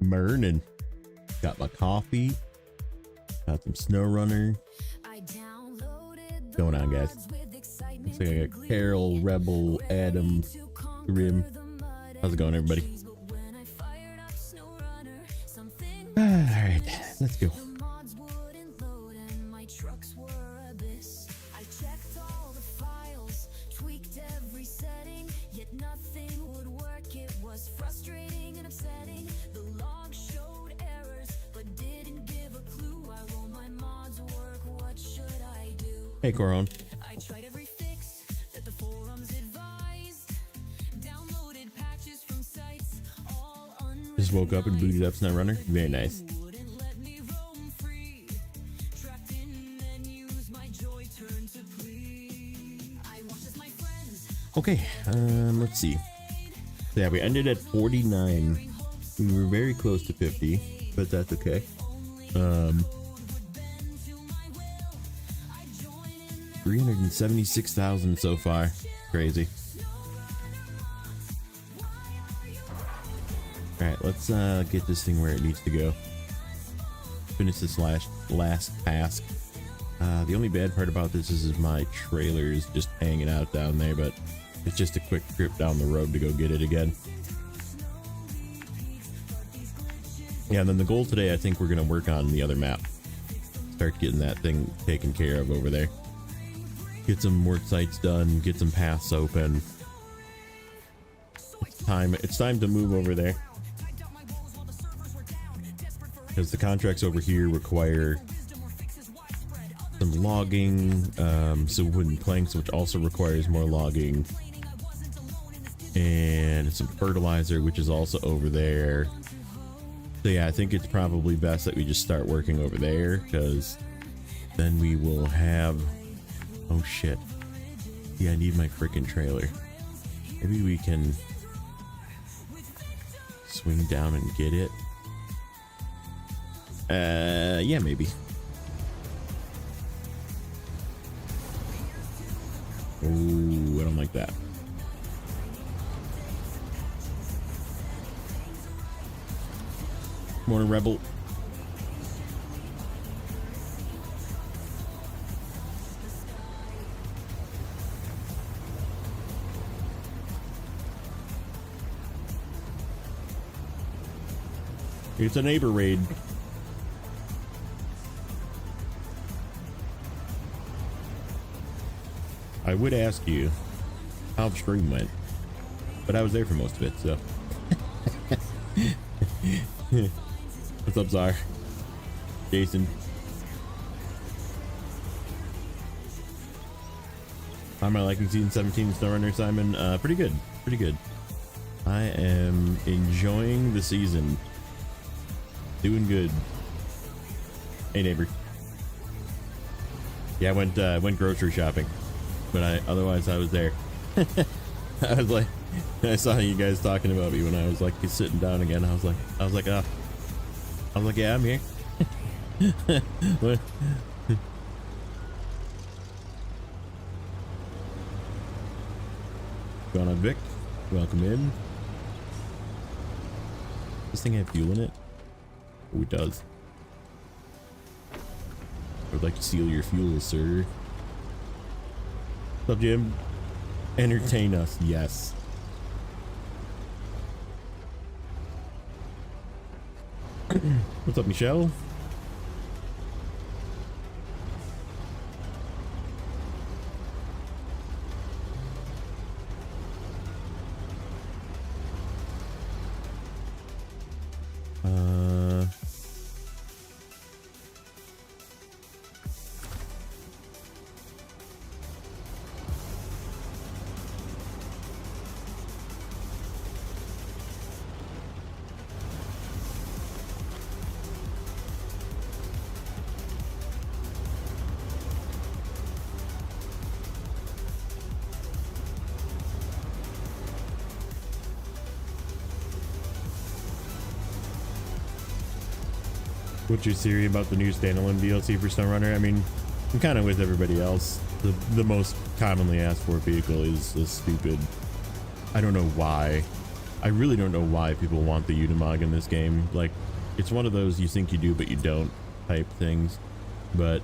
Morning. Got my coffee. Got some Snowrunner. What's going on, guys? Looks like I got Carol, Rebel, Adam, Grim. How's it going, everybody? Alright, let's go. Hey, Coron. Just woke up and booted up Snowrunner. Very nice. Okay, let's see. So yeah, we ended at 49. We were very close to 50, but that's okay. 376,000 so far. Crazy. Alright, let's get this thing where it needs to go. Finish this last task. The only bad part about this is my trailer is just hanging out down there, but it's just a quick trip down the road to go get it again. Yeah, and then the goal today, I think we're going to work on the other map. Start getting that thing taken care of over there. Get some work sites done, get some paths open. It's time to move over there. Because the contracts over here require some logging, some wooden planks, which also requires more logging. And some fertilizer, which is also over there. So yeah, I think it's probably best that we just start working over there, because then we will have... Oh shit. Yeah, I need my freaking trailer. Maybe we can swing down and get it. Yeah, maybe. Ooh, I don't like that. Morning, Rebel. It's a neighbor raid. I would ask you how the stream went, but I was there for most of it, so. What's up, Czar? Jason. How am I liking season 17 Snowrunner, Simon? Pretty good. Pretty good. I am enjoying the season. Doing good. Hey, neighbor. Yeah, I went grocery shopping, but otherwise I was there. I was like, I saw you guys talking about me when I was like sitting down again. I was like, yeah, I'm here. What? Going on, Vic? Welcome in. This thing have fuel in it? Oh, it does. I would like to steal your fuel, sir. What's up, Jim? Entertain us, yes. What's up, Michelle? What's your theory about the new standalone DLC for Snowrunner? I mean, I'm kind of with everybody else. The most commonly asked for vehicle is the stupid, I don't know why, I really don't know why people want the Unimog in this game. Like, it's one of those you think you do but you don't type things. But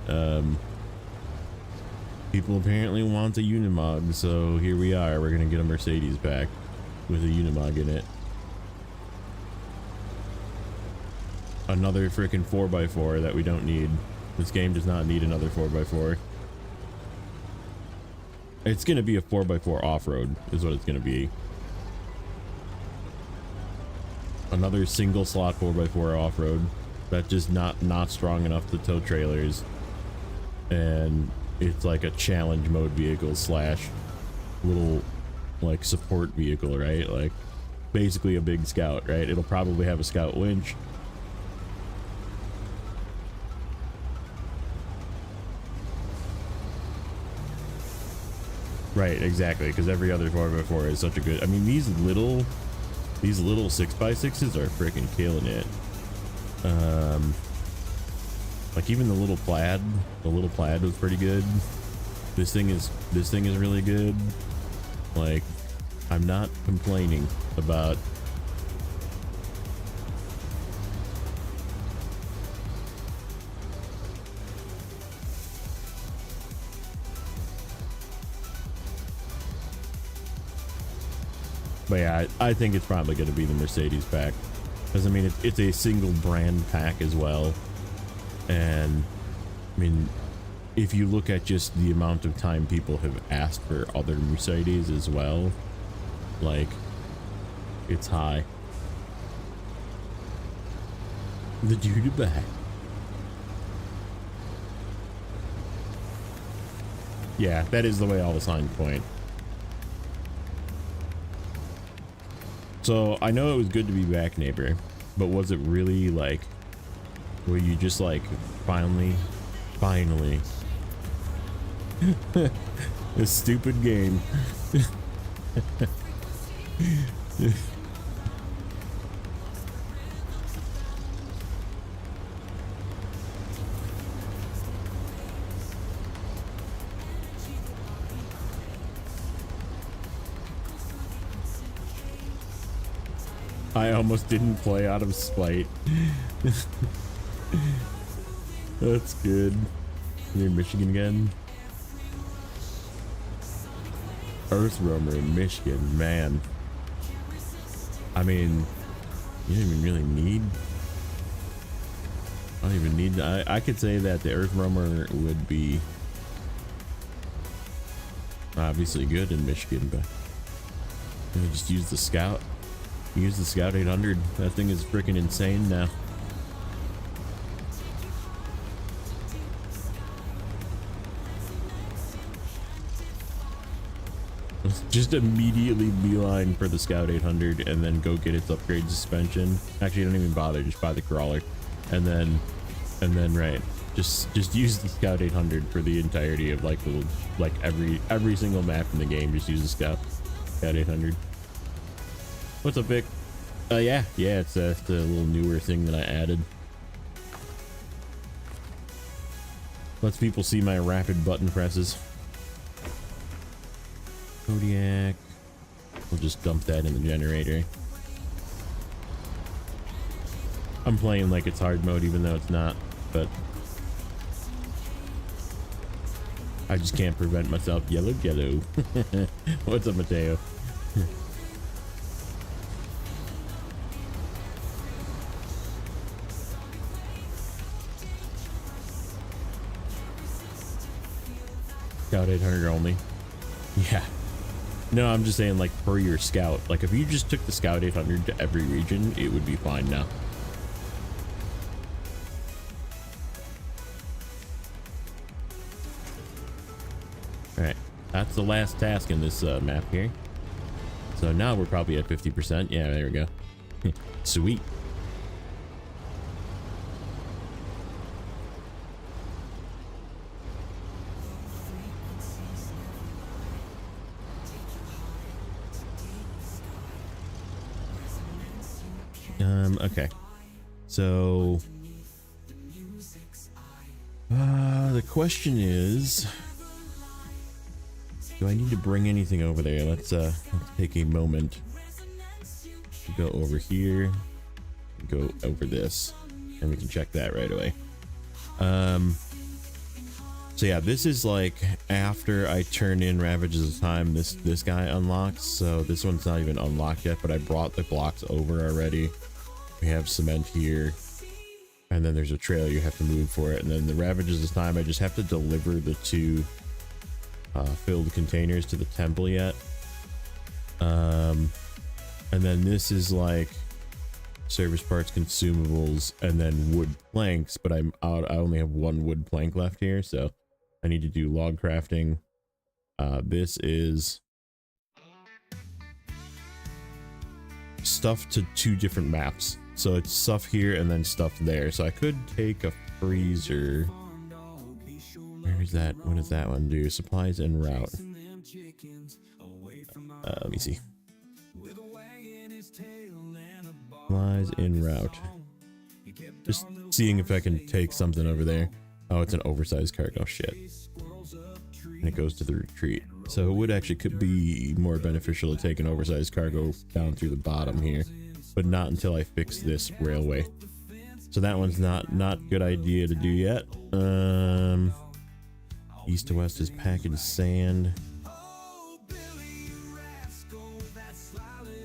people apparently want a Unimog, so here we are. We're gonna get a Mercedes back with a Unimog in it. Another freaking 4x4 that we don't need. This game does not need another 4x4. It's gonna be a 4x4 off-road is what it's gonna be. Another single slot 4x4 off-road that's just not strong enough to tow trailers, and it's like a challenge mode vehicle slash little like support vehicle, right? Like basically a big Scout, right? It'll probably have a Scout winch. Right, exactly, because every other 4x4 is such a good. I mean, these little 6x6s are freaking killing it. Like even the little plaid was pretty good. This thing is really good. Like, I'm not complaining about. But yeah, I think it's probably going to be the Mercedes pack, because I mean it's a single brand pack as well, and I mean if you look at just the amount of time people have asked for other Mercedes as well, like it's high. The dude back. Yeah, that is the way all the signs point. So I know it was good to be back, neighbor, but was it really like, were you just like finally this stupid game? I almost didn't play out of spite. That's good. You're in Michigan again? Earth Roamer in Michigan, man. I mean, you don't even really need. I don't even need. I could say that the Earth Roamer would be obviously good in Michigan, but you know, just use the Scout. Use the Scout 800. That thing is freaking insane now. Just immediately beeline for the Scout 800 and then go get its upgrade suspension. Actually, don't even bother. Just buy the crawler, and then right. Just use the Scout 800 for the entirety of like the every single map in the game. Just use the Scout 800. What's up, Vic? Yeah, it's a little newer thing that I added. Lets people see my rapid button presses. Kodiak. We'll just dump that in the generator. I'm playing like it's hard mode, even though it's not, but I just can't prevent myself. Yellow. What's up, Mateo? Scout 800 only. Yeah. No, I'm just saying, like, per your Scout. Like, if you just took the Scout 800 to every region, it would be fine now. Alright. That's the last task in this map here. So now we're probably at 50%. Yeah, there we go. Sweet. Okay, so the question is, do I need to bring anything over there? Let's take a moment. go over here, go over this, and we can check that right away. So yeah, this is like after I turn in Ravages of Time, this guy unlocks. So this one's not even unlocked yet, but I brought the blocks over already. We have cement here, and then there's a trailer you have to move for it. And then the Ravages of Time, I just have to deliver the 2 filled containers to the temple yet. And then this is like service parts, consumables, and then wood planks, but I'm out. I only have 1 wood plank left here, so I need to do log crafting. This is stuff to 2 different maps, so it's stuff here and then stuff there. So I could take a freezer. Where is that? What does that one do? Supplies en route. Let me see. Supplies en route. Just seeing if I can take something over there. Oh, it's an oversized cargo. Shit. And it goes to the retreat. So it would actually could be more beneficial to take an oversized cargo down through the bottom here, but not until I fix this railway. So that one's not good idea to do yet. East to west is packaged sand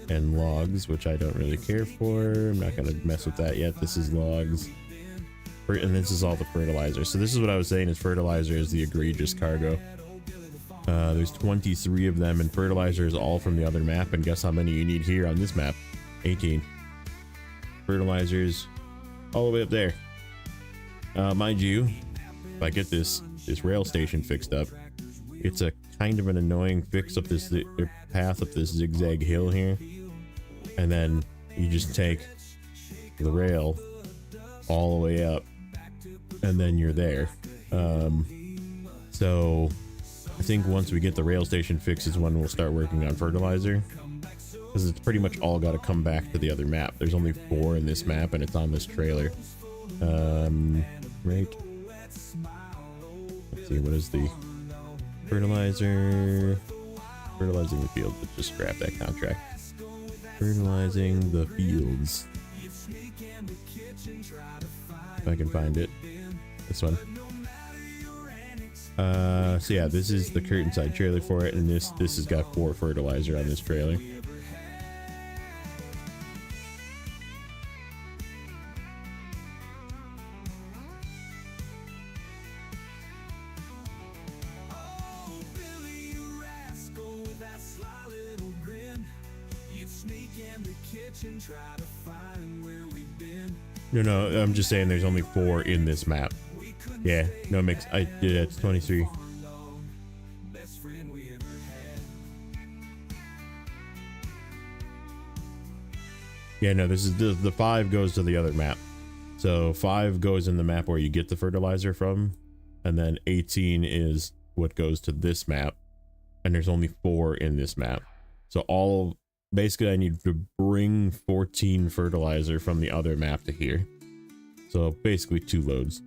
and logs, which I don't really care for. I'm not gonna mess with that yet. This is logs. And this is all the fertilizer. So this is what I was saying, is fertilizer is the egregious cargo. There's 23 of them, and fertilizer is all from the other map. And guess how many you need here on this map? 18 fertilizers all the way up there. Mind you, if I get this rail station fixed up, it's a kind of an annoying fix up this path up this zigzag hill here, and then you just take the rail all the way up, and then you're there. So I think once we get the rail station fixed is when we'll start working on fertilizer, because it's pretty much all got to come back to the other map. There's only 4 in this map, and it's on this trailer. Right. Let's see, what is the fertilizer? Fertilizing the field. Let's just scrap that contract. Fertilizing the fields. If I can find it. This one. So yeah, this is the curtain side trailer for it, and this has got 4 fertilizer on this trailer. No, I'm just saying there's only 4 in this map. Yeah, no mix. I did it. It's 23. Yeah, no, this is the 5 goes to the other map. So 5 goes in the map where you get the fertilizer from, and then 18 is what goes to this map, and there's only 4 in this map. So basically I need to bring 14 fertilizer from the other map to here. So basically 2 loads.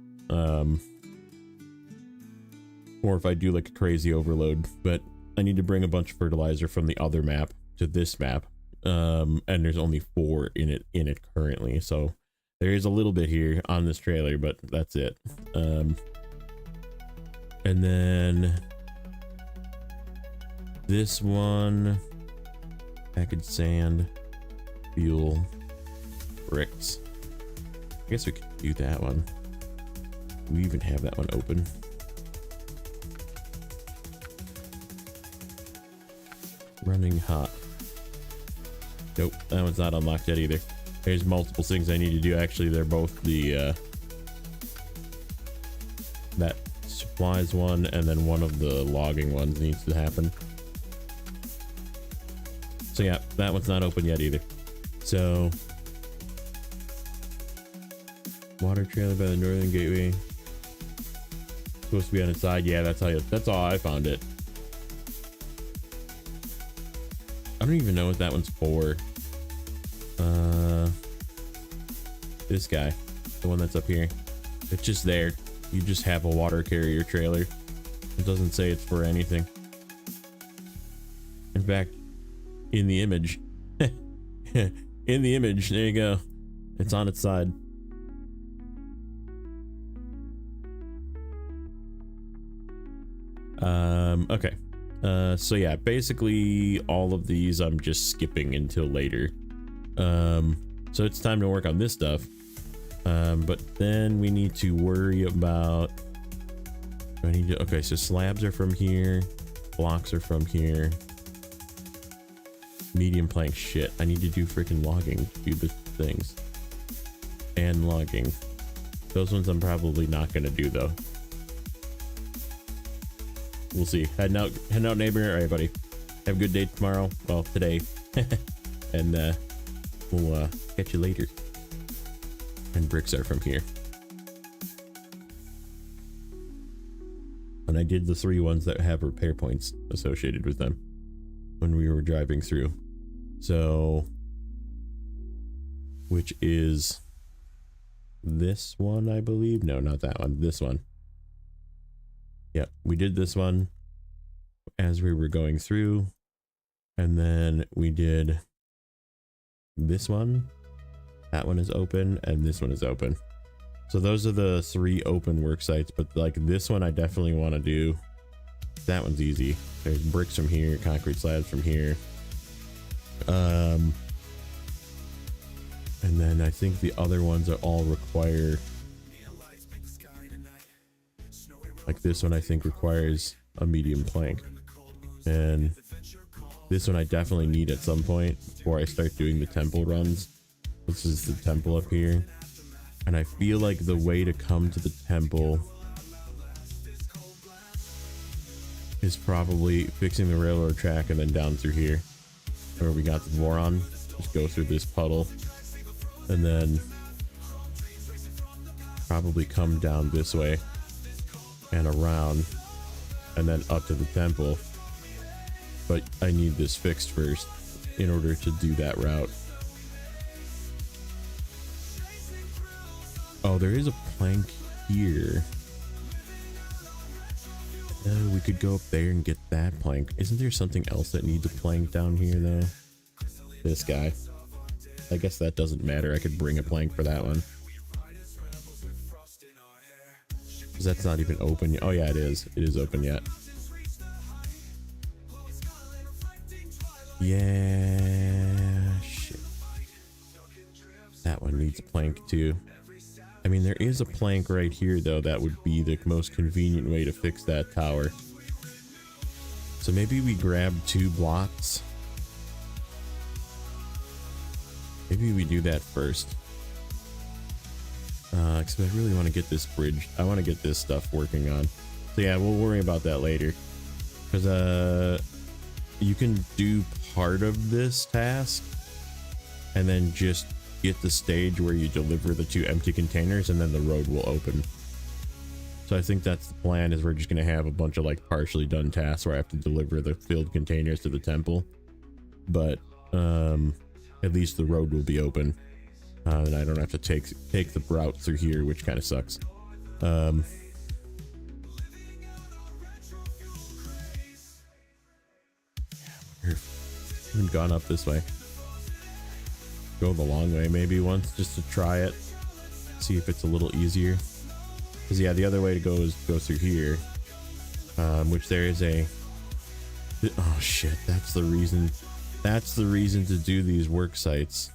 Or if I do like a crazy overload, but I need to bring a bunch of fertilizer from the other map to this map. And there's only 4 in it currently. So there is a little bit here on this trailer, but that's it. And then this one, packaged sand, fuel, bricks. I guess we could do that one. We even have that one open. Running hot. Nope, that one's not unlocked yet either. There's multiple things I need to do. Actually, they're both the that supplies one, and then one of the logging ones needs to happen. So yeah, that one's not open yet either. So water trailer by the northern gateway. Supposed to be on its side. Yeah, that's all I found it. I don't even know what that one's for. This guy, the one that's up here, it's just there. You just have a water carrier trailer. It doesn't say it's for anything. In fact, in the image, in the image. There you go. It's on its side. Okay. So yeah, basically all of these I'm just skipping until later. So it's time to work on this stuff. But then we need to worry about, okay, so slabs are from here, blocks are from here. Medium plank, shit. I need to do freaking logging, do the things. And logging. Those ones I'm probably not gonna do though. We'll see. Heading out neighbor. All right, buddy. Have a good day tomorrow. Well, today. And we'll catch you later. And bricks are from here. And I did the 3 ones that have repair points associated with them when we were driving through. So, which is this one, I believe. No, not that one. This one. Yeah, we did this one as we were going through, and then we did this one. That one is open, and this one is open. So those are the 3 open work sites, but like this one I definitely want to do. That one's easy. There's bricks from here, concrete slabs from here. And then I think the other ones are all require, like this one I think requires a medium plank, and this one I definitely need at some point before I start doing the temple runs. This is the temple up here, and I feel like the way to come to the temple is probably fixing the railroad track and then down through here where we got the boron. Just go through this puddle and then probably come down this way and around and then up to the temple. But I need this fixed first in order to do that route. Oh, there is a plank here. We could go up there and get that plank. Isn't there something else that needs a plank down here though? This guy. I guess that doesn't matter. I could bring a plank for that one. Because that's not even open yet. Oh yeah, it is. It is open yet. Yeah, shit. That one needs a plank too. I mean, there is a plank right here though that would be the most convenient way to fix that tower. So maybe we grab 2 blocks. Maybe we do that first. Because I really want to get this bridge. I want to get this stuff working on. So yeah, we'll worry about that later. Because you can do part of this task and then just get the stage where you deliver the 2 empty containers and then the road will open. So I think that's the plan, is we're just going to have a bunch of like partially done tasks where I have to deliver the filled containers to the temple. But at least the road will be open. And I don't have to take the route through here, which kind of sucks. We've gone up this way. Go the long way maybe once just to try it. See if it's a little easier. Because yeah, the other way to go is go through here. Which there is a... Oh shit, that's the reason. That's the reason to do these work sites.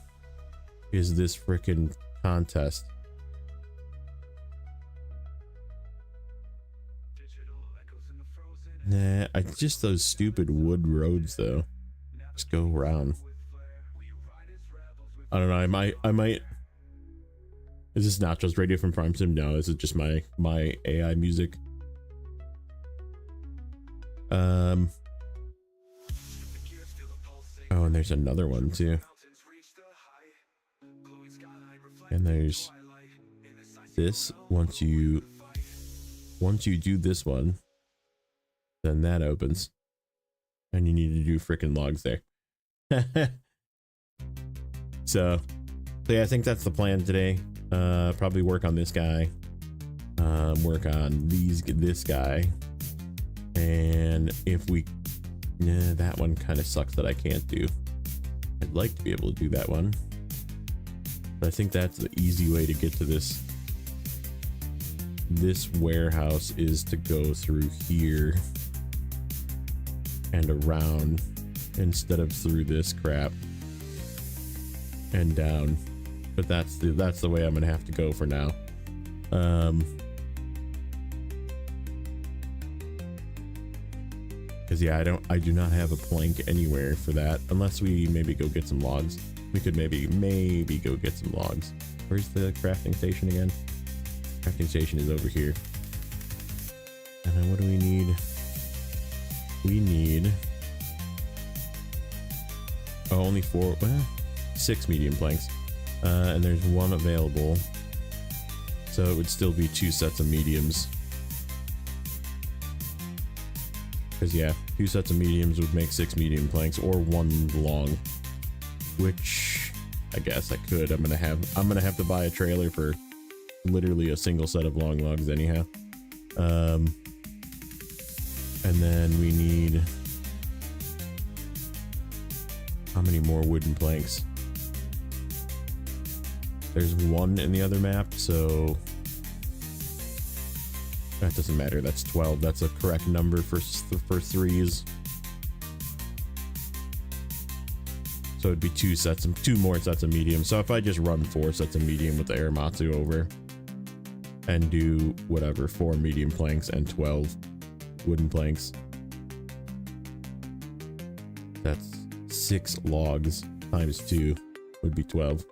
Is this frickin' contest. Nah, just those stupid wood roads though. Just go around. I don't know, I might. Is this Nacho's radio from Prime Sim? No, this is just my AI music. Oh, and there's another one too. And there's this. Once you do this one, then that opens. And you need to do frickin' logs there. So yeah, I think that's the plan today. Probably work on this guy. Work on this guy. And if we... Nah, that one kind of sucks that I can't do. I'd like to be able to do that one. I think that's the easy way to get to this. This warehouse is to go through here and around instead of through this crap and down. But that's the way I'm gonna have to go for now. Because yeah, I do not have a plank anywhere for that unless we maybe go get some logs. We could maybe go get some logs. Where's the crafting station again? Crafting station is over here. And then what do we need? We need only 6 medium planks. And there's 1 available. So it would still be 2 sets of mediums. Because yeah, 2 sets of mediums would make 6 medium planks, or 1 long. Which I guess I could. I'm gonna have to buy a trailer for literally a single set of long logs anyhow. And then we need how many more wooden planks? There's 1 in the other map, so that doesn't matter. That's 12. That's a correct number for 3s. So it'd be 2 more sets of medium. So if I just run 4 sets of medium with the Aramatsu over and do whatever, 4 medium planks and 12 wooden planks, that's 6 logs times 2 would be 12.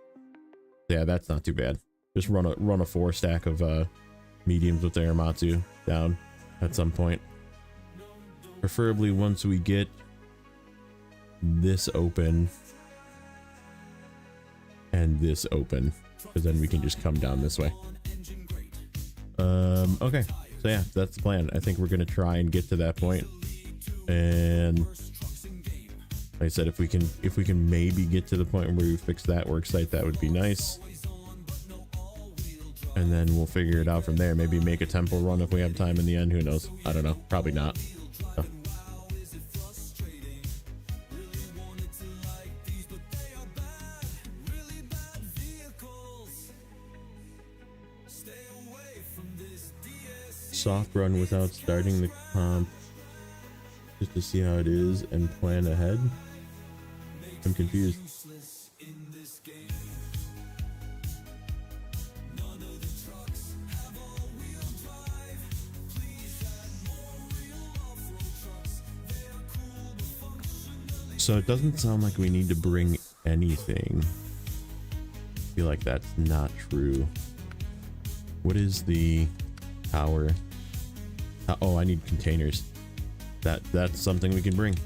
Yeah, that's not too bad. Just run a 4 stack of mediums with the Aramatsu down at some point. Preferably once we get this open and this open, because then we can just come down this way. Okay, so yeah, that's the plan. I think we're gonna try and get to that point, and like I said, if we can maybe get to the point where we fix that work site, that would be nice. And then we'll figure it out from there. Maybe make a temple run if we have time in the end. Who knows? I don't know. Probably not. Oh. Soft run without starting the comp, just to see how it is and plan ahead. I'm confused. So it doesn't sound like we need to bring anything. I feel like that's not true. What is the power? Oh, I need containers. That's something we can bring.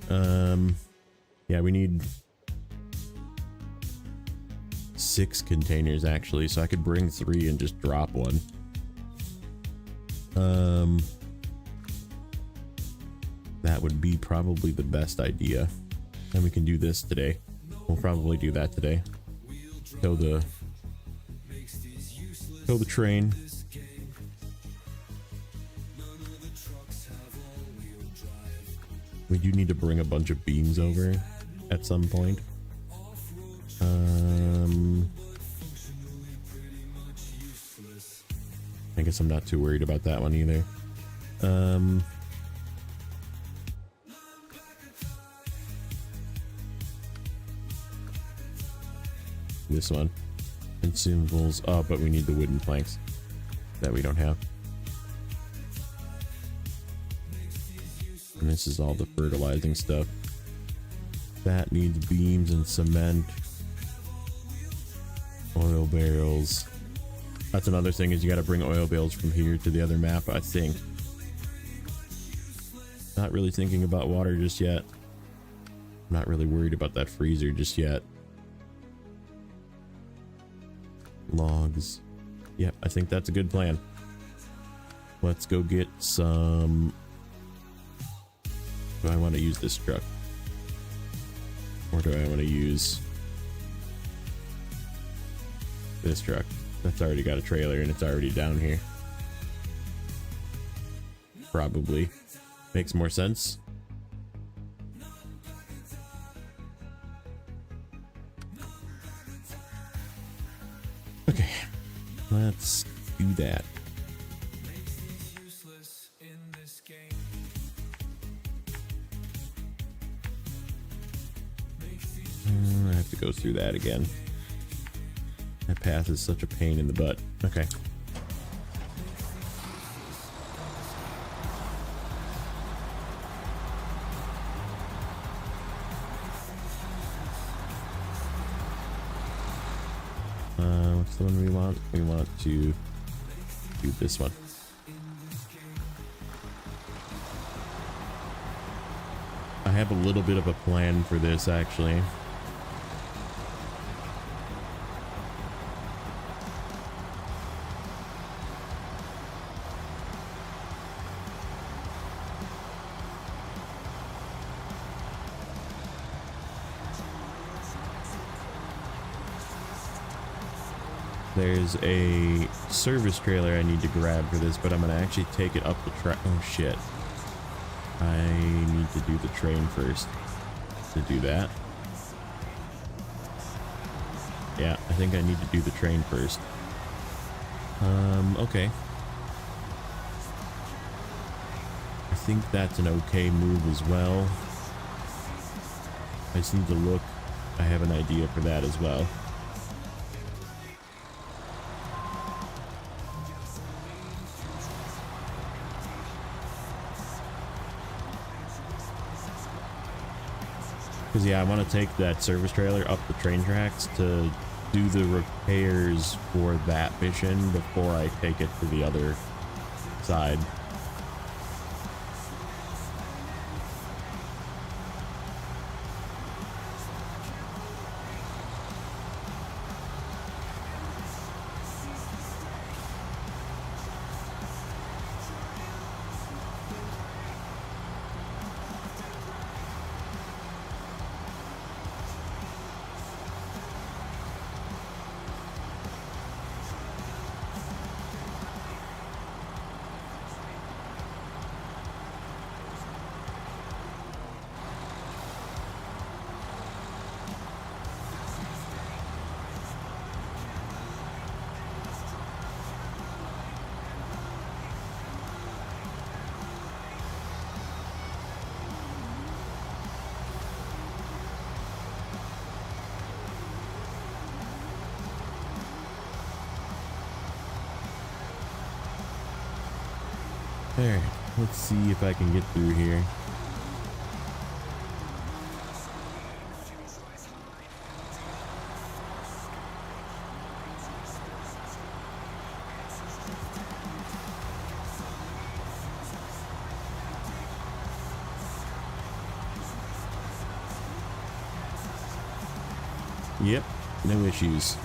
Yeah, we need 6 containers actually, so I could bring 3 and just drop 1. That would be probably the best idea. And we can do this today. We'll probably do that today. Tow the train. We do need to bring a bunch of beams over at some point. I guess I'm not too worried about that one either. This one. Consumables. Oh, but we need the wooden planks that we don't have. And this is all the fertilizing stuff. That needs beams and cement. Oil barrels. That's another thing, is you got to bring oil barrels from here to the other map, I think. Not really thinking about water just yet. I'm not really worried about that freezer just yet. Logs. Yep, I think that's a good plan. Let's go get some. Do I want to use this truck? Or do I want to use this truck? That's already got a trailer and it's already down here. Probably makes more sense. let's do that. I have to go through that again. That path is such a pain in the butt. Okay. What's the one we want? We want to do this one. I have a little bit of a plan for this, actually. There's a service trailer I need to grab for this, but I'm gonna actually take it up the track. Oh shit. I need to do the train first to do that. Yeah, I think I need to do the train first. Okay. I think that's an okay move as well. I just need to look. I have an idea for that as well. Because yeah, I want to take that service trailer up the train tracks to do the repairs for that mission before I take it to the other side. Alright, let's see if I can get through here. Yep, no issues.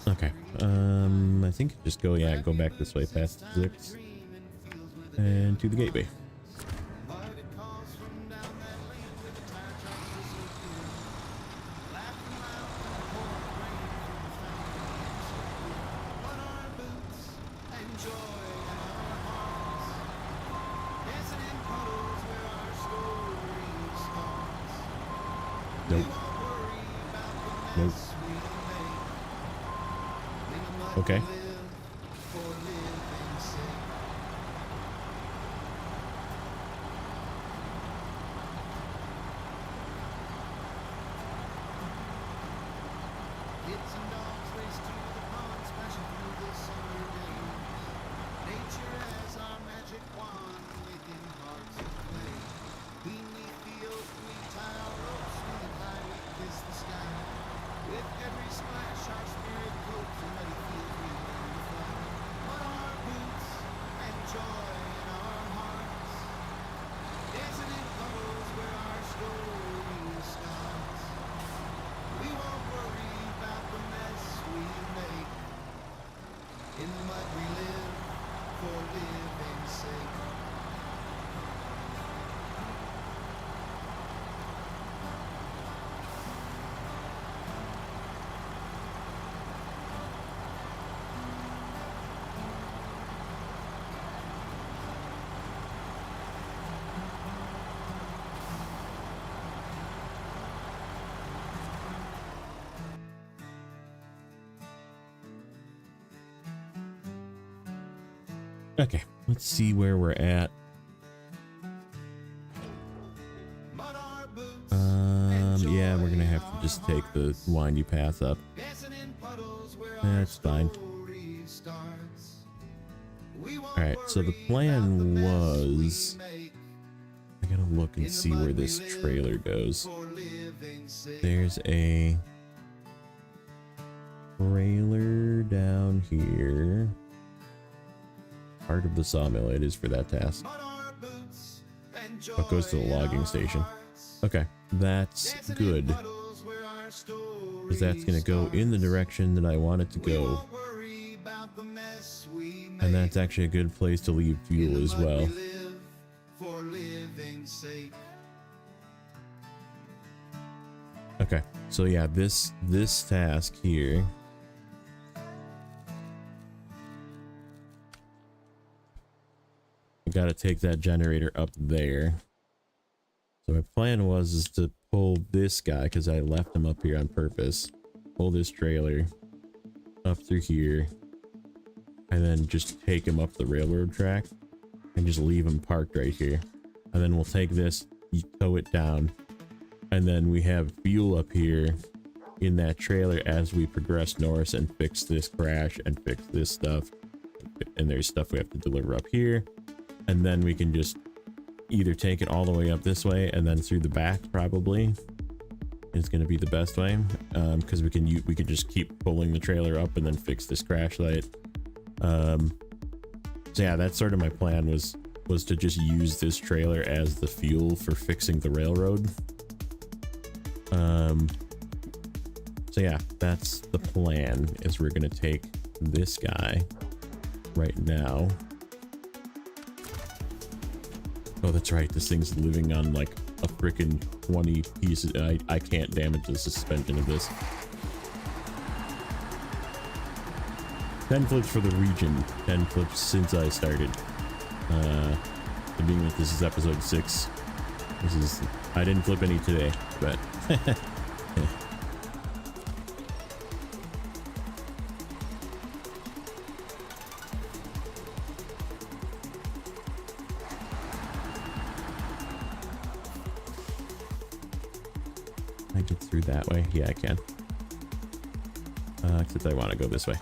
Okay, I think just go, yeah, go back this way past Zix and to the gateway. Nope. Nope. Okay. Okay, let's see where we're at. Yeah, we're gonna have to just take the windy path up. That's fine. Alright, so the plan was... I gotta look and see where this trailer goes. There's a trailer down here. Part of the sawmill it is for that task. What goes to the logging station? Okay, that's good. Because that's gonna go in the direction that I want it to go. And that's actually a good place to leave fuel as well. Okay, so yeah, this task here. I gotta take that generator up there. So my plan was to pull this guy, because I left him up here on purpose. Pull this trailer up through here. And then just take him up the railroad track. And just leave him parked right here. And then we'll take this, tow it down. And then we have fuel up here in that trailer as we progress north and fix this crash and fix this stuff. And there's stuff we have to deliver up here. And then we can just either take it all the way up this way and then through the back probably. It's going to be the best way. Because we can just keep pulling the trailer up and then fix this crash light. So yeah, that's sort of my plan was to just use this trailer as the fuel for fixing the railroad. So yeah, that's the plan, is we're gonna take this guy right now. Oh, that's right, this thing's living on like a frickin' 20 pieces. I can't damage the suspension of this. 10 flips for the region, 10 flips since I started. Being that this is episode 6, I didn't flip any today, but I get through that way? Yeah, I can. Except I want to go this way.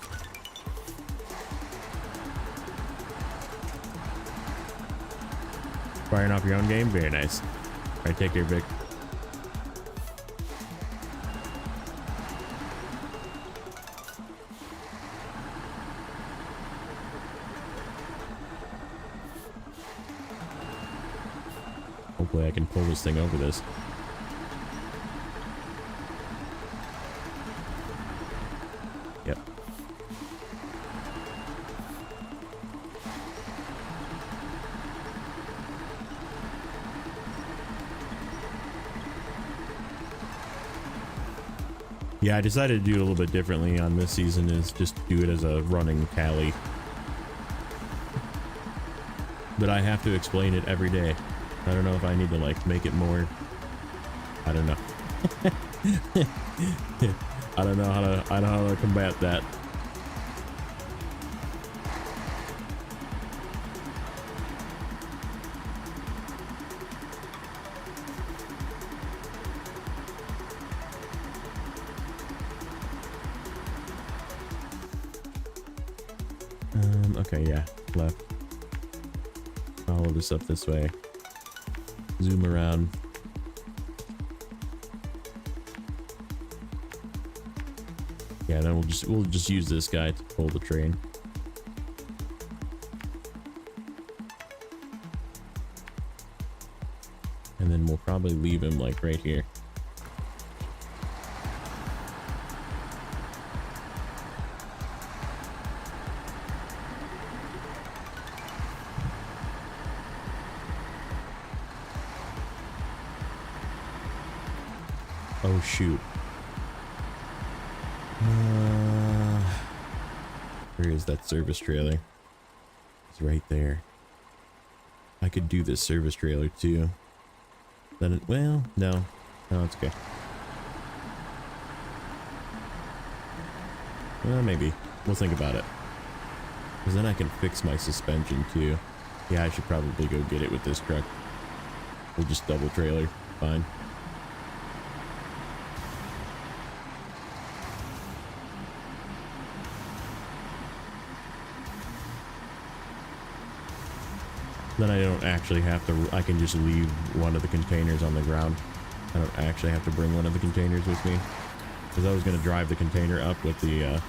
Firing off your own game? Very nice. Alright, take care, Vic. Hopefully I can pull this thing over this. Yep. Yeah, I decided to do it a little bit differently on this season, is just do it as a running tally. But I have to explain it every day. I don't know if I need to like make it more, I don't know. I don't know how to combat that. Okay, yeah, left. Follow this up this way. Zoom around. Yeah, then we'll just use this guy to pull the train. And then we'll probably leave him like right here. Oh shoot. Where is that service trailer? It's right there. I could do this service trailer too. Then it, well, no, it's okay. Well, maybe. We'll think about it. Because then I can fix my suspension too. Yeah, I should probably go get it with this truck. We'll just double trailer. Fine. Then I don't actually have to, I can just leave one of the containers on the ground. I don't actually have to bring one of the containers with me. Because I was going to drive the container up with the,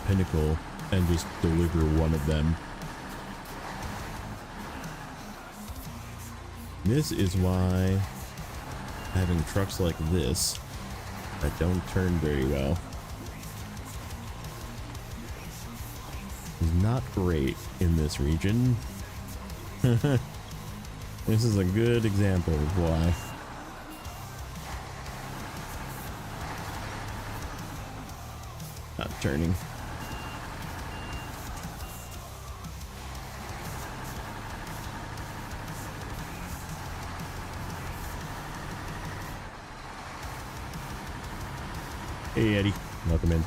pinnacle and just deliver one of them. This is why having trucks like this that don't turn very well is not great in this region. This is a good example of why. Not turning. Hey Eddie, welcome in.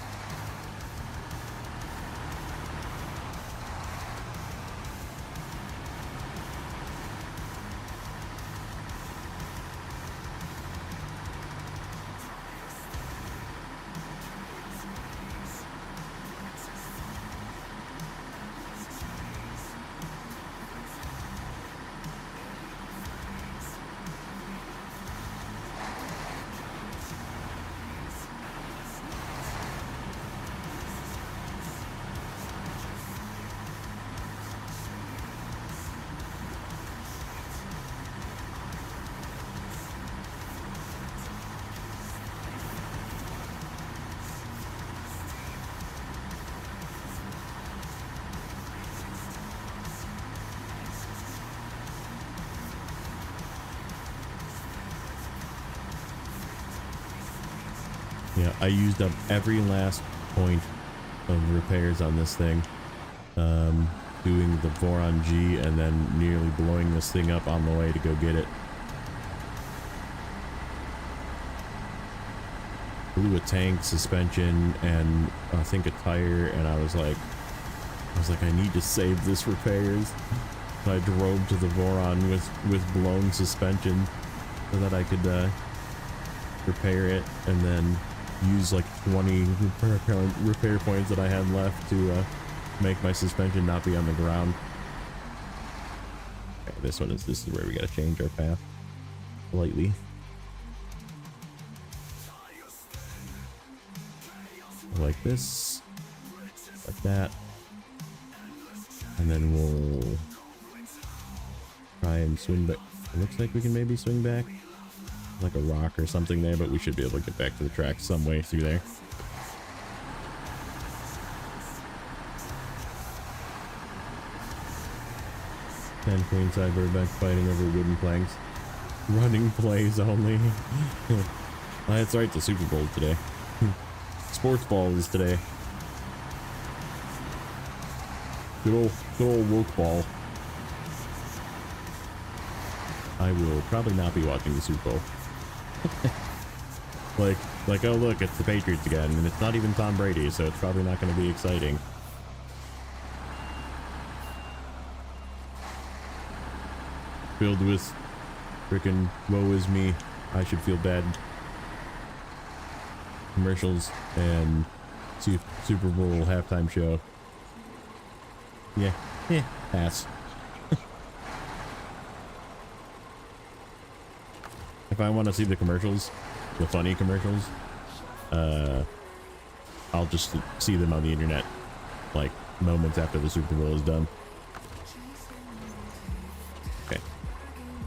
Yeah, I used up every last point of repairs on this thing. Doing the Voron G and then nearly blowing this thing up on the way to go get it. Blew a tank, suspension, and I think a tire, and I was like, I need to save this repairs. So I drove to the Voron with blown suspension so that I could repair it, and then use like 20 repair points that I had left to make my suspension not be on the ground. Okay, this is where we gotta change our path slightly. Like this, like that, and then we'll try and swing back. It looks like we can maybe swing back like a rock or something there, but we should be able to get back to the track some way through there. And Queenside Burbank fighting over wooden planks. Running plays only. That's right, the Super Bowl today. Sports ball is today. Good old woke ball. I will probably not be watching the Super Bowl. like, oh look, it's the Patriots again, and it's not even Tom Brady, so it's probably not going to be exciting. Filled with frickin' woe is me, I should feel bad commercials and Super Bowl halftime show. Yeah, pass. if I want to see the commercials, the funny commercials, I'll just see them on the internet, like moments after the Super Bowl is done. Okay.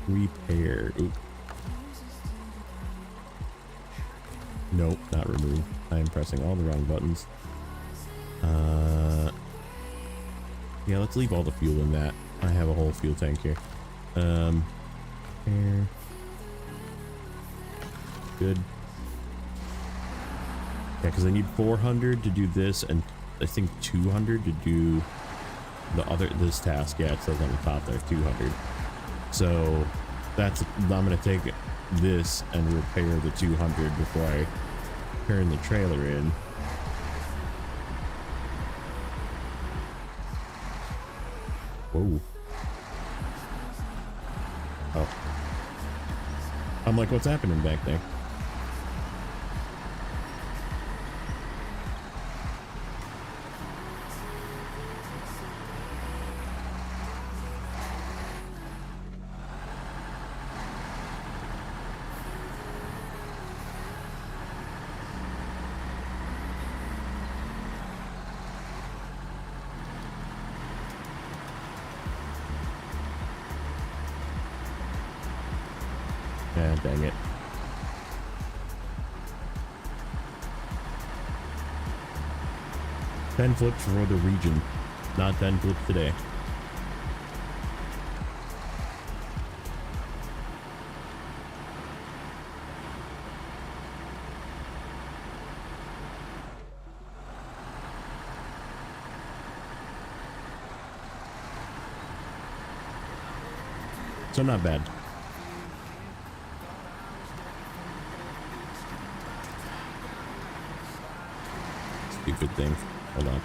Repair. Oop. Nope, not remove. I am pressing all the wrong buttons. Yeah, let's leave all the fuel in that. I have a whole fuel tank here. Here. Good. Yeah, because I need 400 to do this, and I think 200 to do this task. Yeah, it says on the top there 200. So that's, I'm gonna take this and repair the 200 before I turn the trailer in. Whoa. Oh. I'm like, what's happening back there? Yeah, dang it. Ten flips for the region. Not 10 flips today. So not bad. Stupid thing. Hold on.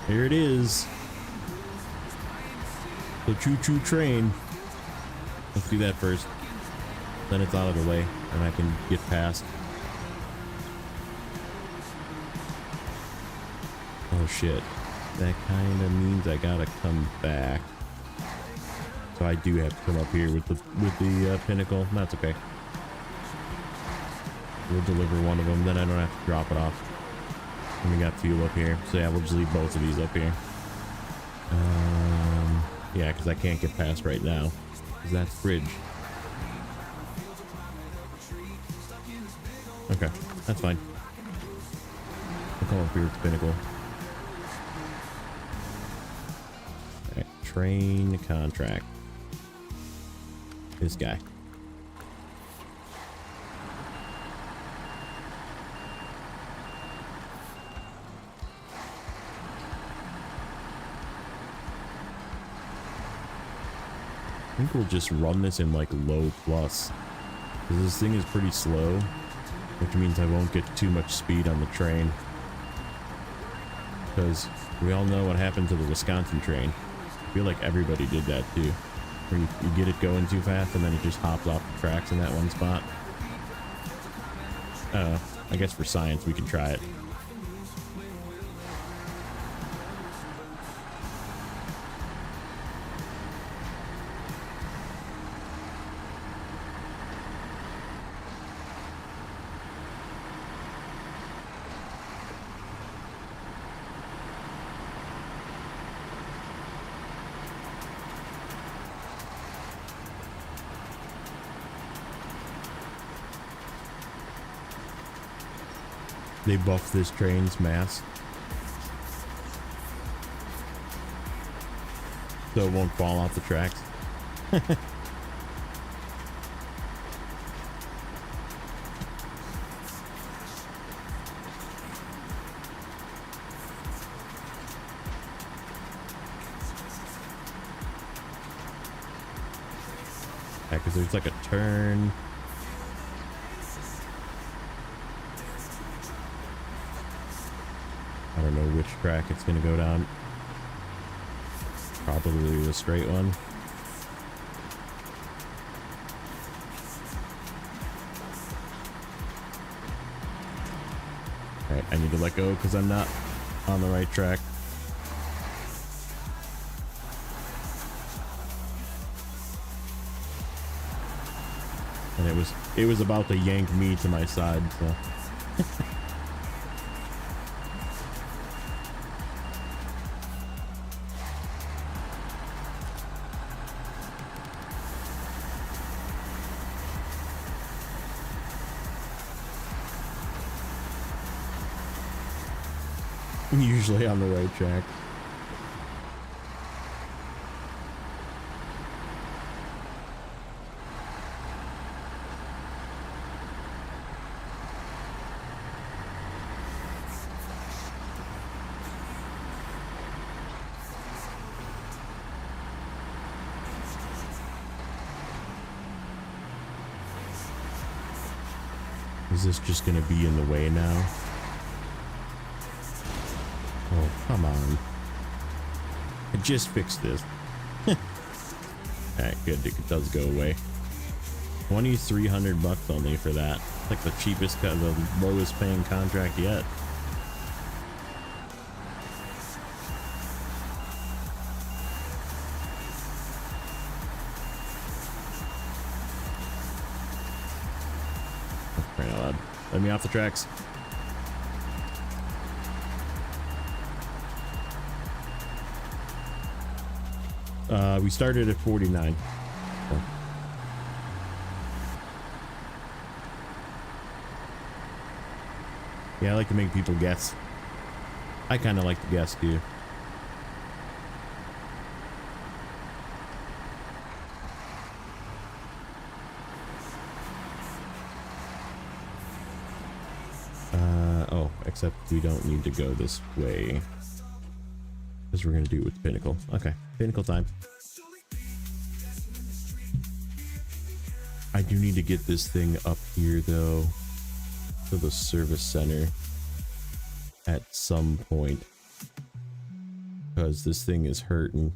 Here it is. The choo-choo train. Let's do that first. Then it's out of the way and I can get past. Oh shit. That kind of means I gotta come back. So I do have to come up here with the pinnacle. That's okay. We'll deliver one of them, then I don't have to drop it off. And we got fuel up here, so yeah, we'll just leave both of these up here. Yeah, because I can't get past right now, because that's bridge. Okay, that's fine. I'll come up here with the pinnacle. Alright, train contract. This guy. I think we'll just run this in like low plus, because this thing is pretty slow, which means I won't get too much speed on the train, because we all know what happened to the Wisconsin train. I feel like everybody did that too, where you get it going too fast and then it just hops off the tracks in that one spot. I don't know, I guess for science we can try it. They buffed this train's mass, so it won't fall off the tracks. Yeah, because there's like a turn. I don't know which track it's going to go down. Probably the straight one. Alright, I need to let go because I'm not on the right track. And it was about to yank me to my side, so. Usually on the right track. Is this just gonna be in the way now? Oh, come on. I just fixed this. Alright, good. It does go away. 2,300 bucks only for that. It's like the cheapest, the lowest paying contract yet. Right on. Let me off the tracks. We started at 49. So. Yeah, I like to make people guess. I kind of like to guess too. Oh, except we don't need to go this way. Because we're going to do it with Pinnacle. Okay, Pinnacle time. I do need to get this thing up here, though, to the service center at some point. Because this thing is hurting.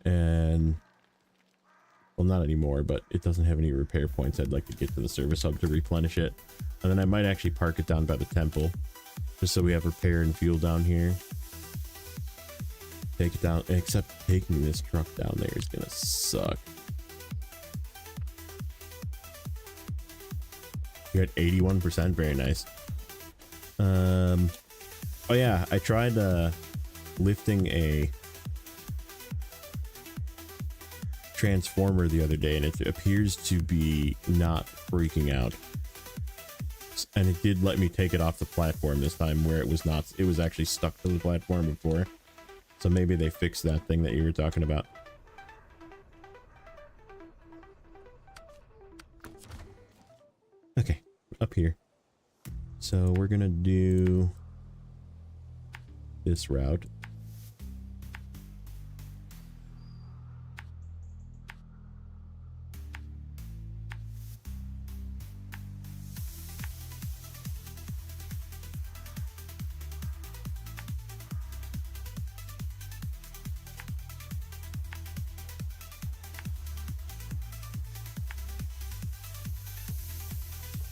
And, well, not anymore, but it doesn't have any repair points. I'd like to get to the service hub to replenish it. And then I might actually park it down by the temple, just so we have repair and fuel down here. Take it down, except taking this truck down there is gonna suck. You're at 81%, very nice. Oh yeah, I tried lifting a transformer the other day, and it appears to be not freaking out. And it did let me take it off the platform this time, where it was not, it was actually stuck to the platform before. So maybe they fixed that thing that you were talking about. Okay, up here. So we're gonna do this route.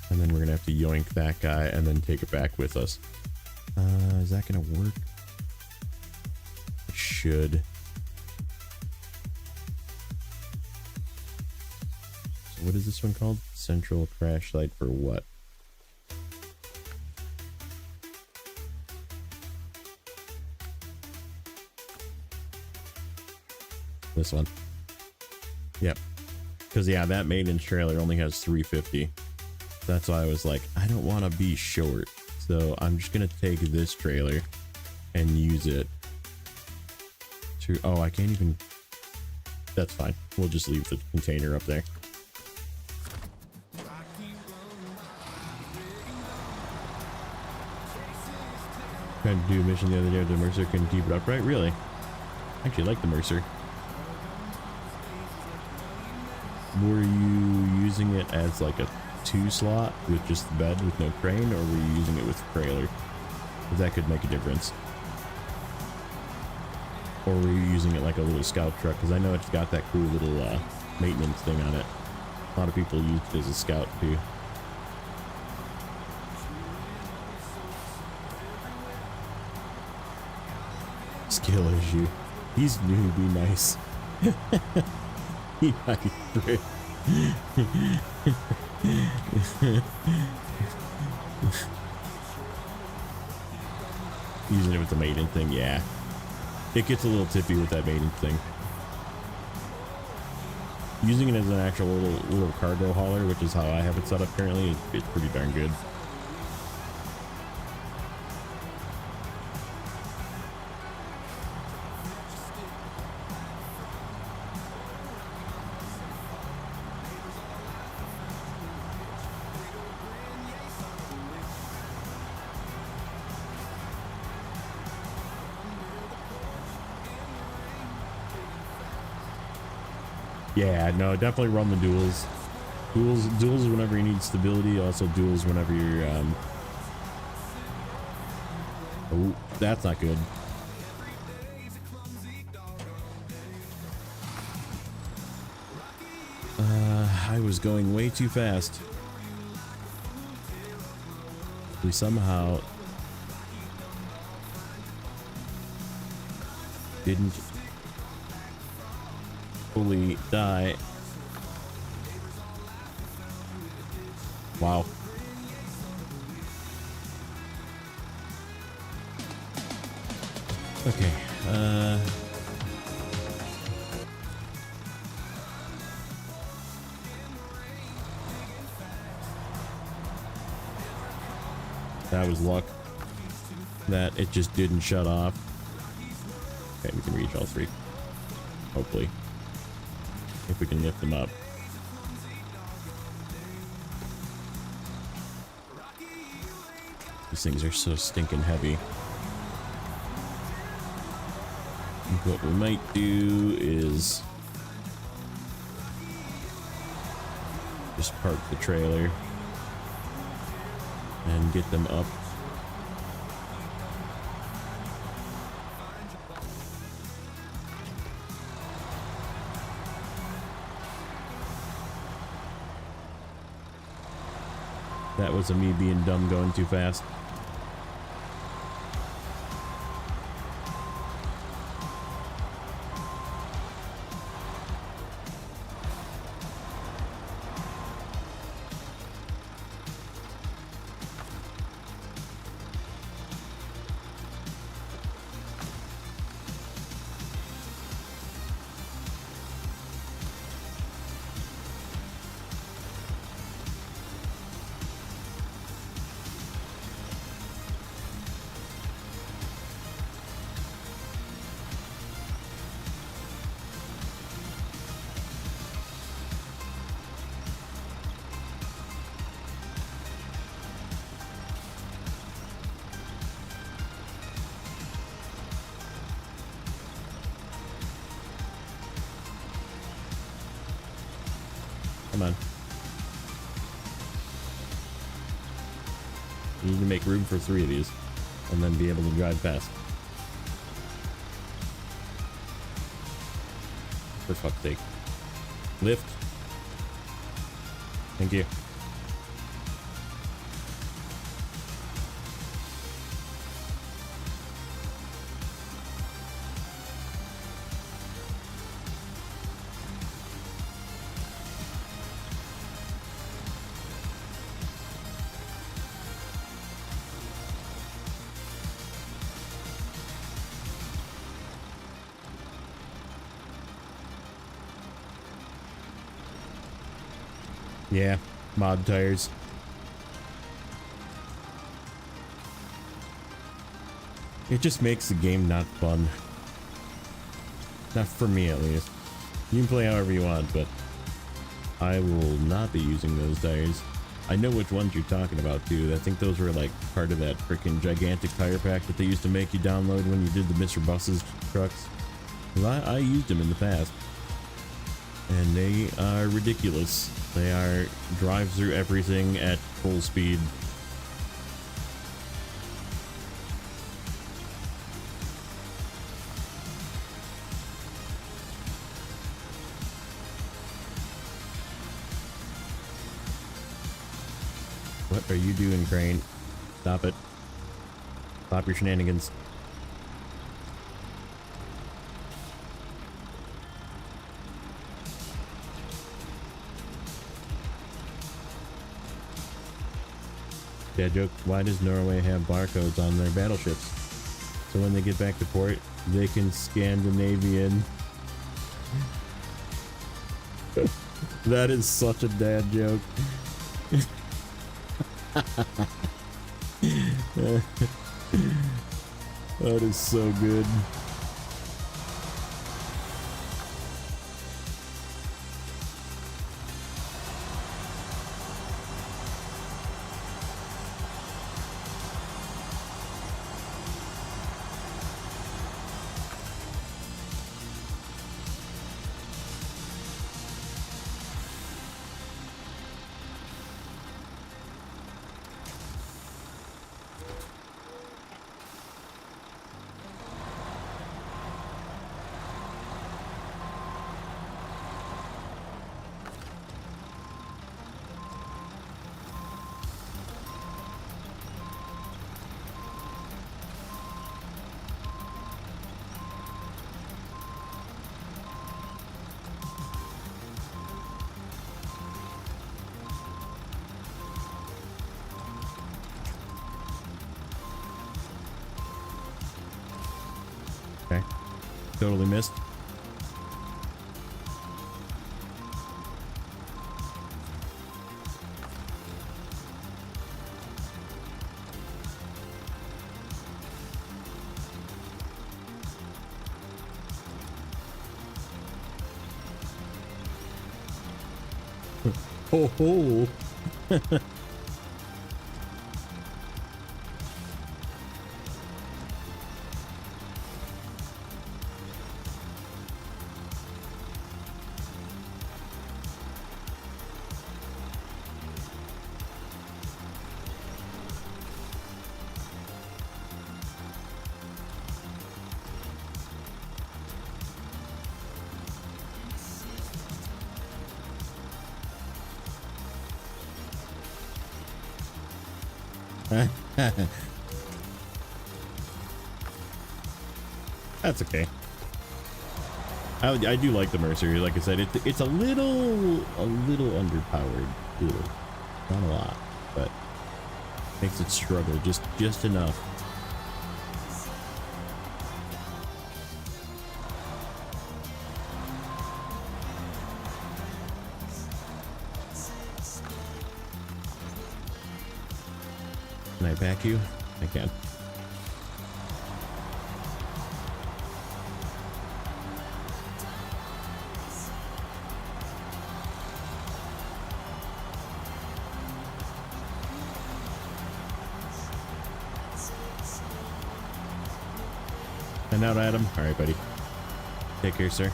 And then we're gonna have to yoink that guy and then take it back with us. Is that gonna work? It should. So what is this one called? Central crash site for what? This one. Yep. Because yeah, that maintenance trailer only has 350. That's why I was like, I don't want to be short. So I'm just gonna take this trailer and use it to, oh, I can't even, that's fine. We'll just leave the container up there. Tried to do a mission the other day with the Mercer, couldn't keep it upright. Really? I actually like the Mercer. Were you using it as like a 2-slot with just the bed with no crane, or were you using it with trailer? Because that could make a difference. Or were you using it like a little scout truck? Because I know it's got that cool little maintenance thing on it. A lot of people use it as a scout too. Skill issue. He's new, be nice. He might rip. Using it with the maiden thing, yeah. It gets a little tippy with that maiden thing. Using it as an actual little cargo hauler, which is how I have it set up currently, it's pretty darn good. Yeah, no, definitely run the duels. Duels whenever you need stability. Also duels whenever you're oh, that's not good. I was going way too fast. We somehow didn't fully die. Wow. Okay. That was luck that it just didn't shut off. Okay, we can reach all three. Hopefully. If we can lift them up. These things are so stinking heavy. What we might do is just park the trailer and get them up. That was me being dumb going too fast. Come on. You need to make room for 3 of these and then be able to drive past. For fuck's sake. Lift. Thank you. Yeah, mod tires. It just makes the game not fun. Not for me, at least. You can play however you want, but I will not be using those tires. I know which ones you're talking about, too. I think those were, like, part of that freaking gigantic tire pack that they used to make you download when you did the Mr. Buses trucks. I used them in the past. And they are ridiculous. They are drive through everything at full speed. What are you doing, Crane? Stop it. Stop your shenanigans. Dad joke, why does Norway have barcodes on their battleships? So when they get back to port, they can Scandinavian. That is such a dad joke. That is so good. Okay. Totally missed. Ho ho. That's okay. I do like the Mercury. Like I said, it's a little underpowered too. Not a lot, but makes it struggle just enough. Can I back you? I can. And out, Adam. All right, buddy. Take care, sir.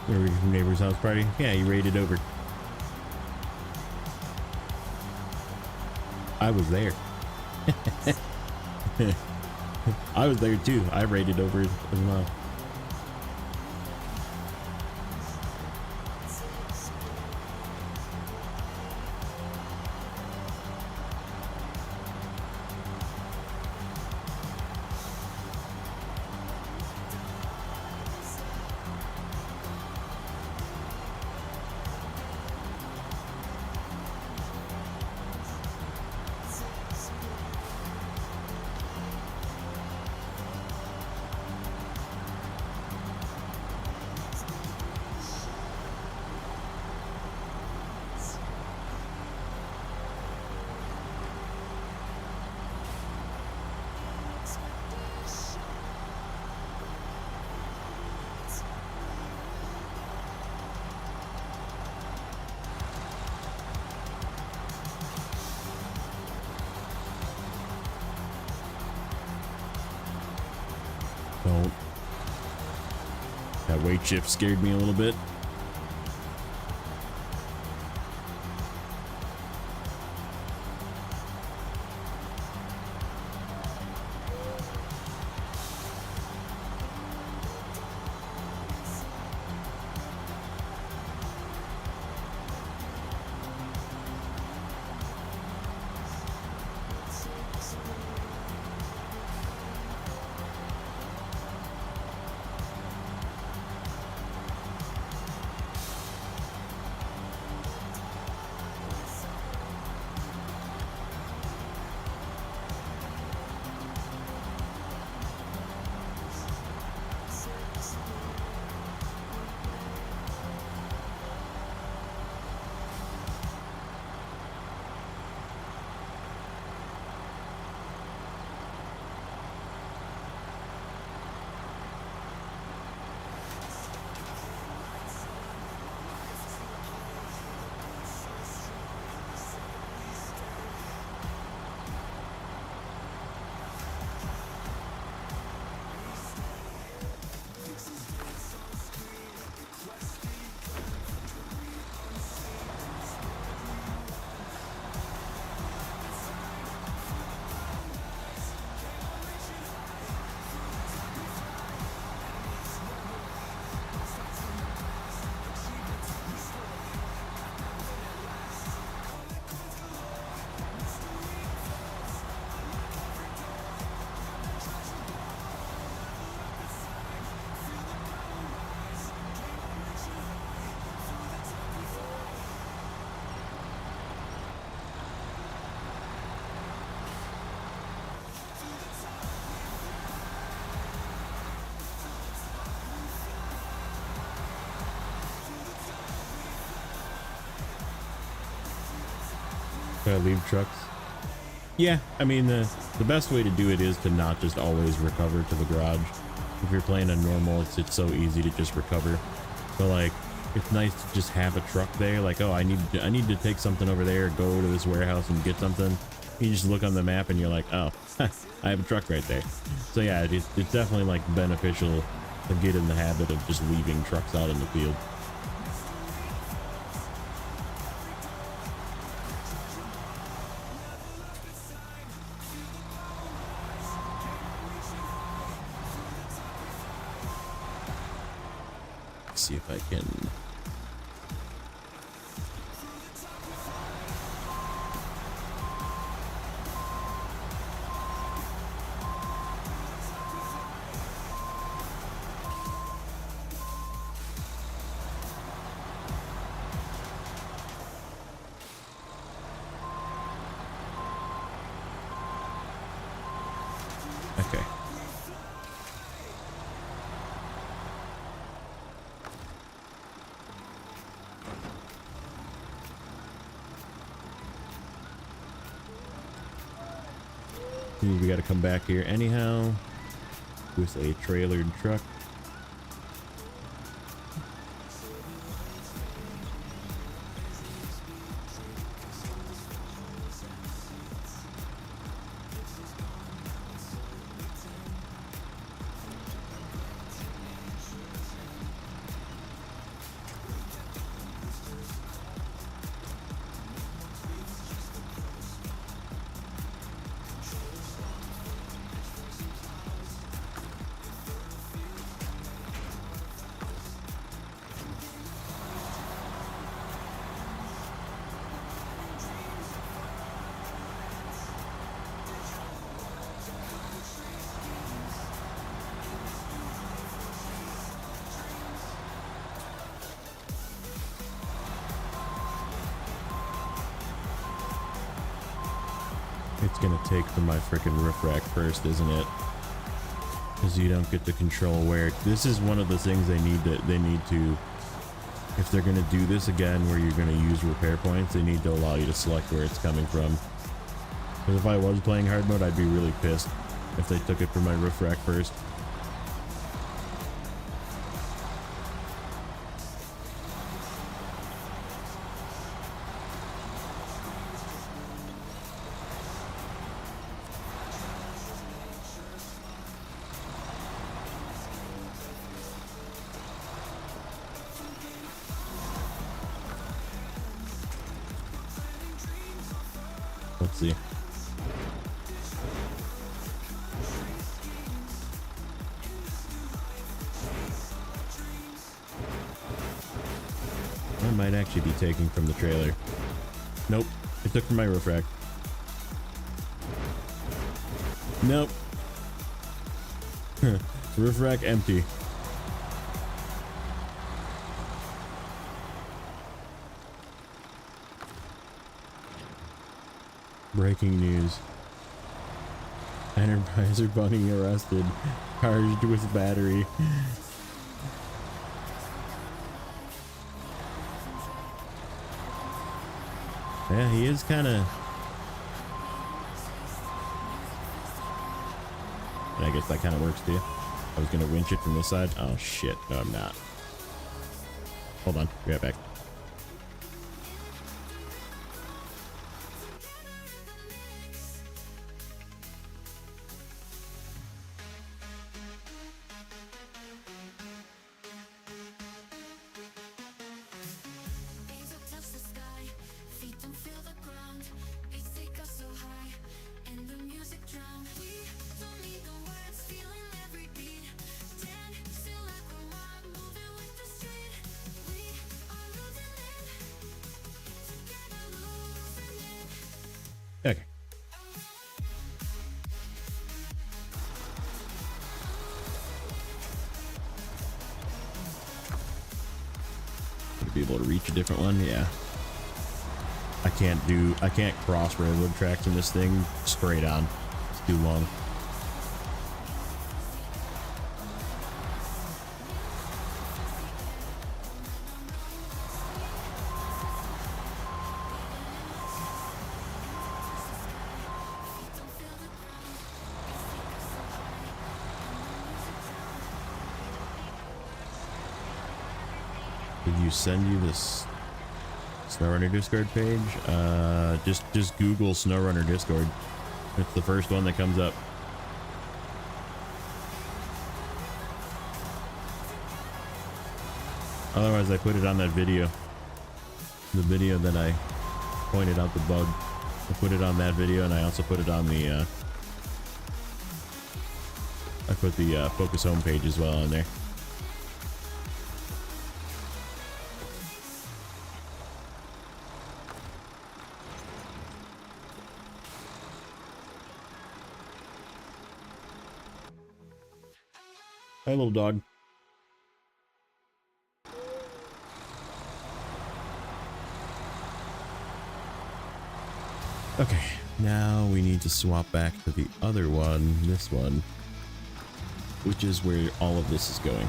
Where were you from neighbor's house party? Yeah, you raided over. I was there. I was there too. I raided over as well. That weight shift scared me a little bit. Leave trucks. Yeah, I mean the best way to do it is to not just always recover to the garage. If you're playing on normal, it's so easy to just recover. But like, it's nice to just have a truck there. Like, oh, I need to take something over there, go to this warehouse and get something. You just look on the map and you're like, oh, I have a truck right there. So yeah, it's definitely like beneficial to get in the habit of just leaving trucks out in the field. See if I can. Okay. We got to come back here anyhow with a trailered truck. It's gonna take from my freaking roof rack first, isn't it? Because you don't get to control where. This is one of the things they need to, if they're gonna do this again, where you're gonna use repair points, they need to allow you to select where it's coming from. Because if I was playing hard mode, I'd be really pissed if they took it from my roof rack first. Let's see. I might actually be taking from the trailer. Nope, it took from my roof rack. Nope. Roof rack empty. Breaking news. Energizer Bunny arrested. Charged with battery. Yeah, he is kind of... I guess that kind of works too. I was going to winch it from this side. Oh shit, no I'm not. Hold on, be right back. Okay. To be able to reach a different one, yeah. I can't cross railroad tracks in this thing straight on. It's too long. Did you send you this Snowrunner Discord page? Just Google Snowrunner Discord. It's the first one that comes up. Otherwise, I put it on that video. The video that I pointed out the bug. I put it on that video, and I also put it on the I put the Focus Home page as well on there. Hi, little dog. Okay, now we need to swap back to the other one, this one, which is where all of this is going.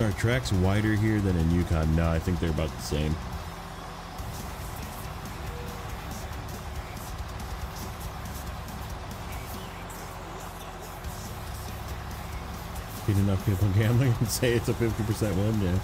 Are tracks wider here than in Yukon? No, I think they're about the same. Get enough people gambling and say it's a 50% win, yeah.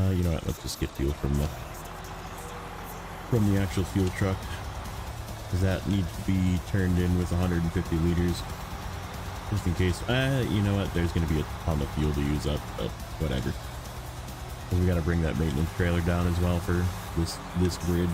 You know what, let's just get fuel from the actual fuel truck, because that needs to be turned in with 150 liters just in case. You know what, there's going to be a ton of fuel to use up, but whatever. We got to bring that maintenance trailer down as well for this bridge.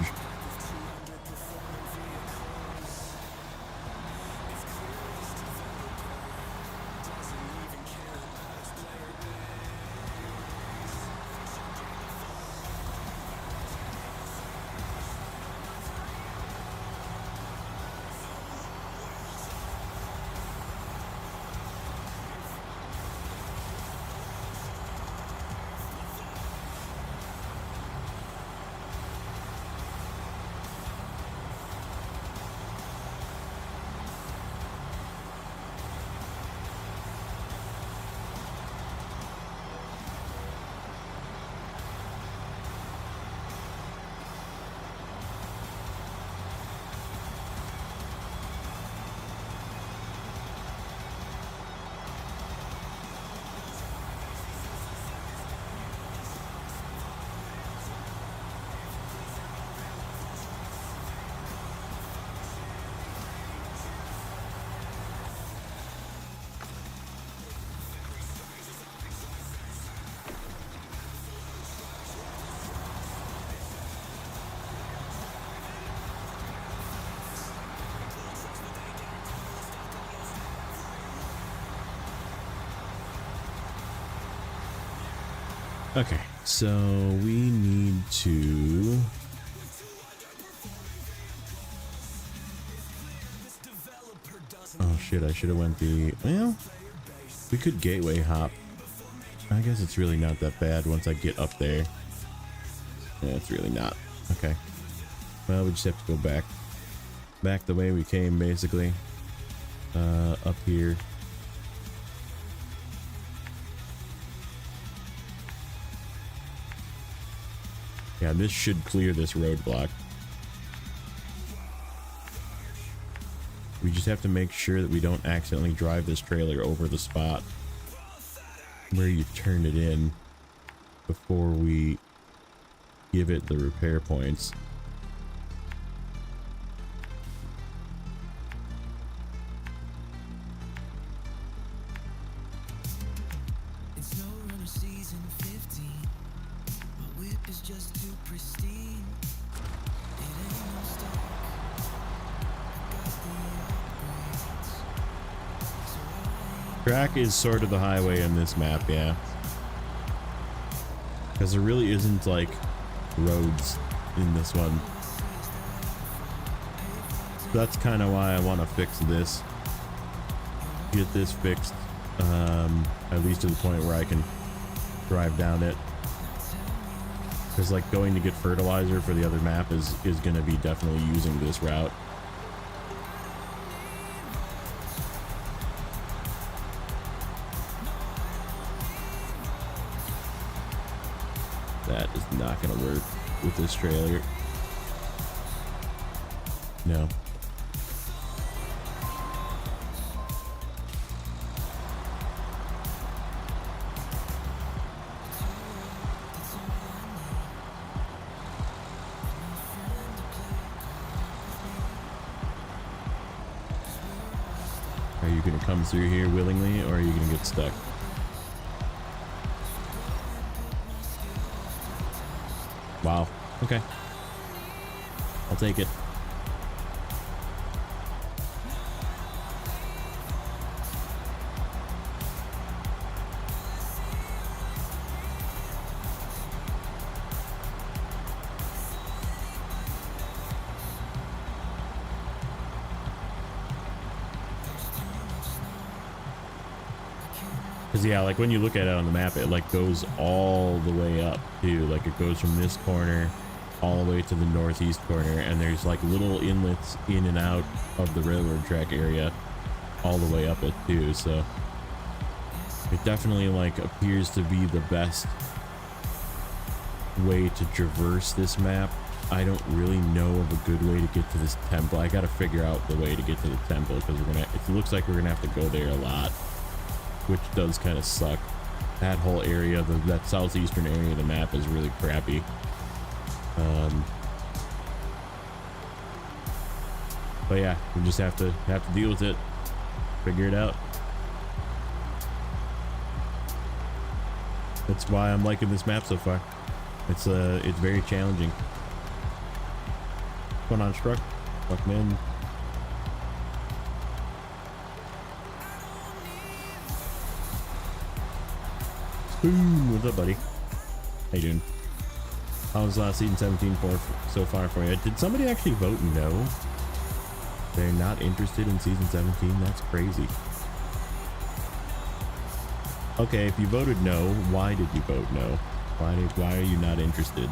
Okay, so we need to... Oh shit, I should have went the... Well, we could gateway hop. I guess it's really not that bad once I get up there. Yeah, it's really not. Okay. Well, we just have to go back. Back the way we came, basically. Up here. Yeah, this should clear this roadblock. We just have to make sure that we don't accidentally drive this trailer over the spot where you turn it in before we give it the repair points. It's Snowrunner season 15. My whip is just too pristine. It ain't no stock. I got the upgrades. So I ain't Track is sort of the highway in this map, yeah. Because there really isn't, like, roads in this one. That's kind of why I want to fix this. Get this fixed, at least to the point where I can drive down it. Because, like, going to get fertilizer for the other map is going to be definitely using this route. That is not going to work with this trailer. No. Are you going to come through here willingly, or are you going to get stuck? Wow. Okay. I'll take it. Because yeah, like when you look at it on the map, it like goes all the way up too. Like it goes from this corner all the way to the northeast corner, and there's like little inlets in and out of the railroad track area all the way up it too. So it definitely like appears to be the best way to traverse this map. I don't really know of a good way to get to this temple. I gotta figure out the way to get to the temple, because it looks like we're gonna have to go there a lot, which does kind of suck. That whole area, that southeastern area of the map is really crappy. But yeah, we just have to deal with it, figure it out. That's why I'm liking this map so far. It's very challenging. What's going on, Struck? Fuck, man. Boom! What's up, buddy? How you doing? How was season 17 so far for you? Did somebody actually vote no? They're not interested in season 17? That's crazy. Okay, if you voted no, why did you vote no? Why are you not interested?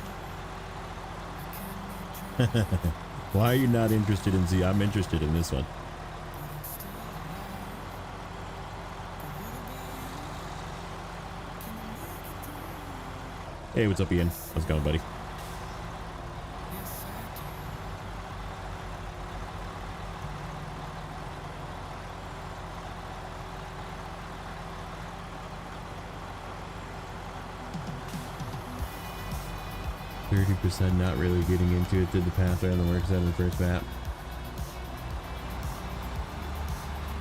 Why are you not interested in Z? I'm interested in this one. Hey, what's up, Ian? How's it going, buddy? %, not really getting into it. Did the pathway on the work side of the first map.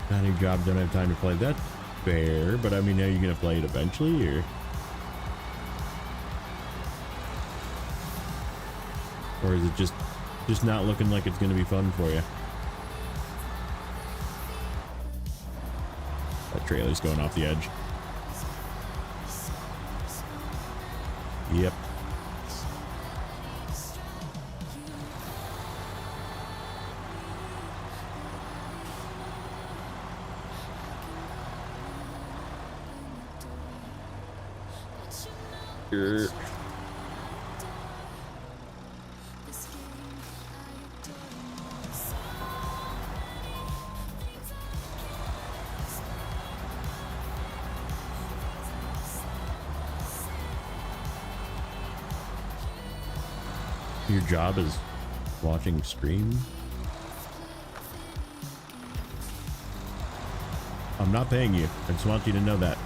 Not any job, don't have time to play. That's fair, but I mean, are you gonna play it eventually, or is it just not looking like it's gonna be fun for you? That trailer's going off the edge. Yep. Er, Your job is watching stream? I'm not paying you. I just want you to know that.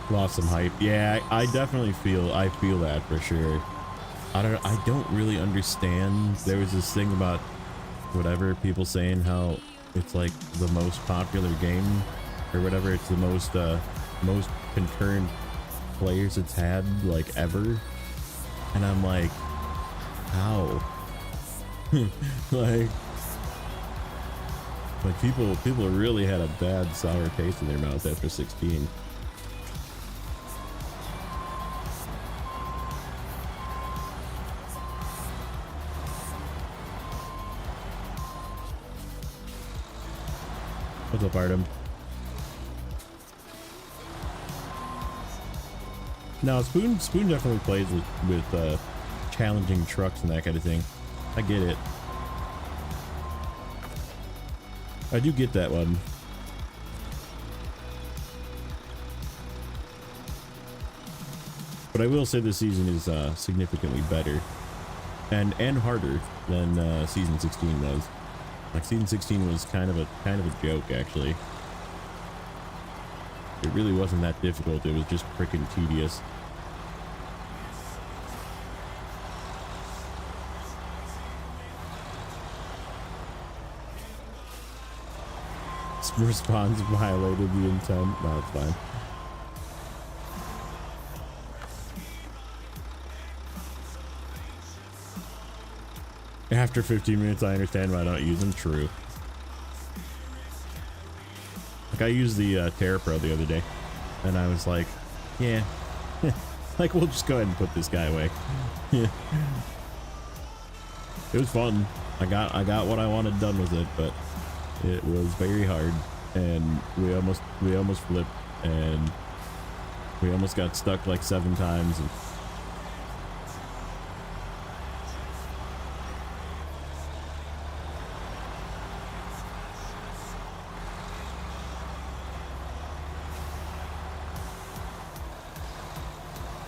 Lost some hype. Yeah, I definitely feel that for sure. I don't really understand. There was this thing about whatever, people saying how it's like the most popular game or whatever, it's the most concurrent players it's had like ever, and I'm like, how? like people really had a bad sour taste in their mouth after 16. What's up, Artem? No, Spoon definitely plays with challenging trucks and that kind of thing. I get it. I do get that one. But I will say this season is significantly better and harder than season 16 was. Like season 16 was kind of a joke, actually. It really wasn't that difficult. It was just freaking tedious. Response violated the intent. No, it's fine. After 15 minutes, I understand why I don't use them. True. Like I used the Terra Pro the other day, and I was like, yeah, like we'll just go ahead and put this guy away. Yeah. It was fun. I got what I wanted done with it, but it was very hard, and we almost flipped, and we almost got stuck like 7 times. And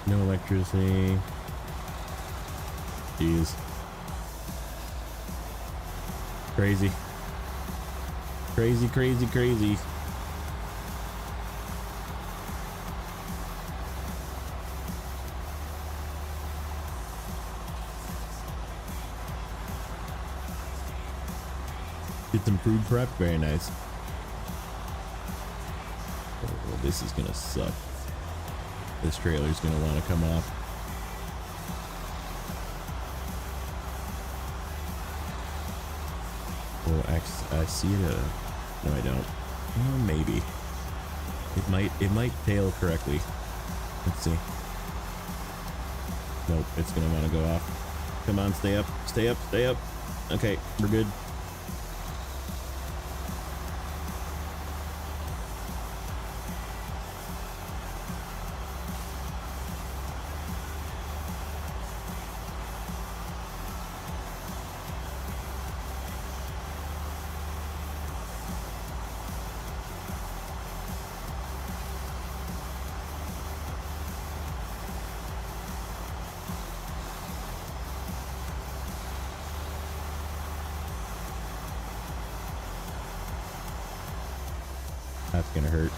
no electricity. Jeez. Crazy. Crazy, crazy, crazy. Get some food prep. Very nice. Oh, this is gonna suck. This trailer's gonna want to come off. Oh, I see it. No, I don't. Oh, maybe. It might tail correctly. Let's see. Nope, it's gonna want to go off. Come on, stay up, stay up, stay up. Okay, we're good. That's gonna hurt.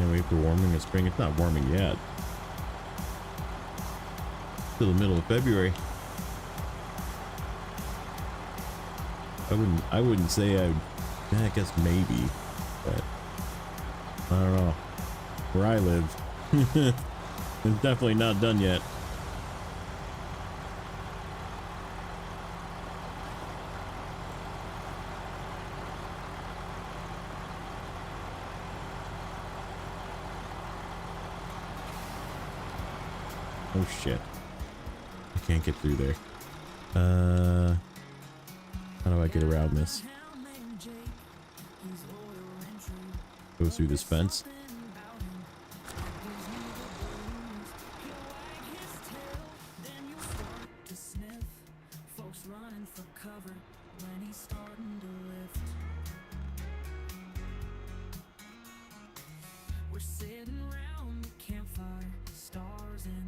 Can't wait for warming in spring. It's not warming yet. Till the middle of February. I wouldn't say I guess maybe, but I don't know. Where I live, it's definitely not done yet. Oh shit. I can't get through there. How do I get around this? Go through this fence.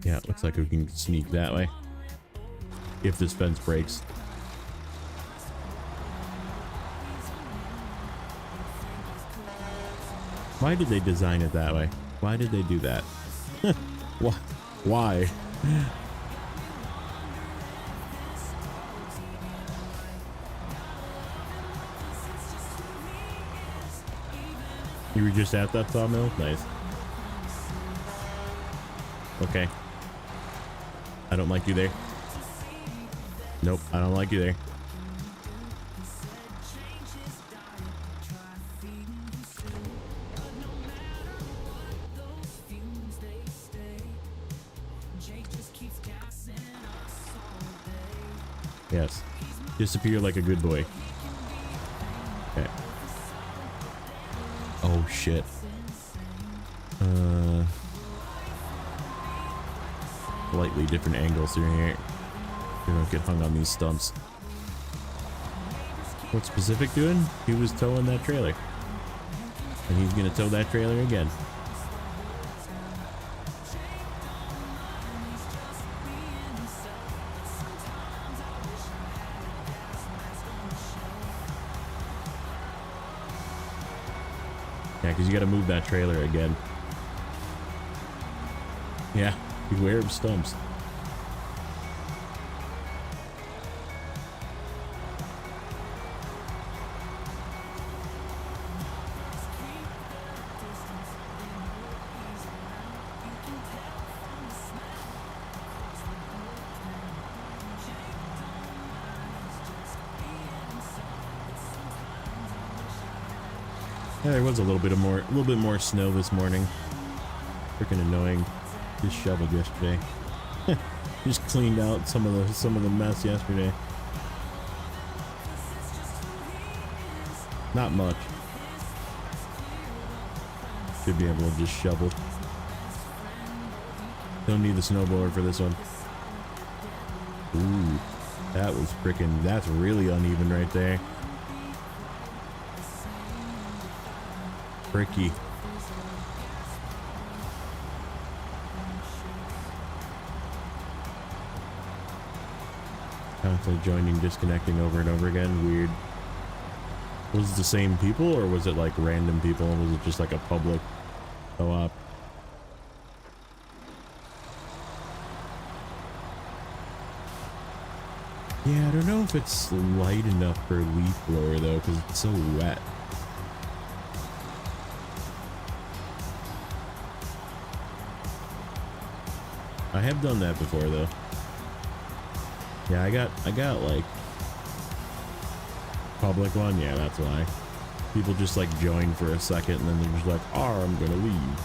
Yeah, it looks like we can sneak that way. If this fence breaks. Why did they design it that way? Why did they do that? Why? You were just at that sawmill? Nice. Okay. I don't like you there. Nope, I don't like you there. Yes. Disappear like a good boy. Okay. Oh shit. Slightly different angles through here. You don't get hung on these stumps. What's Pacific doing? He was towing that trailer. And he's gonna tow that trailer again. Yeah, because you got to move that trailer again. Yeah, beware of stumps. Yeah, there was a little bit more snow this morning. Freaking annoying. Just shoveled yesterday. Just cleaned out some of the mess yesterday. Not much. Should be able to just shovel. Don't need the snowblower for this one. Ooh, that was freaking. That's really uneven right there. Tricky. Constantly joining, disconnecting over and over again. Weird. Was it the same people or was it like random people? Was it just like a public co-op? Yeah, I don't know if it's light enough for a leaf blower though, because it's so wet. I have done that before though. Yeah, I got like public one. Yeah, that's why. People just like join for a second and then they're just like, "Oh, I'm gonna leave."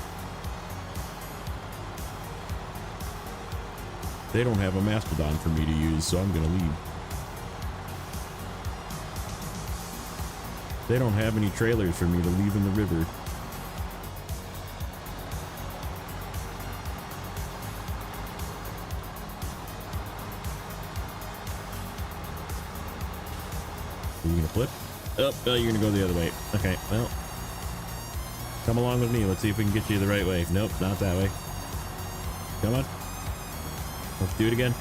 They don't have a mastodon for me to use, so I'm gonna leave. They don't have any trailers for me to leave in the river. Are you gonna flip? Oh, you're gonna go the other way. Okay, well. Come along with me. Let's see if we can get you the right way. Nope, not that way. Come on. Let's do it again.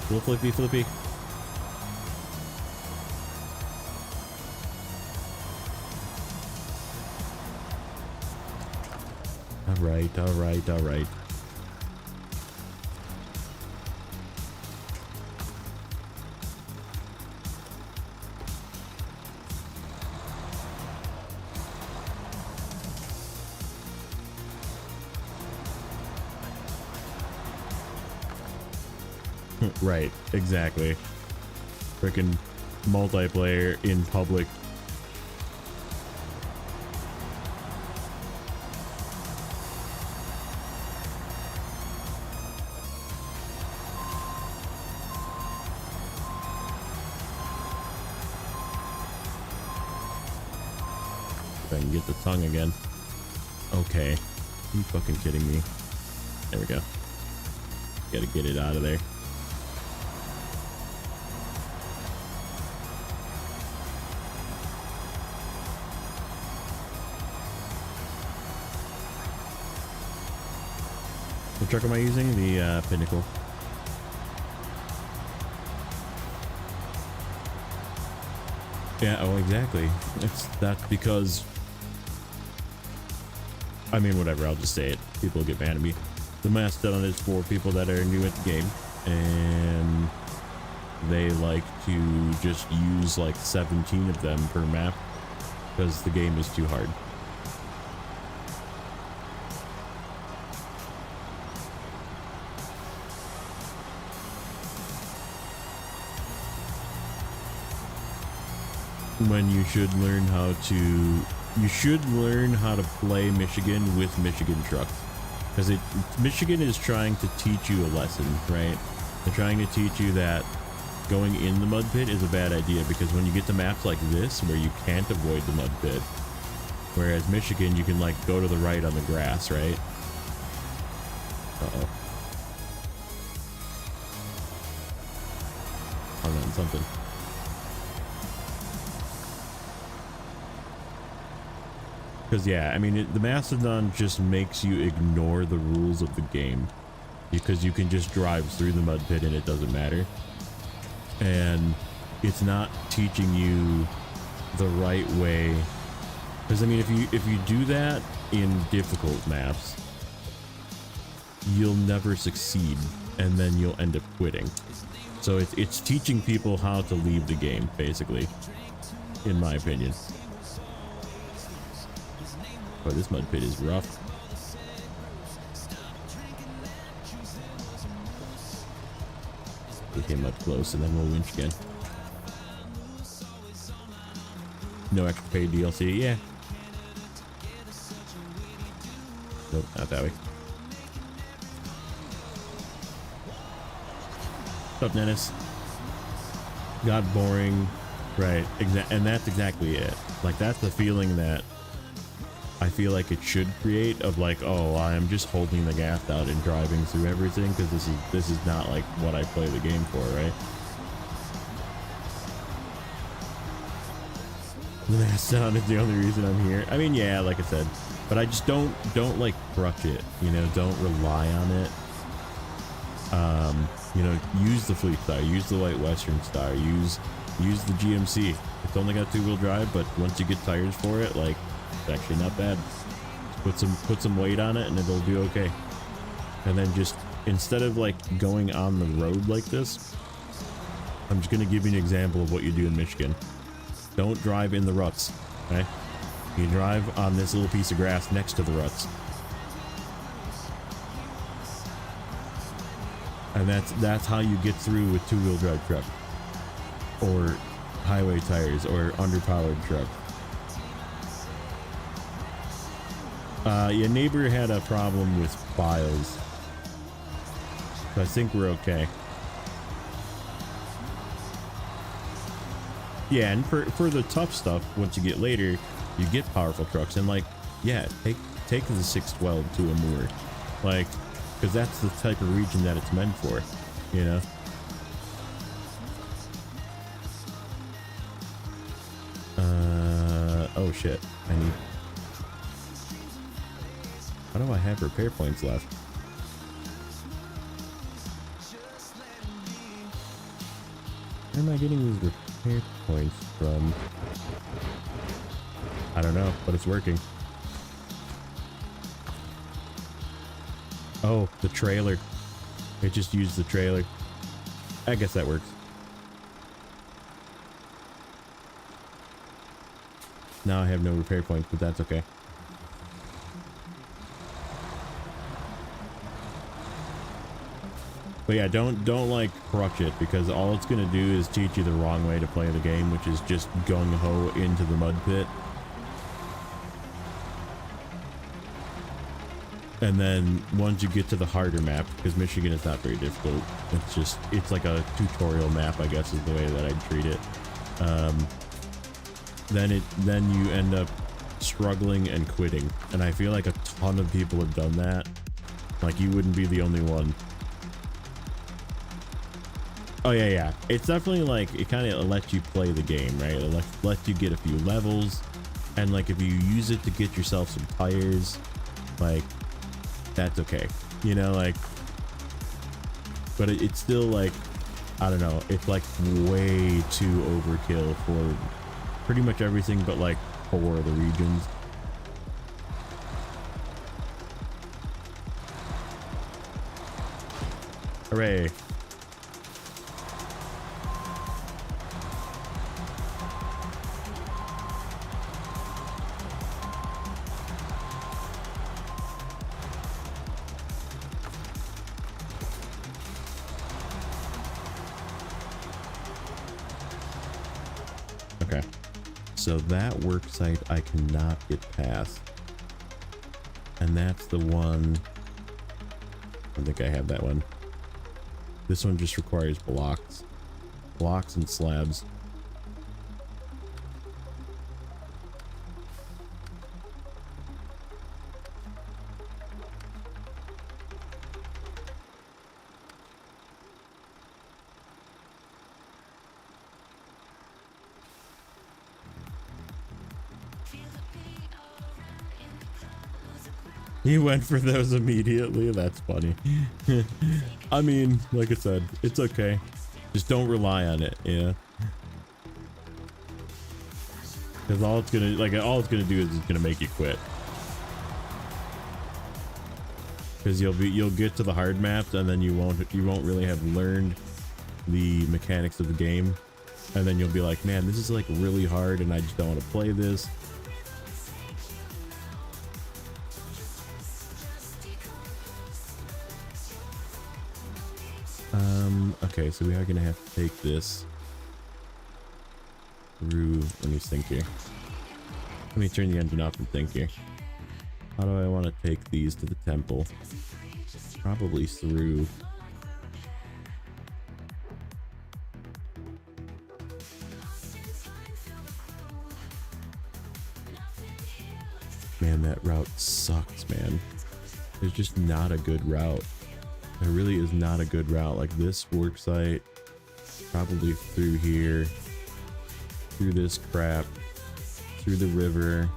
Little flippy flippy. right, all right, all right. Right, exactly. Freaking multiplayer in public. If I can get the tongue again. Okay. Are you fucking kidding me? There we go. Gotta get it out of there. What truck am I using? The Pinnacle. Yeah, oh exactly. That's because, I mean, whatever, I'll just say it. People get mad at me. The Mastodon is for people that are new at the game, and they like to just use like 17 of them per map because the game is too hard. When you should learn how to play Michigan with Michigan trucks, because Michigan is trying to teach you a lesson, right? They're trying to teach you that going in the mud pit is a bad idea, because when you get to maps like this where you can't avoid the mud pit, whereas Michigan you can like go to the right on the grass, right? Uh-oh. Hung on something. Because yeah, I mean, the Mastodon just makes you ignore the rules of the game, because you can just drive through the mud pit and it doesn't matter. And it's not teaching you the right way. Because I mean, if you do that in difficult maps, you'll never succeed, and then you'll end up quitting. So it's teaching people how to leave the game, basically, in my opinion. Oh, this mud pit is rough. We came up close, and then we'll winch again. No extra paid DLC, yeah. Nope, not that way. What's up, Dennis? Got boring, right? And that's exactly it. Like, that's the feeling that I feel like it should create, of like, oh, I'm just holding the gas out and driving through everything, because this is not like what I play the game for, right? The Mastodon is the only reason I'm here. I mean, yeah, like I said, but I just don't like crutch it, you know, don't rely on it. You know, use the Fleet Star, use the Light Western Star, use the GMC. It's only got 2-wheel drive, but once you get tires for it, like, it's actually not bad. Just put some weight on it and it'll do okay. And then just, instead of like going on the road like this, I'm just going to give you an example of what you do in Michigan. Don't drive in the ruts, okay? You drive on this little piece of grass next to the ruts. And that's how you get through with 2-wheel drive truck, or highway tires, or underpowered truck. Yeah, neighbor had a problem with files, so I think we're okay. Yeah, and for the tough stuff, once you get later, you get powerful trucks, and like, yeah, take the 612 to a moor, like, because that's the type of region that it's meant for, you know. Oh shit, I need. How do I have repair points left? Where am I getting these repair points from? I don't know, but it's working. Oh, the trailer. It just used the trailer. I guess that works. Now I have no repair points, but that's okay. But yeah, don't like crush it, because all it's gonna do is teach you the wrong way to play the game, which is just gung ho into the mud pit. And then once you get to the harder map, because Michigan is not very difficult, it's like a tutorial map, I guess is the way that I'd treat it. Then you end up struggling and quitting, and I feel like a ton of people have done that. Like, you wouldn't be the only one. Oh yeah, it's definitely like, it kind of lets you play the game, right? It lets you get a few levels, and like if you use it to get yourself some tires, like, that's okay, you know, like, but it's still like, I don't know, it's like way too overkill for pretty much everything but like 4 of the regions. Hooray. Okay, so that work site I cannot get past, and that's the one. I think I have that one. This one just requires blocks and slabs. He went for those immediately. That's funny. I mean, like I said, it's okay. Just don't rely on it, yeah. Because all it's gonna do is it's gonna make you quit. Because you'll get to the hard maps, and then you won't really have learned the mechanics of the game, and then you'll be like, man, this is like really hard, and I just don't want to play this. Okay, so we are gonna have to take this through. Let me think here. Let me turn the engine off and think here. How do I want to take these to the temple? Probably through. Man, that route sucks, man. There's just not a good route. There really is not a good route. Like this work site, probably through here, through this crap, through the river,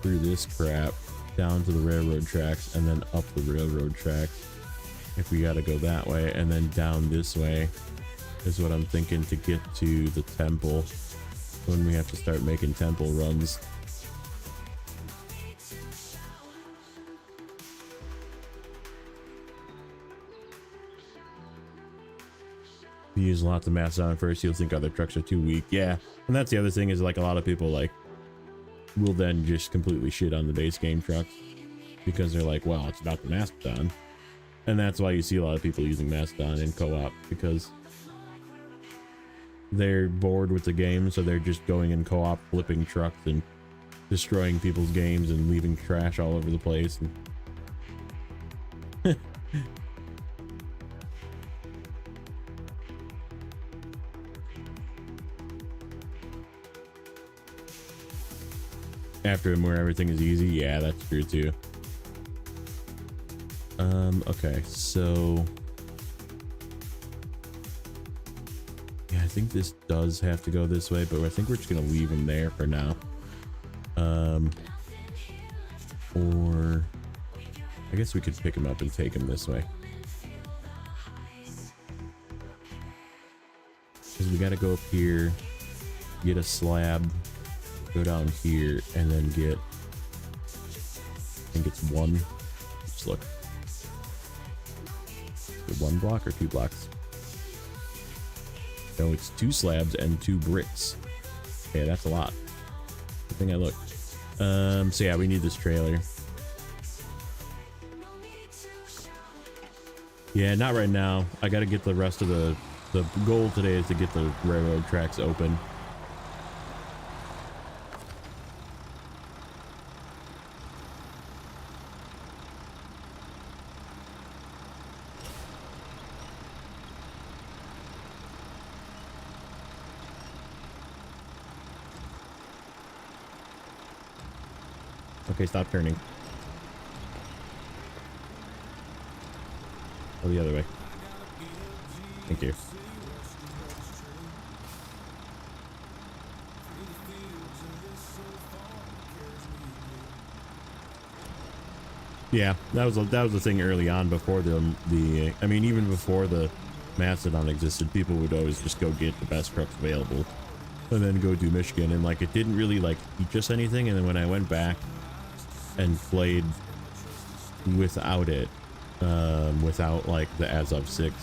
through this crap, down to the railroad tracks, and then up the railroad tracks. If we gotta go that way, and then down this way is what I'm thinking to get to the temple when we have to start making temple runs. If you use lots of Mastodon first, you'll think other trucks are too weak. Yeah, and that's the other thing, is like a lot of people like will then just completely shit on the base game trucks because they're like, well, it's about the Mastodon. And that's why you see a lot of people using Mastodon in co-op, because they're bored with the game, so they're just going in co-op, flipping trucks and destroying people's games and leaving trash all over the place. And after him where everything is easy, yeah, that's true too. Okay, so yeah, I think this does have to go this way, but I think we're just gonna leave him there for now. Or I guess we could pick him up and take him this way, because we gotta go up here, get a slab, go down here, and then get think it's one. Let's look. Is it 1 block or 2 blocks? No, it's 2 slabs and 2 bricks. Okay, that's a lot. I think I looked. So yeah, we need this trailer. Yeah, not right now. I gotta get the rest of the goal today is to get the railroad tracks open. Okay, stop turning. Oh, the other way. Thank you. Yeah, that was the thing early on before I mean, even before the Mastodon existed, people would always just go get the best trucks available and then go do Michigan, and like it didn't really like teach us anything. And then when I went back and played without it, without like the as of 6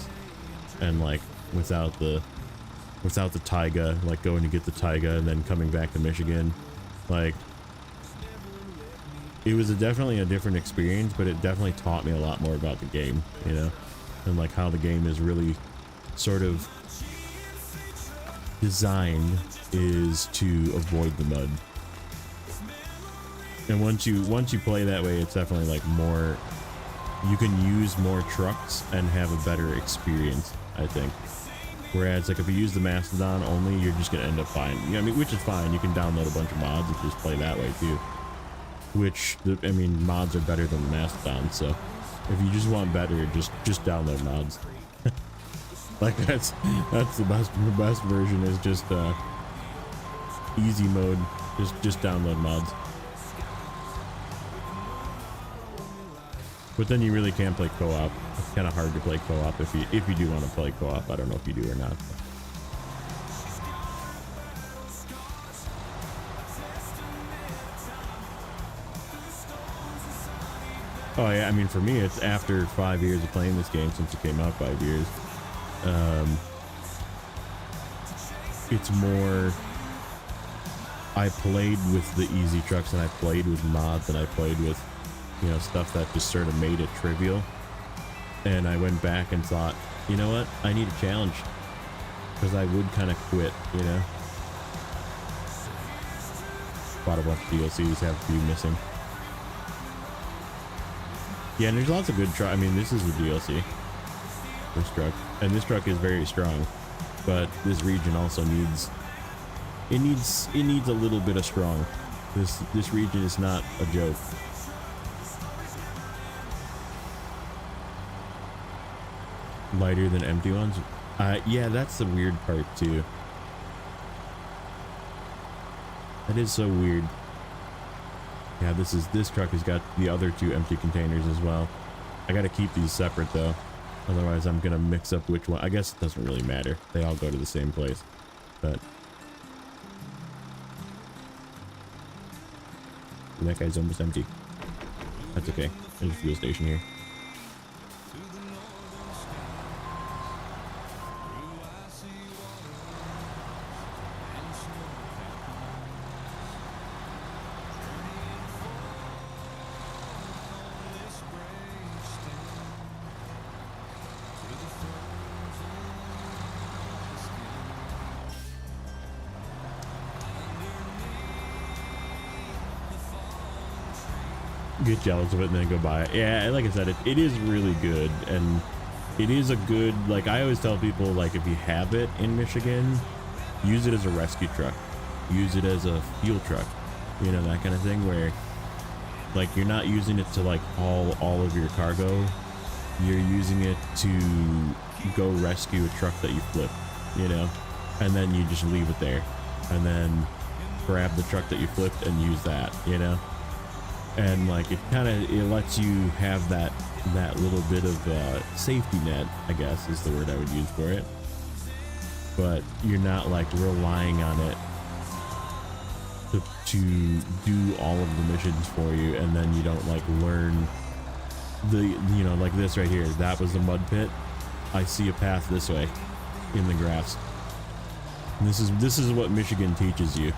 and like without the taiga, like going to get the taiga and then coming back to Michigan, like it was definitely a different experience, but it definitely taught me a lot more about the game, you know, and like how the game is really sort of designed is to avoid the mud. And once you play that way, it's definitely like more, you can use more trucks and have a better experience, I think. Whereas like if you use the Mastodon only, you're just gonna end up fine. You know, I mean, which is fine. You can download a bunch of mods and just play that way too. Which I mean, mods are better than the Mastodon. So if you just want better, just download mods. Like that's the best. The best version is just easy mode. Just download mods. But then you really can't play co-op. It's kind of hard to play co-op if you do want to play co-op. I don't know if you do or not. Oh yeah, I mean for me it's after 5 years of playing this game, since it came out 5 years. It's more, I played with the easy trucks and I played with mods and I played with, you know, stuff that just sort of made it trivial. And I went back and thought, you know what, I need a challenge, because I would kind of quit, you know. Bought a bunch of DLCs, have a few missing. Yeah, and there's lots of good truck. I mean, this is the DLC. This truck, and this truck is very strong, but this region also needs a little bit of strong. This region is not a joke. Lighter than empty ones. Yeah, that's the weird part too. That is so weird. Yeah, this truck has got the other 2 empty containers as well. I gotta keep these separate though, otherwise I'm gonna mix up which one. I guess it doesn't really matter, they all go to the same place. But that guy's almost empty. That's okay, there's a fuel station here. Get jealous of it and then go buy it. Yeah, like I said, it is really good, and it is a good, like I always tell people, like if you have it in Michigan, use it as a rescue truck, use it as a fuel truck, you know, that kind of thing, where like you're not using it to like haul all of your cargo, you're using it to go rescue a truck that you flip, you know, and then you just leave it there and then grab the truck that you flipped and use that, you know. And like it lets you have that little bit of safety net, I guess is the word I would use for it. But you're not like relying on it to do all of the missions for you, and then you don't like learn the, you know, like this right here. That was the mud pit. I see a path this way in the grass. And this is what Michigan teaches you,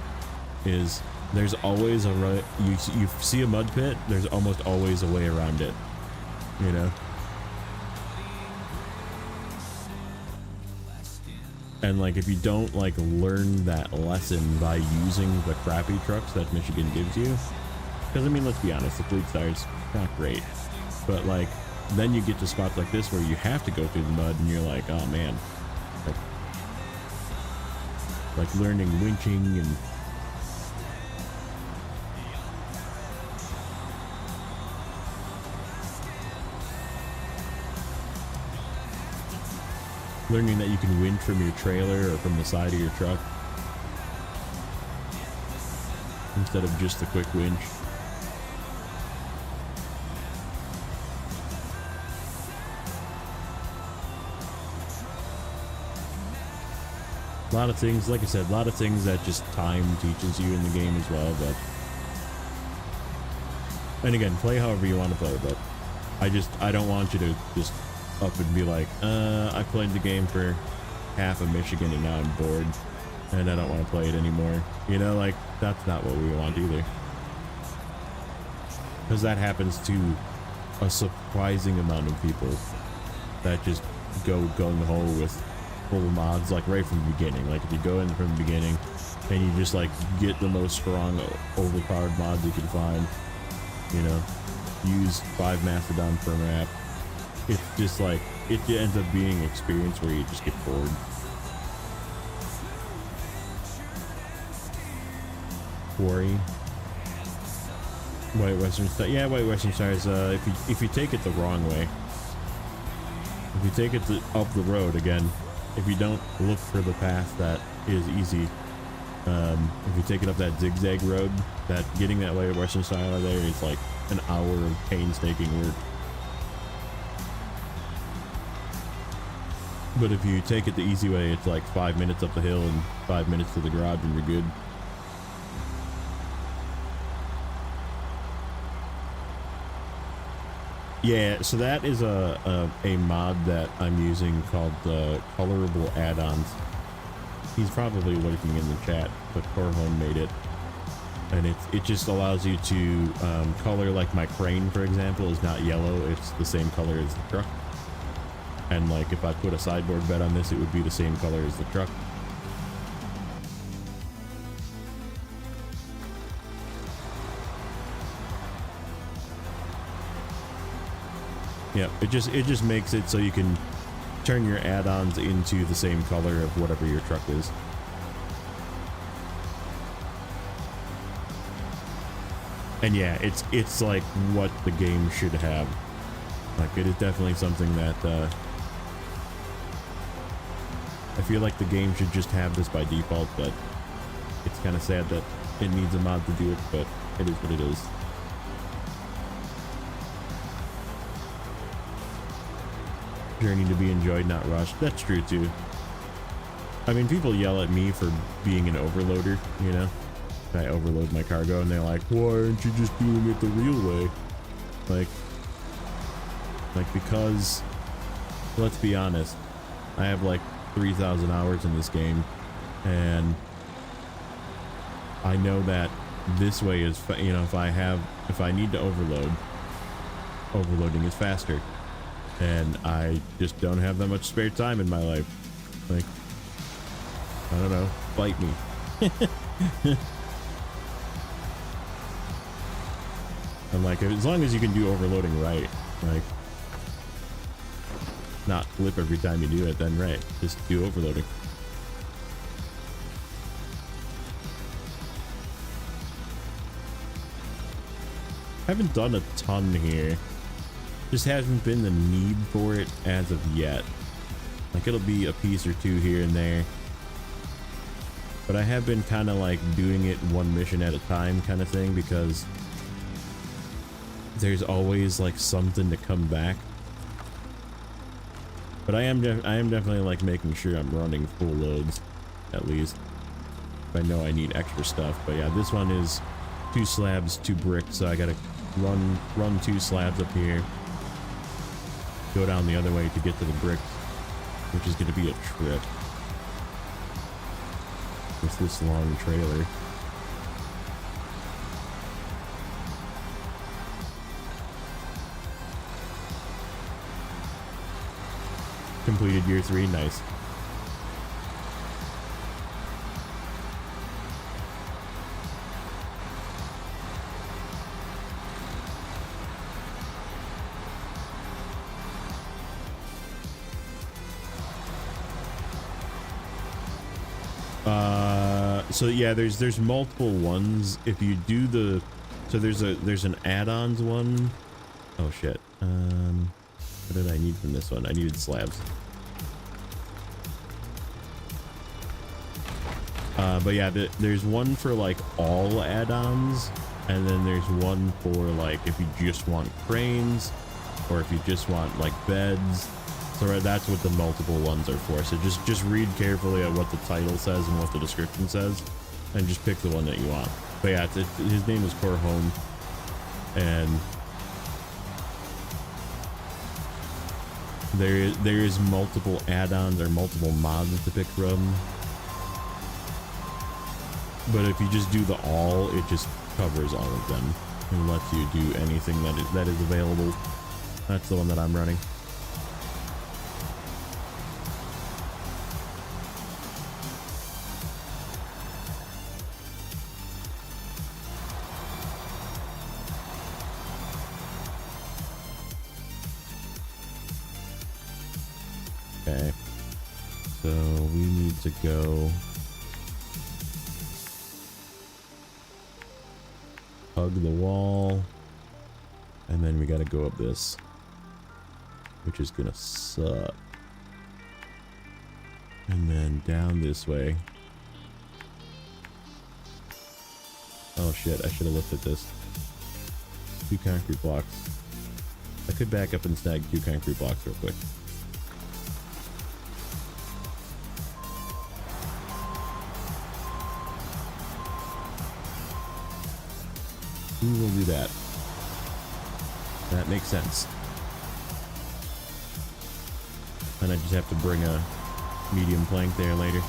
is there's always a right. You see a mud pit, there's almost always a way around it, you know. And like if you don't like learn that lesson by using the crappy trucks that Michigan gives you, because I mean, let's be honest, the Fleet Star's not great, but like then you get to spots like this where you have to go through the mud and you're like, oh man, like learning winching and learning that you can winch from your trailer or from the side of your truck instead of just the quick winch. A lot of things, like I said, a lot of things that just time teaches you in the game as well, but and again, play however you want to play, but I don't want you to just up and be like, I played the game for half of Michigan and now I'm bored and I don't want to play it anymore. You know, like that's not what we want either. Because that happens to a surprising amount of people that just go gung-ho with full mods, like right from the beginning. Like if you go in from the beginning and you just like get the most strong, overpowered mods you can find, you know, use 5 Mastodon per map. It's just like, it ends up being an experience where you just get bored. Quarry. White Western Star. Yeah, White Western Stars, if you take it the wrong way. If you take it up the road, again, if you don't look for the path that is easy, if you take it up that zigzag road, that getting that White Western Star out of there is like an hour of painstaking work. But if you take it the easy way, it's like 5 minutes up the hill and 5 minutes to the garage and you're good. Yeah, so that is a mod that I'm using called Colorable Add-ons. He's probably lurking in the chat, but Corhone made it. And it just allows you to color, like my crane, for example, is not yellow, it's the same color as the truck. And like if I put a sideboard bed on this, it would be the same color as the truck. Yeah, it just makes it so you can turn your add-ons into the same color of whatever your truck is. And yeah, it's like what the game should have. Like it is definitely something that I feel like the game should just have this by default, but it's kind of sad that it needs a mod to do it, but it is what it is. Journey to be enjoyed, not rushed. That's true too. I mean, people yell at me for being an overloader, you know? I overload my cargo and they're like, why aren't you just doing it the real way? Like because, let's be honest, I have like 3,000 hours in this game, and I know that this way is, you know, if I need to overload, overloading is faster, and I just don't have that much spare time in my life. Like, I don't know, fight me. I'm like, as long as you can do overloading right, like, not flip every time you do it, then right, just do overloading. Haven't done a ton here. Just hasn't been the need for it as of yet. Like it'll be a piece or two here and there. But I have been kind of like doing it one mission at a time kind of thing, because there's always like something to come back. But I am definitely like making sure I'm running full loads, at least. if I know I need extra stuff. But yeah, this one is 2 slabs, 2 bricks, so I gotta run 2 slabs up here, go down the other way to get to the bricks, which is gonna be a trip with this long trailer. Completed year 3, nice. So yeah, there's multiple ones. If you do the, so there's an add-ons one. Oh shit. What did I need from this one? I needed slabs. But yeah, there's one for like all add-ons, and then there's one for like if you just want cranes, or if you just want like beds. So that's what the multiple ones are for. So just read carefully at what the title says and what the description says, and just pick the one that you want. But yeah, his name is Core Home, and there is multiple add-ons or multiple mods to pick from. But if you just do the all, it just covers all of them and lets you do anything that is available. That's the one that I'm running. Okay, so we need to go hug the wall, and then we got to go up this, which is gonna suck, and then down this way. Oh shit, I should have looked at this. 2 concrete blocks. I could back up and snag 2 concrete blocks real quick. We will do that. That makes sense. And I just have to bring a medium plank there later.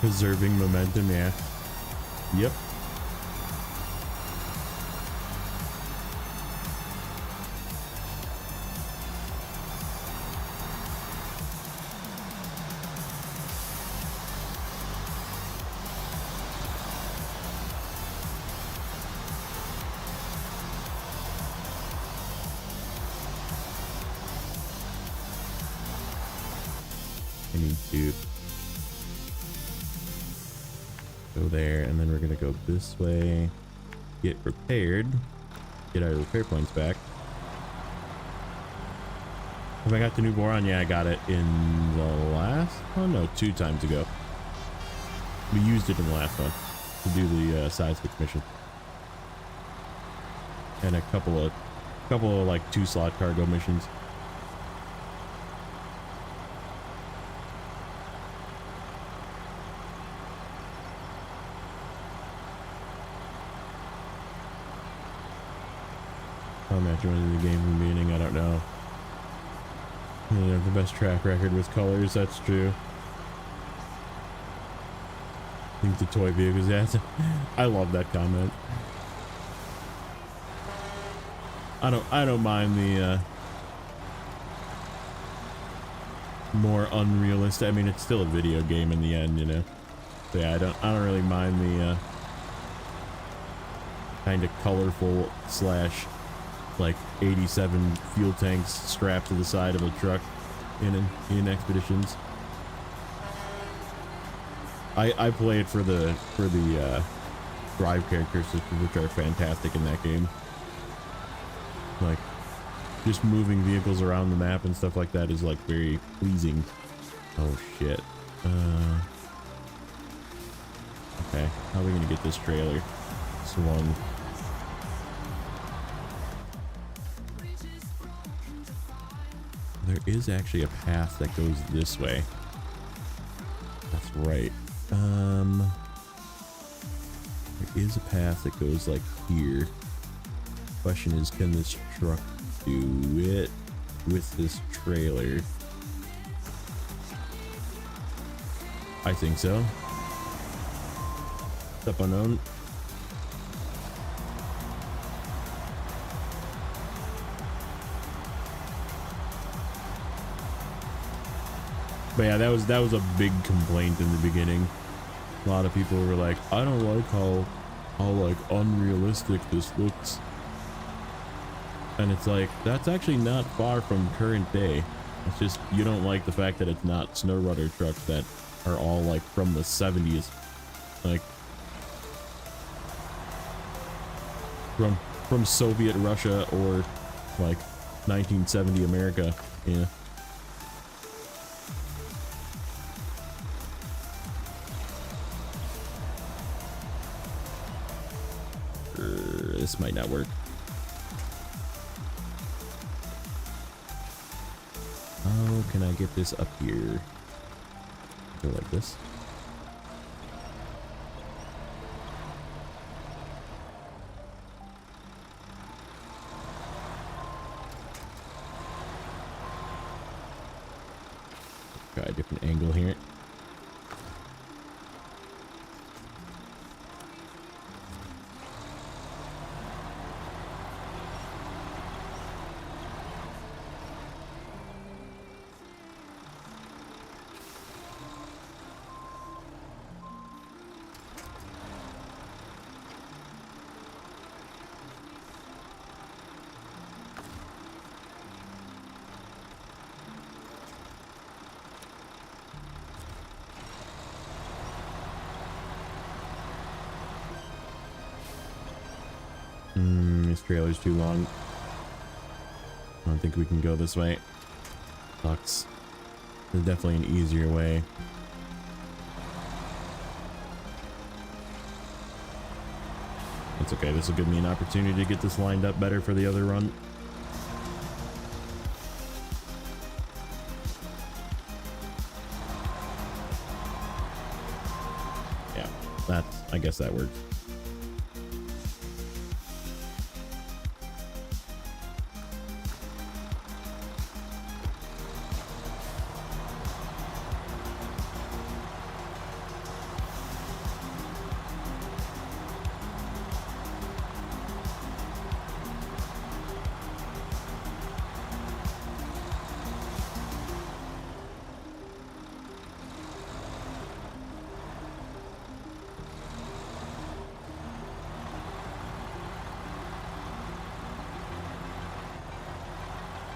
Preserving momentum, yeah. Yep. I need to go there, and then we're gonna go this way, get repaired, get our repair points back. Have I got the new boron? Yeah, I got it in the last one. No, 2 times ago. We used it in the last one to do the seismic mission, and a couple of like 2-slot cargo missions. How much winning the game from the beginning, I don't know. You have the best track record with colors, that's true. I think the toy vehicles, yeah, I love that comment. I don't mind the more unrealistic. I mean, it's still a video game in the end, you know. So yeah, I don't really mind the kind of colorful / like 87 fuel tanks strapped to the side of a truck in expeditions. I play it for the drive characters, which are fantastic in that game. Like, just moving vehicles around the map and stuff like that is like very pleasing. Oh shit. Okay, how are we gonna get this trailer swung? There is actually a path that goes this way. That's right. There is a path that goes like here. Question is, can this truck do it with this trailer? I think so. What's up, unknown? But yeah, that was a big complaint in the beginning. A lot of people were like, I don't like how like unrealistic this looks. And it's like, that's actually not far from current day. It's just, you don't like the fact that it's not Snowrunner trucks that are all like from the 70s. Like from Soviet Russia or like 1970 America. Yeah. This might not work. How can I get this up here? Go like this. Try a different angle here. This trailer's too long. I don't think we can go this way. Sucks. There's definitely an easier way. It's okay. This will give me an opportunity to get this lined up better for the other run. Yeah, I guess that works.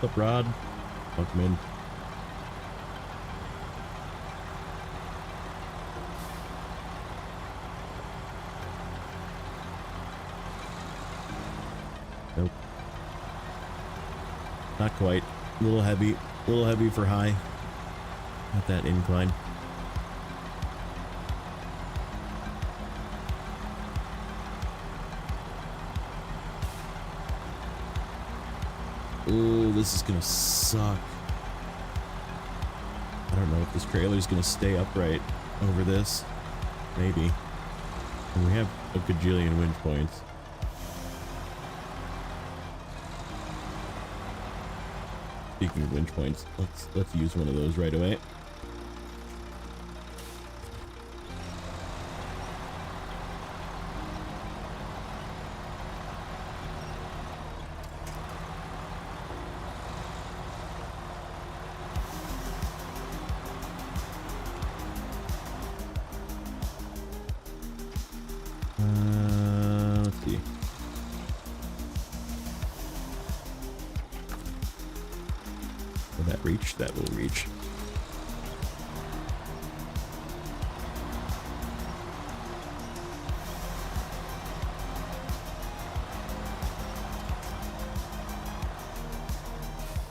What's up, Rod? Welcome in. Nope. Not quite. A little heavy for high. Not that incline. Ooh, this is gonna suck. I don't know if this trailer's gonna stay upright over this. Maybe. And we have a gajillion winch points. Speaking of winch points, let's use one of those right away. Let's see. Will that reach? That will reach.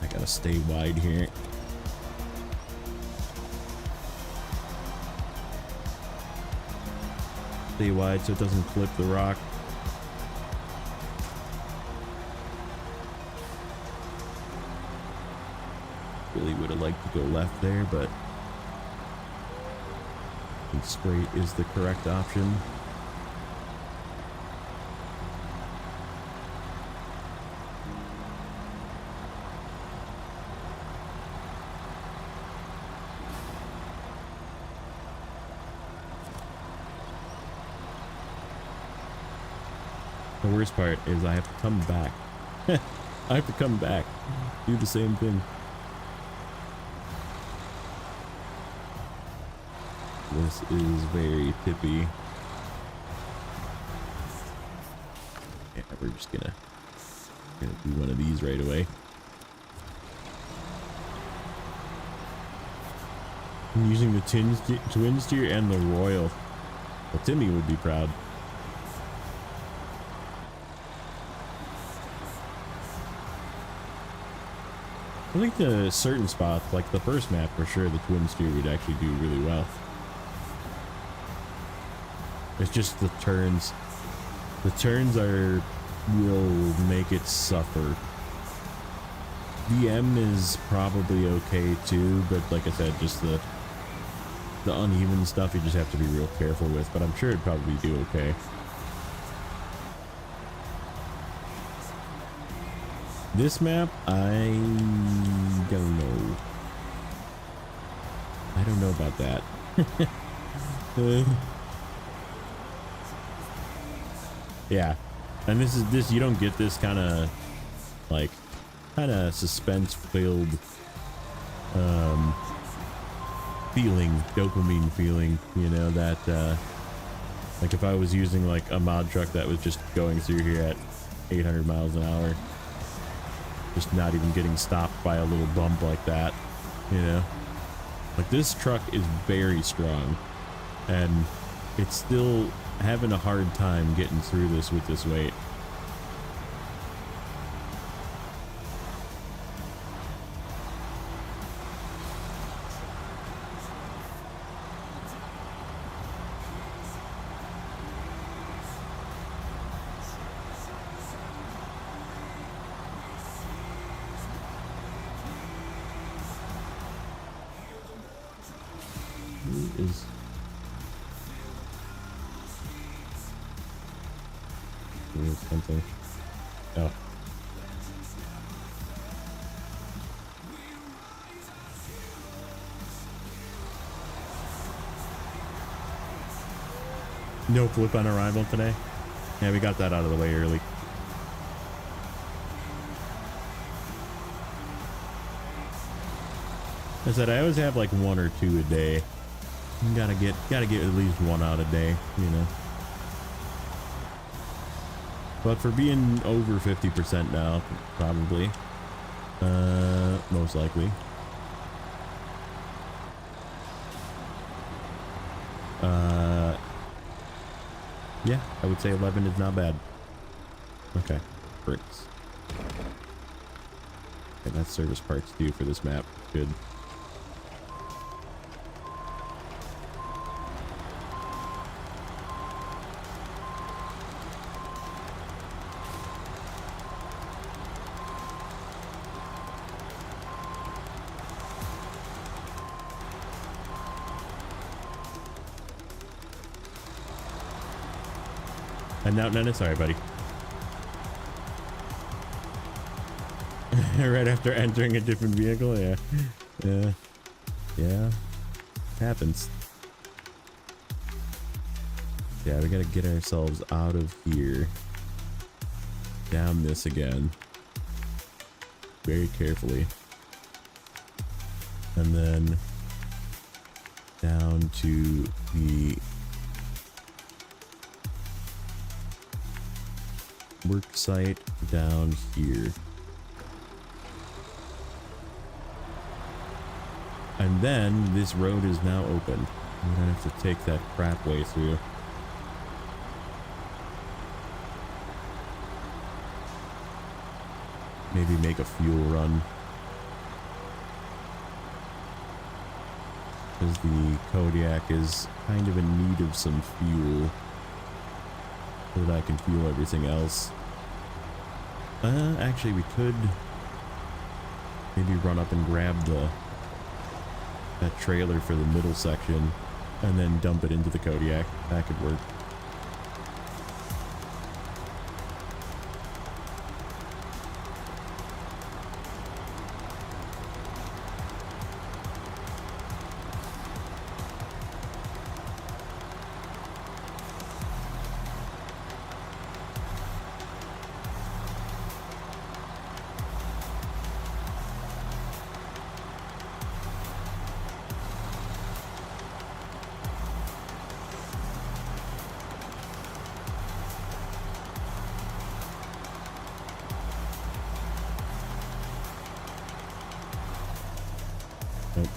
I gotta stay wide here. Stay wide so it doesn't flip the rock. Really would have liked to go left there, but I think straight is the correct option. The worst part is I have to come back. I have to come back, do the same thing. This is very tippy. Yeah, we're just gonna do one of these right away. I'm using the twin steer and the Royal. Well, Timmy would be proud. I think the certain spots, like the first map for sure, the twin steer would actually do really well. It's just the turns. The turns will make it suffer. VM is probably okay too, but like I said, just the uneven stuff you just have to be real careful with, but I'm sure it'd probably do okay. This map, I don't know. I don't know about that. Yeah, and this you don't get this kind of suspense filled feeling, dopamine feeling, you know, that like if I was using like a mod truck that was just going through here at 800 miles an hour, just not even getting stopped by a little bump like that, you know, like this truck is very strong and it's still having a hard time getting through this with this weight. Who is something? Oh. No flip on arrival today? Yeah, we got that out of the way early. I said I always have like one or two a day. You gotta get at least one out a day, you know. But for being over 50% now, probably, most likely. Yeah, I would say 11 is not bad. Okay, bricks. Okay, that's service parts due for this map. Good. And now, no, sorry, buddy. Right after entering a different vehicle, yeah, happens. Yeah, we gotta get ourselves out of here, down this again, very carefully, and then down to the work site down here. And then this road is now open. We don't have to take that crap way through. Maybe make a fuel run. Because the Kodiak is kind of in need of some fuel. So that I can fuel everything else. Actually we could maybe run up and grab that trailer for the middle section and then dump it into the Kodiak. That could work. Nope.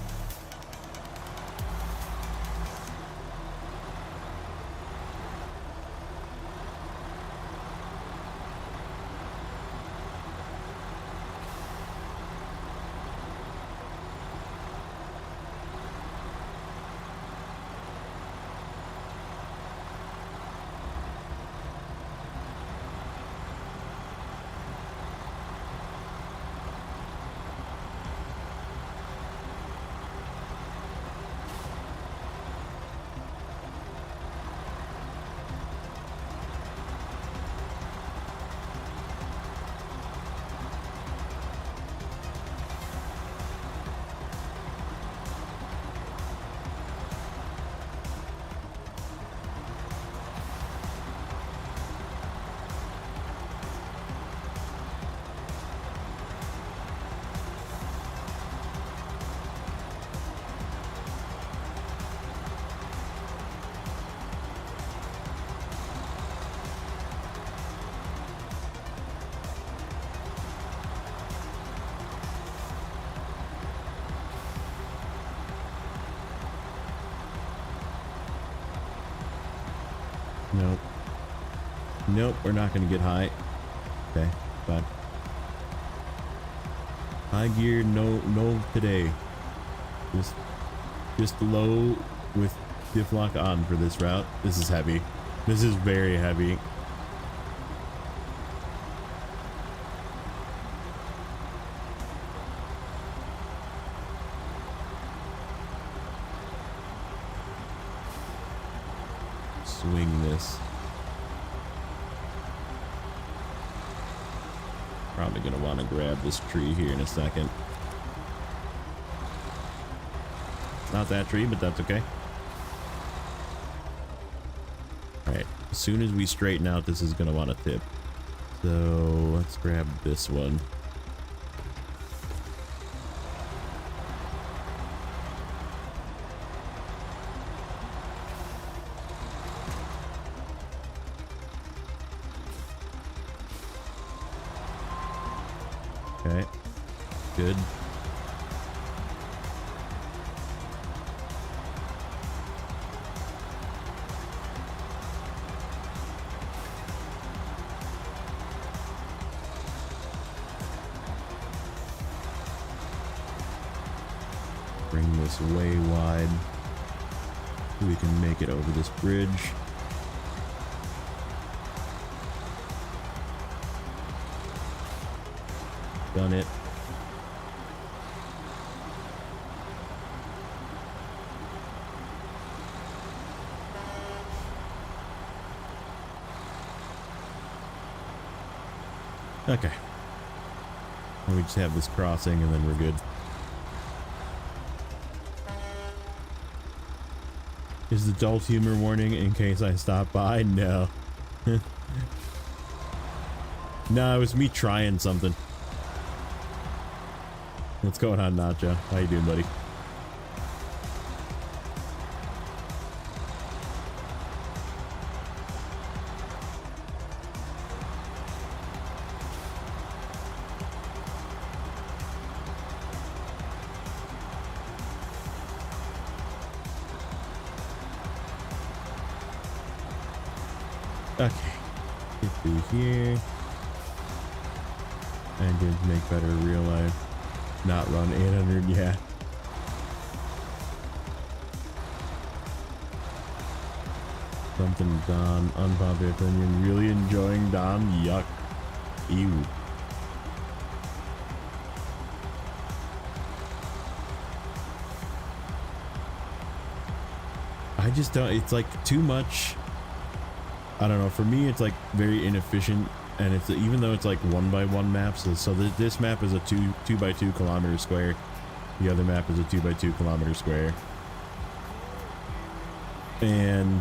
Nope. Nope, we're not going to get high. Okay, fine. High gear, no today. Just low with diff lock on for this route. This is heavy. This is very heavy. Swing this. Probably gonna want to grab this tree here in a second. Not that tree, but that's okay. Alright, as soon as we straighten out, this is gonna want to tip. So let's grab this one. Okay, good. Bring this way wide so we can make it over this bridge. Done it. Okay. And we just have this crossing and then we're good. Is the adult humor warning in case I stop by? No. No, it was me trying something. What's going on, Nacho? How you doing, buddy? Okay, get through here. And did make better in real life. Not run 800, yeah. Something Don, unpopular opinion. Really enjoying Don? Yuck. Ew. I just don't, it's like too much. I don't know, for me it's like very inefficient, and it's, even though it's like 1x1 maps, so this map is a 2x2 kilometer square, the other map is a 2x2 kilometer square, and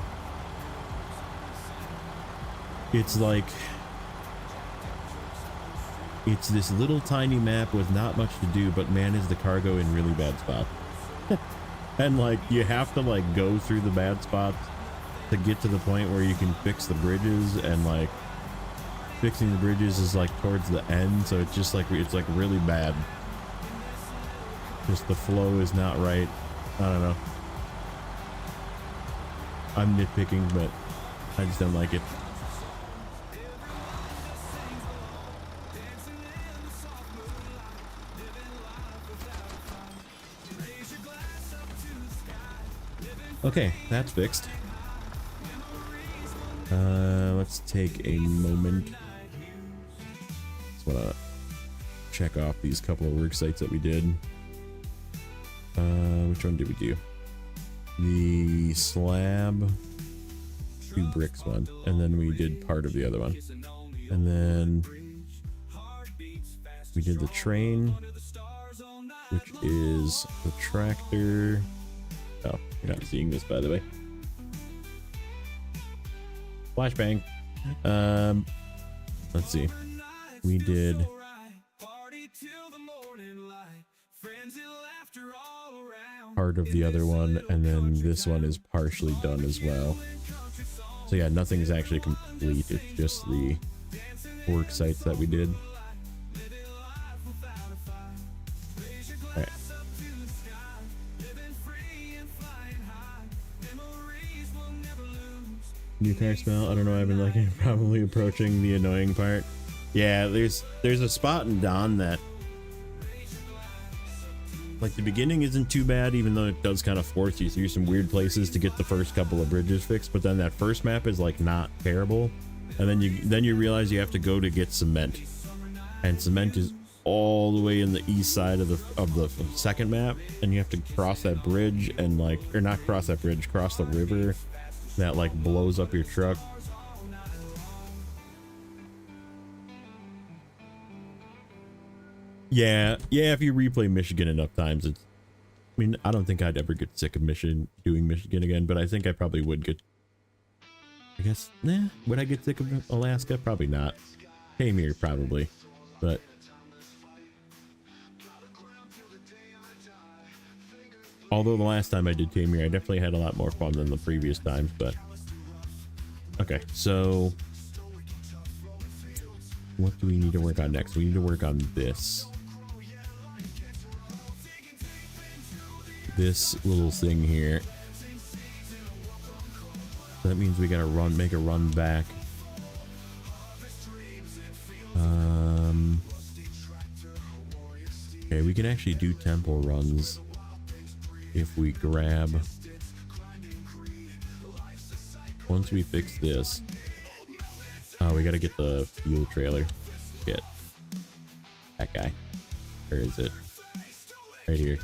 it's like, it's this little tiny map with not much to do, but man is the cargo in really bad spots. And like, you have to like go through the bad spots to get to the point where you can fix the bridges, and like fixing the bridges is like towards the end, so it's just like, it's like really bad. Just the flow is not right. I don't know. I'm nitpicking, but I just don't like it. Okay, that's fixed. Let's take a moment. Just wanna check off these couple of work sites that we did. Which one did we do? The slab, 2 bricks one, and then we did part of the other one, and then we did the train, which is the tractor. Oh, you're not seeing this, by the way. Flashbang. Let's see. We did part of the other one, and then this one is partially done as well. So yeah, nothing's actually complete. It's just the work sites that we did. All right. New car smell. I don't know. I've been liking probably approaching the annoying part. Yeah, there's a spot in Dawn that, like, the beginning isn't too bad, even though it does kind of force you through some weird places to get the first couple of bridges fixed. But then that first map is like not terrible, and then you realize you have to go to get cement, and cement is all the way in the east side of the second map, and you have to cross that bridge, and like, or not cross that bridge, cross the river that like blows up your truck. Yeah, if you replay Michigan enough times, it's, I mean, I don't think I'd ever get sick of doing Michigan again, but I think I probably would get, I guess, would I get sick of Alaska? Probably not. Tamir, probably, but although the last time I did Tamir, I definitely had a lot more fun than the previous times, but okay, so what do we need to work on next? We need to work on this little thing here. That means we gotta make a run back. Okay, we can actually do temple runs if we grab, once we fix this. Oh, we gotta get the fuel trailer. Get that guy. Where is it? Right here.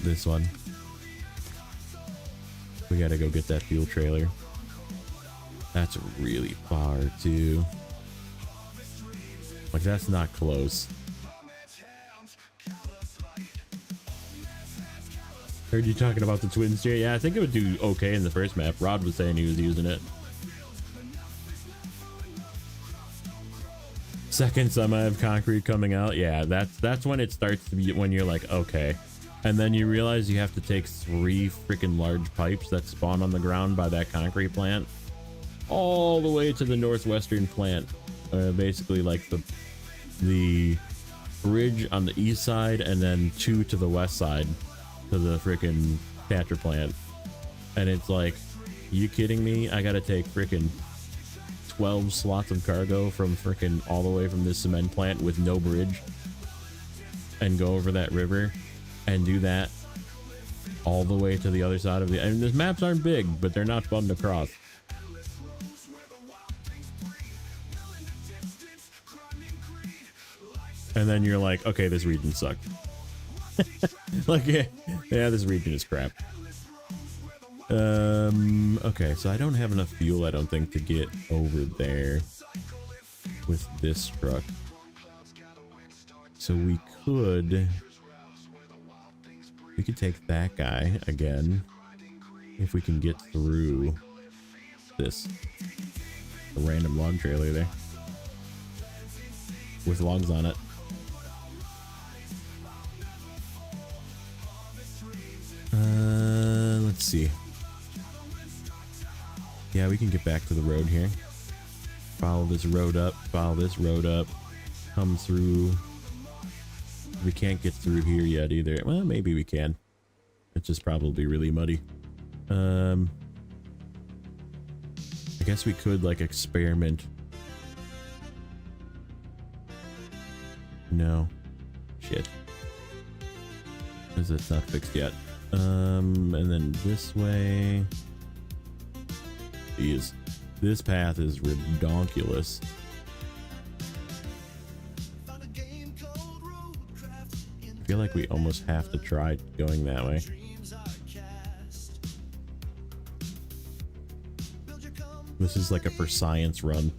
This one. We gotta go get that fuel trailer. That's really far too. Like, that's not close. Heard you talking about the twin steer. Yeah, I think it would do okay in the first map. Rod was saying he was using it. Second semi of concrete coming out. Yeah, that's when it starts to be, when you're like, okay. And then you realize you have to take 3 freaking large pipes that spawn on the ground by that concrete plant all the way to the northwestern plant. Basically like the bridge on the east side, and then 2 to the west side to the freaking catcher plant. And it's like, You kidding me? I gotta take freaking 12 slots of cargo from freaking all the way from this cement plant with no bridge and go over that river and do that all the way to the other side of the... I mean, these maps aren't big, but they're not fun to cross. And then you're like, okay, this region sucked. Like, yeah, this region is crap. Okay, so I don't have enough fuel, I don't think, to get over there with this truck. So we could take that guy again if we can get through this random log trailer there with logs on it. Let's see. Yeah, we can get back to the road here. Follow this road up, come through. We can't get through here yet either. Well, maybe we can. It's just probably really muddy. I guess we could like experiment. No. Shit. Because it's not fixed yet. And then this way. Jeez. This path is redonkulous. I feel like we almost have to try going that way. This is like a for science run.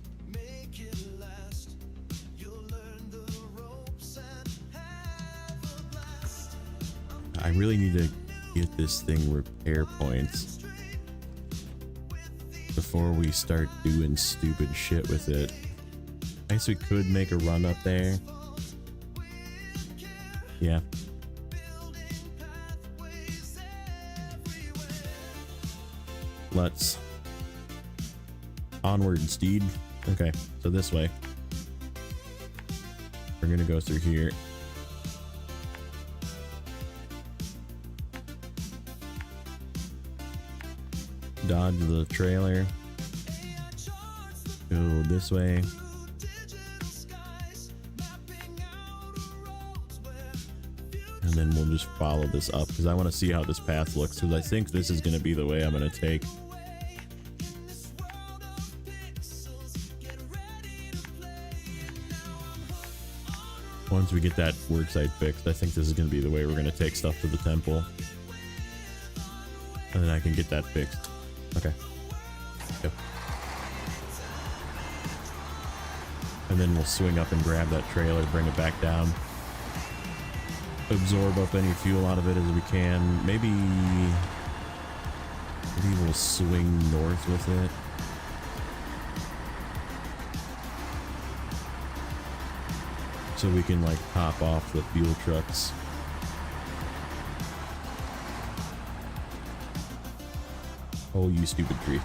I really need to get this thing repair points before we start doing stupid shit with it. I guess we could make a run up there. Yeah. Let's onward, steed. Okay, so this way. We're gonna go through here. Dodge the trailer. Go this way. And then we'll just follow this up because I want to see how this path looks, because I think this is going to be the way I'm going to take. Once we get that worksite fixed, I think this is going to be the way we're going to take stuff to the temple. And then I can get that fixed. Okay. Yep. And then we'll swing up and grab that trailer, bring it back down. Absorb up any fuel out of it as we can. Maybe we'll swing north with it. So we can like pop off the fuel trucks. Oh, you stupid tree.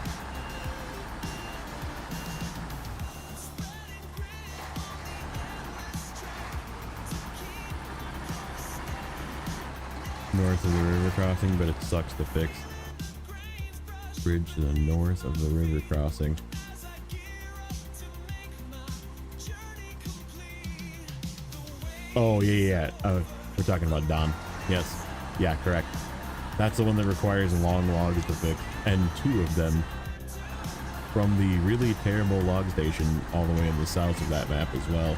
North of the river crossing, but it sucks to fix. Bridge to the north of the river crossing. Oh, yeah. We're talking about Don. Yes. Yeah, correct. That's the one that requires long logs to fix. And 2 of them from the really terrible log station all the way in the south of that map as well.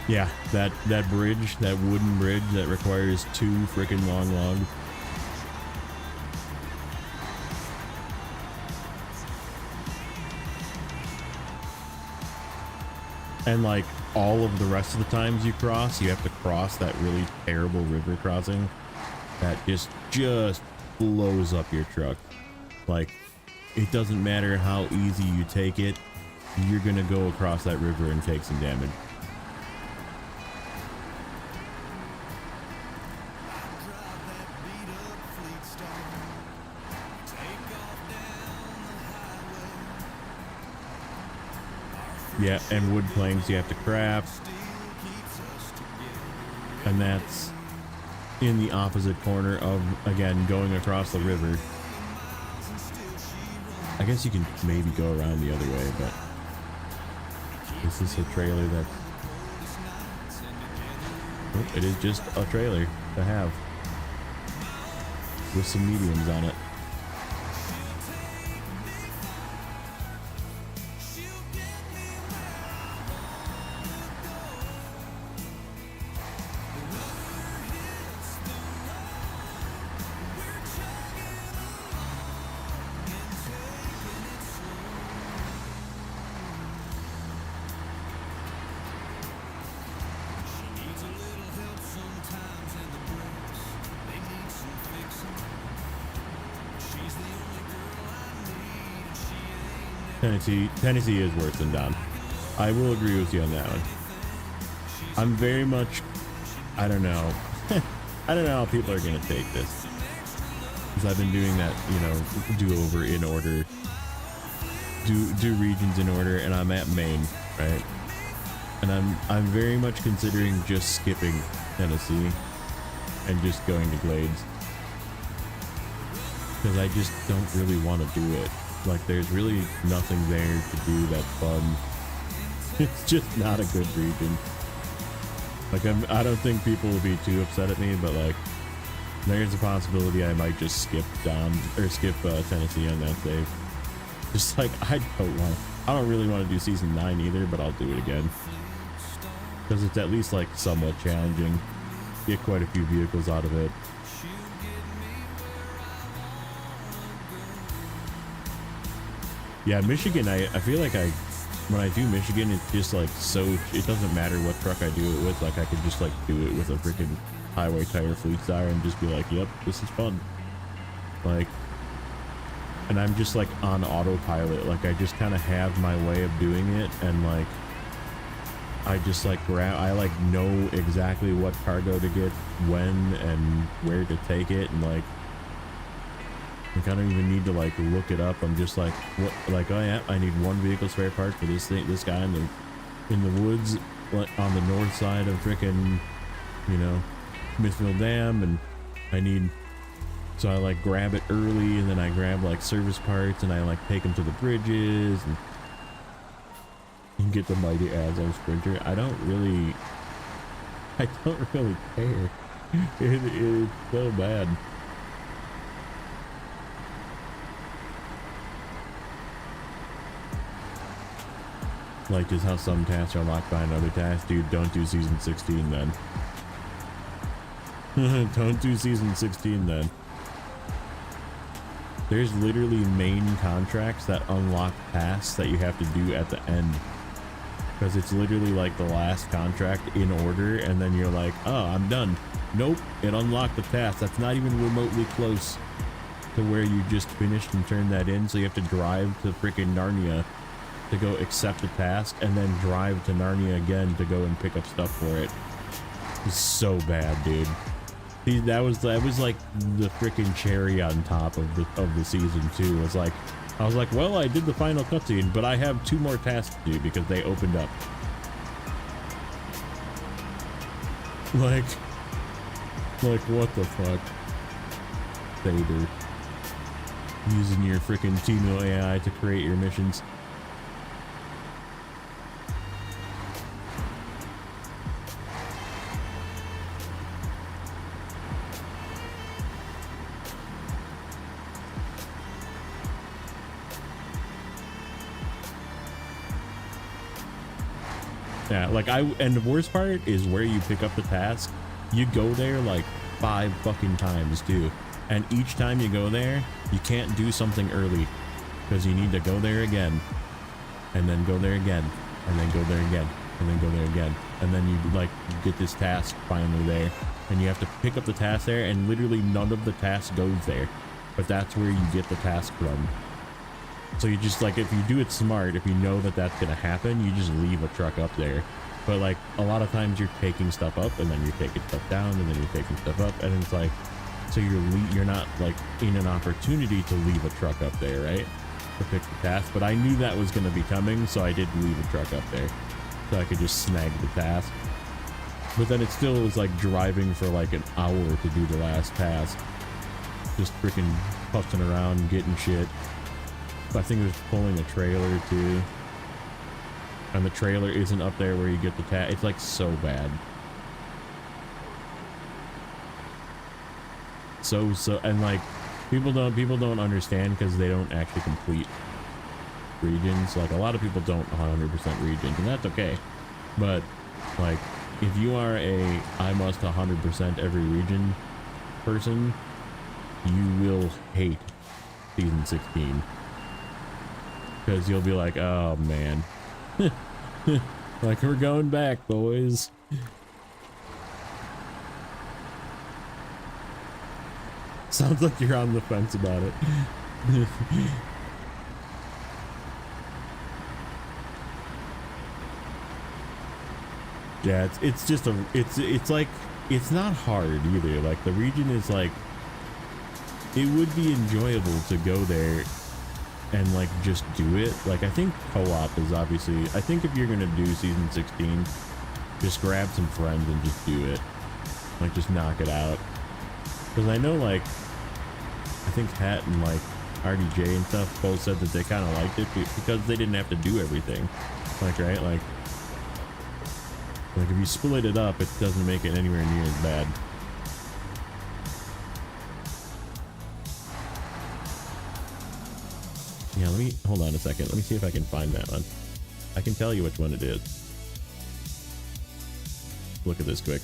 Yeah, that bridge, that wooden bridge that requires 2 freaking long logs. And like all of the rest of the times you cross, you have to cross that really terrible river crossing that just blows up your truck. Like, it doesn't matter how easy you take it, you're gonna go across that river and take some damage. Yeah, and wood planks you have to craft, and that's in the opposite corner of, again, going across the river. I guess you can maybe go around the other way, but this is a trailer that, oh, it is just a trailer to have with some mediums on it. Tennessee is worse than Don. I will agree with you on that one. I'm very much, I don't know. I don't know how people are going to take this. Because I've been doing that, you know, do over in order. Do regions in order, and I'm at Maine, right? And I'm very much considering just skipping Tennessee and just going to Glades. Because I just don't really want to do it. Like, there's really nothing there to do that's fun. It's just not a good region. Like, I don't think people will be too upset at me, but like, there's a possibility I might just skip Tennessee on that save. Just like, I don't really want to do season 9 either, but I'll do it again. Because it's at least like somewhat challenging. Get quite a few vehicles out of it. Yeah, Michigan, I feel like when I do Michigan, it's just like so, it doesn't matter what truck I do it with. Like, I could just like do it with a freaking highway tire fleet tire and just be like, yep, this is fun. Like, and I'm just like on autopilot. Like, I just kind of have my way of doing it, and like, I just like I like know exactly what cargo to get when and where to take it, and like, I don't even need to like look it up. I'm just like, what? Like, oh yeah, I need one vehicle spare part for this thing. This guy in the woods, like on the north side of frickin', you know, Smithville Dam, and I need. So I like grab it early, and then I grab like service parts, and I like take them to the bridges, and get the mighty Azov Sprinter. I don't really care. It's so bad. Like, just how some tasks are locked behind other tasks. Dude, don't do season 16 then. Don't do season 16 then. There's literally main contracts that unlock tasks that you have to do at the end. Because it's literally like the last contract in order, and then you're like, oh, I'm done. Nope, it unlocked the task. That's not even remotely close to where you just finished and turned that in. So you have to drive to freaking Narnia to go accept the task, and then drive to Narnia again to go and pick up stuff for it. It's so bad, dude. See, that was like the freaking cherry on top of the season 2. It was like, I was like, well, I did the final cutscene, but I have 2 more tasks to do because they opened up. Like what the fuck? Vader. Using your freaking Timo AI to create your missions. Yeah, like and the worst part is where you pick up the task. You go there like 5 fucking times too, and each time you go there, you can't do something early because you need to go there again, and then go there again, and then go there again, and then go there again, and then you like get this task finally there, and you have to pick up the task there, and literally none of the task goes there, but that's where you get the task from. So you just like, if you do it smart, if you know that that's gonna happen, you just leave a truck up there. But like a lot of times you're taking stuff up, and then you're taking stuff down, and then you're taking stuff up, and it's like, so you're not like in an opportunity to leave a truck up there, right, to pick the task. But I knew that was going to be coming, so I didn't leave a truck up there, so I could just snag the task. But then it still was like driving for like an hour to do the last task, just freaking puffing around getting shit. I think it was pulling a trailer too, and the trailer isn't up there where you get the task. It's like so bad. So and like people don't understand because they don't actually complete regions. Like a lot of people don't 100% regions, and that's okay. But like if you are a I must 100% every region person, you will hate season 16, because you'll be like, oh man, like we're going back, boys. Sounds like you're on the fence about it. Yeah, it's just a it's like, it's not hard either. Like the region is like, it would be enjoyable to go there and like just do it. Like I think co-op is obviously, I think if you're gonna do season 16, just grab some friends and just do it. Like just knock it out. Because I know like, I think Hat and like RDJ and stuff both said that they kind of liked it because they didn't have to do everything. Like, right? Like if you split it up, it doesn't make it anywhere near as bad. Yeah, let me, hold on a second. Let me see if I can find that one. I can tell you which one it is. Look at this quick.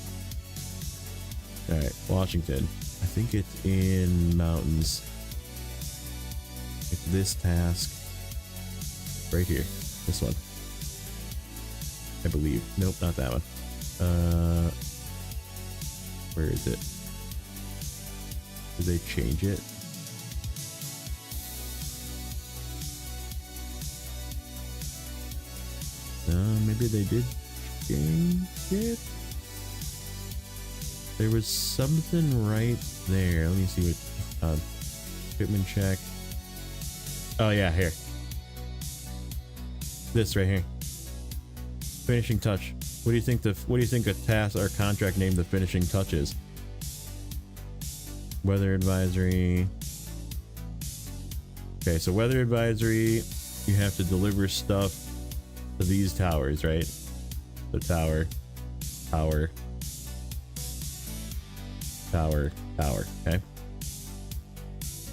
Alright, Washington. I think it's in mountains. It's this task. Right here. This one. I believe. Nope, not that one. Where is it? Did they change it? Maybe they did change it. There was something right there. Let me see what equipment check. Oh yeah, here. This right here. Finishing touch. What do you think a task or contract named the finishing touch is? Weather advisory. Okay, so weather advisory, you have to deliver stuff to these towers, right? The tower, tower, tower, tower, okay?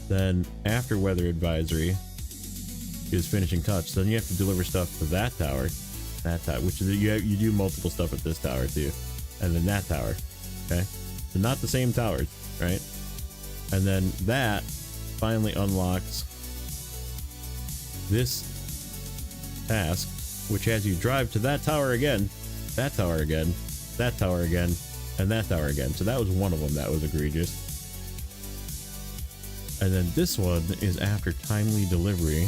Then after weather advisory is finishing touch. Then you have to deliver stuff to that tower, which is you do multiple stuff at this tower too, and then that tower, okay? So not the same towers, right? And then that finally unlocks this task, which has you drive to that tower again, that tower again, that tower again, and that tower again. So that was one of them that was egregious. And then this one is after timely delivery,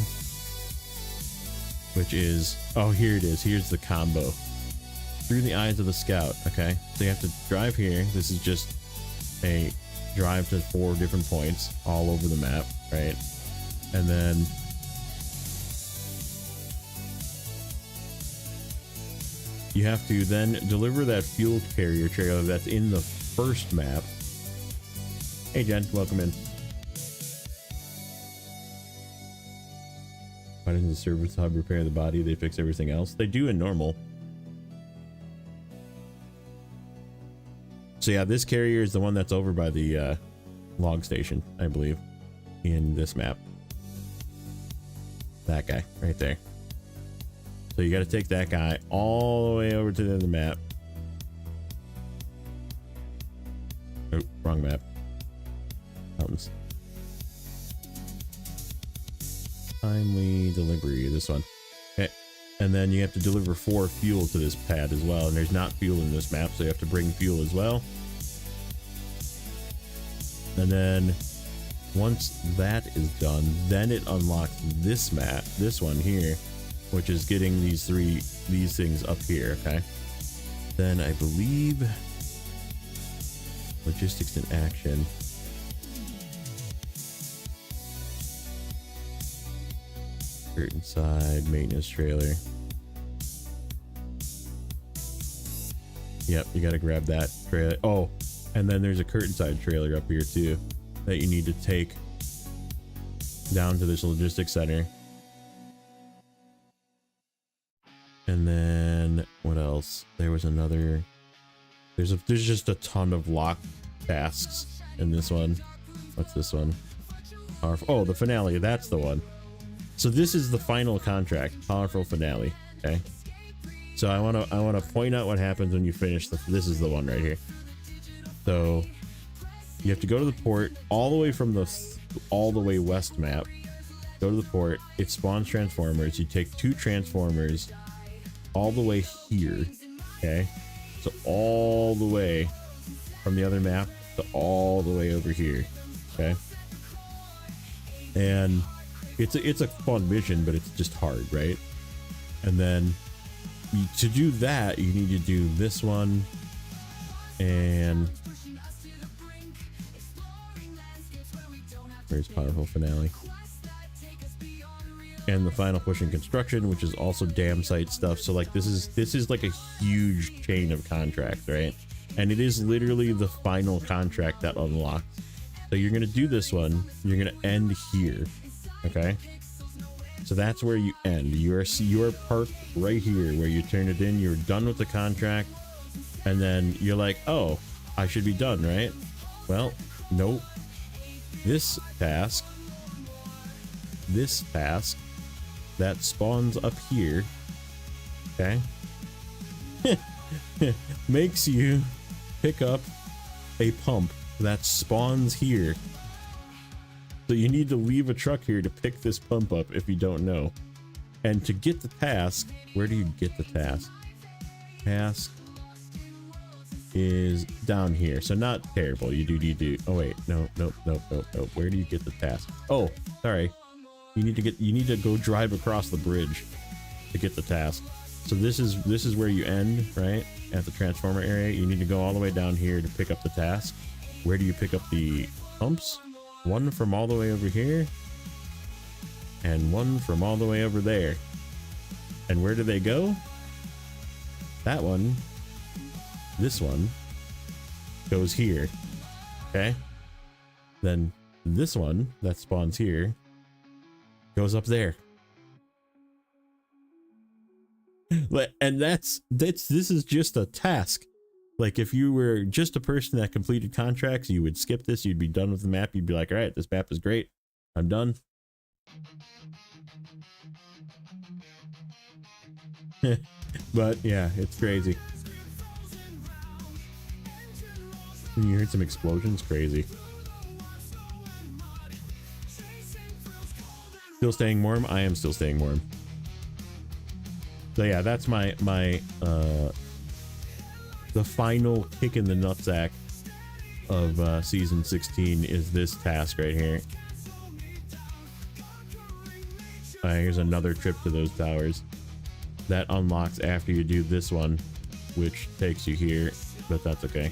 which is, oh, here it is. Here's the combo. Through the eyes of the scout, okay? So you have to drive here. This is just a drive to 4 different points all over the map, right? And then you have to then deliver that fuel carrier trailer that's in the first map. Hey Jen, welcome in. Why doesn't the service hub repair the body? They fix everything else. They do in normal. So yeah, this carrier is the one that's over by the log station, I believe, in this map. That guy right there. So you got to take that guy all the way over to the other map. Oh, wrong map. Mountains. Timely delivery. This one. Okay. And then you have to deliver 4 fuel to this pad as well. And there's not fuel in this map, so you have to bring fuel as well. And then once that is done, then it unlocks this map, this one here, which is getting these things up here, okay? Then I believe logistics in action. Curtain side, maintenance trailer. Yep, you gotta grab that trailer. Oh, and then there's a curtain side trailer up here too that you need to take down to this logistics center. And then what else? There was another. There's just a ton of lock tasks in this one. What's this one? Oh, the finale. That's the one. So this is the final contract, powerful finale. Okay. So I want to point out what happens when you finish this is the one right here. So you have to go to the port all the way from the all the way west map. Go to the port. It spawns transformers. You take 2 transformers all the way here. Okay. So all the way from the other map to all the way over here. Okay. And it's a fun mission, but it's just hard, right? And then to do that, you need to do this one and where's powerful finale? And the final push in construction, which is also dam site stuff. So like this is like a huge chain of contracts, right? And it is literally the final contract that unlocks. So you're gonna do this one, you're gonna end here. Okay, so that's where you end. You are parked right here where you turn it in. You're done with the contract, and then you're like, oh, I should be done, right? Well, nope. This task that spawns up here, okay, makes you pick up a pump that spawns here. So you need to leave a truck here to pick this pump up if you don't know. And to get the task, where do you get the task? Task is down here. So not terrible. You do. Oh wait, no. Where do you get the task? Oh, sorry. You need to go drive across the bridge to get the task. So this is where you end, right? At the transformer area. You need to go all the way down here to pick up the task. Where do you pick up the pumps? One from all the way over here and one from all the way over there. And where do they go? That one, this one goes here. Okay. Then this one that spawns here goes up there. And this is just a task. Like if you were just a person that completed contracts, you would skip this, you'd be done with the map, you'd be like, all right, this map is great, I'm done. But yeah, it's crazy. And you heard some explosions, crazy. Still staying warm? I am still staying warm. So yeah, that's my the final kick in the nutsack of season 16 is this task right here. Here's another trip to those towers that unlocks after you do this one, which takes you here, but that's okay.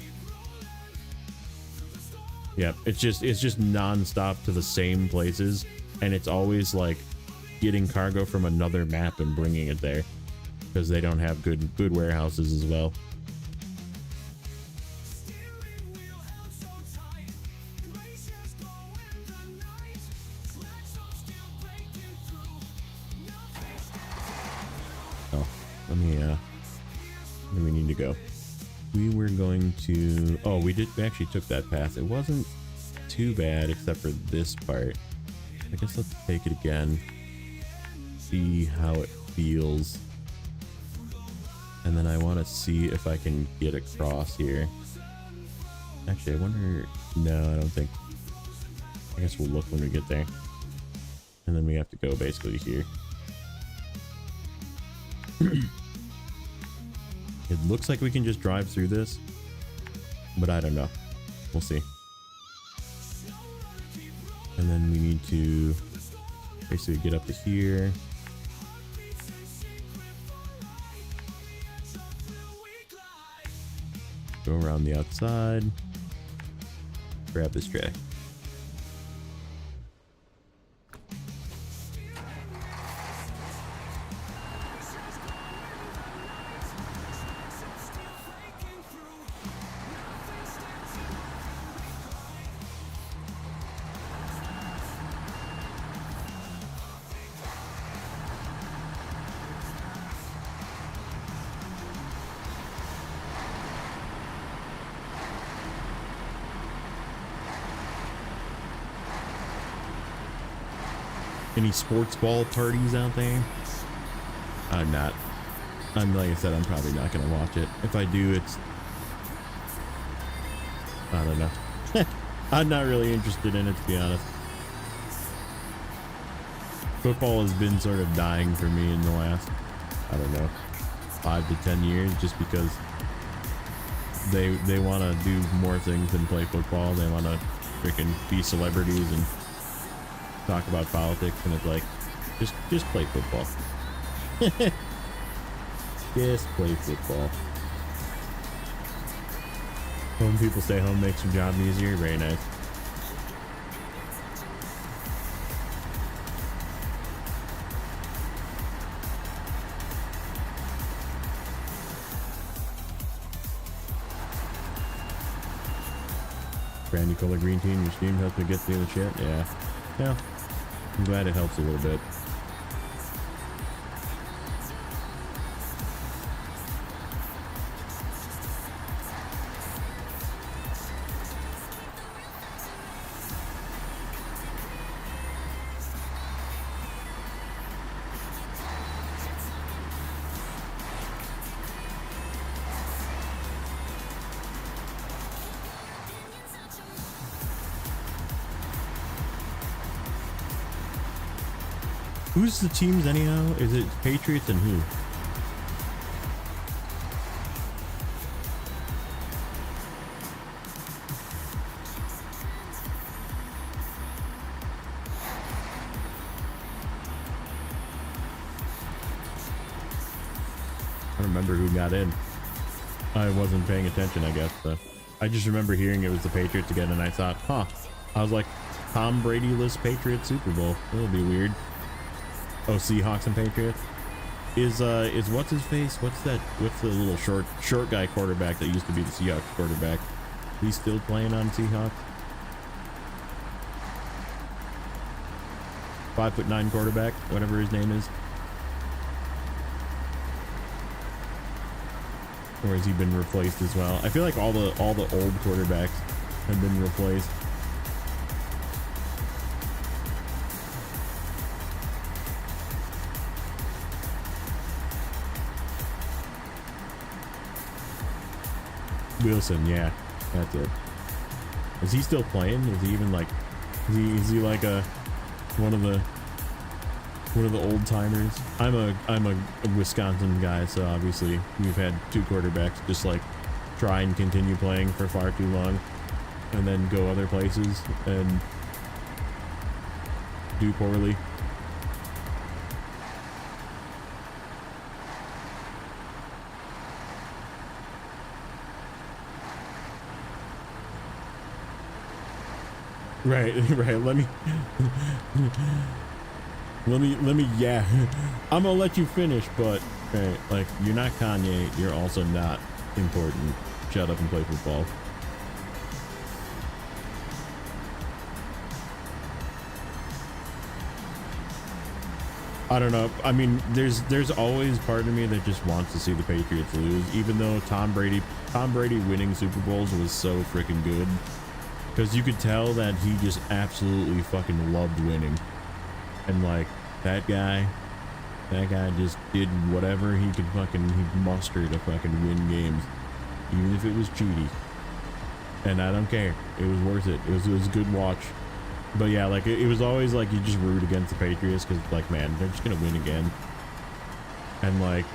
Yep, it's just non-stop to the same places, and it's always like getting cargo from another map and bringing it there because they don't have good warehouses as well. Where we need to go. We were going to, oh, we actually took that path. It wasn't too bad except for this part. I guess let's take it again, see how it feels, and then I want to see if I can get across here. Actually, I wonder, no, I don't think. I guess we'll look when we get there, and then we have to go basically here. It looks like we can just drive through this, but I don't know. We'll see. And then we need to basically get up to here. Go around the outside. Grab this tray. Any sports ball parties out there? I'm not. Like I said, I'm probably not gonna watch it. If I do, it's, I don't know. I'm not really interested in it, to be honest. Football has been sort of dying for me in the last, I don't know, 5 to 10 years, just because they want to do more things than play football. They want to freaking be celebrities and talk about politics, and it's like, just play football. Just play football. Home people stay home, makes your job easier. Very nice. Brand new color green tea in your steam helps me get through the shit. Yeah. Yeah. I'm glad it helps a little bit. Who's the teams anyhow? Is it Patriots and who? I don't remember who got in. I wasn't paying attention, I guess. So I just remember hearing it was the Patriots again, and I thought, huh. I was like, Tom Brady-less Patriots Super Bowl. That'll be weird. Oh, Seahawks and Patriots. Is what's his face? What's the little short guy quarterback that used to be the Seahawks quarterback? He's still playing on Seahawks? 5'9" quarterback, whatever his name is. Or has he been replaced as well? I feel like all the old quarterbacks have been replaced. Wilson, yeah, that's it. Is he still playing? Is he even like, is he like one of the old timers? I'm a Wisconsin guy, so obviously we've had two quarterbacks just like try and continue playing for far too long, and then go other places and do poorly. Right. Let me, yeah. I'm gonna let you finish, but right, like, you're not Kanye, you're also not important. Shut up and play football. I don't know. I mean, there's always part of me that just wants to see the Patriots lose, even though Tom Brady winning Super Bowls was so freaking good. Because you could tell that he just absolutely fucking loved winning. And like, that guy just did whatever he could he'd muster to fucking win games. Even if it was cheaty. And I don't care. It was worth it. It was a good watch. But yeah, like, it was always like you just root against the Patriots because, like, man, they're just gonna win again. And like,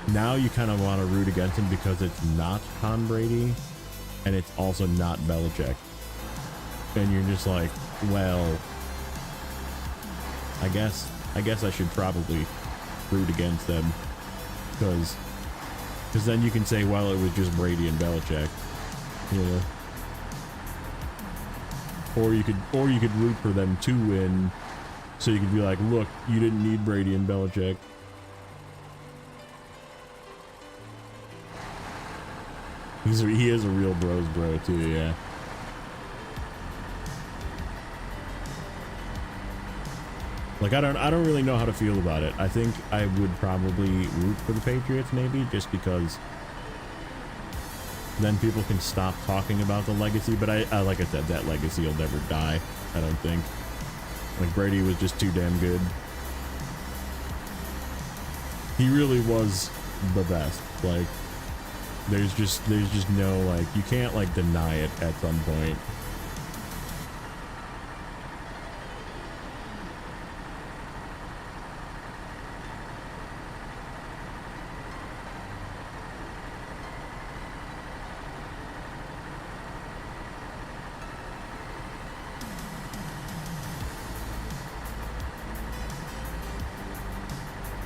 now you kind of want to root against him because it's not Tom Brady and it's also not Belichick. And you're just like, well, I guess I should probably root against them because then you can say, well, it was just Brady and Belichick, you know. Or you could root for them to win, so you could be like, look, you didn't need Brady and Belichick. He is a real bros bro too, yeah. Like I don't really know how to feel about it. I think I would probably root for the Patriots maybe just because then people can stop talking about the legacy, but I like I said, that legacy will never die, I don't think. Like Brady was just too damn good. He really was the best. Like there's just no, like, you can't like deny it at some point.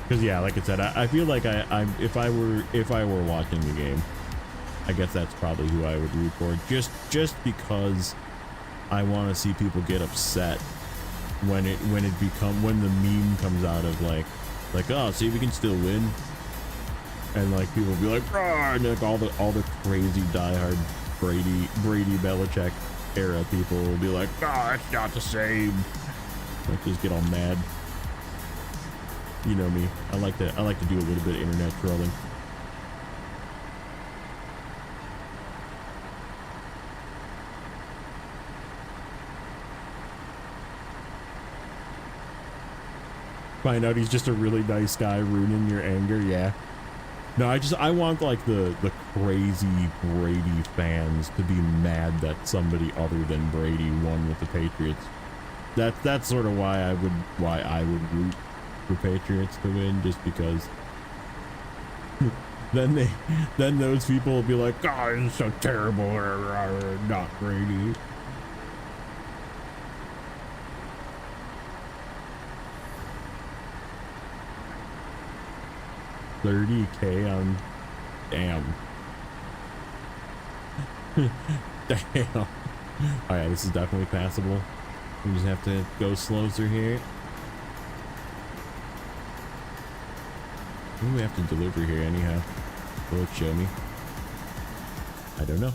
Because yeah, like I said, I feel like if I were watching the game, I guess that's probably who I would root for. Just because I want to see people get upset when the meme comes out of like oh, see, we can still win, and like people will be like, "Rah!" And like all the crazy diehard Brady Belichick era people will be like, "Oh, it's not the same." Like just get all mad. You know me. I like to do a little bit of internet trolling. Find out he's just a really nice guy ruining your anger. Yeah. No, I want like the crazy Brady fans to be mad that somebody other than Brady won with the Patriots. That's sort of why I would root for Patriots to win, just because then those people will be like, oh, it's so terrible, not Brady. $30K on damn. Damn. All right, this is definitely passable. We just have to go slow through here. What do we have to deliver here anyhow? Will it show me? I don't know.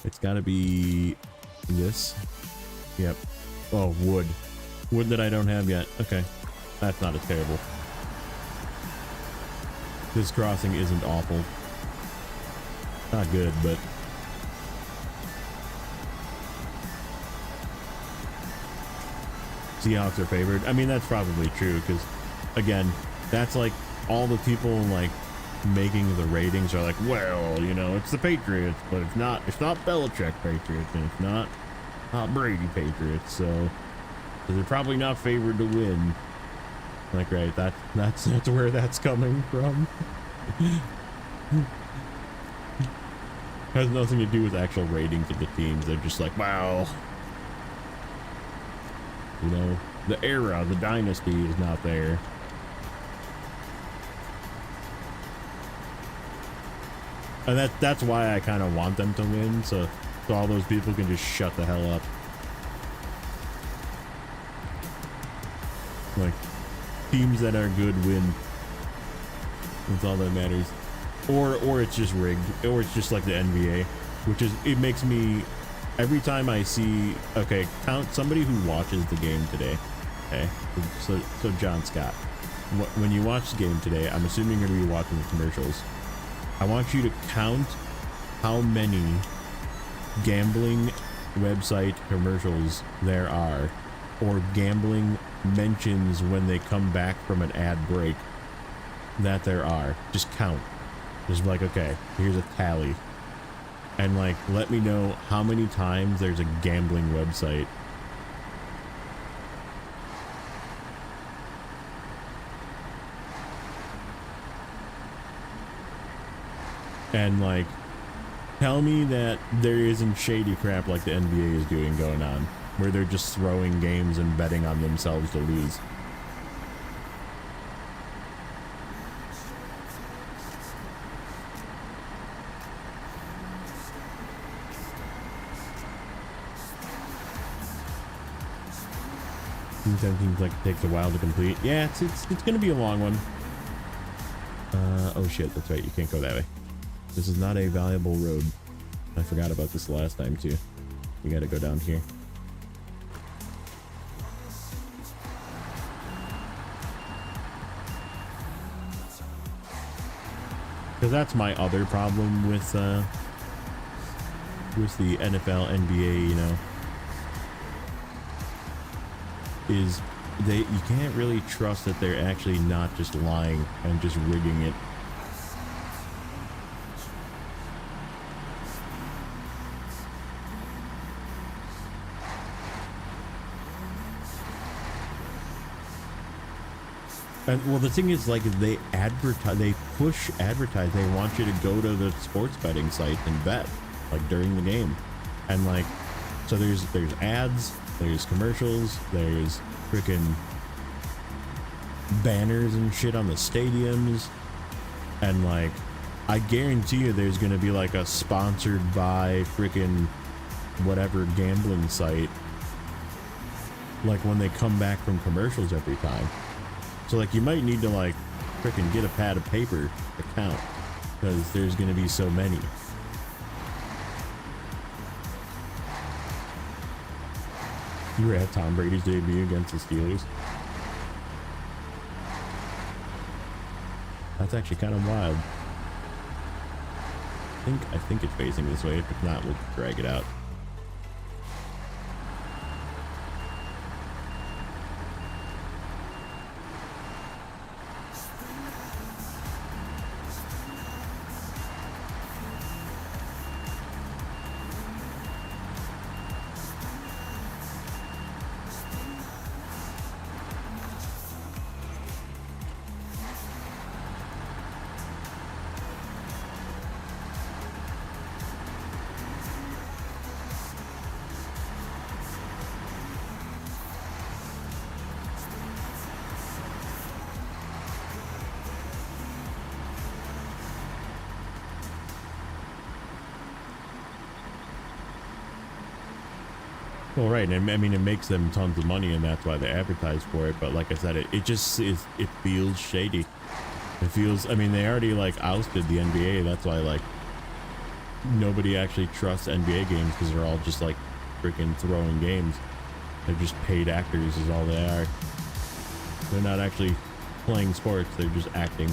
It's gotta be this. Yep. Oh, wood. Wood that I don't have yet. Okay. That's not as terrible. This crossing isn't awful. Not good, but Seahawks are favored. I mean, that's probably true because, again, that's like all the people like making the ratings are like, well, you know, it's the Patriots, but it's not Belichick Patriots, and it's not Brady Patriots, so they're probably not favored to win. Like, right, that's where that's coming from. Has nothing to do with actual ratings of the teams. They're just like, wow, you know, the era, the dynasty is not there. And that's why I kind of want them to win, so all those people can just shut the hell up. Like, teams that are good win. That's all that matters. Or it's just rigged, or it's just like the NBA, which is, it makes me, every time I see, okay, count somebody who watches the game today. Okay, so John Scott, when you watch the game today, I'm assuming you're gonna be watching the commercials. I want you to count how many gambling website commercials there are, or gambling mentions when they come back from an ad break that there are. Just count. Just like, okay, here's a tally. And like, let me know how many times there's a gambling website. And like, tell me that there isn't shady crap like the NBA is doing going on, where they're just throwing games and betting on themselves to lose. Seems like it takes a while to complete. Yeah, it's gonna be a long one. Oh shit, that's right, you can't go that way. This is not a valuable road. I forgot about this last time too. We gotta go down here. Because that's my other problem with the NFL, NBA, you know, is you can't really trust that they're actually not just lying and just rigging it. And, well, the thing is, like, they push advertise. They want you to go to the sports betting site and bet, like, during the game. And, like, so there's ads, there's commercials, there's freaking banners and shit on the stadiums. And, like, I guarantee you there's going to be, like, a sponsored by freaking whatever gambling site, like, when they come back from commercials every time. So, like, you might need to, like, frickin' get a pad of paper to count, because there's gonna be so many. You were at Tom Brady's debut against the Steelers. That's actually kind of wild. I think it's facing this way. If not, we'll drag it out. Well, right, and I mean, it makes them tons of money, and that's why they advertise for it. But like I said, it just is. It feels shady. It feels. I mean, they already like ousted the NBA. That's why like nobody actually trusts NBA games, because they're all just like freaking throwing games. They're just paid actors, is all they are. They're not actually playing sports. They're just acting.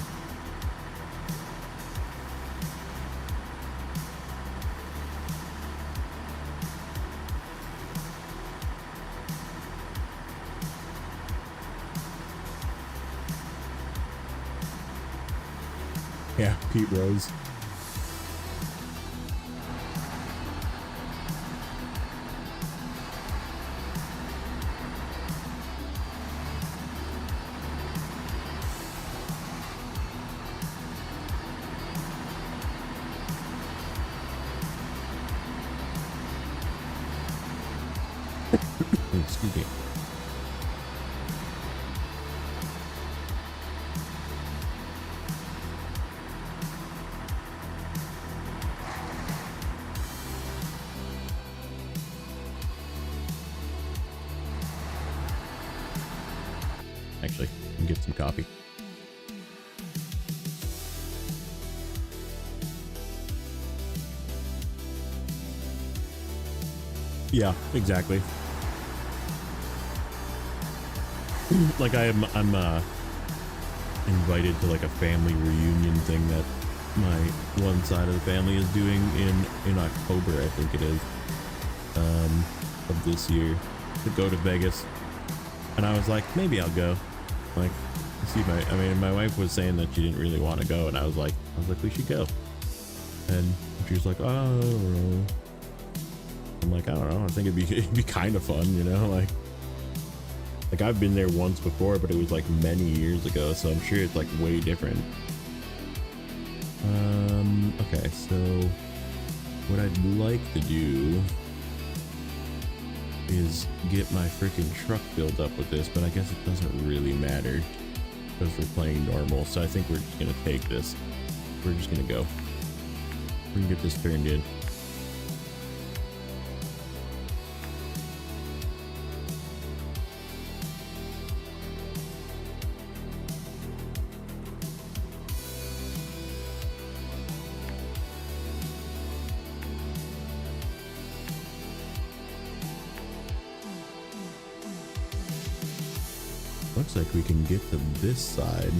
Yeah, Pete Rose. Excuse me. Actually, I can get some coffee. Yeah, exactly. Like I'm invited to like a family reunion thing that my one side of the family is doing in October, I think it is, of this year, to go to Vegas. And I was like, maybe I'll go. Like, see, my wife was saying that she didn't really want to go, and I was like, we should go. And she was like, oh, I don't know. I'm like, I don't know. I think it'd be kind of fun, you know, like I've been there once before, but it was like many years ago, so I'm sure it's like way different. Okay, Okay, so what I'd like to do is get my freaking truck built up with this, but I guess it doesn't really matter because we're playing normal. So I think we're just gonna take this. We're just gonna go. We can get this turned in. Looks like we can get to this side.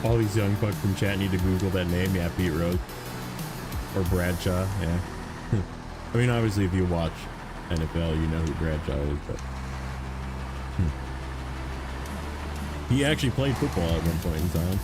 All these young fucks from chat need to Google that name. Yeah, Pete Rose. Or Bradshaw, yeah. I mean, obviously, if you watch NFL, you know who Bradshaw is, but... He actually played football at one point in time.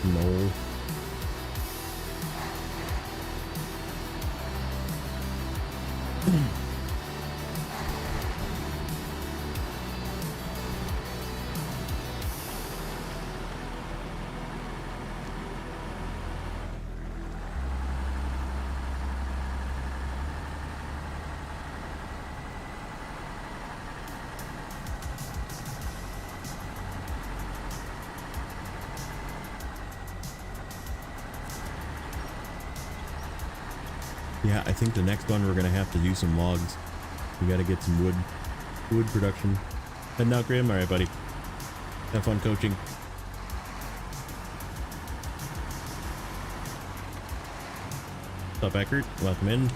No. Yeah, I think the next one we're gonna have to do some logs. We gotta get some wood production. Heading out, Grim. All right, buddy. Have fun coaching. What's up, Eckert? Welcome in.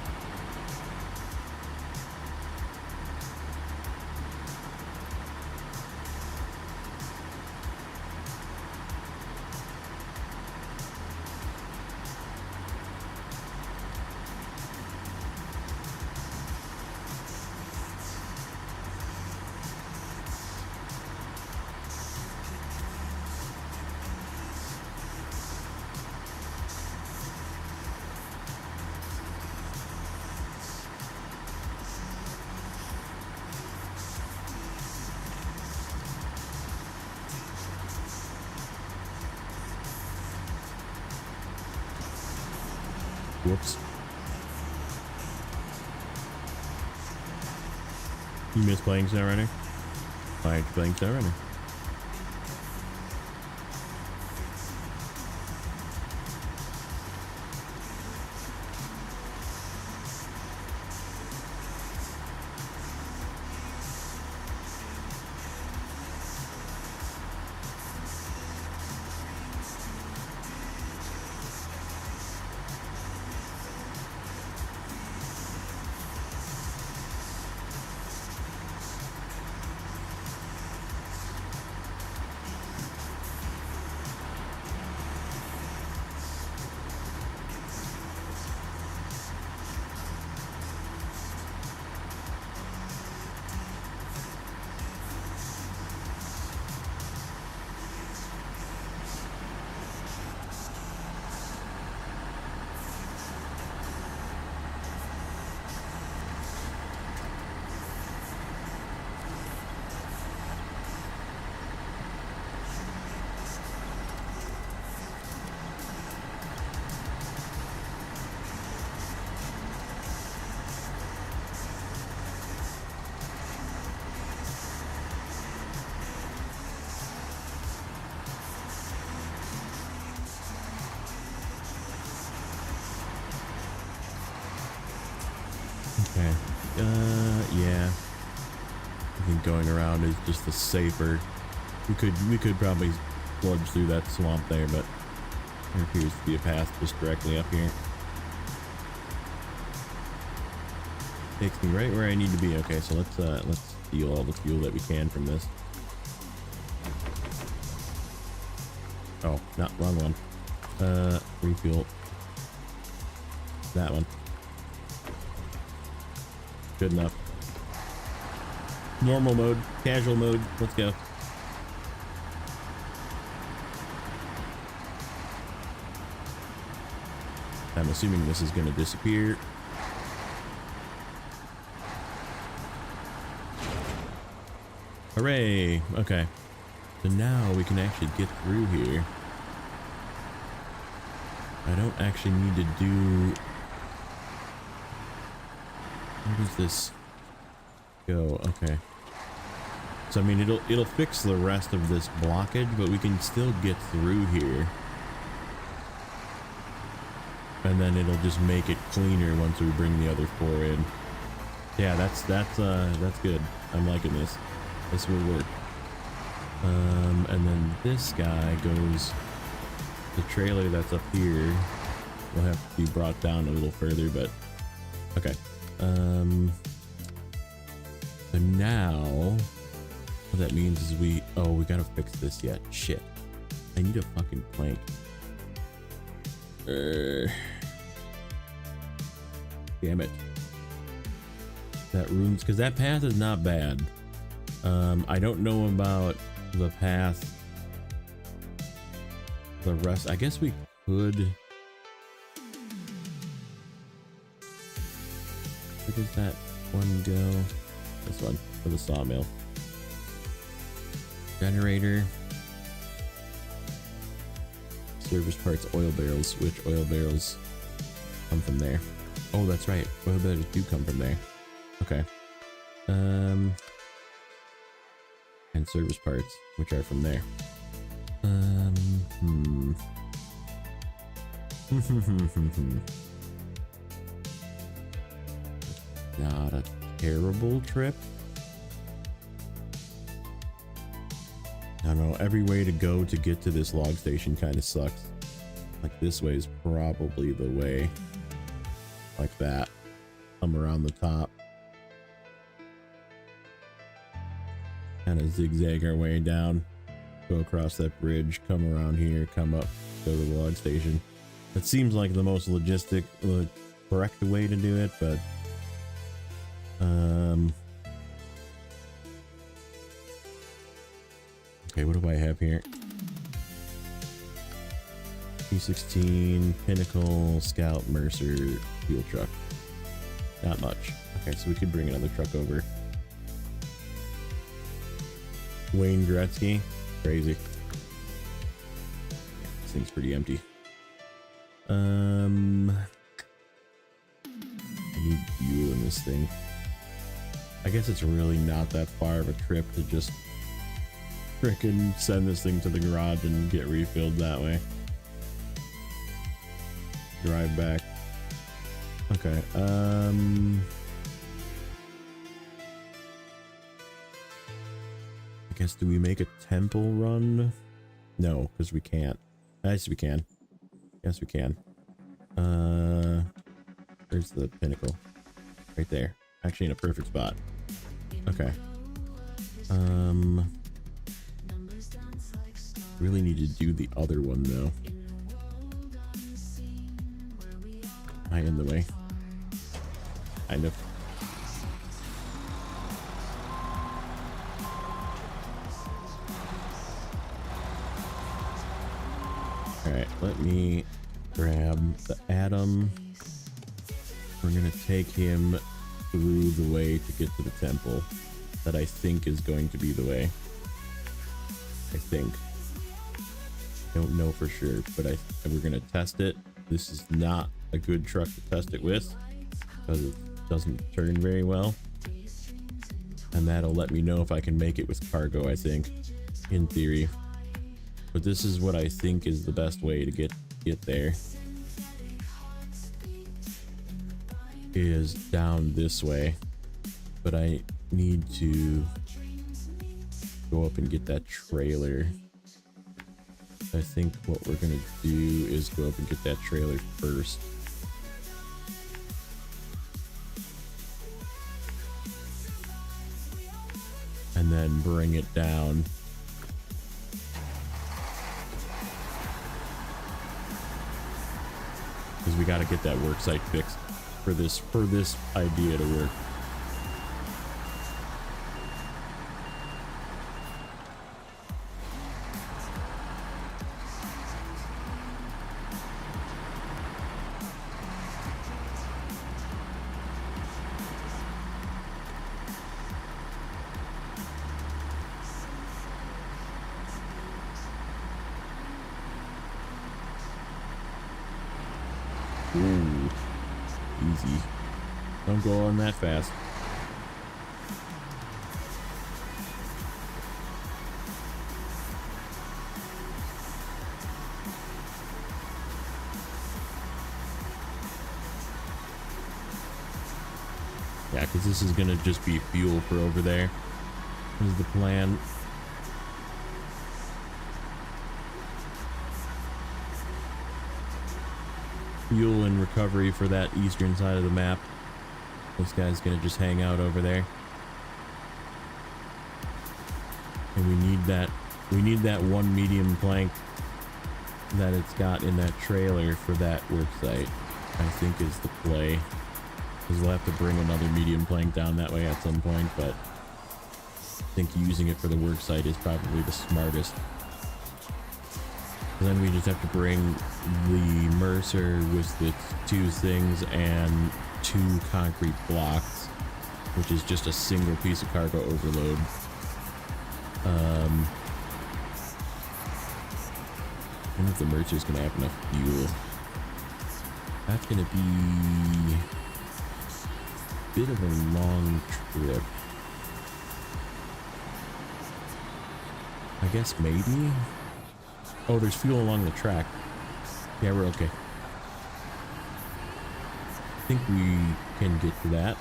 Whoops. You miss playing Snowrunner? Why aren't you playing Snowrunner? Okay. Yeah. I think going around is just the safer. We could probably sludge through that swamp there, but there appears to be a path just directly up here. Takes me right where I need to be. Okay, so let's steal all the fuel that we can from this. Oh, not wrong one. Refuel. That one. Good enough. Normal mode, casual mode. Let's go. I'm assuming this is going to disappear. Hooray! Okay. So now we can actually get through here. I don't actually need to do... Where does this go? Okay. So I mean it'll fix the rest of this blockage, but we can still get through here. And then it'll just make it cleaner once we bring the other 4 in. Yeah, that's good. I'm liking this. This will work. And then this guy goes, the trailer that's up here will have to be brought down a little further, but okay. So now what that means is we gotta fix this yet. Shit. I need a fucking plank. Damn it. That ruins, because that path is not bad. I don't know about the path. The rest, I guess we could. Where does that one go? This one, for the sawmill. Generator. Service parts, oil barrels. Which oil barrels come from there? Oh, that's right. Oil barrels do come from there. Okay. And service parts, which are from there. Not a terrible trip. I don't know, every way to go to get to this log station kind of sucks. Like this way is probably the way. Like that. Come around the top. Kind of zigzag our way down. Go across that bridge, come around here, come up, go to the log station. It seems like the most correct way to do it, but okay, what do I have here? P16, Pinnacle, Scout, Mercer, fuel truck. Not much. Okay, so we could bring another truck over. Wayne Gretzky. Crazy. This thing's pretty empty. I need fuel in this thing. I guess it's really not that far of a trip to just frickin' send this thing to the garage and get refilled that way. Drive back. Okay, I guess, do we make a temple run? No, because we can't. Yes, we can. Yes, we can. There's the pinnacle. Right there. Actually in a perfect spot. Okay. Really need to do the other one though. Am I in the way? Kind of. Alright, let me grab the Atom. We're gonna take him through the way to get to the temple. That I think is going to be the way. I think. Don't know for sure, but we're gonna test it. This is not a good truck to test it with because it doesn't turn very well. And that'll let me know if I can make it with cargo, I think, in theory. But this is what I think is the best way to get there. Is down this way. But I need to go up and get that trailer. I think what we're gonna do is go up and get that trailer first. and then bring it down. Because we got to get that work site fixed for this idea to work. Ooh, easy. Don't go on that fast. Yeah, because this is going to just be fuel for over there. Is the plan. Fuel and recovery for that eastern side of the map. This guy's gonna just hang out over there. And we need that one medium plank that it's got in that trailer for that work site, I think is the play. Because we'll have to bring another medium plank down that way at some point, but I think using it for the work site is probably the smartest. Then we just have to bring the Mercer with the two things and two concrete blocks, which is just a single piece of cargo overload. I wonder if the Mercer's gonna have enough fuel. That's gonna be a bit of a long trip. I guess maybe. Oh, there's fuel along the track. Yeah, we're okay. I think we can get to that.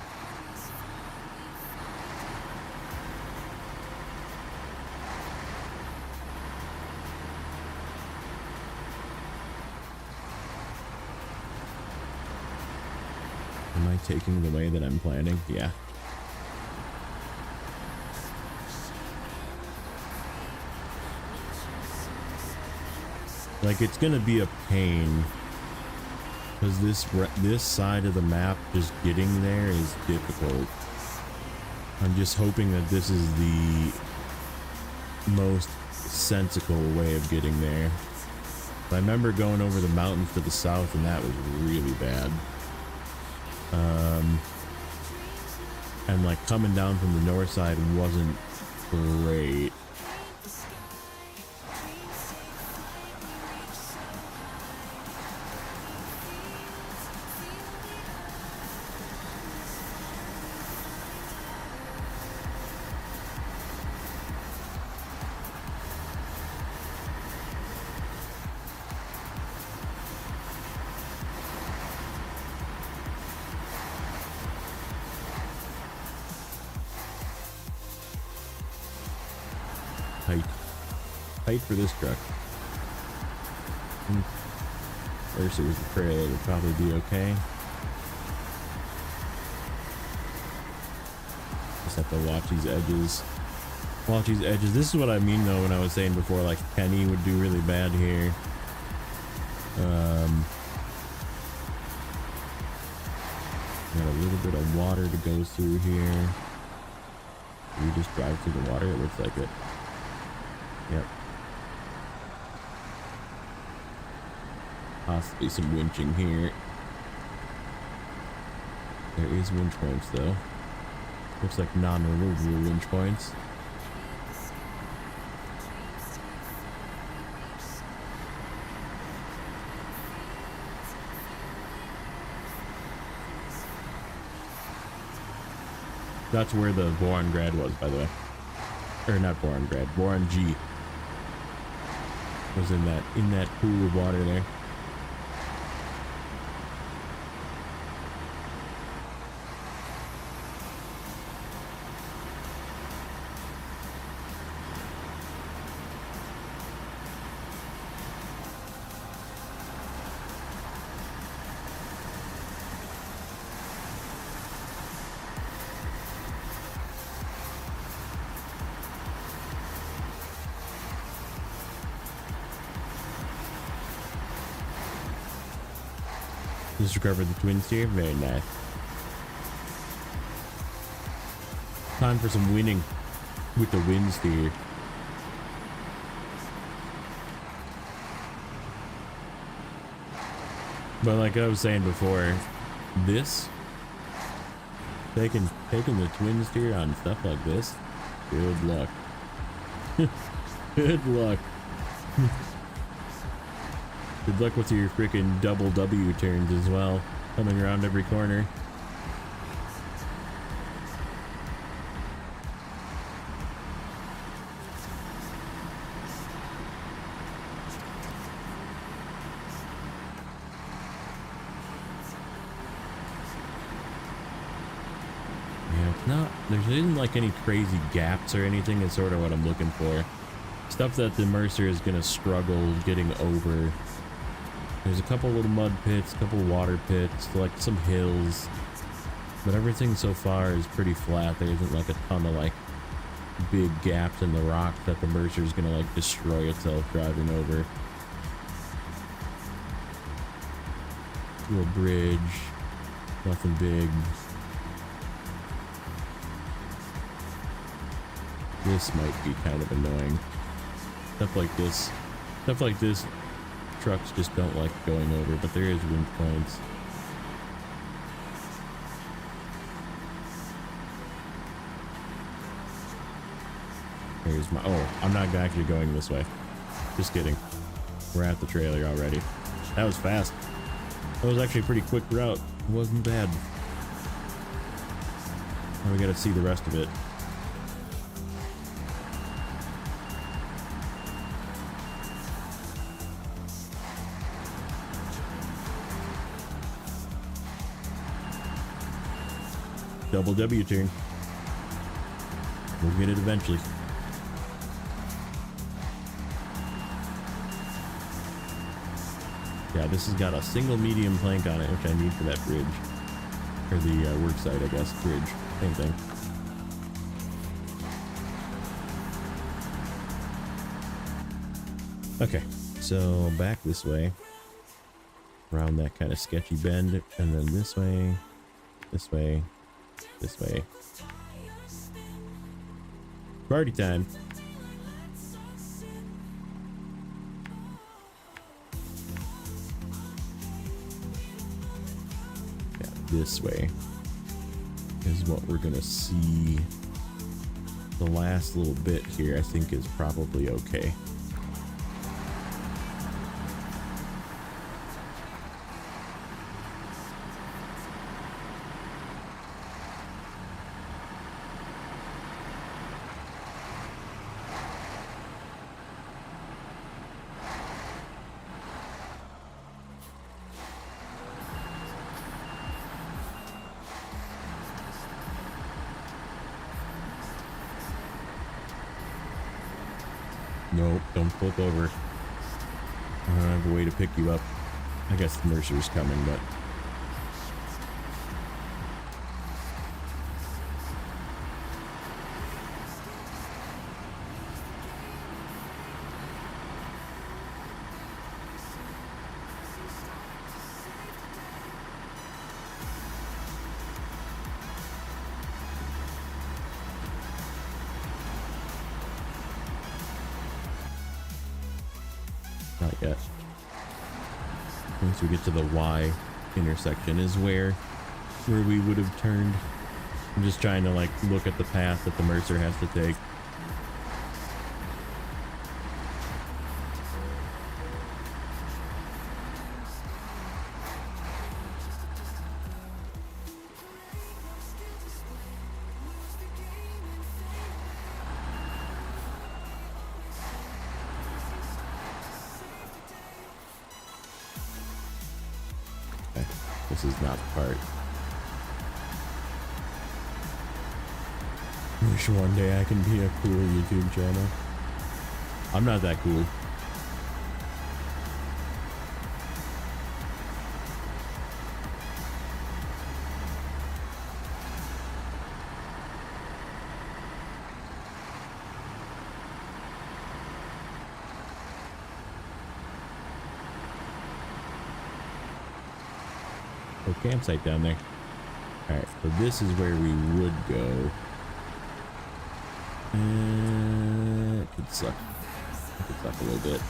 Am I taking the way that I'm planning? Yeah. Like, it's gonna be a pain because this side of the map, just getting there is difficult. I'm just hoping that this is the most sensical way of getting there. I remember going over the mountains to the south and that was really bad. And like coming down from the north side wasn't great. Tight for this truck. First it was the trailer, it would probably be okay. Just have to watch these edges. Watch these edges. This is what I mean though when I was saying before, like Kenny would do really bad here. Got a little bit of water to go through here. We just drive through the water, it looks like it. Yep. Possibly some winching here. There is winch points though. Looks like non-removable winch points. That's where the Boron Grad was, by the way. Or not Boron Grad, Boron G was in that pool of water there. Just recovered the twin steer. Very nice. Time for some winning with the wind steer. But like I was saying before, this taking the twin steer on stuff like this, good luck. Good luck. Good luck with your freaking double W turns as well, coming around every corner. There isn't like any crazy gaps or anything is sort of what I'm looking for. Stuff that the Mercer is going to struggle getting over. There's a couple little mud pits, a couple water pits, like some hills. But everything so far is pretty flat. There isn't like a ton of like big gaps in the rock that the Mercer is going to like destroy itself driving over. Little bridge, nothing big. This might be kind of annoying. Stuff like this, trucks just don't like going over, but there is wind points. Here's my, oh, I'm not actually going this way. Just kidding. We're at the trailer already. That was fast. That was actually a pretty quick route. It wasn't bad. Now we gotta see the rest of it. Double W turn. We'll get it eventually. Yeah, this has got a single medium plank on it, which I need for that bridge. Or the work site, I guess. Bridge. Same thing. Okay, so back this way. Around that kind of sketchy bend. And then this way. This way. This way. Party time. Yeah, this way is what we're gonna see. The last little bit here I think is probably okay. Nope, don't flip over. I don't have a way to pick you up. I guess the Mercer's coming, but... not yet. Once we get to the Y intersection is where we would have turned. I'm just trying to like look at the path that the Mercer has to take. This is not the part. Wish one day I can be a cool YouTube channel. I'm not that cool. Oh, campsite down there. Alright, so this is where we would go. It could suck. It could suck a little bit.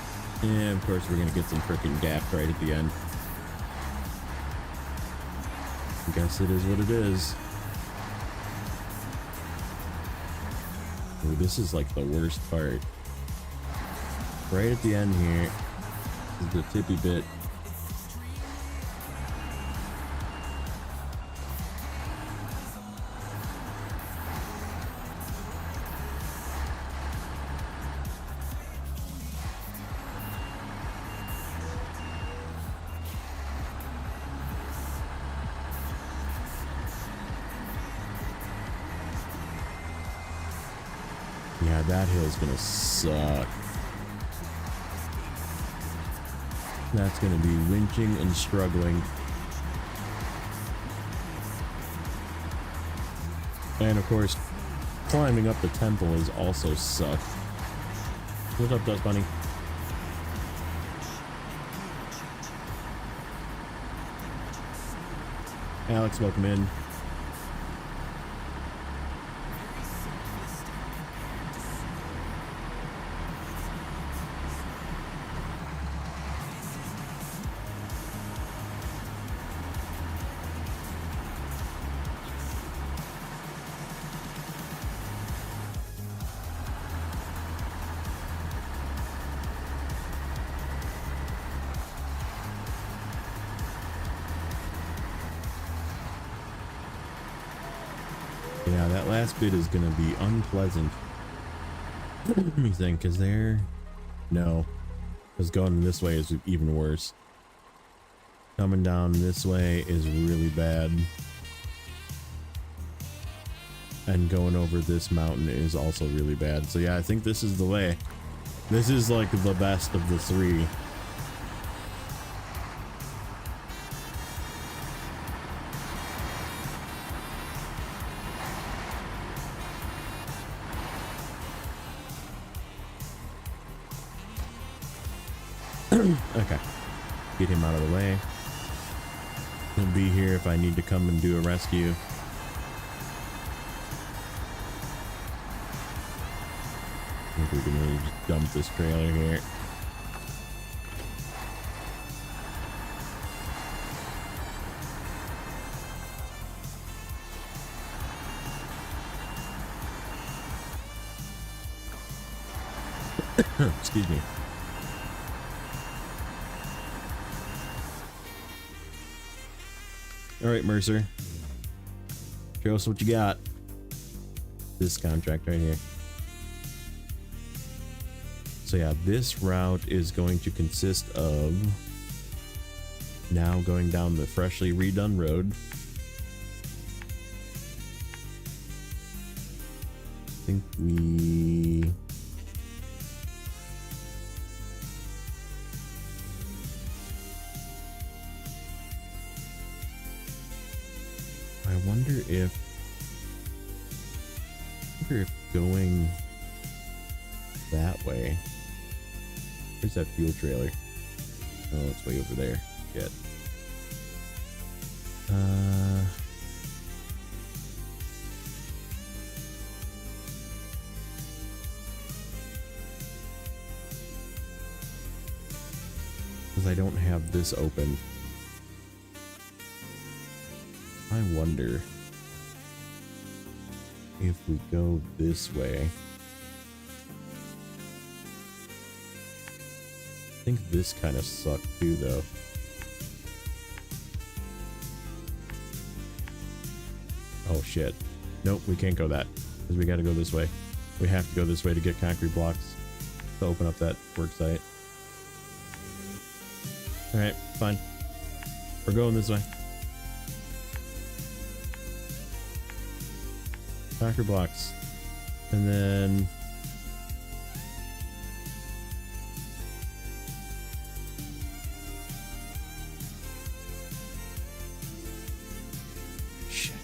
And of course we're gonna get some freaking gap right at the end. I guess it is what it is. Ooh, this is like the worst part. Right at the end here is the tippy bit. Yeah, that hill's gonna suck. That's gonna be winching and struggling. And of course, climbing up the temple is also suck. What's up, Dust Bunny? Alex, welcome in. Yeah, that last bit is gonna be unpleasant. Let me think, is there? No. Because going this way is even worse. Coming down this way is really bad. And going over this mountain is also really bad. So yeah, I think this is the way. This is like the best of the three. Okay, get him out of the way. He'll be here if I need to come and do a rescue. I think we can really just dump this trailer here. Excuse me. All right, Mercer. Show us what you got. This contract right here. So yeah, this route is going to consist of now going down the freshly redone road. I think we... I wonder if going that way. Where's that fuel trailer? Oh, it's way over there. Shit. Because I don't have this open. I wonder if we go this way. I think this kind of sucked too, though. Oh shit. Nope, we can't go that. Because we gotta go this way. We have to go this way to get concrete blocks to open up that work site. Alright, fine. We're going this way. Concrete blocks. And then... shit.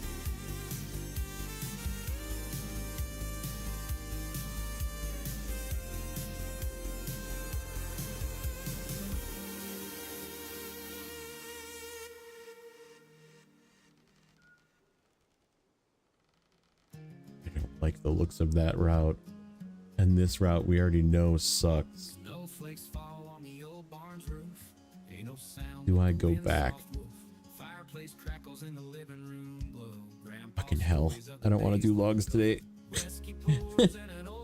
like the looks of that route. And this route we already know sucks. Snowflakes fall on the old barn's roof. Ain't no sound. Do I go back? Fireplace crackles in the living room glow. Fucking hell. I don't want to do logs today. I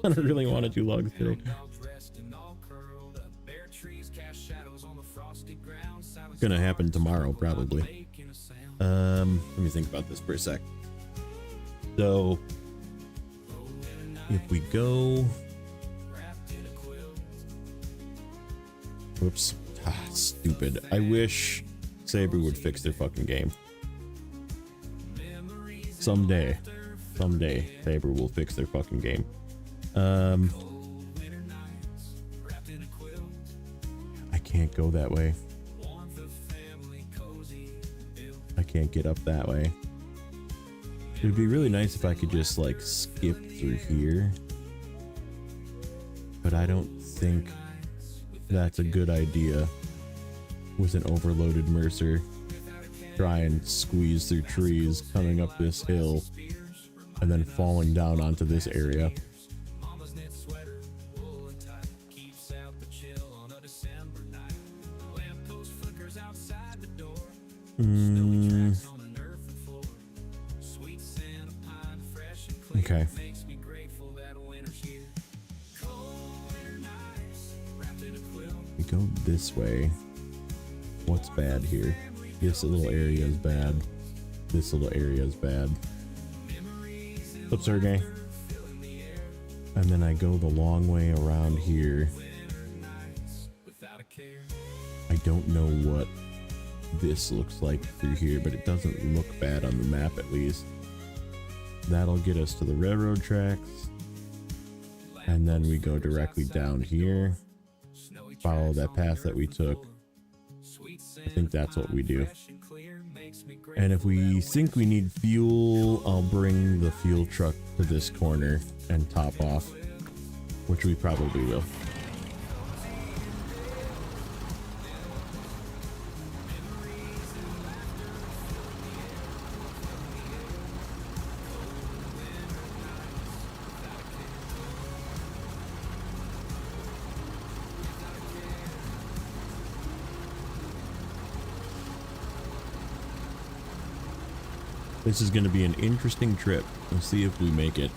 don't really want to do logs today. Gonna happen tomorrow, probably. Let me think about this for a sec. So, if we go... Whoops. Stupid. I wish Saber would fix their fucking game. Someday, Saber will fix their fucking game. I can't go that way. I can't get up that way. It would be really nice if I could just like skip through here, but I don't think that's a good idea with an overloaded Mercer. Try and squeeze through trees coming up this hill and then falling down onto this area. Okay. We go this way. What's bad here? This little area is bad. This little area is bad. Oops, Zurdania. And then I go the long way around here. I don't know what this looks like through here, but it doesn't look bad on the map at least. That'll get us to the railroad tracks. And then we go directly down here. Follow that path that we took. I think that's what we do. And if we think we need fuel, I'll bring the fuel truck to this corner and top off, which we probably will. This is going to be an interesting trip. We'll see if we make it.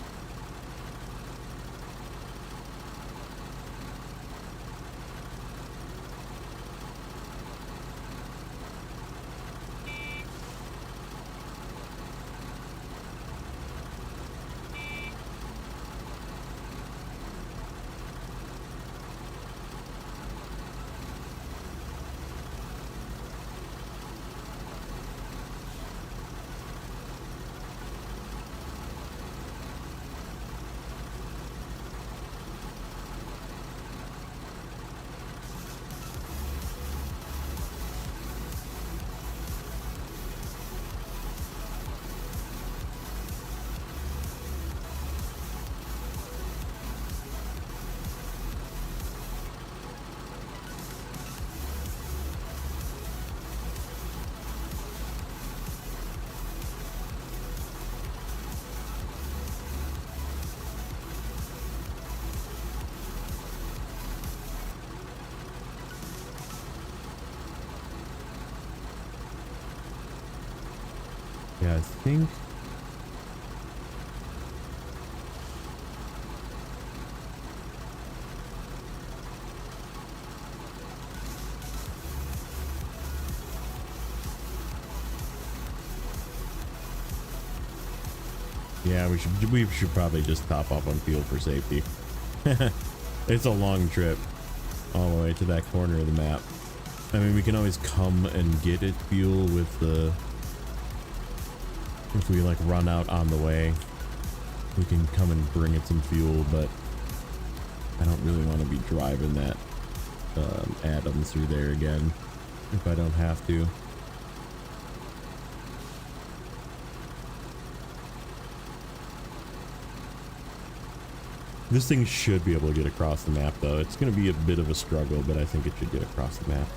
Yeah, I think we should probably just top off on fuel for safety. It's a long trip all the way to that corner of the map. I mean, we can always come and get it fuel with the... If we like run out on the way, we can come and bring it some fuel, but I don't really want to be driving that Atom through there again if I don't have to. This thing should be able to get across the map though. It's going to be a bit of a struggle, but I think it should get across the map.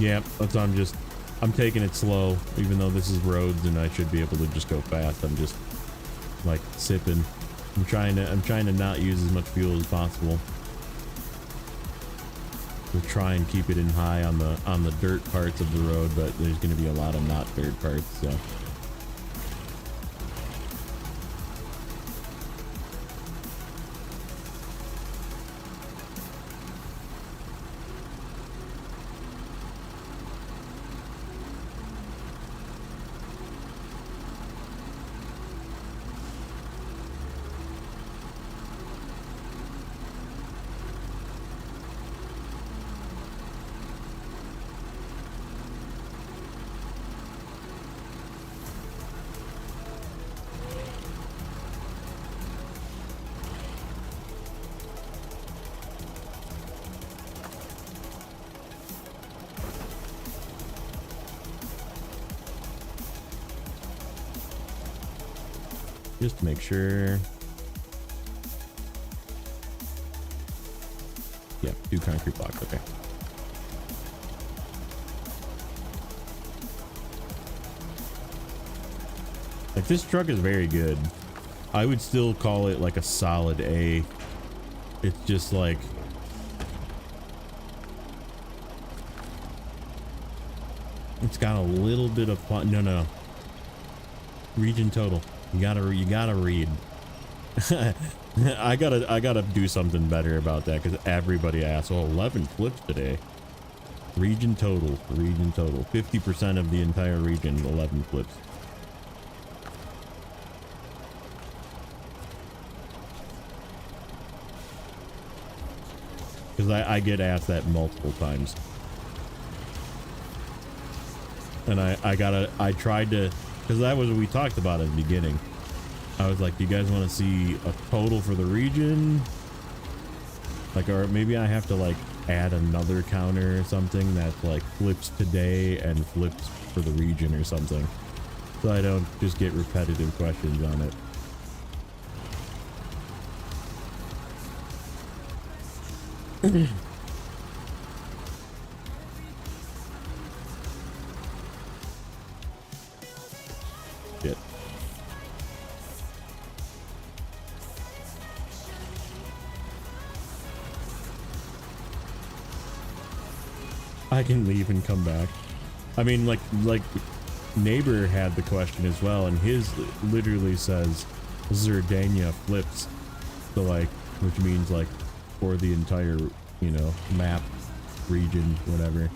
Yeah, that's why I'm taking it slow, even though this is roads and I should be able to just go fast. I'm just like sipping. I'm trying to not use as much fuel as possible. We'll try and keep it in high on the dirt parts of the road, but there's going to be a lot of not dirt parts, so. Just to make sure. Yeah, 2 concrete blocks, okay. Like, this truck is very good. I would still call it like a solid A. It's just like, it's got a little bit of fun. No. Region total. You gotta read. I gotta do something better about that because everybody asks. Oh, 11 flips today. Region total. 50% of the entire region, 11 flips. Because I get asked that multiple times. And I tried to, because that was what we talked about at the beginning. I was like, do you guys want to see a total for the region? Like, or maybe I have to like add another counter or something that like flips today and flips for the region or something. So I don't just get repetitive questions on it. Shit. I can leave and come back. I mean, like neighbor had the question as well, and his literally says Zurdania flips. So like, which means like for the entire, you know, map, region, whatever.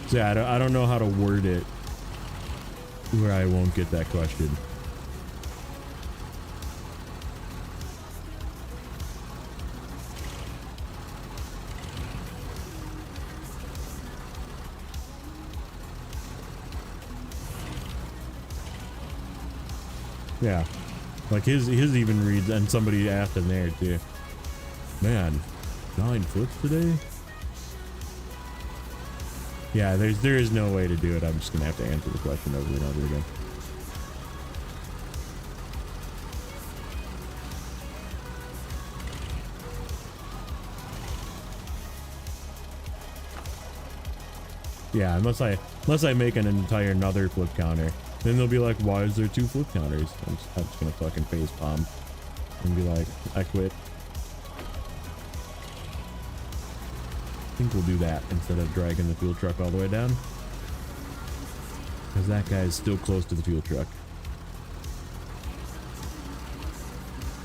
So yeah, I don't know how to word it where I won't get that question. Yeah, like his even reads, and somebody asked in there too. Man, 9 flips today? Yeah, there is no way to do it. I'm just gonna have to answer the question over and over again. Yeah, unless I make an entire another flip counter. Then they'll be like, why is there 2 flip counters? I'm just gonna fucking face palm and be like, I quit. I think we'll do that instead of dragging the fuel truck all the way down. Because that guy's still close to the fuel truck.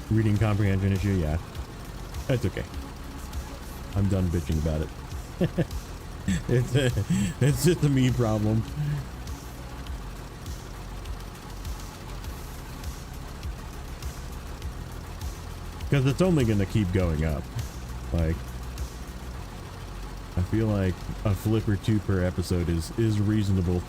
Reading comprehension issue, yeah. That's okay. I'm done bitching about it. It's just a me problem. Because it's only going to keep going up. Like, I feel like a flip or 2 per episode is reasonable.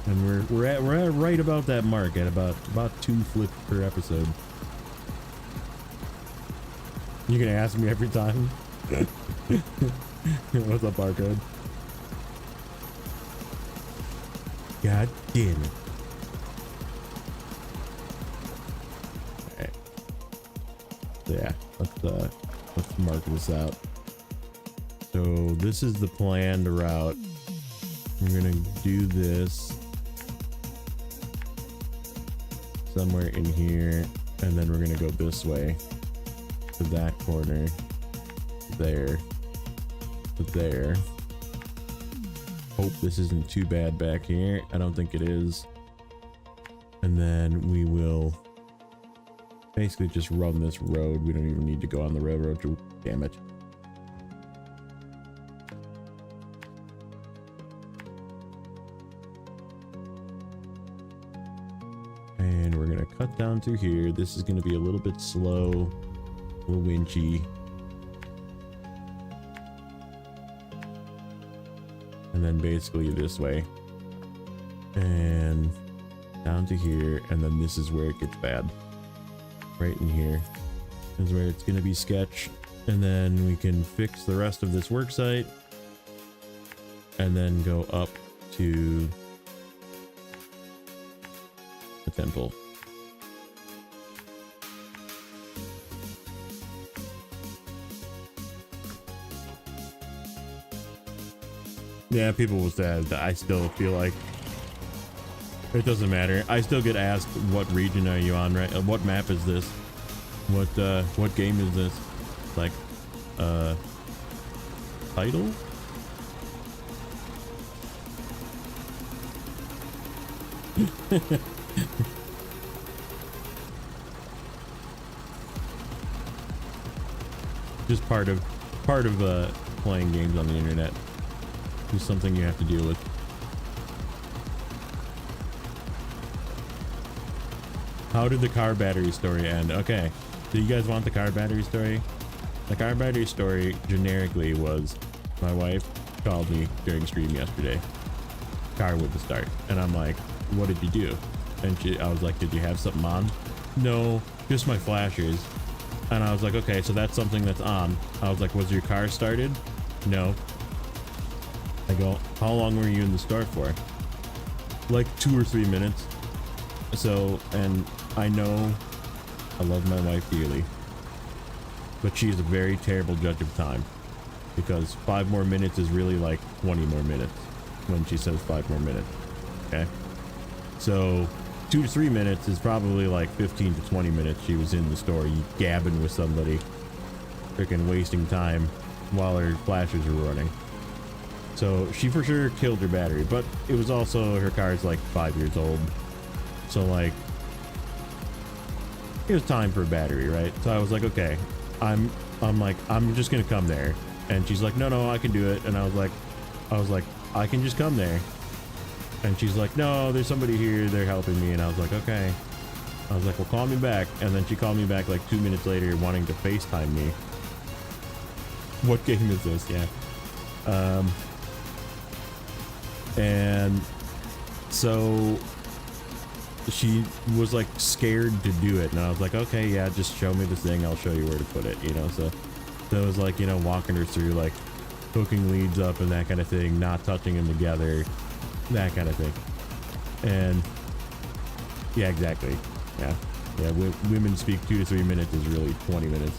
And we're at right about that mark, at about 2 flips per episode. You can ask me every time. What's up, barcode? God damn it. Alright. So yeah, let's mark this out. So this is the planned route. We're gonna do this somewhere in here, and then we're gonna go this way to that corner, there, to there. Hope this isn't too bad back here. I don't think it is. And then we will basically just run this road. We don't even need to go on the railroad. Damn it. And we're gonna cut down through here. This is gonna be a little bit slow, a little winchy. And then basically this way. And down to here, and then this is where it gets bad. Right in here is where it's gonna be sketch. And then we can fix the rest of this work site. And then go up to the temple. Yeah, people will say that. I still feel like it doesn't matter. I still get asked, what region are you on, right? What map is this? What game is this? It's like, title? Just part of playing games on the internet. It's something you have to deal with. How did the car battery story end? Okay, do you guys want the car battery story? The car battery story generically was, my wife called me during stream yesterday. Car wouldn't start, and I'm like, what did you do? And I was like, did you have something on? No, just my flashers. And I was like, okay, so that's something that's on. I was like, was your car started? No. I go, how long were you in the store for? Like 2 or 3 minutes. So, and I know I love my wife dearly, but she is a very terrible judge of time, because 5 more minutes is really like 20 more minutes when she says 5 more minutes. Okay. So 2 to 3 minutes is probably like 15 to 20 minutes she was in the store, you gabbing with somebody, freaking wasting time while her flashers were running. So she for sure killed her battery, but it was also, her car's like 5 years old. So like, it was time for a battery, right? So I was like, okay, I'm like, I'm just gonna come there. And she's like, no, I can do it. And I was like, I can just come there. And she's like, no, there's somebody here, they're helping me. And I was like, okay. I was like, well, call me back. And then she called me back like 2 minutes later wanting to FaceTime me. What game is this? Yeah. And so she was like scared to do it, and I was like, okay, yeah, just show me the thing, I'll show you where to put it, you know. So it was like, you know, walking her through like hooking leads up and that kind of thing, not touching them together, that kind of thing. And yeah, exactly. Yeah, women speak 2 to 3 minutes is really 20 minutes.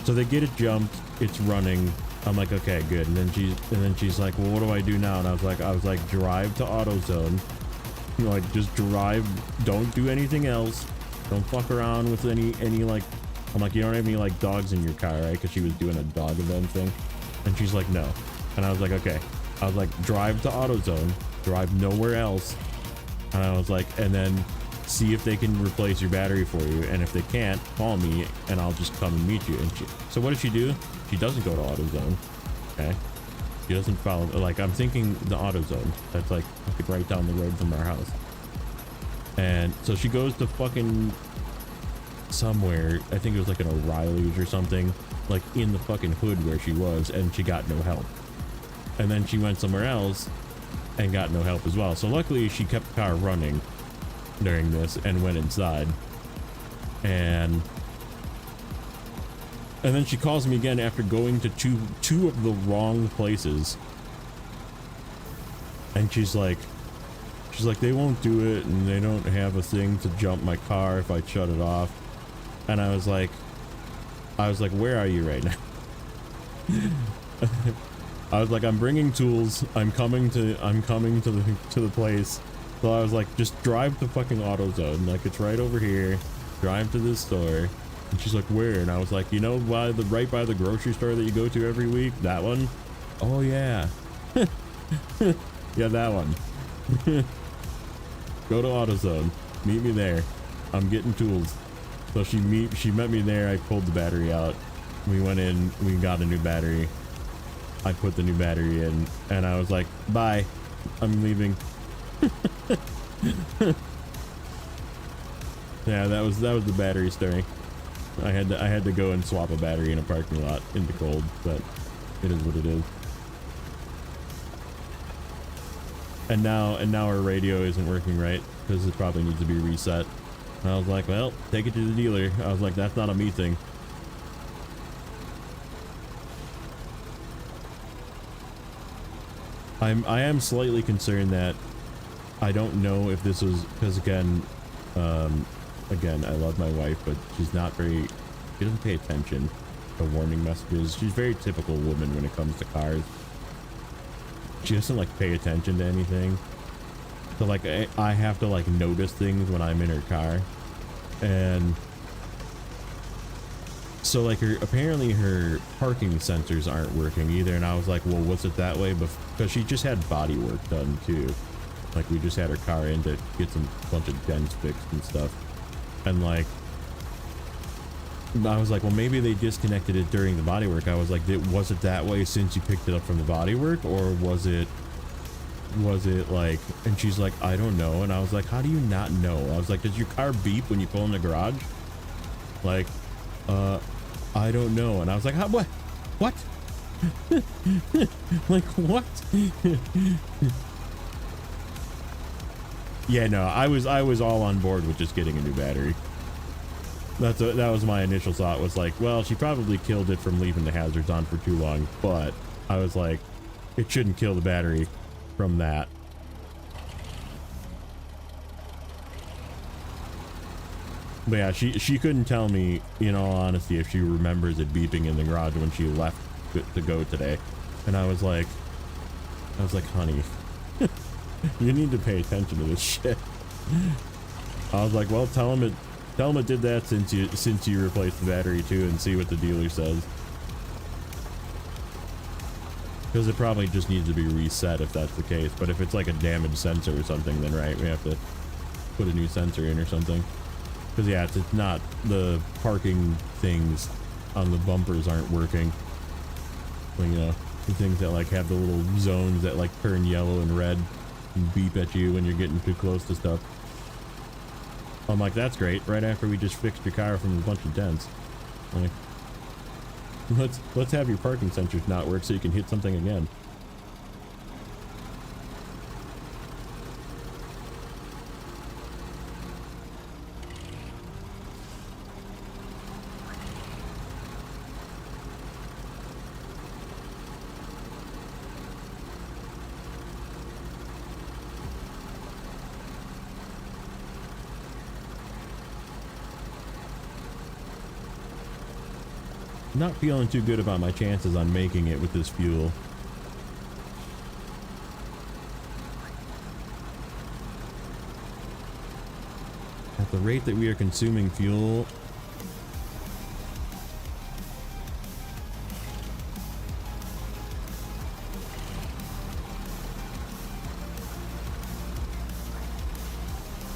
So they get it jumped, it's running. I'm like, okay, good. And then she's like, well, what do I do now? And I was like, drive to AutoZone. You know, like, just drive, don't do anything else. Don't fuck around with any like, I'm like, you don't have any like dogs in your car, right? Because she was doing a dog event thing. And she's like, no. And I was like, okay. I was like, drive to AutoZone, drive nowhere else. And I was like, and then see if they can replace your battery for you, and if they can't, call me and I'll just come and meet you. And so what does she do? She doesn't go to AutoZone. Okay, she doesn't follow, like, I'm thinking the AutoZone that's like right down the road from our house. And so she goes to fucking somewhere, I think it was like an O'Reilly's or something, like in the fucking hood where she was, and she got no help. And then she went somewhere else and got no help as well. So luckily she kept the car running during this and went inside. And And then she calls me again after going to two of the wrong places. And she's like, they won't do it, and they don't have a thing to jump my car if I shut it off. And I was like, where are you right now? I was like, I'm bringing tools. I'm coming to the place. So I was like, just drive to fucking AutoZone. Like, it's right over here. Drive to this store. And she's like, where? And I was like, you know, right by the grocery store that you go to every week? That one? Oh yeah. Yeah, that one. Go to AutoZone. Meet me there. I'm getting tools. So she met me there. I pulled the battery out. We went in. We got a new battery. I put the new battery in, and I was like, bye. I'm leaving. Yeah, that was the battery story. I had to go and swap a battery in a parking lot in the cold, but it is what it is. And now our radio isn't working right because it probably needs to be reset. And I was like, well, take it to the dealer. I was like, that's not a me thing. I am slightly concerned that I don't know if this was because again, I love my wife, but she's not very, she doesn't pay attention to warning messages. She's a very typical woman when it comes to cars. She doesn't like pay attention to anything. So like I have to like notice things when I'm in her car. And so like apparently her parking sensors aren't working either. And I was like, well, was it that way? Because she just had body work done too. Like we just had her car in to get some bunch of dents fixed and stuff. And like, I was like, well, maybe they disconnected it during the body work. I was like, was it that way since you picked it up from the body work, or was it like, and she's like, I don't know. And I was like, how do you not know? I was like, does your car beep when you pull in the garage? Like, I don't know. And I was like, what? Like, what? Yeah, no, I was all on board with just getting a new battery. That was my initial thought, was like, well, she probably killed it from leaving the hazards on for too long, but I was like, it shouldn't kill the battery from that. But yeah, she couldn't tell me, in all honesty, if she remembers it beeping in the garage when she left to go today. And I was like, honey, you need to pay attention to this shit. I was like, well, tell him it did that since you replaced the battery too, and see what the dealer says. Because it probably just needs to be reset if that's the case. But if it's like a damaged sensor or something, then right, we have to put a new sensor in or something. Because yeah, it's not, the parking things on the bumpers aren't working. Well, you know, the things that like have the little zones that like turn yellow and red and beep at you when you're getting too close to stuff. I'm like, that's great. Right after we just fixed your car from a bunch of dents. Like, let's have your parking sensors not work so you can hit something again. Not feeling too good about my chances on making it with this fuel. At the rate that we are consuming fuel,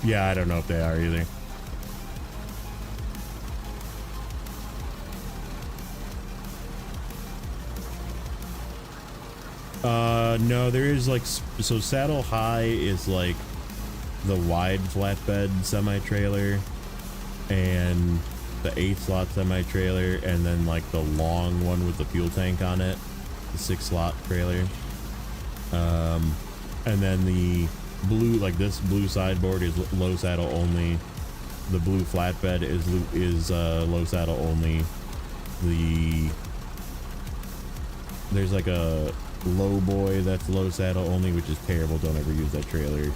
yeah, I don't know if they are either. No, there is like, so Saddle High is like the wide flatbed semi-trailer and the 8-slot semi-trailer, and then like the long one with the fuel tank on it, the 6-slot trailer. And then the blue, like this blue sideboard is low saddle only. The blue flatbed is low saddle only. there's like a low boy that's low saddle only, which is terrible. Don't ever use that trailer.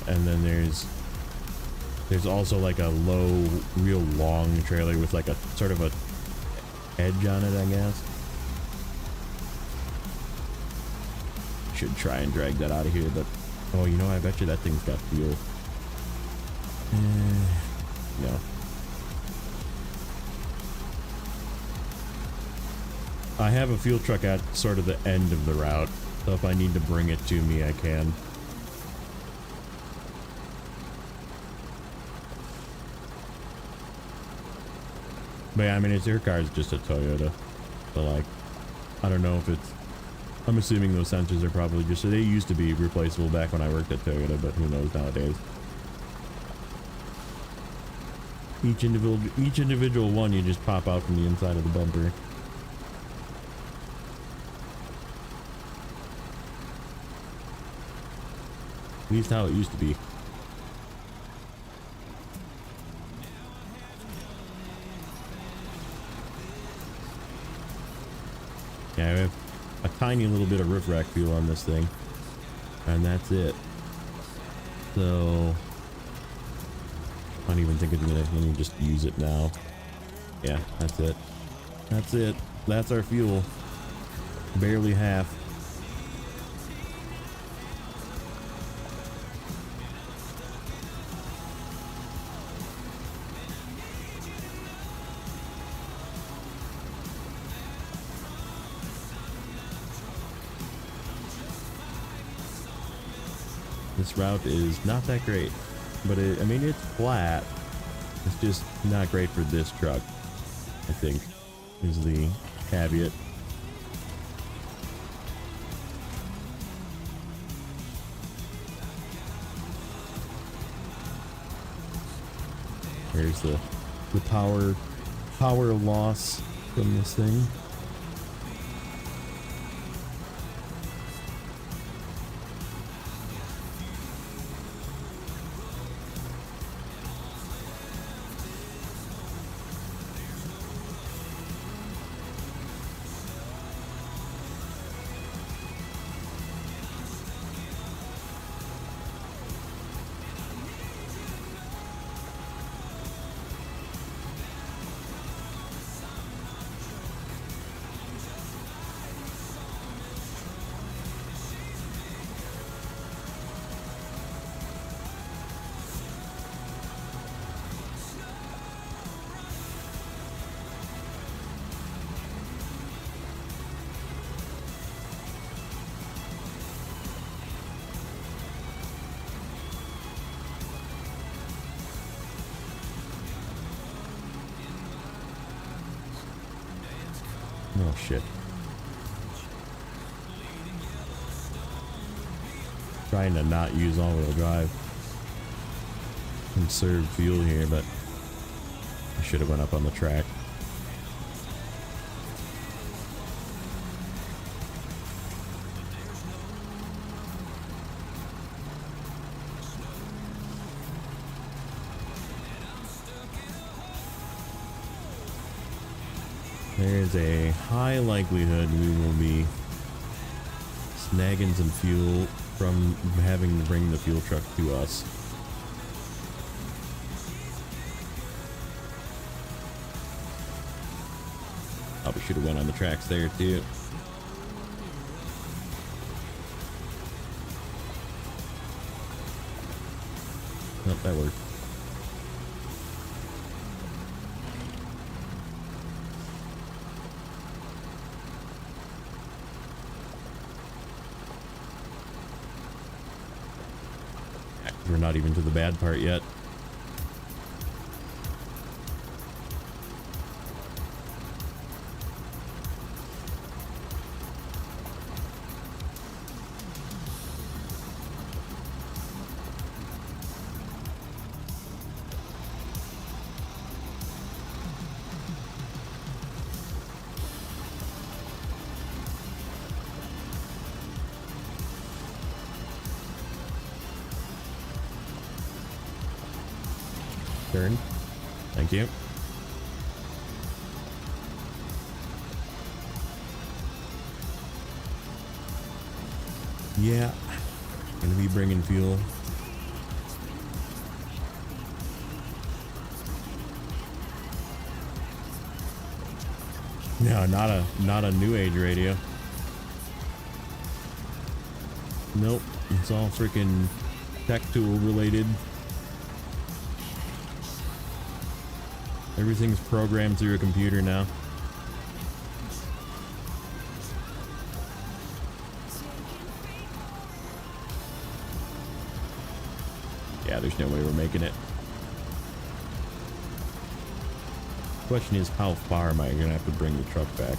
And then there's also like a low, real long trailer with like a sort of a edge on it, I guess. Should try and drag that out of here, but oh, you know, I bet you that thing's got fuel. No. I have a fuel truck at sort of the end of the route, so if I need to bring it to me, I can. But yeah, I mean, your car is just a Toyota. So like, I don't know if it's, I'm assuming those sensors are probably just, they used to be replaceable back when I worked at Toyota, but who knows nowadays. Each individual one, you just pop out from the inside of the bumper. At least how it used to be. Yeah, I have a tiny little bit of roof rack fuel on this thing, and that's it. So I don't even think it's gonna, let me just use it now. Yeah, that's it. That's it. That's our fuel. Barely half. This route is not that great, but I mean, it's flat. It's just not great for this truck, I think, is the caveat. There's the power loss from this thing. Oh shit. Trying to not use all-wheel drive. Conserve fuel here, but I should have went up on the track. There's a high likelihood we will be snagging some fuel from having to bring the fuel truck to us. Probably should have went on the tracks there too. Nope, that worked. We're not even to the bad part yet. Turn. Thank you. Yeah, gonna be bringing fuel. No, not a new age radio. Nope, it's all freaking tech tool related. Everything's programmed through a computer now. Yeah, there's no way we're making it. Question is, how far am I gonna have to bring the truck back?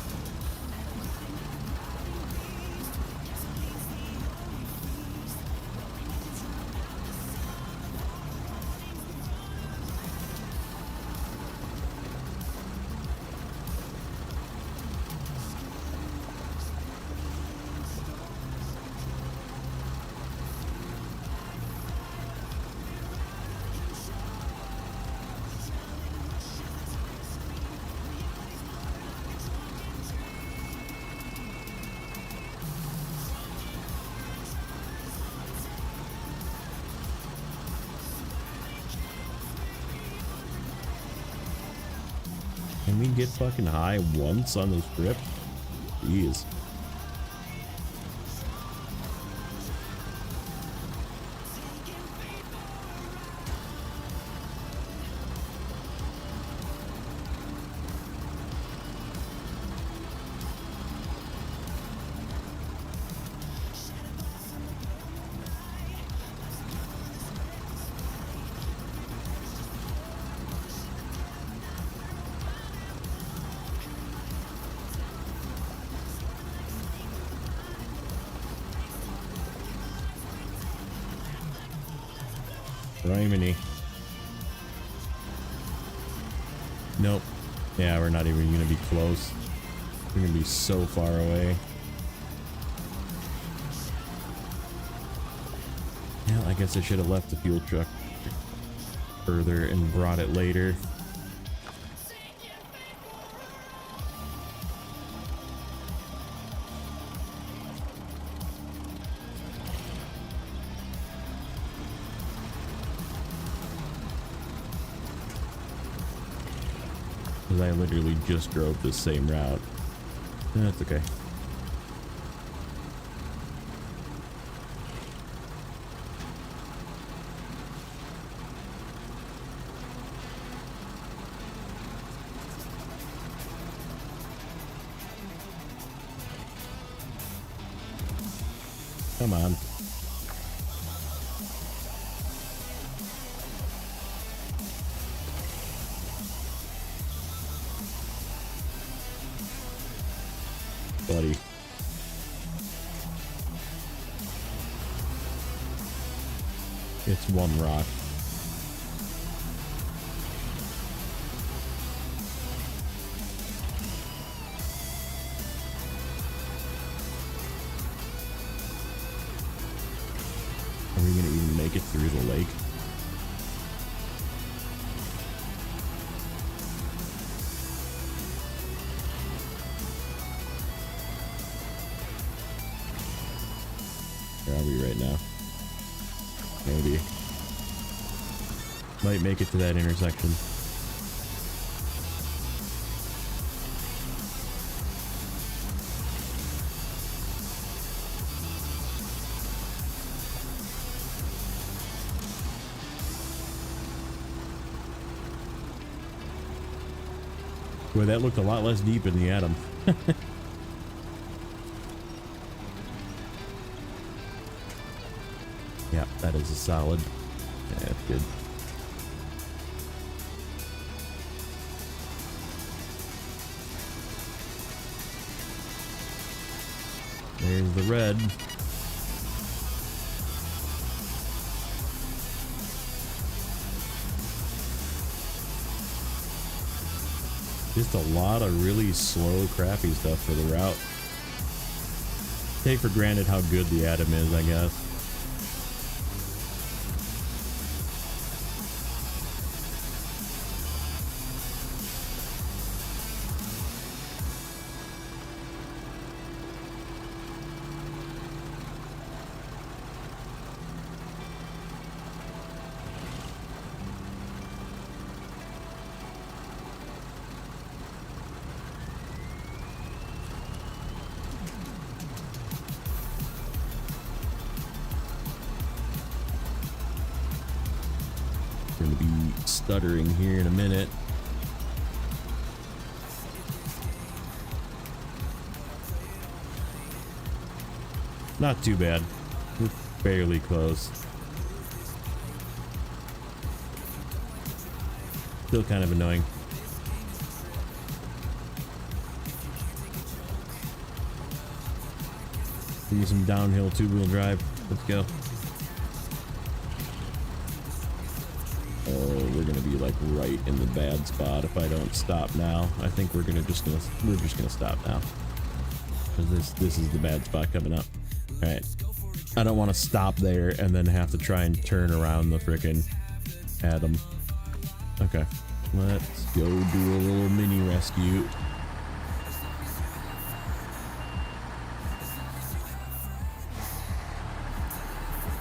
Can we get fucking high once on this trip? Jeez. Criminy. Nope. Yeah, we're not even gonna be close. We're gonna be so far away. Yeah, I guess I should have left the fuel truck further and brought it later. I literally just drove the same route. That's okay. Come on. Buddy. It's one rock. Are we gonna even make it through the lake? Where are we right now? Maybe. Might make it to that intersection. Boy, that looked a lot less deep in the atom. Yeah, that is a solid. Yeah, that's good. There's the red. Just a lot of really slow, crappy stuff for the route. Take for granted how good the atom is, I guess. going to be stuttering here in a minute. Not too bad. We're fairly close. Still kind of annoying. Give me some downhill two-wheel drive. Let's go. Oh, we're gonna be like right in the bad spot if I don't stop now. I think we're just gonna stop now, because this is the bad spot coming up. All right, I don't want to stop there and then have to try and turn around the frickin' Adam. Okay, let's go do a little mini rescue.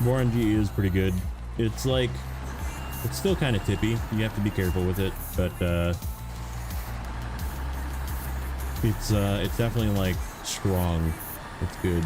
Warranty is pretty good. It's like, it's still kind of tippy. You have to be careful with it, but it's definitely like strong. It's good.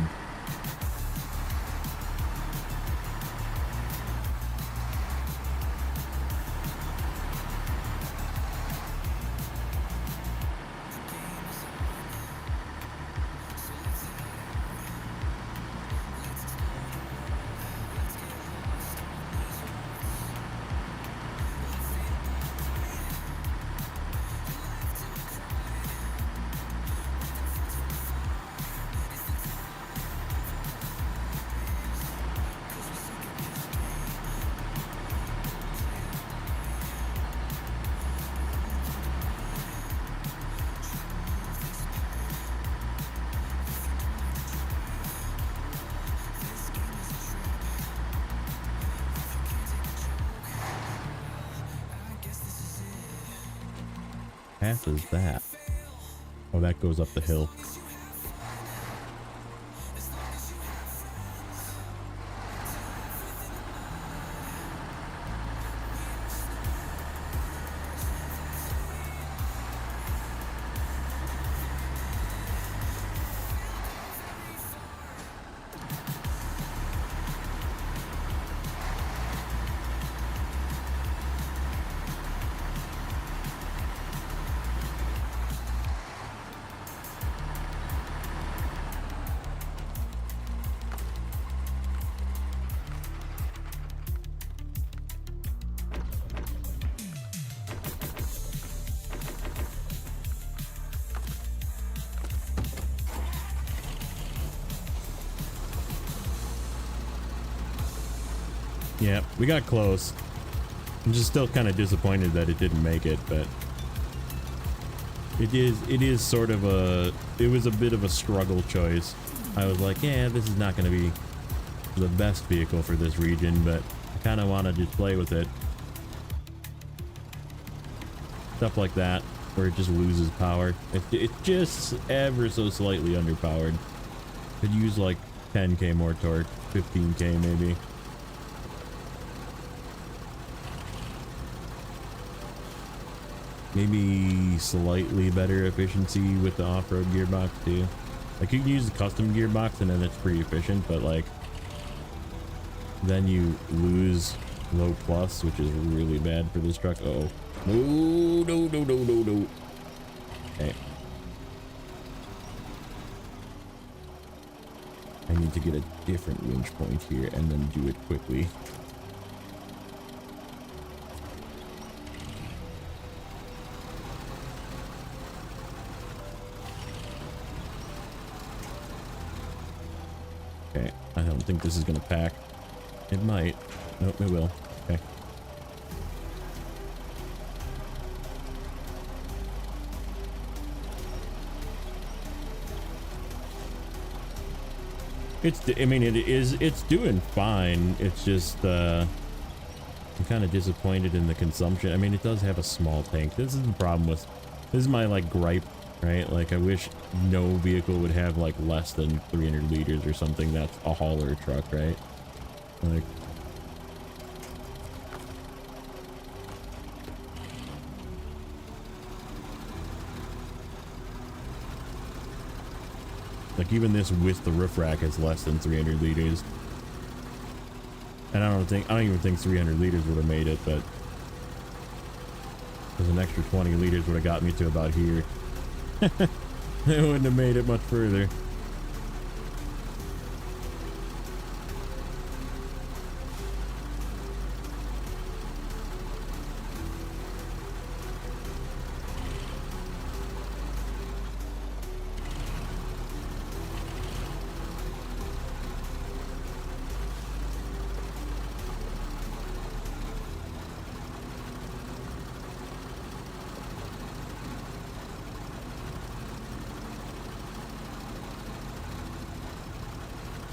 Path is that? Oh, that goes up the hill. Yeah, we got close. I'm just still kind of disappointed that it didn't make it, but it is sort of it was a bit of a struggle choice. I was like, yeah, this is not going to be the best vehicle for this region, but I kind of want to just play with it. Stuff like that, where it just loses power. It's just ever so slightly underpowered. Could use like 10k more torque, 15k maybe. Maybe slightly better efficiency with the off-road gearbox too. Like you can use the custom gearbox and then it's pretty efficient, but like then you lose low plus, which is really bad for this truck. Uh oh. No. Okay. I need to get a different winch point here and then do it quickly. Okay, I don't think this is gonna pack. It might. Nope, it will. Okay. It's doing fine. It's just, I'm kind of disappointed in the consumption. I mean, it does have a small tank. This is the problem with, this is my like gripe, right? Like I wish no vehicle would have like less than 300 liters or something. That's a hauler truck, right? Like even this with the roof rack is less than 300 liters. And I don't even think 300 liters would have made it, but Because an extra 20 liters would have got me to about here. It wouldn't have made it much further.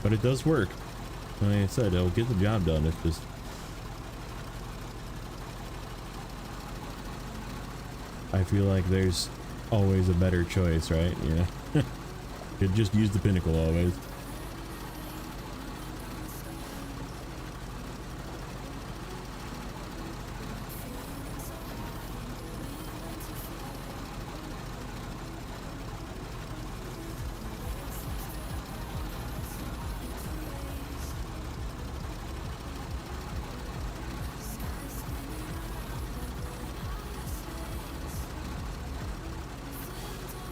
But it does work. Like I said, it'll get the job done. It's just... I feel like there's always a better choice, right? Yeah. Could just use the Pinnacle always.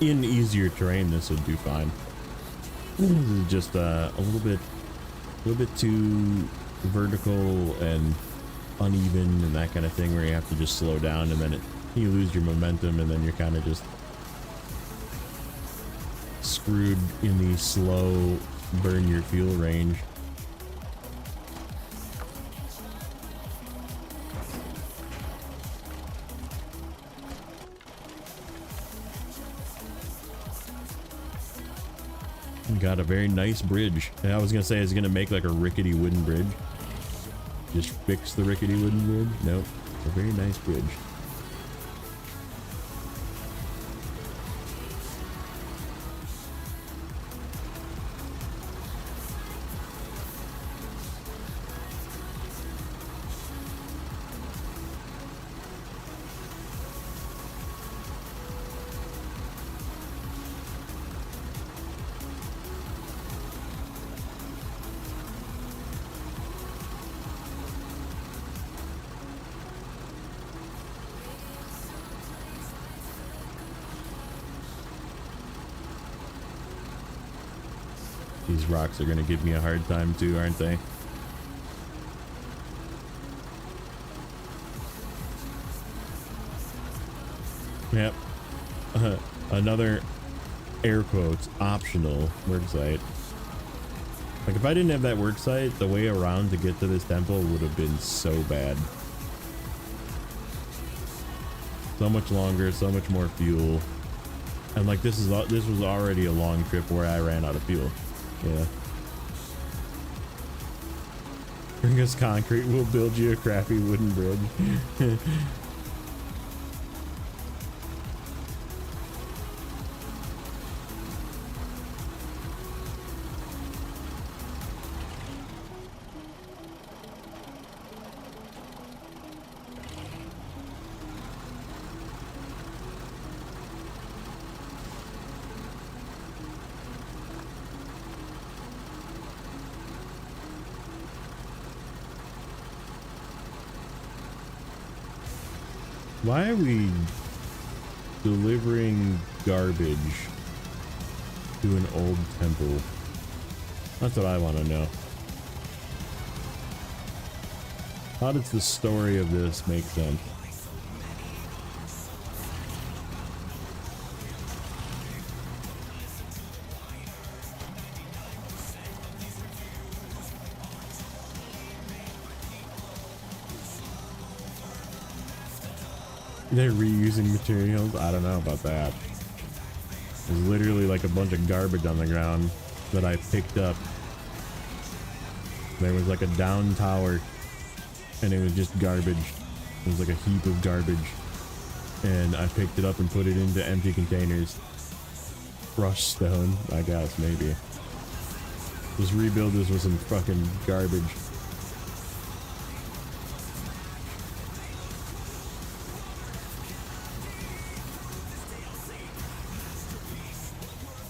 In easier terrain, this would do fine. This is just a little bit too vertical and uneven and that kind of thing, where you have to just slow down, and then you lose your momentum, and then you're kind of just screwed in the slow burn your fuel range. Got a very nice bridge. And I was gonna say, is it gonna make like a rickety wooden bridge? Just fix the rickety wooden bridge? Nope. A very nice bridge. These rocks are gonna give me a hard time too, aren't they? Yep. Another air quotes optional work site. Like, if I didn't have that work site, the way around to get to this temple would have been so bad. So much longer, so much more fuel. And like, this was already a long trip where I ran out of fuel. Yeah. Bring us concrete, we'll build you a crappy wooden bridge. Why are we delivering garbage to an old temple? That's what I want to know. How does the story of this make sense? They're reusing materials? I don't know about that. There's literally like a bunch of garbage on the ground that I picked up. There was like a down tower and it was just garbage. It was like a heap of garbage. And I picked it up and put it into empty containers. Crushed stone, I guess, maybe. Just rebuild this with some fucking garbage.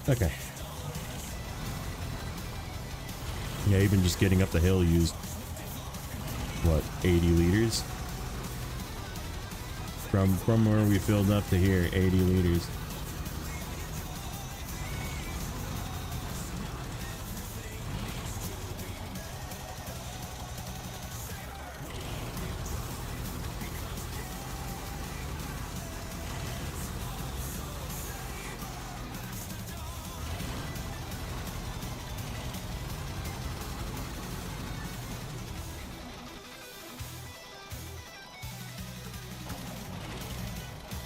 Okay. Yeah, even just getting up the hill used, what, 80 liters? From where we filled up to here, 80 liters.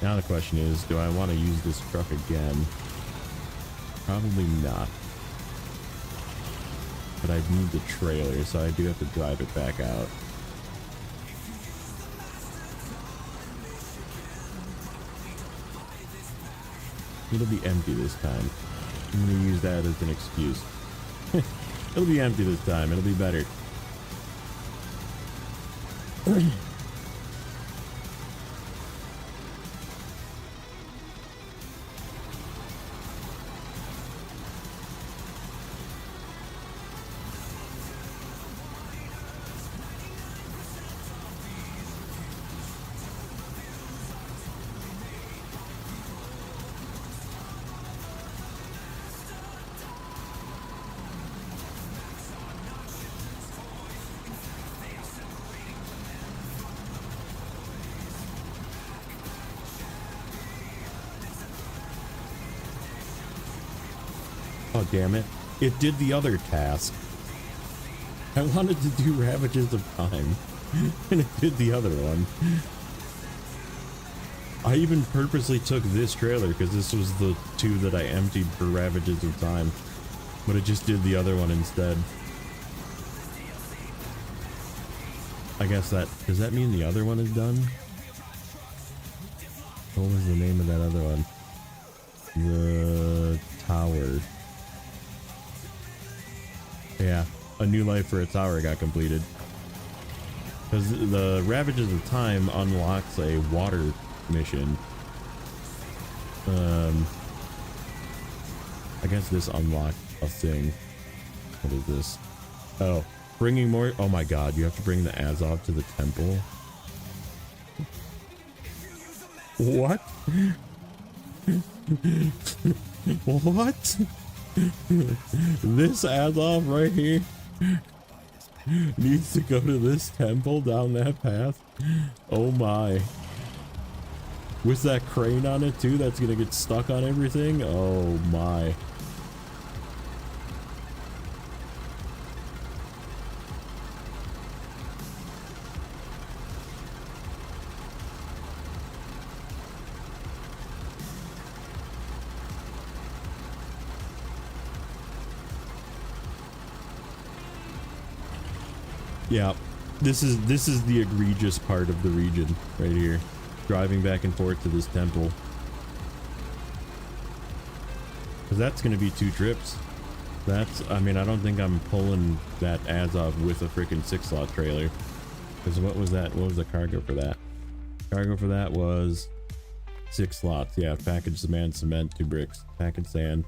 Now the question is, do I want to use this truck again? Probably not. But I need the trailer, so I do have to drive it back out. It'll be empty this time. I'm going to use that as an excuse. It'll be empty this time. It'll be better. Oh, damn it. It did the other task. I wanted to do Ravages of Time, and it did the other one. I even purposely took this trailer because this was the two that I emptied for Ravages of Time, but it just did the other one instead. I guess that... Does that mean the other one is done? What was the name of that other one? The Tower. Yeah, a new life for a tower got completed. Because the Ravages of Time unlocks a water mission. I guess this unlocked a thing. What is this? Oh, bringing more. Oh my god, you have to bring the Azov to the temple. What? What? This Azov right here needs to go to this temple down that path. Oh my. With that crane on it too, that's gonna get stuck on everything. Oh my. Yeah, this is the egregious part of the region right here. Driving back and forth to this temple. Because that's going to be 2 trips. That's, I mean, I don't think I'm pulling that Azov with a freaking 6-slot trailer. Because what was that? What was the cargo for that? Cargo for that was 6 slots. Yeah, package cement, 2 bricks. Package sand,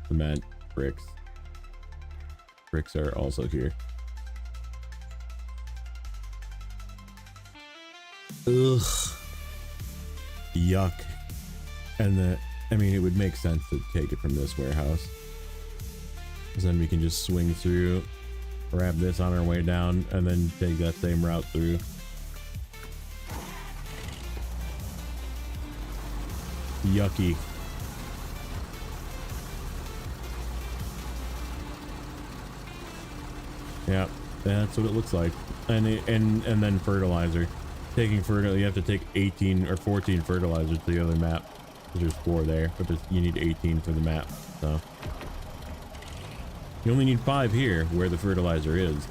cement, bricks. Bricks are also here. Ugh. Yuck. And I mean, it would make sense to take it from this warehouse. Because then we can just swing through, grab this on our way down, and then take that same route through. Yucky. Yeah, that's what it looks like. And then fertilizer. Taking fertilizer, you have to take 18 or 14 fertilizers to the other map. There's 4 there, but you need 18 for the map. So you only need 5 here where the fertilizer is,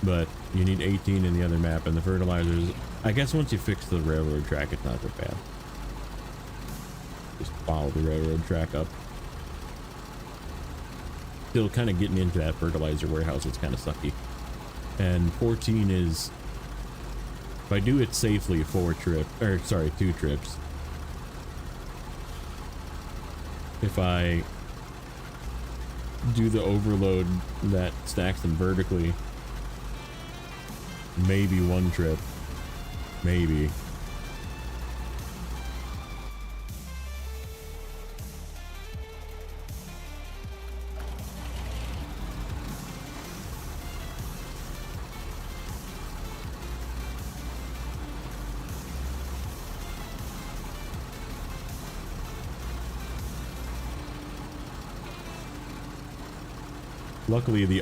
but you need 18 in the other map. And the fertilizers, I guess once you fix the railroad track, it's not that bad. Just follow the railroad track up. Still kind of getting into that fertilizer warehouse, it's kind of sucky. And 14 is, if I do it safely, 2 trips. If I do the overload that stacks them vertically, maybe 1 trip. Maybe. Luckily, the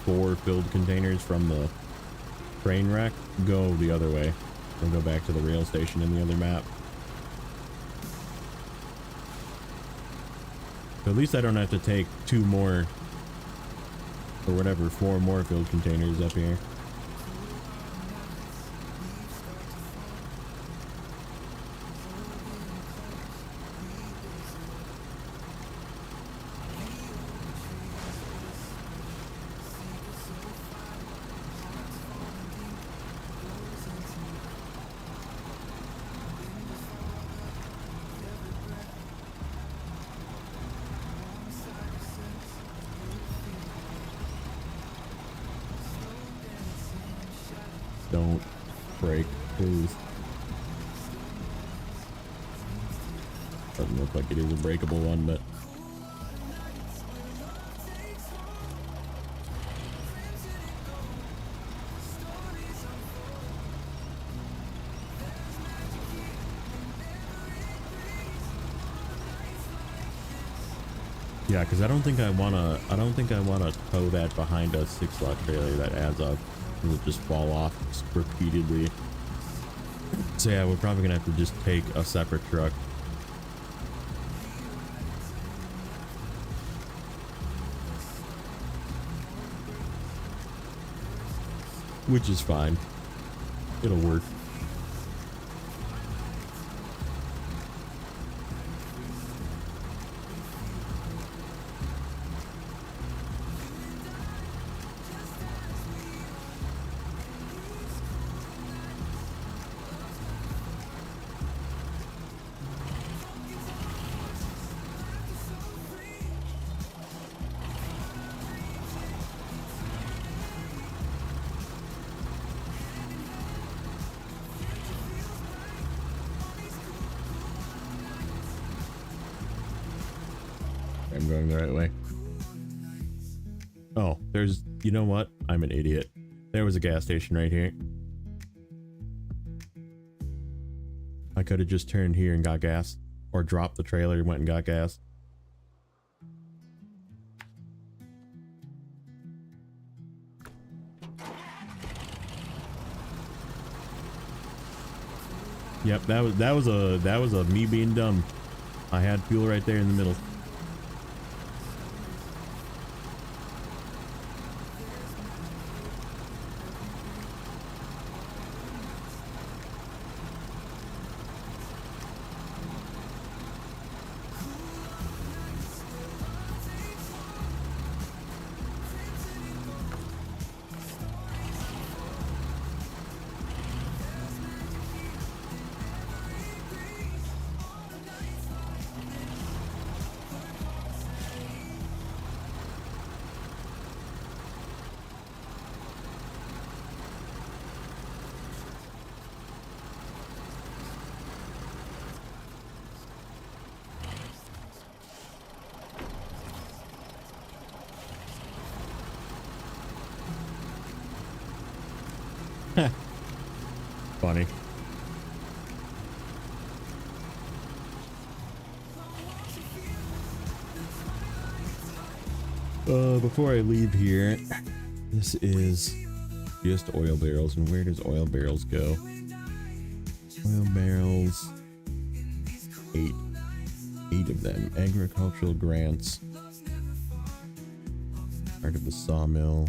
4 filled containers from the train wreck go the other way. They'll go back to the rail station in the other map. So at least I don't have to take 2 more, or whatever, 4 more filled containers up here. Don't break, please. Doesn't look like it is a breakable one, but yeah, because I don't think I wanna tow that behind a 6-slot trailer that adds up. It will just fall off repeatedly. So yeah, we're probably gonna have to just take a separate truck. Which is fine. It'll work. I'm going the right way. Oh, there's, you know what? I'm an idiot. There was a gas station right here. I could have just turned here and got gas, or dropped the trailer and went and got gas. Yep, that was a me being dumb. I had fuel right there in the middle. Funny. Before I leave here, this is just oil barrels. And where does oil barrels go? Oil barrels, 8 of them. Agricultural grants, part of the sawmill.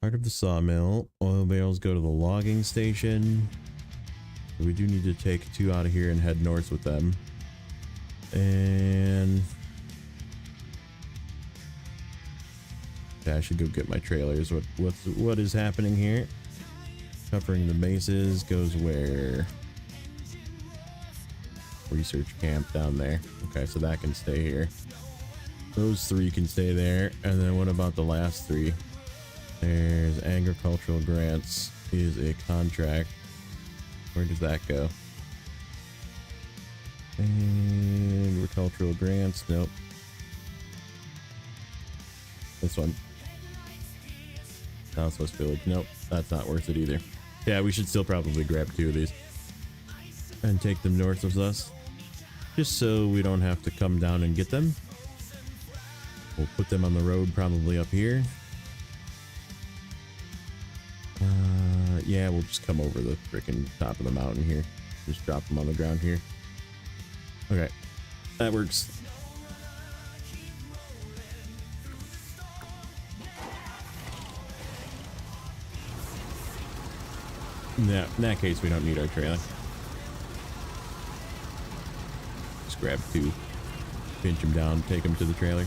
Part of the sawmill. Oil barrels go to the logging station. We do need to take 2 out of here and head north with them. And yeah, I should go get my trailers. What is happening here? Covering the bases goes where? Research camp down there. Okay, so that can stay here. Those 3 can stay there. And then what about the last 3? There's agricultural grants is a contract. Where does that go? Agricultural grants, nope. This one. Southwest Village, nope. That's not worth it either. Yeah, we should still probably grab 2 of these and take them north of us, just so we don't have to come down and get them. We'll put them on the road probably up here. Yeah, we'll just come over the freaking top of the mountain here. Just drop them on the ground here. Okay, that works. Yeah, in that case, we don't need our trailer. Just grab 2, pinch them down, take them to the trailer.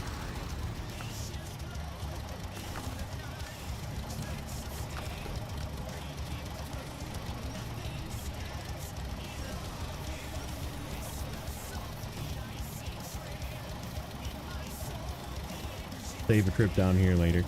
Save a trip down here later.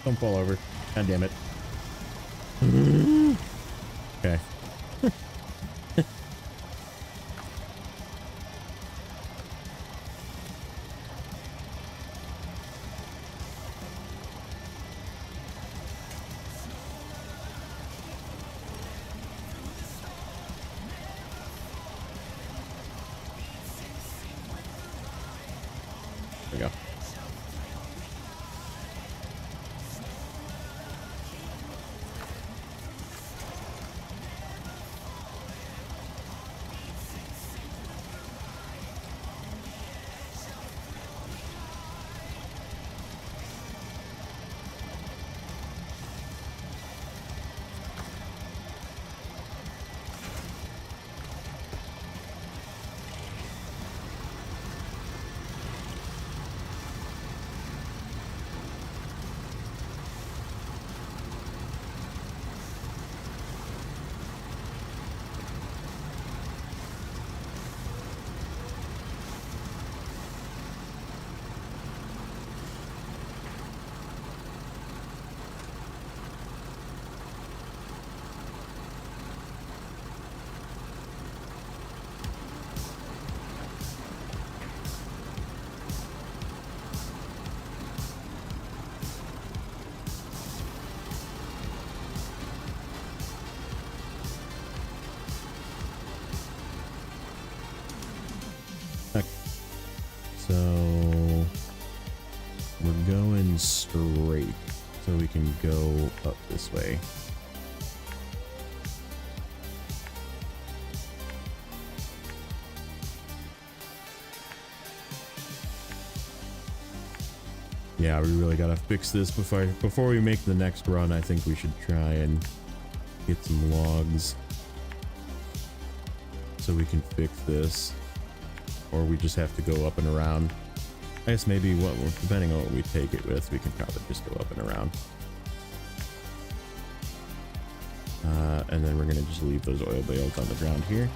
Don't fall over. God damn it. Okay. There we go. Okay. So we're going straight, so we can go up this way. Yeah, we really gotta fix this before we make the next run. I think we should try and get some logs so we can fix this, or we just have to go up and around. I guess maybe depending on what we take it with, we can probably just go up and around. And then we're gonna just leave those oil bales on the ground here.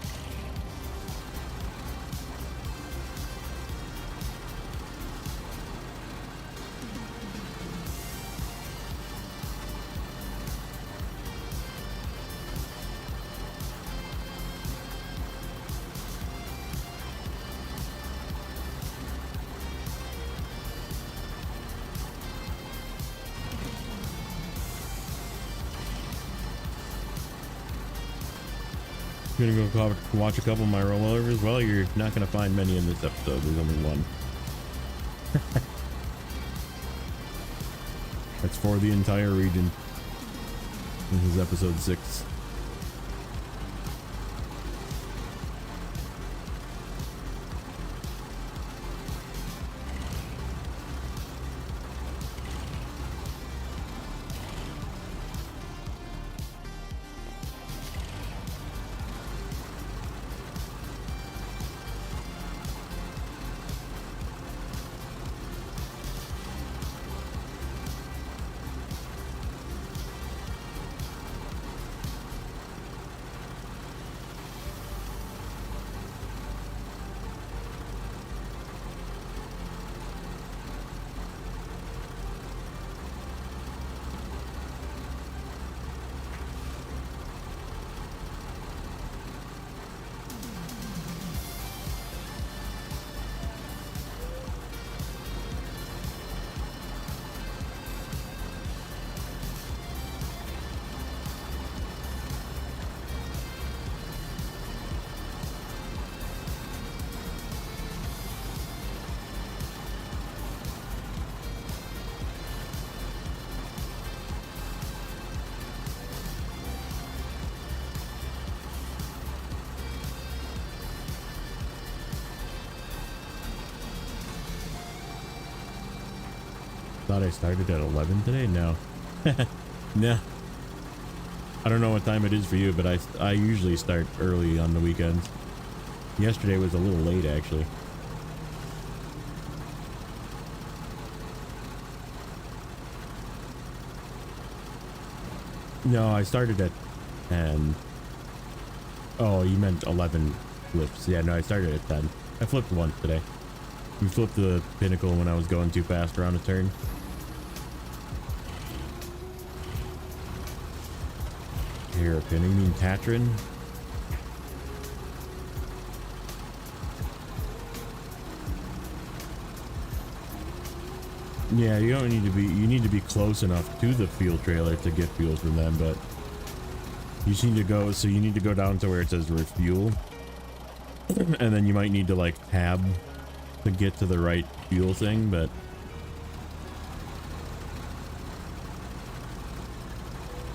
I'm gonna go watch a couple of my rollovers. Well, you're not gonna find many in this episode. There's only one. That's for the entire region. This is episode 6. Thought I started at 11 today? No. No. I don't know what time it is for you, but I usually start early on the weekends. Yesterday was a little late, actually. No, I started at 10. Oh, you meant 11 flips. Yeah, no, I started at 10. I flipped once today. We flipped the pinnacle when I was going too fast around a turn. Hairpin, you mean Tatrin? Yeah, you don't need to be, you need to be close enough to the fuel trailer to get fuel from them, but you just need to go, so you need to go down to where it says refuel, and then you might need to like tab to get to the right fuel thing, but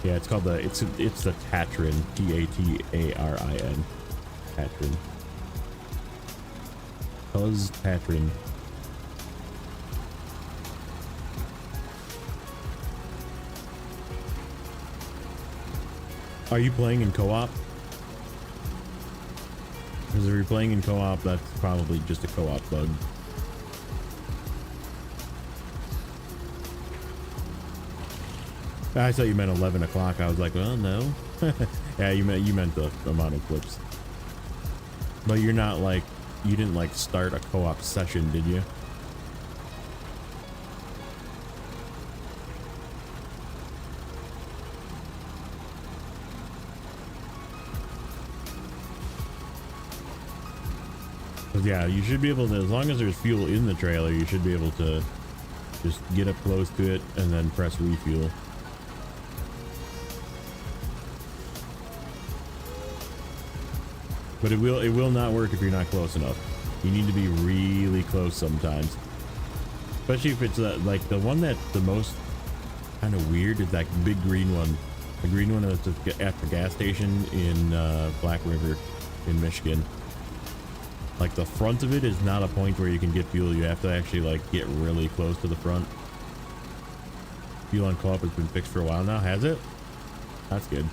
yeah, it's called the, it's the Tatrin, T-A-T-A-R-I-N, Tatrin. Cuz Tatrin. Are you playing in co-op? Because if you're playing in co-op, that's probably just a co-op bug. I thought you meant 11 o'clock. I was like, well, no. Yeah, you meant the amount of flips. But you're not like, you didn't like start a co-op session, did you? Yeah, you should be able to, as long as there's fuel in the trailer, you should be able to just get up close to it and then press refuel. But it will not work if you're not close enough. You need to be really close sometimes. Especially if it's like the one that's the most kind of weird is that big green one. The green one that's at the gas station in Black River in Michigan. Like the front of it is not a point where you can get fuel. You have to actually like get really close to the front. Fuel on co-op has been fixed for a while now, has it? That's good.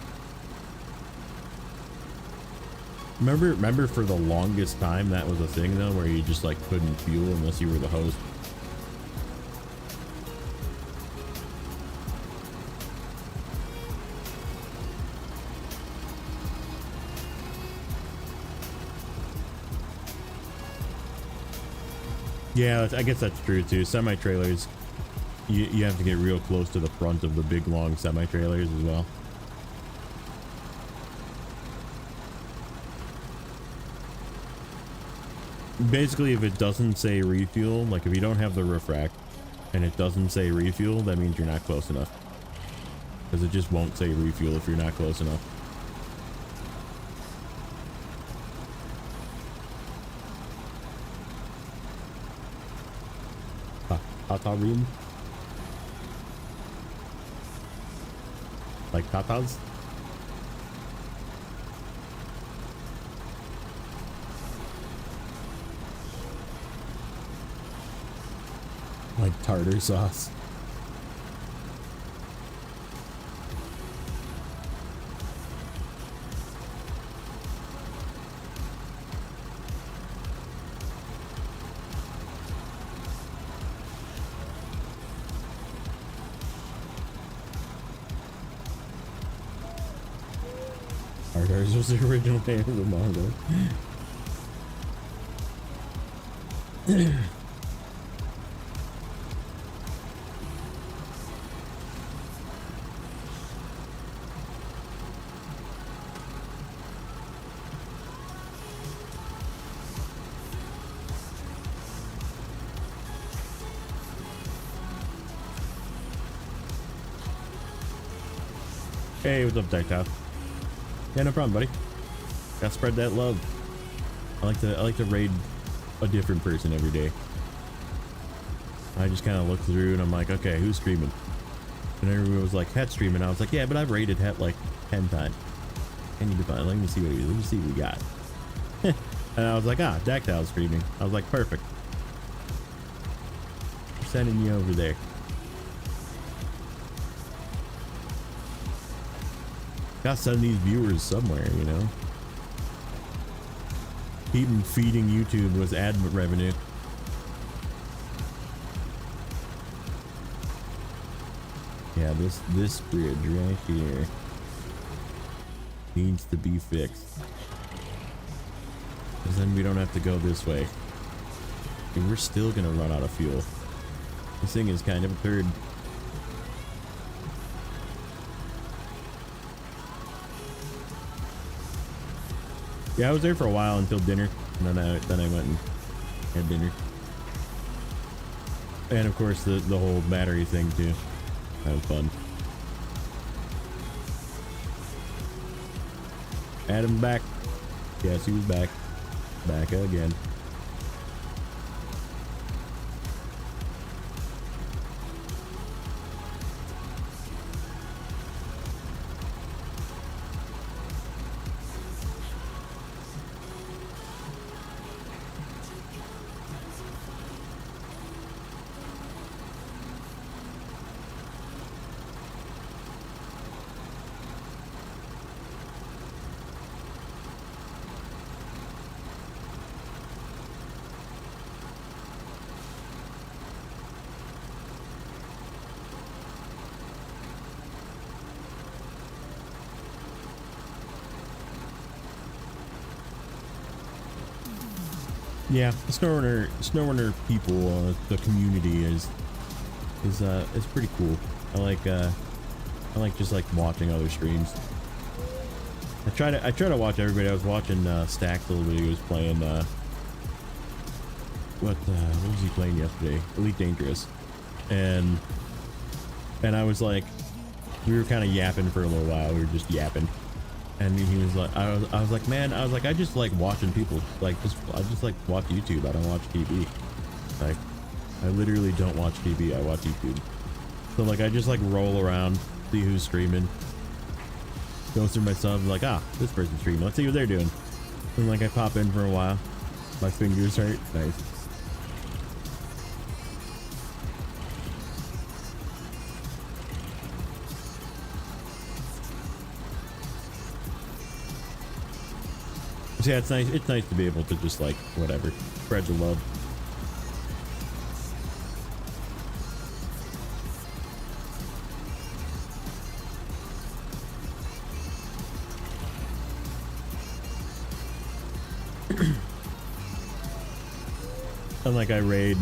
Remember for the longest time that was a thing though, where you just like couldn't fuel unless you were the host. Yeah, I guess that's true too. Semi-trailers, you have to get real close to the front of the big long semi-trailers as well. Basically, if it doesn't say refuel, like if you don't have the roof rack and it doesn't say refuel, that means you're not close enough. Because it just won't say refuel if you're not close enough. Tatarin? Like tatas? Like tartar sauce. Tartars was the original name of the manga. Hey, what's up, Dytop? Yeah, no problem, buddy. Gotta spread that love. I like to raid a different person every day. I just kind of look through and I'm like, okay, who's streaming? And everyone was like, Het streaming. I was like, yeah, but I've raided Het like 10 times. I need to find. Let me see what we got. And I was like, ah, Dactyl streaming. I was like, perfect. I'm sending you over there. Gotta send these viewers somewhere, you know? Keeping feeding YouTube with ad revenue. Yeah, this bridge right here needs to be fixed. Because then we don't have to go this way. And we're still gonna run out of fuel. This thing is kind of a turd. Yeah, I was there for a while until dinner, and then I went and had dinner. And of course the whole battery thing too. That was fun. Adam back. Yes, he was back. Back again. Yeah, the Snowrunner people, the community is pretty cool. I like just like watching other streams. I try to watch everybody. I was watching Stack's little video. He was playing what was he playing yesterday? Elite Dangerous, and I was like, we were kind of yapping for a little while. We were just yapping. And he was like, I was like, man, I just like watching people, like, I just like watch YouTube. I don't watch TV. Like, I literally don't watch TV. I watch YouTube. So like, I just like roll around, see who's streaming, go through my subs, like, this person's streaming. Let's see what they're doing. And like, I pop in for a while. My fingers hurt. Nice. Yeah, it's nice. It's nice to be able to just like whatever, spread the love. And like I raid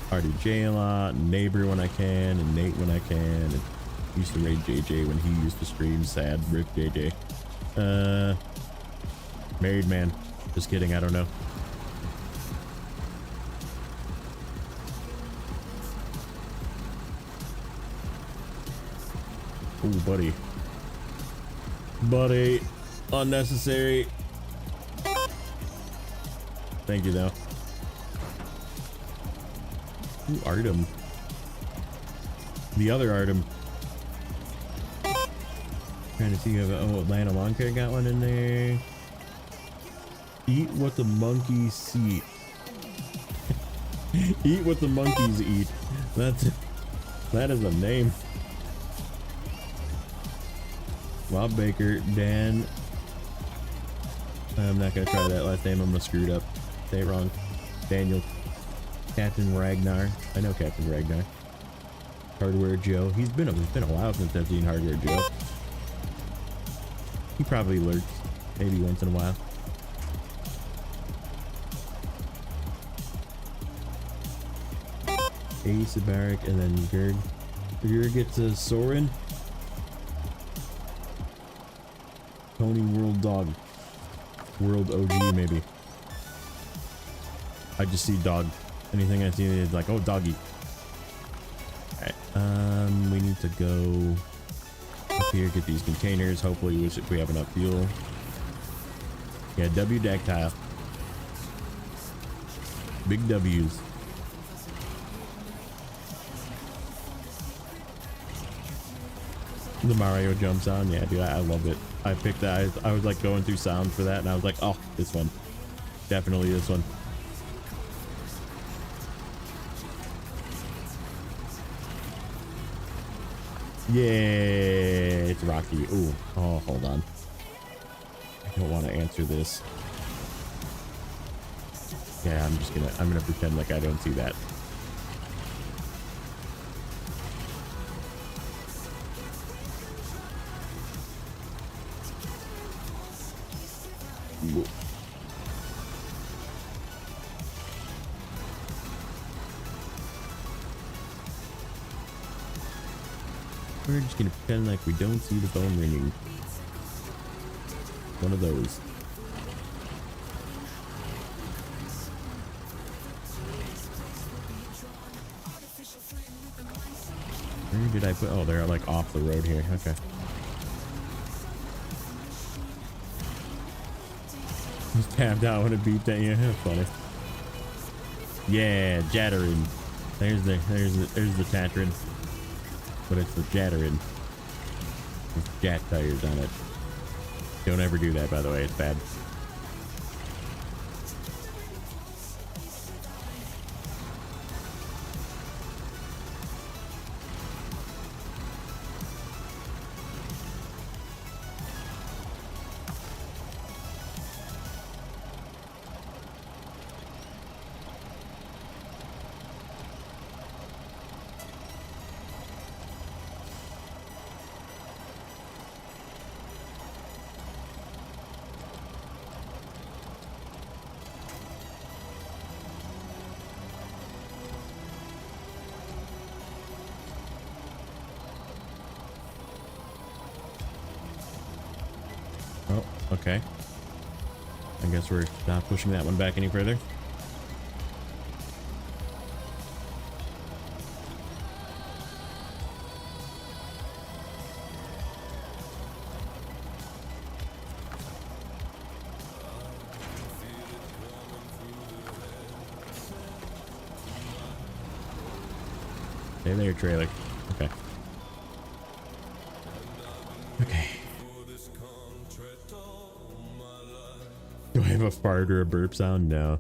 RDJ a lot, and Neighbor when I can, and Nate when I can, and used to raid JJ when he used to stream. Sad, rip JJ. Married man. Just kidding, I don't know. Ooh, buddy. Buddy. Unnecessary. Thank you, though. Ooh, Artem. The other Artem. Trying to see if Atlanta Lawn Care got one in there. Eat what the monkeys eat. Eat what the monkeys eat. That is a name. Bob Baker, Dan. I'm not gonna try that last name. I'm gonna screw it up. Say it wrong. Daniel. Captain Ragnar. I know Captain Ragnar. Hardware Joe. It's been a while since I've seen Hardware Joe. He probably lurks maybe once in a while. Ace, Barak, and then Gerd. Gerd gets a Soren. Tony World Dog. World OG maybe. I just see dog. Anything I see is like, oh, doggy. Alright, we need to go up here, get these containers. Hopefully we have enough fuel. Yeah, W dactyl. Big W's. The Mario jumps on, yeah, dude, I love it. I picked that. I was like going through sounds for that, and I was like, oh, this one, definitely this one. Yeah, it's rocky. Ooh, oh, hold on. I don't want to answer this. Yeah, I'm gonna pretend like I don't see that. Whoa. We're just gonna pretend like we don't see the phone ringing. One of those. Where did I put? Oh, they're like off the road here. Okay. He's tapped out when it beat that. Yeah, funny. Yeah, Jattering. There's the Tatrin. But it's the Jattering. With Jat tires on it. Don't ever do that, by the way. It's bad. Oh, okay. I guess we're not pushing that one back any further. Stay there, trailer. Okay. Okay. Do I have a fart or a burp sound? No.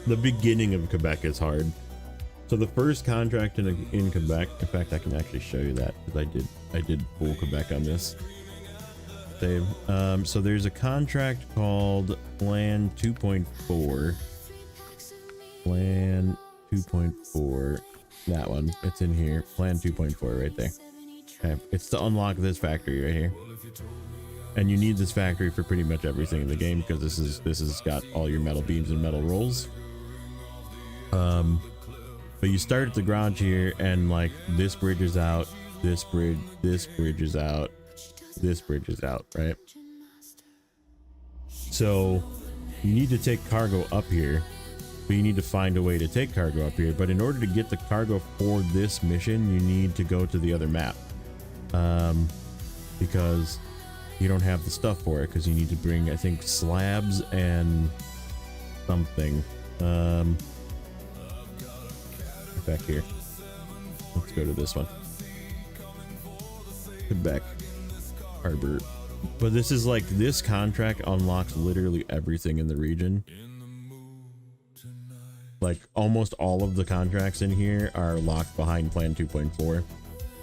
The beginning of Quebec is hard. So the first contract in Quebec, in fact, I can actually show you that because I did full Quebec on this. Save. So there's a contract called Plan 2.4. Plan 2.4. That one. It's in here. Plan 2.4 right there. Okay. It's to unlock this factory right here. And you need this factory for pretty much everything in the game because this has got all your metal beams and metal rolls. But you start at the garage here and like this bridge is out, this bridge is out, this bridge is out, right? So you need to take cargo up here, but you need to find a way to take cargo up here. But in order to get the cargo for this mission, you need to go to the other map, because you don't have the stuff for it because you need to bring, I think, slabs and something. Back here. Let's go to this one. Quebec Harbor. But this is like, this contract unlocks literally everything in the region. Like almost all of the contracts in here are locked behind Plan 2.4.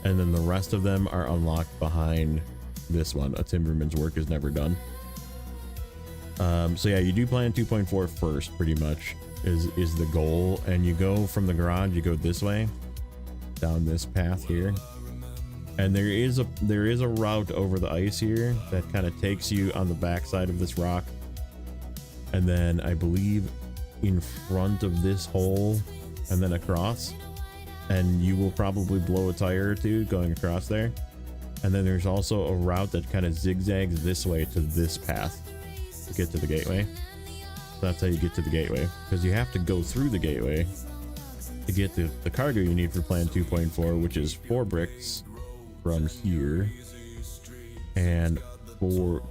And then the rest of them are unlocked behind this one. A timberman's work is never done. So yeah, you do Plan 2.4 first, pretty much. Is the goal, and you go from the garage, you go this way down this path here, and there is a route over the ice here that kind of takes you on the backside of this rock, and then I believe in front of this hole and then across, and you will probably blow a tire or two going across there. And then there's also a route that kind of zigzags this way to this path to get to the gateway. That's how you get to the gateway, because you have to go through the gateway to get the cargo you need for Plan 2.4, which is 4 bricks from here and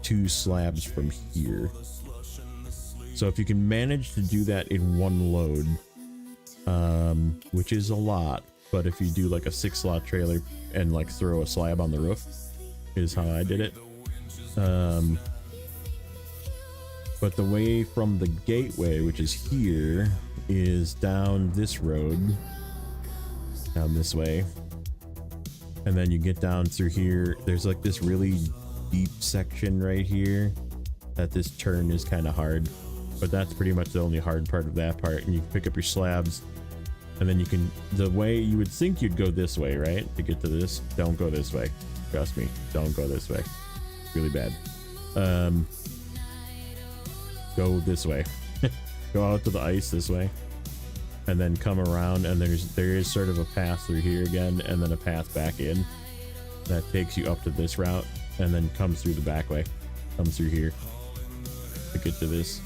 2 slabs from here. So if you can manage to do that in one load, which is a lot, but if you do like a 6-slot trailer and like throw a slab on the roof, is how I did it. But the way from the gateway, which is here, is down this road, down this way. And then you get down through here. There's like this really deep section right here that this turn is kind of hard, but that's pretty much the only hard part of that part. And you pick up your slabs, and then you can, the way you would think you'd go this way, right? To get to this, don't go this way. Trust me, don't go this way. Really bad. Go this way. Go out to the ice this way, and then come around, and there is sort of a path through here again, and then a path back in that takes you up to this route, and then comes through the back way, comes through here to get to this,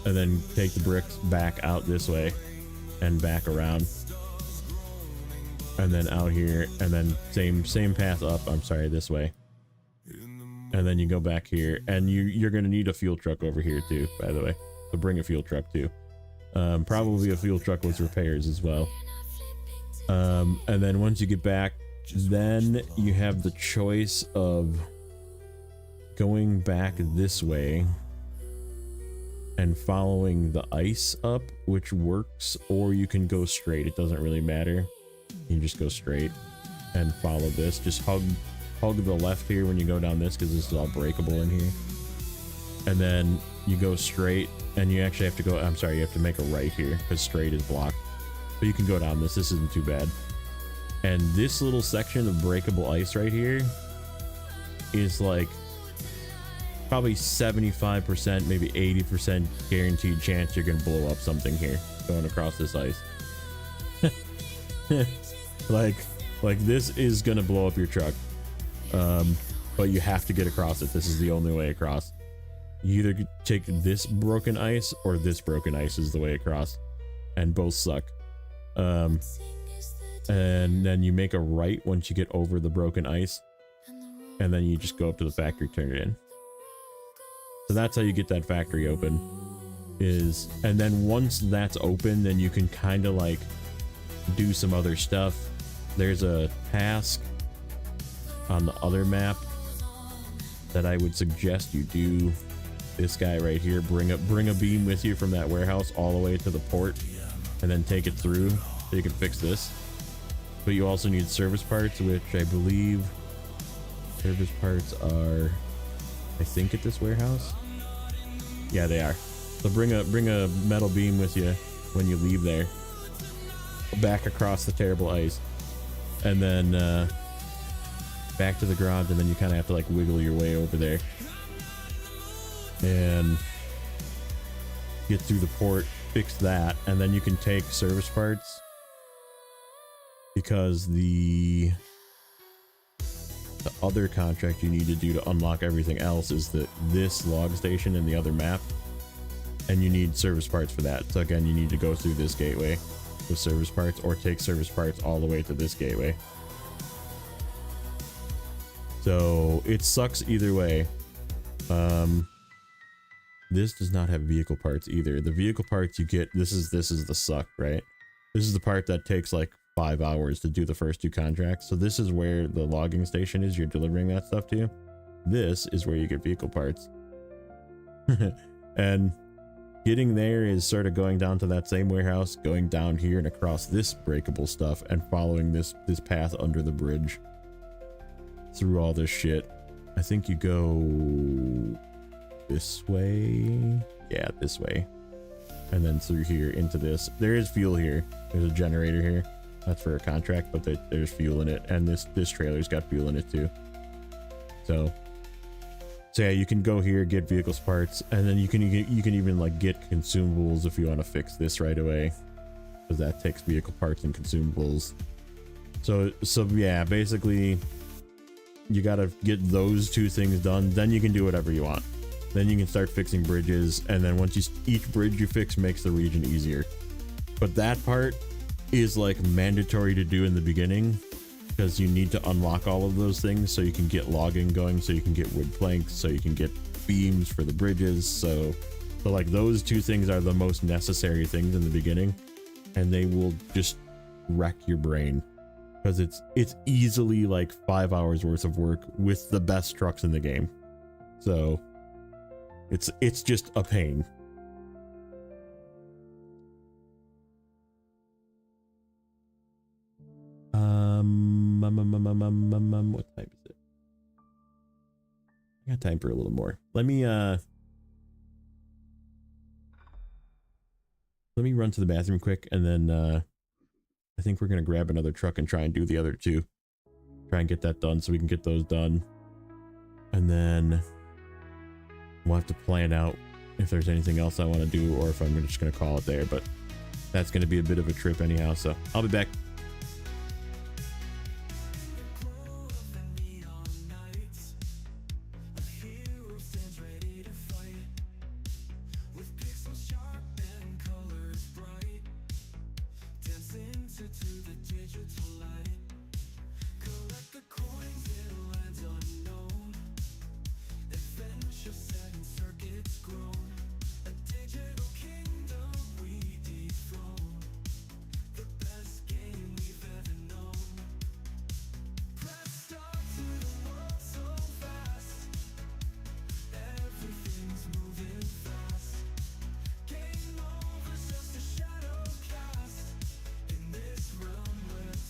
and then take the bricks back out this way and back around, and then out here, and then same path up, I'm sorry, this way, and then you go back here, and you're gonna need a fuel truck over here too, by the way, so bring a fuel truck too. Probably a fuel truck with repairs as well. And then once you get back, then you have the choice of going back this way and following the ice up, which works, or you can go straight. It doesn't really matter. You can just go straight and follow this. Just hug the left here when you go down this, because this is all breakable in here. And then you go straight, and you actually have to go, I'm sorry, you have to make a right here because straight is blocked, but you can go down this. This isn't too bad. And this little section of breakable ice right here is like probably 75%, maybe 80% guaranteed chance you're gonna blow up something here going across this ice. like this is gonna blow up your truck, but you have to get across it. This is the only way across. You either take this broken ice or this broken ice is the way across, and both suck. And then you make a right once you get over the broken ice, and then you just go up to the factory, turn it in. So that's how you get that factory open, and then once that's open, then you can kind of like do some other stuff. There's a task on the other map that I would suggest you do. This guy right here, bring a beam with you from that warehouse all the way to the port, and then take it through so you can fix this. But you also need service parts, which I believe service parts are, I think, at this warehouse. Yeah, they are. So bring a metal beam with you when you leave there, back across the terrible ice, and then back to the garage, and then you kind of have to like wiggle your way over there and get through the port, fix that, and then you can take service parts, because the other contract you need to do to unlock everything else is this log station in the other map, and you need service parts for that. So again, you need to go through this gateway with service parts, or take service parts all the way to this gateway. So it sucks either way. This does not have vehicle parts either. The vehicle parts you get, this is the suck, right? This is the part that takes like 5 hours to do the first 2 contracts. So this is where the logging station is you're delivering that stuff to. This is where you get vehicle parts. And getting there is sort of going down to that same warehouse, going down here and across this breakable stuff, and following this path under the bridge through all this shit. I think you go this way. Yeah, this way. And then through here into this. There is fuel here. There's a generator here. That's for a contract, but there's fuel in it. And this trailer's got fuel in it too. So yeah, you can go here, get vehicles parts, and then you can even like get consumables if you want to fix this right away, because that takes vehicle parts and consumables. So yeah, basically you gotta get those 2 things done, then you can do whatever you want. Then you can start fixing bridges, and then once each bridge you fix makes the region easier. But that part is like mandatory to do in the beginning, because you need to unlock all of those things so you can get logging going, so you can get wood planks, so you can get beams for the bridges. So like those 2 things are the most necessary things in the beginning, and they will just wreck your brain, because it's easily like 5 hours worth of work with the best trucks in the game. So It's just a pain. What time is it? I got time for a little more. Let me run to the bathroom quick, and then I think we're gonna grab another truck and try and do the other two. Try and get that done so we can get those done. And then we'll have to plan out if there's anything else I want to do or if I'm just gonna call it there, but that's gonna be a bit of a trip anyhow, so I'll be back.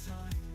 Time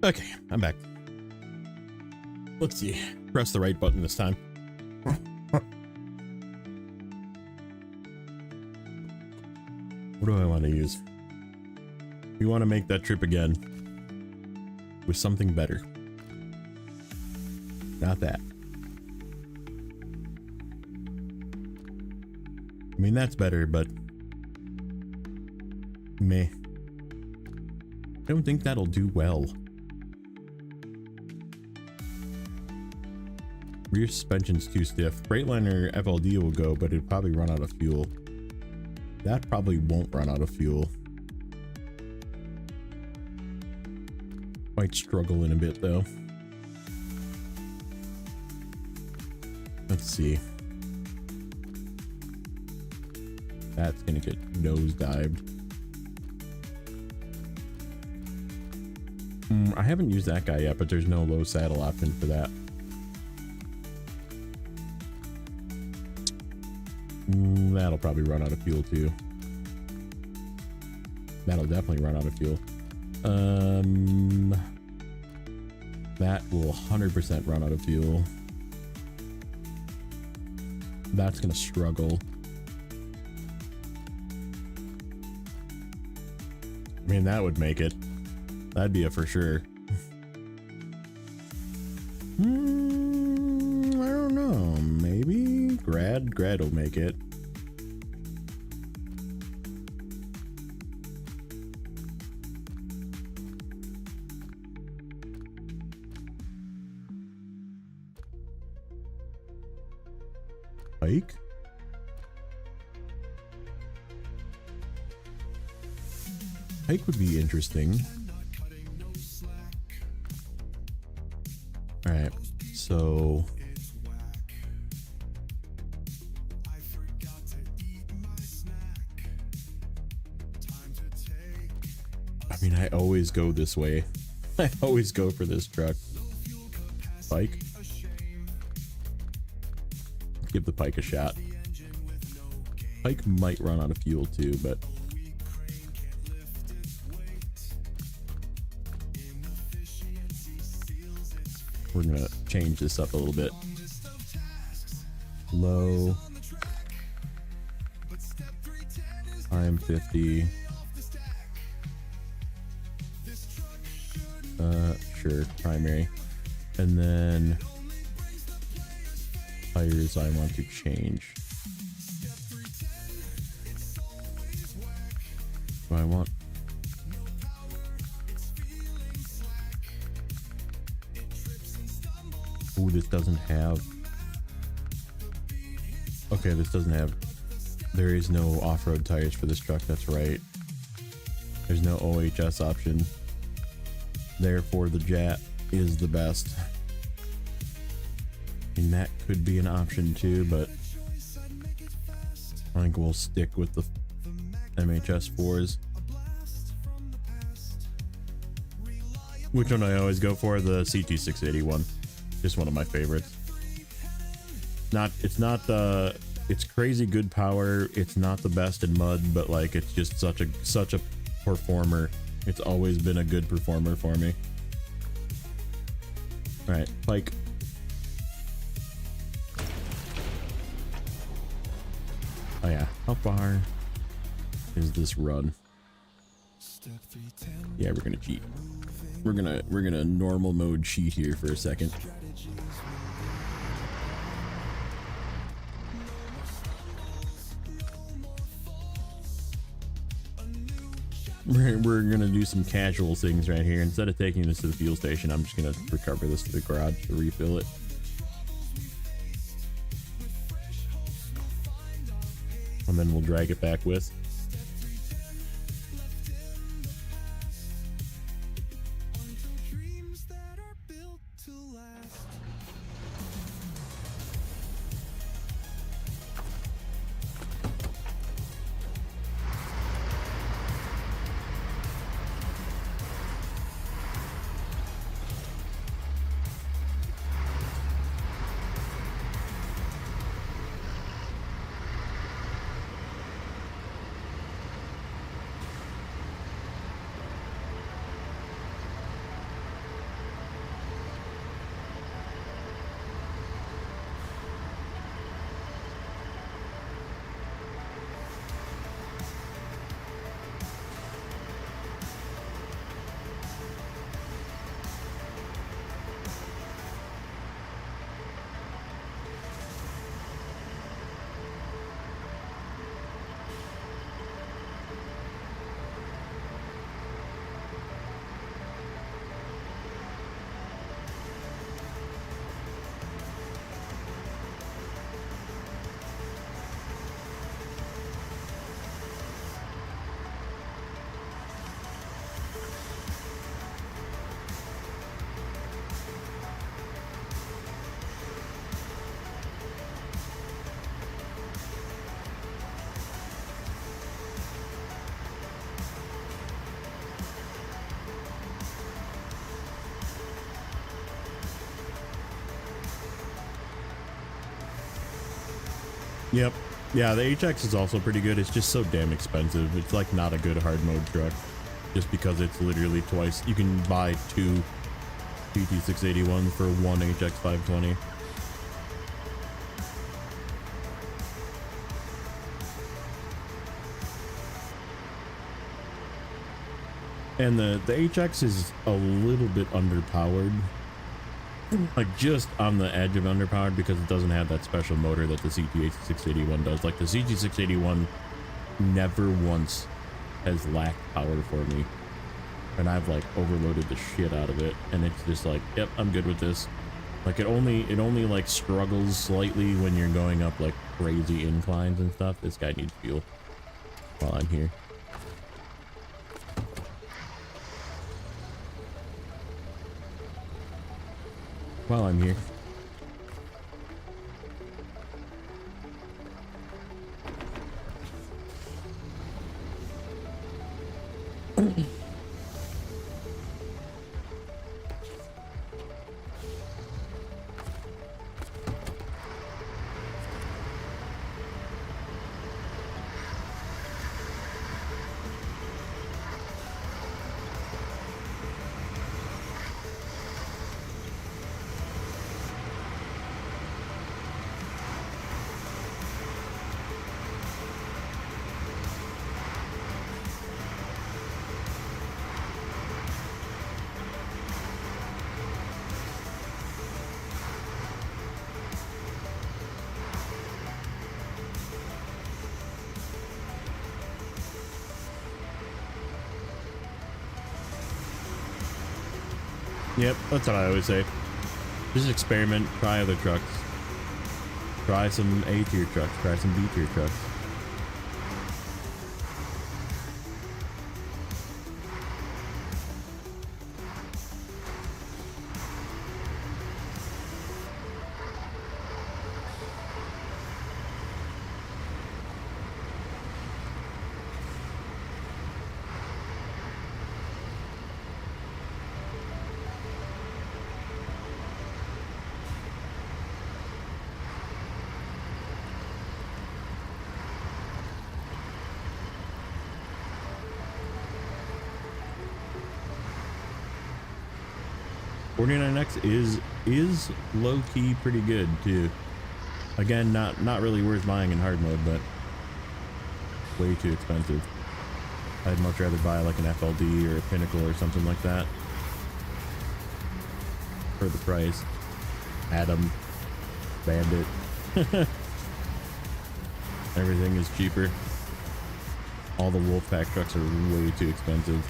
Okay, I'm back. Let's see. Press the right button this time. What do I want to use? We want to make that trip again with something better. Not that. I mean, that's better, but meh. I don't think that'll do well. Rear suspension's too stiff. Freightliner FLD will go, but it'll probably run out of fuel. That probably won't run out of fuel. Might struggle in a bit though. Let's see. That's gonna get nosedived. I haven't used that guy yet, but there's no low saddle option for that. That'll probably run out of fuel too. That'll definitely run out of fuel. That will 100% run out of fuel. That's gonna struggle. I mean, that would make it. That'd be a for sure. I don't know. Maybe Grad will make it. Pike? Pike would be interesting. All right, so I mean, I always go this way. I always go for this truck. Pike. Give the Pike a shot. Pike might run out of fuel too, but we're gonna change this up a little bit. Low. I'm 50. Sure, primary. And then tires I want to change. Do I want? Ooh, this doesn't have. Okay, this doesn't have. There is no off-road tires for this truck. That's right. There's no OHS option. Therefore, the Jet is the best. And that could be an option too, but I think we'll stick with the MHS4s. Which one I always go for? The CT681. Just one of my favorites. It's crazy good power. It's not the best in mud, but like it's just such a performer. It's always been a good performer for me. All right, Pike. Oh yeah, how far is this run? Yeah, we're gonna cheat. We're gonna normal mode cheat here for a second. We're gonna do some casual things right here. Instead of taking this to the fuel station, I'm just gonna recover this to the garage to refill it. And then we'll drag it back with. Yep. Yeah, the HX is also pretty good. It's just so damn expensive. It's like not a good hard mode truck. Just because it's literally twice. You can buy two GT681 for one HX 520. And the HX is a little bit underpowered. Like just on the edge of underpowered because it doesn't have that special motor that the CT681 does. Like the CT681 never once has lacked power for me. And I've like overloaded the shit out of it. And it's just like, yep, I'm good with this. Like it only like struggles slightly when you're going up like crazy inclines and stuff. This guy needs fuel while I'm here. While I'm here. Yep, that's what I always say. Just experiment, try other trucks. Try some A tier trucks, try some B tier trucks. $49X is low-key pretty good too. Again, not really worth buying in hard mode, but way too expensive. I'd much rather buy like an FLD or a Pinnacle or something like that for the price. Atom, Bandit, everything is cheaper. All the Wolfpack trucks are way too expensive.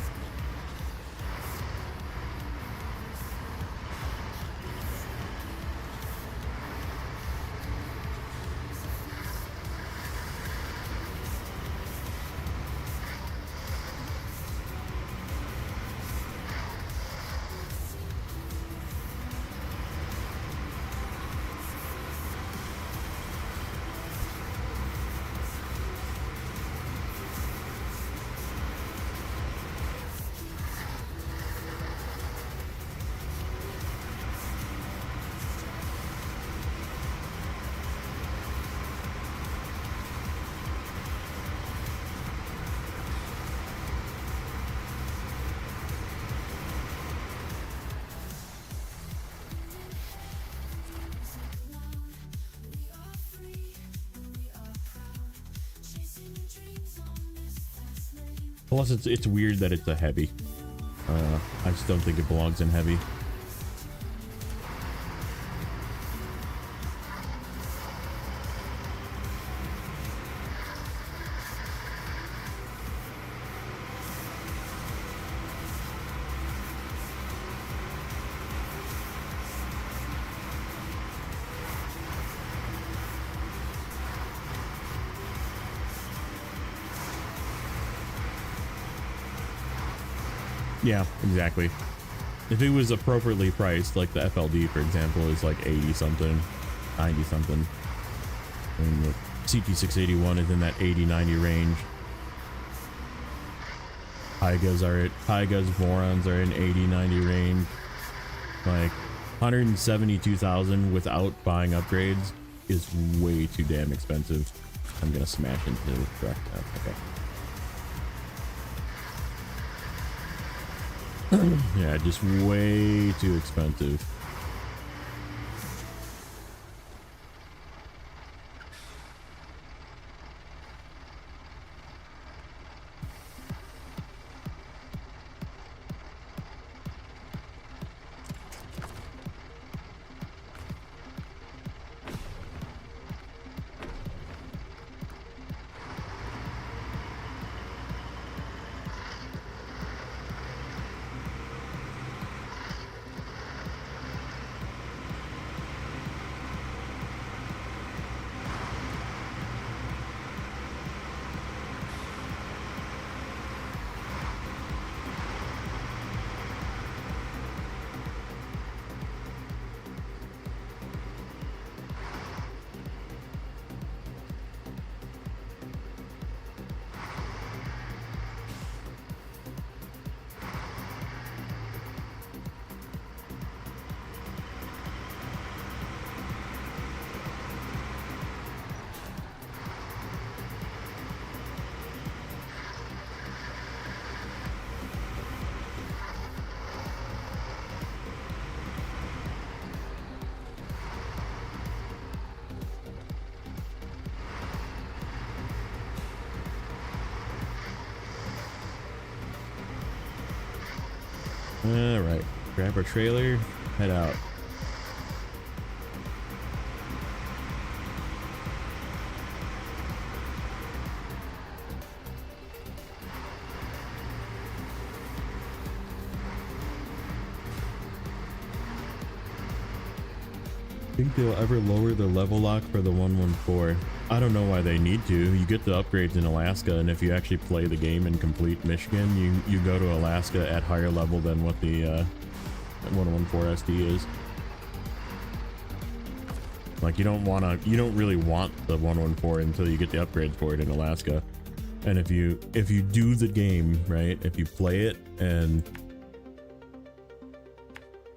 Plus, it's weird that it's a heavy. I just don't think it belongs in heavy. Yeah, exactly. If it was appropriately priced, like the FLD, for example, is like 80 something, 90 something. And the CT681 is in that 80-90 range. Tygas Morons are in 80-90 range. Like 172,000 without buying upgrades is way too damn expensive. I'm gonna smash into the truck. Okay. Yeah, just way too expensive. All right, grab our trailer, head out. Think they'll ever lower the level lock for the 114? I don't know why they need to. You get the upgrades in Alaska, and if you actually play the game in complete Michigan, you go to Alaska at higher level than what the 114 SD is. Like you don't really want the 114 until you get the upgrades for it in Alaska. And if you do the game right, if you play it and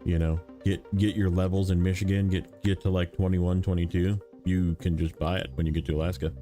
you know get your levels in Michigan, get to like 21, 22, you can just buy it when you get to Alaska.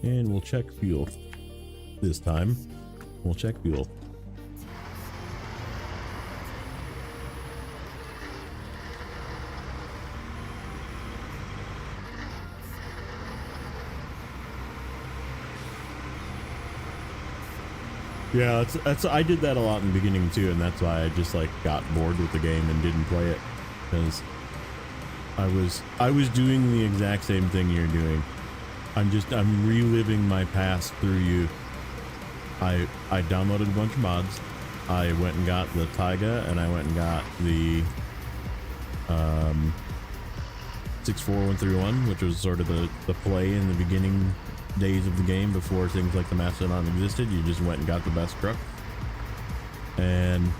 And we'll check fuel. This time, we'll check fuel. Yeah, that's I did that a lot in the beginning too, and that's why I just like got bored with the game and didn't play it, because I was doing the exact same thing you're doing. I'm reliving my past through you. I downloaded a bunch of mods. I went and got the Taiga, and I went and got the 64131, which was sort of the play in the beginning days of the game before things like the Mastodon existed. You just went and got the best truck. And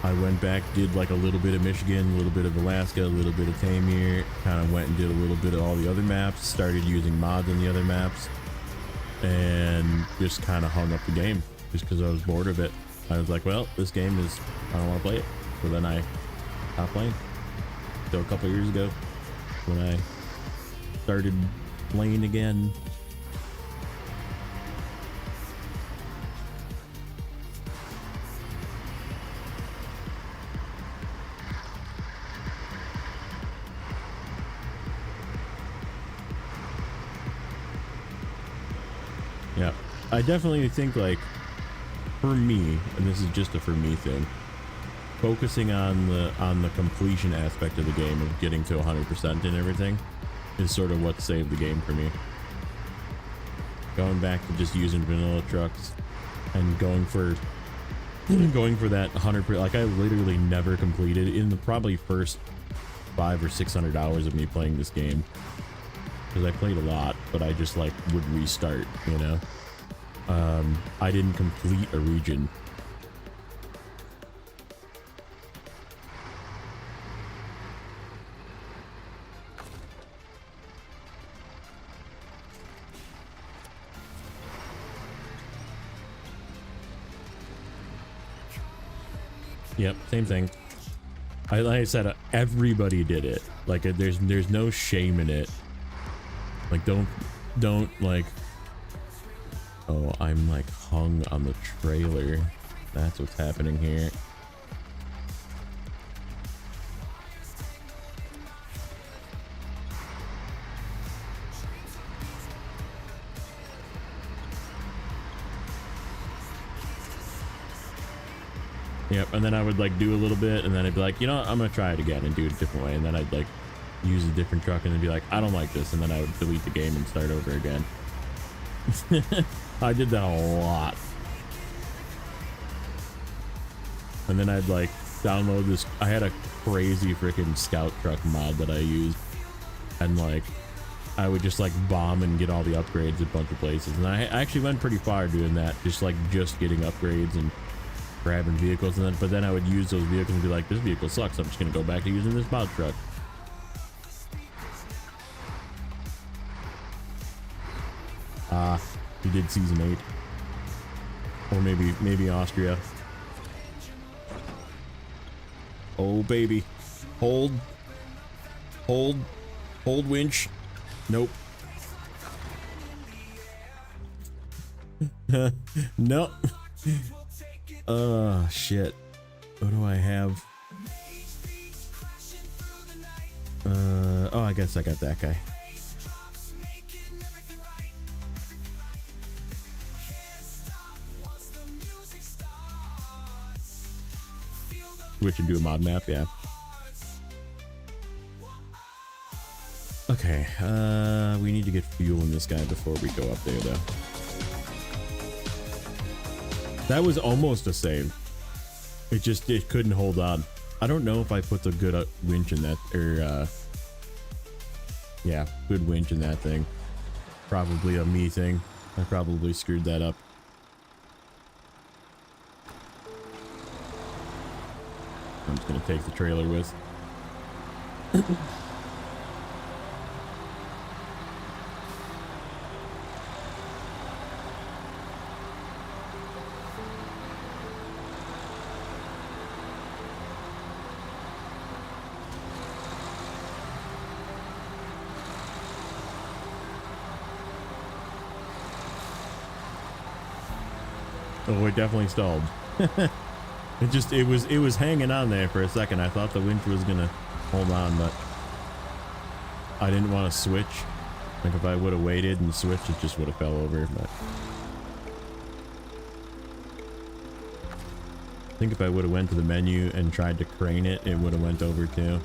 I went back, did like a little bit of Michigan, a little bit of Alaska, a little bit of Tamir, kind of went and did a little bit of all the other maps, started using mods on the other maps, and just kind of hung up the game just because I was bored of it. I was like, well, this game is, I don't want to play it. So then I stopped playing. So a couple years ago when I started playing again. Yeah, I definitely think, like, for me, and this is just a for me thing, focusing on the completion aspect of the game of getting to 100% and everything is sort of what saved the game for me. Going back to just using vanilla trucks and going for that 100%, like I literally never completed in the probably first 500 or 600 hours of me playing this game, because I played a lot, but I just like would restart, you know. I didn't complete a region. Yep, same thing. Like I said, everybody did it. Like there's no shame in it. Like don't like, oh, I'm like hung on the trailer. That's what's happening here. Yep, and then I would like do a little bit, and then I'd be like, you know what, I'm gonna try it again and do it a different way, and then I'd like use a different truck and then be like, I don't like this, and then I would delete the game and start over again. I did that a lot. And then I'd like download this. I had a crazy freaking scout truck mod that I used, and like I would just like bomb and get all the upgrades at a bunch of places, and I actually went pretty far doing that, just getting upgrades and grabbing vehicles, and then but then I would use those vehicles and be like, this vehicle sucks, I'm just gonna go back to using this mod truck. We did season 8, or maybe Austria. Oh baby, hold winch. Nope. No. Shit. What do I have? Oh, I guess I got that guy. Switch and do a mod map, yeah. Okay, we need to get fuel in this guy before we go up there, though. That was almost a save. It couldn't hold on. I don't know if I put the good winch in that, or yeah, good winch in that thing. Probably a me thing. I probably screwed that up. I'm just gonna take the trailer with. Oh, it definitely stalled. It was hanging on there for a second. I thought the winch was gonna hold on, but I didn't want to switch. Like if I would have waited and switched, it just would have fell over. But I think if I would have went to the menu and tried to crane it, it would have went over too.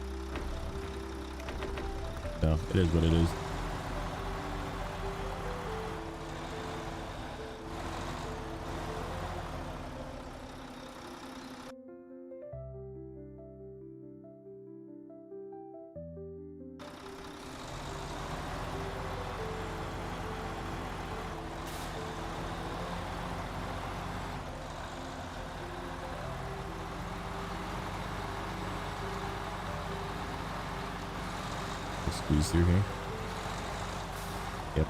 So it is what it is. Squeeze through here. Yep.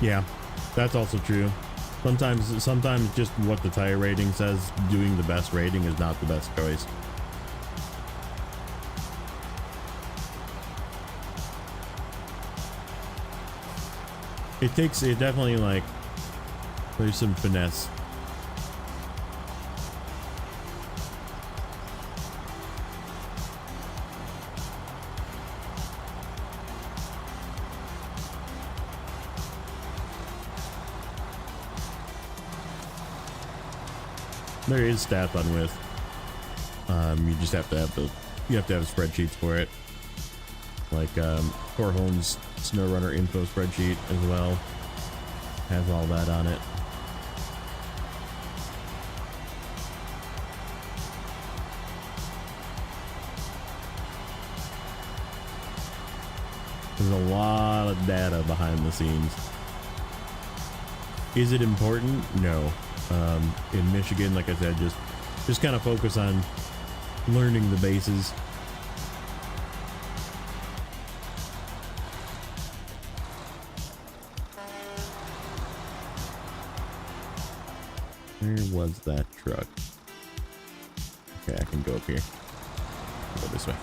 Yeah, that's also true. Sometimes just what the tire rating says, doing the best rating is not the best choice. It definitely, like, there's some finesse. There is stats on width. You just have to have spreadsheets for it. Like Core Home's Snowrunner info spreadsheet as well has all that on it. There's a lot of data behind the scenes. Is it important? No. In Michigan, like I said, just kind of focus on learning the bases. Where was that truck? Okay, I can go up here. Go this way.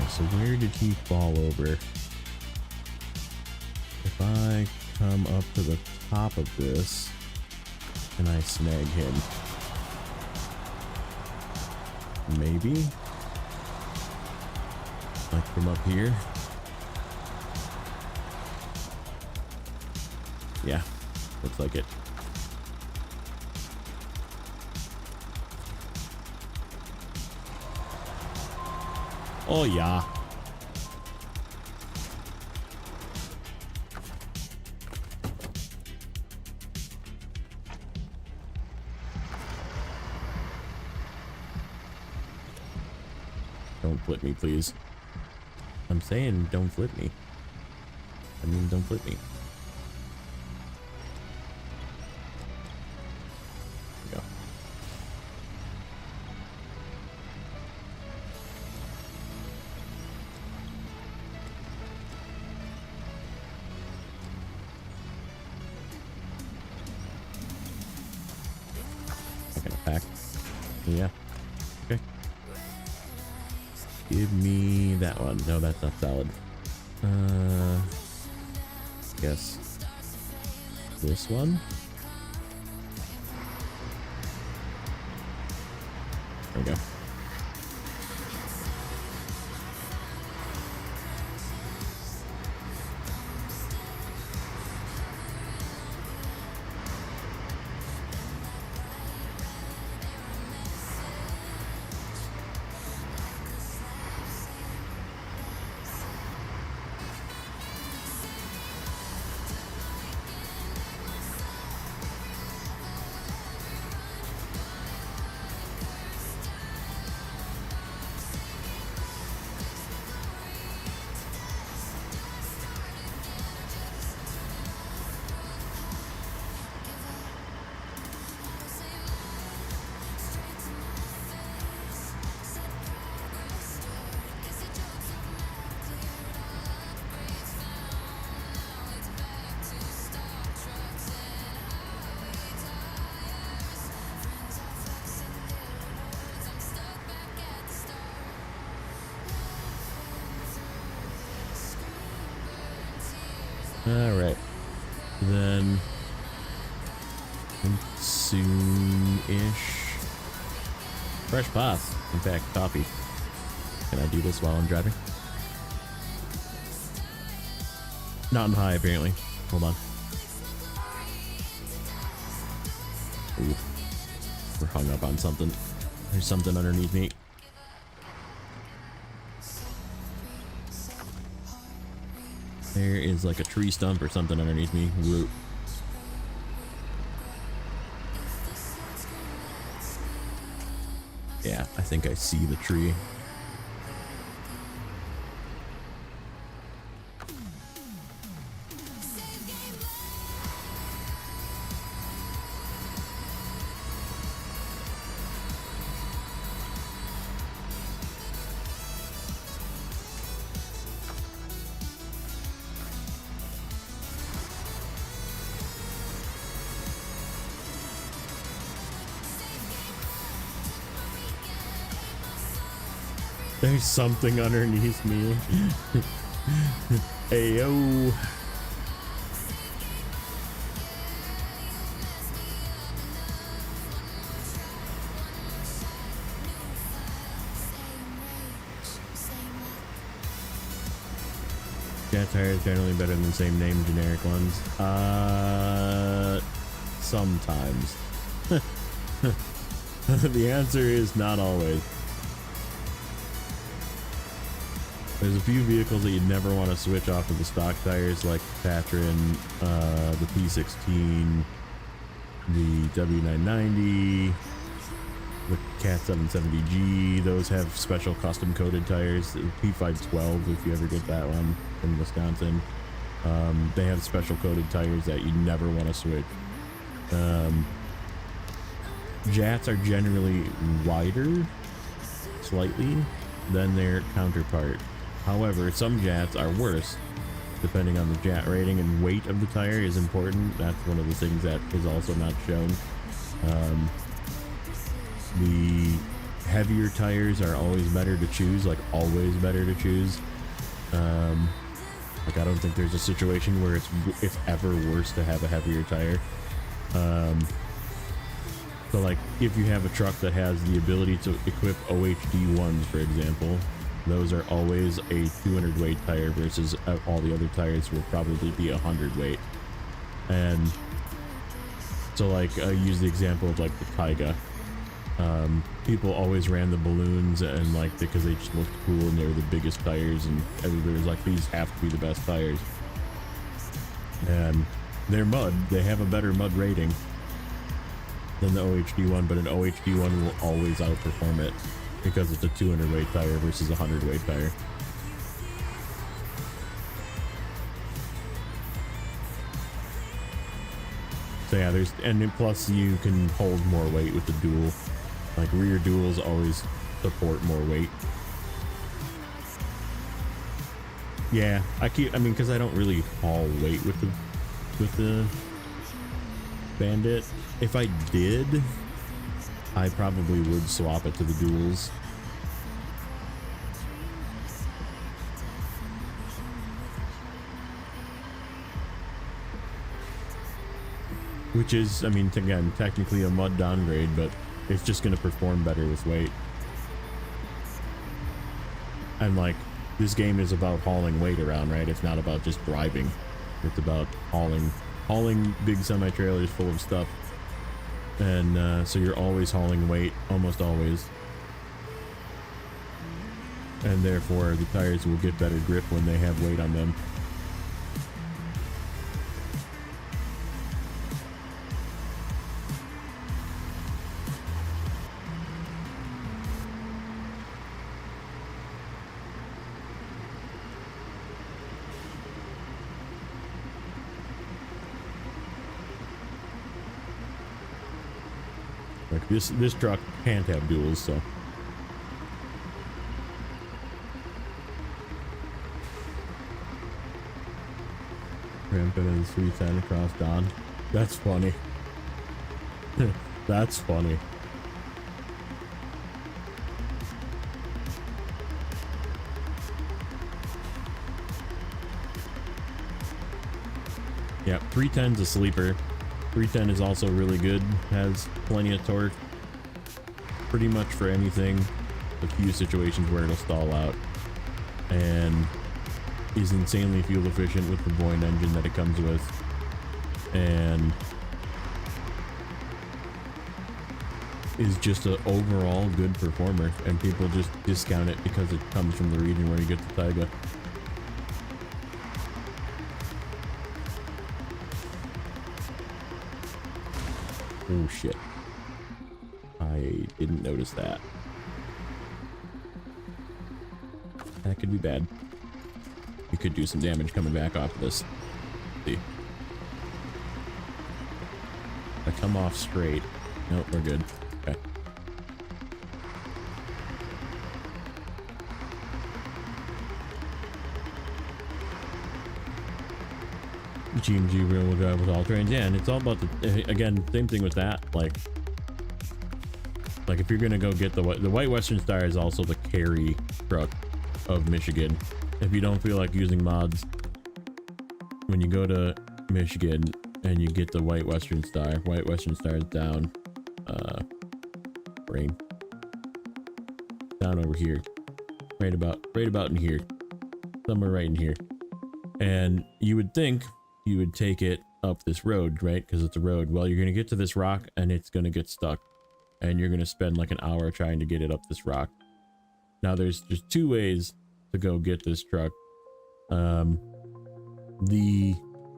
So where did he fall over? If I come up to the top of this, can I snag him? Maybe? Like from up here? Yeah, looks like it. Oh yeah. Don't flip me, please. I'm saying don't flip me. I mean, don't flip me. There we go. Pack. Yeah. Okay. Give me that one. No, that's not solid. Guess this one. There we go. All right, then soon-ish. Fresh pass. In fact, coffee. Can I do this while I'm driving? Not in high, apparently. Hold on. Ooh. We're hung up on something. There's something underneath me. There is like a tree stump or something underneath me. Whoop. Yeah, I think I see the tree. There's something underneath me. Ayo. Jet tires generally better than the same name generic ones. Sometimes. The answer is not always. There's a few vehicles that you'd never want to switch off of the stock tires, like Patron, the P16, the W990, the Cat 770G. Those have special custom coated tires. The P512, if you ever get that one from Wisconsin, they have special coated tires that you never want to switch. Jats are generally wider, slightly, than their counterpart. However, some Jats are worse, depending on the Jat rating, and weight of the tire is important. That's one of the things that is also not shown. The heavier tires are always better to choose, like always better to choose. Like I don't think there's a situation where it's ever worse to have a heavier tire. So like if you have a truck that has the ability to equip OHD ones, for example, those are always a 200 weight tire versus all the other tires will probably be 100 weight. And so like I use the example of like the Taiga. People always ran the balloons and like because they just looked cool and they were the biggest tires, and everybody was like, these have to be the best tires. And they're mud. They have a better mud rating than the OHD one, but an OHD one will always outperform it because it's a 200 weight tire versus a 100 weight tire. So yeah, and plus you can hold more weight with the dual. Like rear duals always support more weight. Yeah, I mean, because I don't really haul weight with the Bandit. If I did, I probably would swap it to the duals. Which is, I mean, again, technically a mud downgrade, but it's just going to perform better with weight. And like, this game is about hauling weight around, right? It's not about just driving. It's about hauling big semi-trailers full of stuff. And so you're always hauling weight, almost always. And therefore the tires will get better grip when they have weight on them. Like this truck can't have duals, so. Ramping in 310 across Don. That's funny. That's funny. Yeah, 310's a sleeper. 310 is also really good, has plenty of torque, pretty much for anything. A few situations where it'll stall out, and is insanely fuel efficient with the Boyne engine that it comes with, and is just an overall good performer, and people just discount it because it comes from the region where you get the Taiga. Oh shit. I didn't notice that. That could be bad. We could do some damage coming back off of this. See. I come off straight. Nope, we're good. Okay. GMG rear wheel drive with all terrains. Yeah, and it's all about the, again, same thing with that. Like if you're gonna go get the White Western Star is also the carry truck of Michigan. If you don't feel like using mods, when you go to Michigan and you get the White Western Star is down, brain, down over here, right about in here, somewhere right in here. And you would think you would take it up this road, right? Because it's a road. Well, you're gonna get to this rock and it's gonna get stuck, and you're gonna spend like an hour trying to get it up this rock. Now there's just two ways to go get this truck. The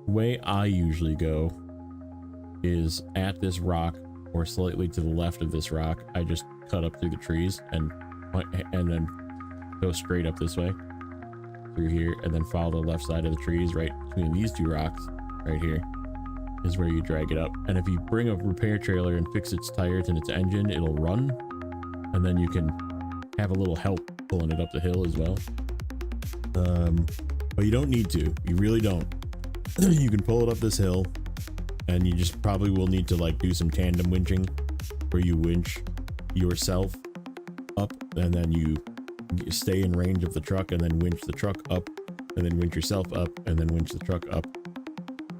way I usually go is at this rock or slightly to the left of this rock. I just cut up through the trees and then go straight up this way through here, and then follow the left side of the trees right between these two rocks. Right here is where you drag it up, and if you bring a repair trailer and fix its tires and its engine, it'll run, and then you can have a little help pulling it up the hill as well. But you don't need to. You really don't. You can pull it up this hill, and you just probably will need to like do some tandem winching where you winch yourself up and then you stay in range of the truck and then winch the truck up and then winch yourself up and then winch the truck up.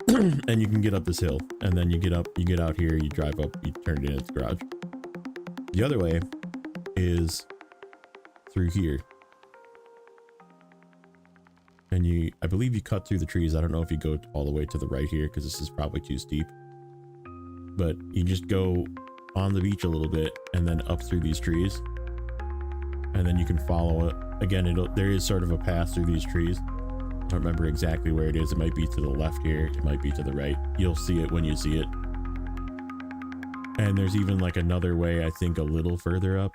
And you can get up this hill, and then you get out here, you drive up, you turn it in its garage. The other way is through here. And I believe you cut through the trees. I don't know if you go all the way to the right here because this is probably too steep. But you just go on the beach a little bit and then up through these trees. And then you can follow it. Again, there is sort of a path through these trees. I don't remember exactly where it is. It might be to the left here. It might be to the right. You'll see it when you see it. And there's even like another way, I think, a little further up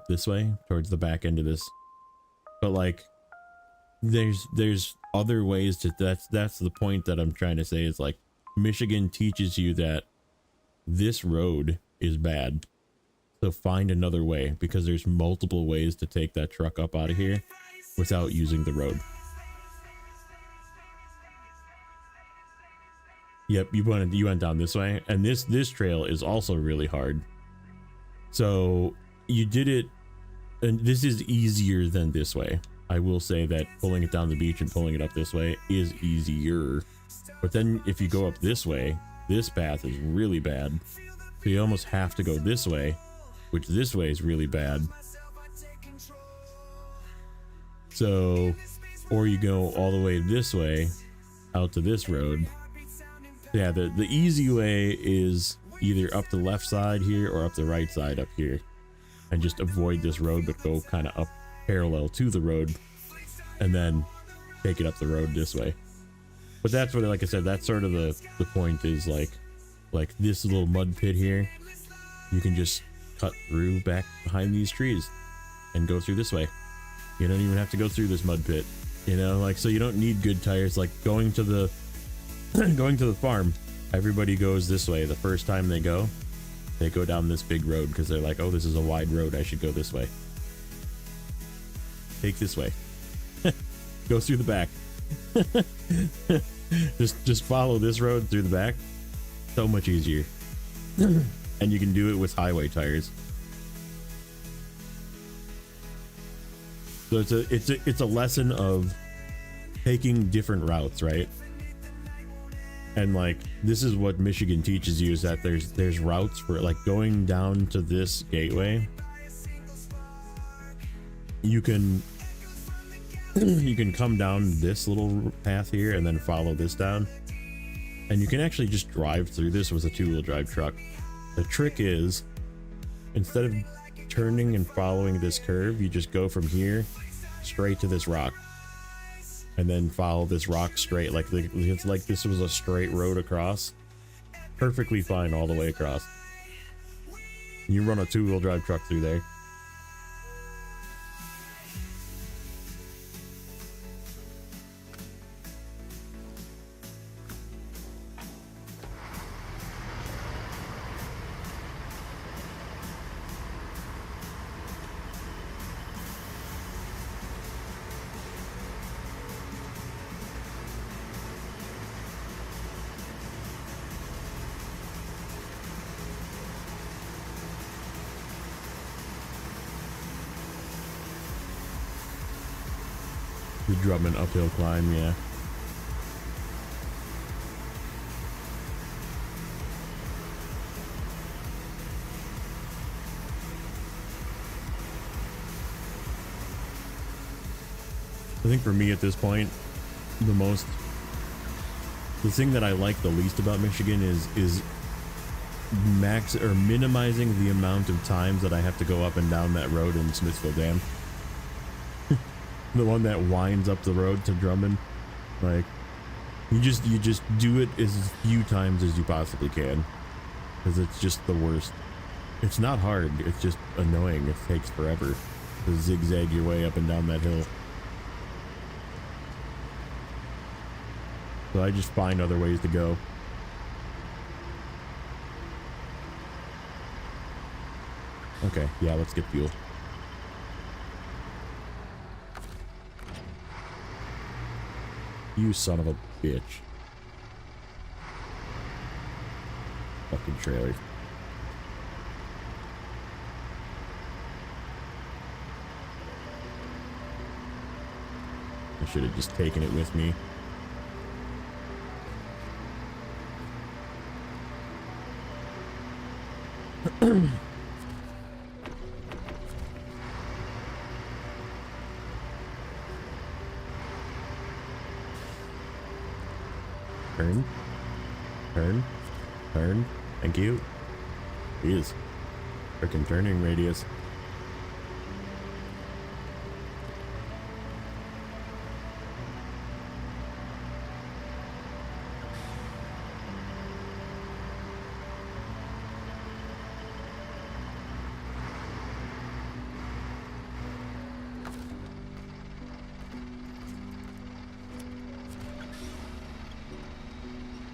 this way towards the back end of this. But like, there's other ways to, that's the point that I'm trying to say, is like Michigan teaches you that this road is bad. So find another way, because there's multiple ways to take that truck up out of here without using the road. Yep, you went down this way, and this trail is also really hard. So you did it, and this is easier than this way. I will say that pulling it down the beach and pulling it up this way is easier. But then if you go up this way, this path is really bad. So you almost have to go this way, which this way is really bad. So, or you go all the way this way out to this road. Yeah, the easy way is either up the left side here or up the right side up here, and just avoid this road but go kind of up parallel to the road and then take it up the road this way. But that's what, like I said, that's sort of the point, is like this little mud pit here, you can just cut through back behind these trees and go through this way. You don't even have to go through this mud pit, you know, like, so you don't need good tires. Like going to the farm, everybody goes this way. The first time they go down this big road because they're like, oh, this is a wide road, I should go this way. Take this way. Go through the back. just follow this road through the back. So much easier. And you can do it with highway tires. So it's a lesson of taking different routes, right? And like, this is what Michigan teaches you, is that there's routes for, like, going down to this gateway. You can come down this little path here and then follow this down, and you can actually just drive through this with a 2-wheel drive truck. The trick is, instead of turning and following this curve, you just go from here straight to this rock and then follow this rock straight, like it's like this was a straight road across, perfectly fine all the way across. You run a 2-wheel drive truck through there. The Drummond uphill climb, yeah. I think for me at this point, the thing that I like the least about Michigan is max or minimizing the amount of times that I have to go up and down that road in Smithville Dam. The one that winds up the road to Drummond. Like, you just do it as few times as you possibly can, because it's just the worst. It's not hard, it's just annoying. It takes forever to zigzag your way up and down that hill. So I just find other ways to go. Okay, yeah, let's get fuel. You son of a bitch. Fucking trailer. I should have just taken it with me. Turn. Turn. Turn. Thank you. Jeez. Frickin' turning radius.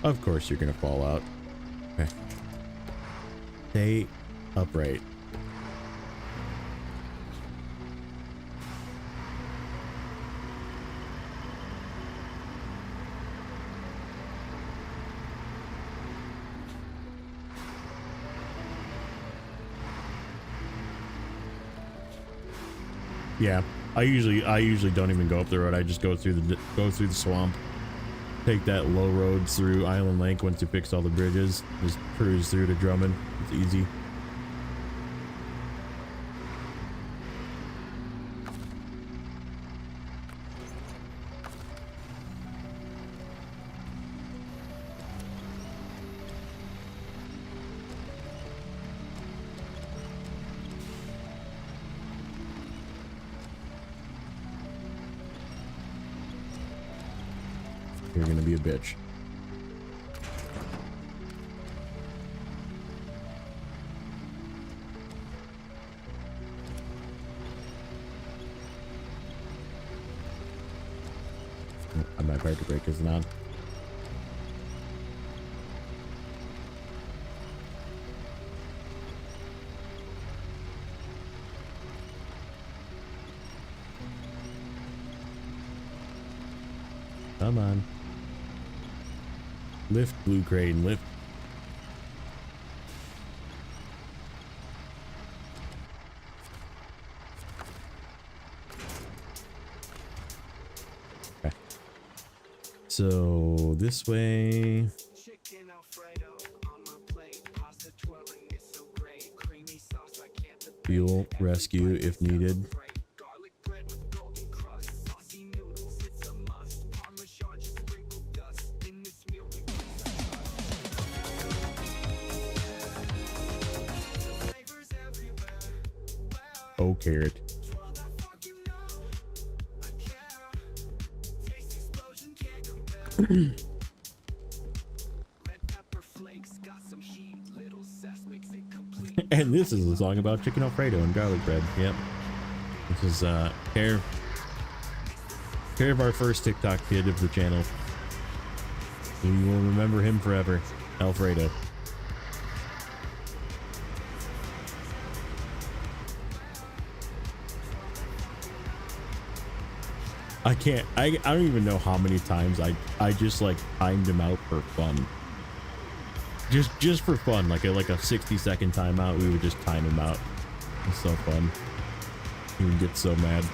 Of course you're gonna fall out. Okay. Stay upright. Yeah, I usually don't even go up the road. I just go through the swamp. Take that low road through Island Lake once you fix all the bridges. Just cruise through to Drummond. It's easy. You're gonna be a bitch. My parking brake isn't on. Come on. Lift, Blue Crane, lift. Okay. So this way. Fuel rescue if needed. Oh, carrot. And this is a song about chicken Alfredo and garlic bread. Yep. This is care of our first TikTok kid of the channel. We will remember him forever. Alfredo. I don't even know how many times I just like timed him out for fun. Just for fun, like a 60-second timeout, we would just time him out. It's so fun. He would get so mad.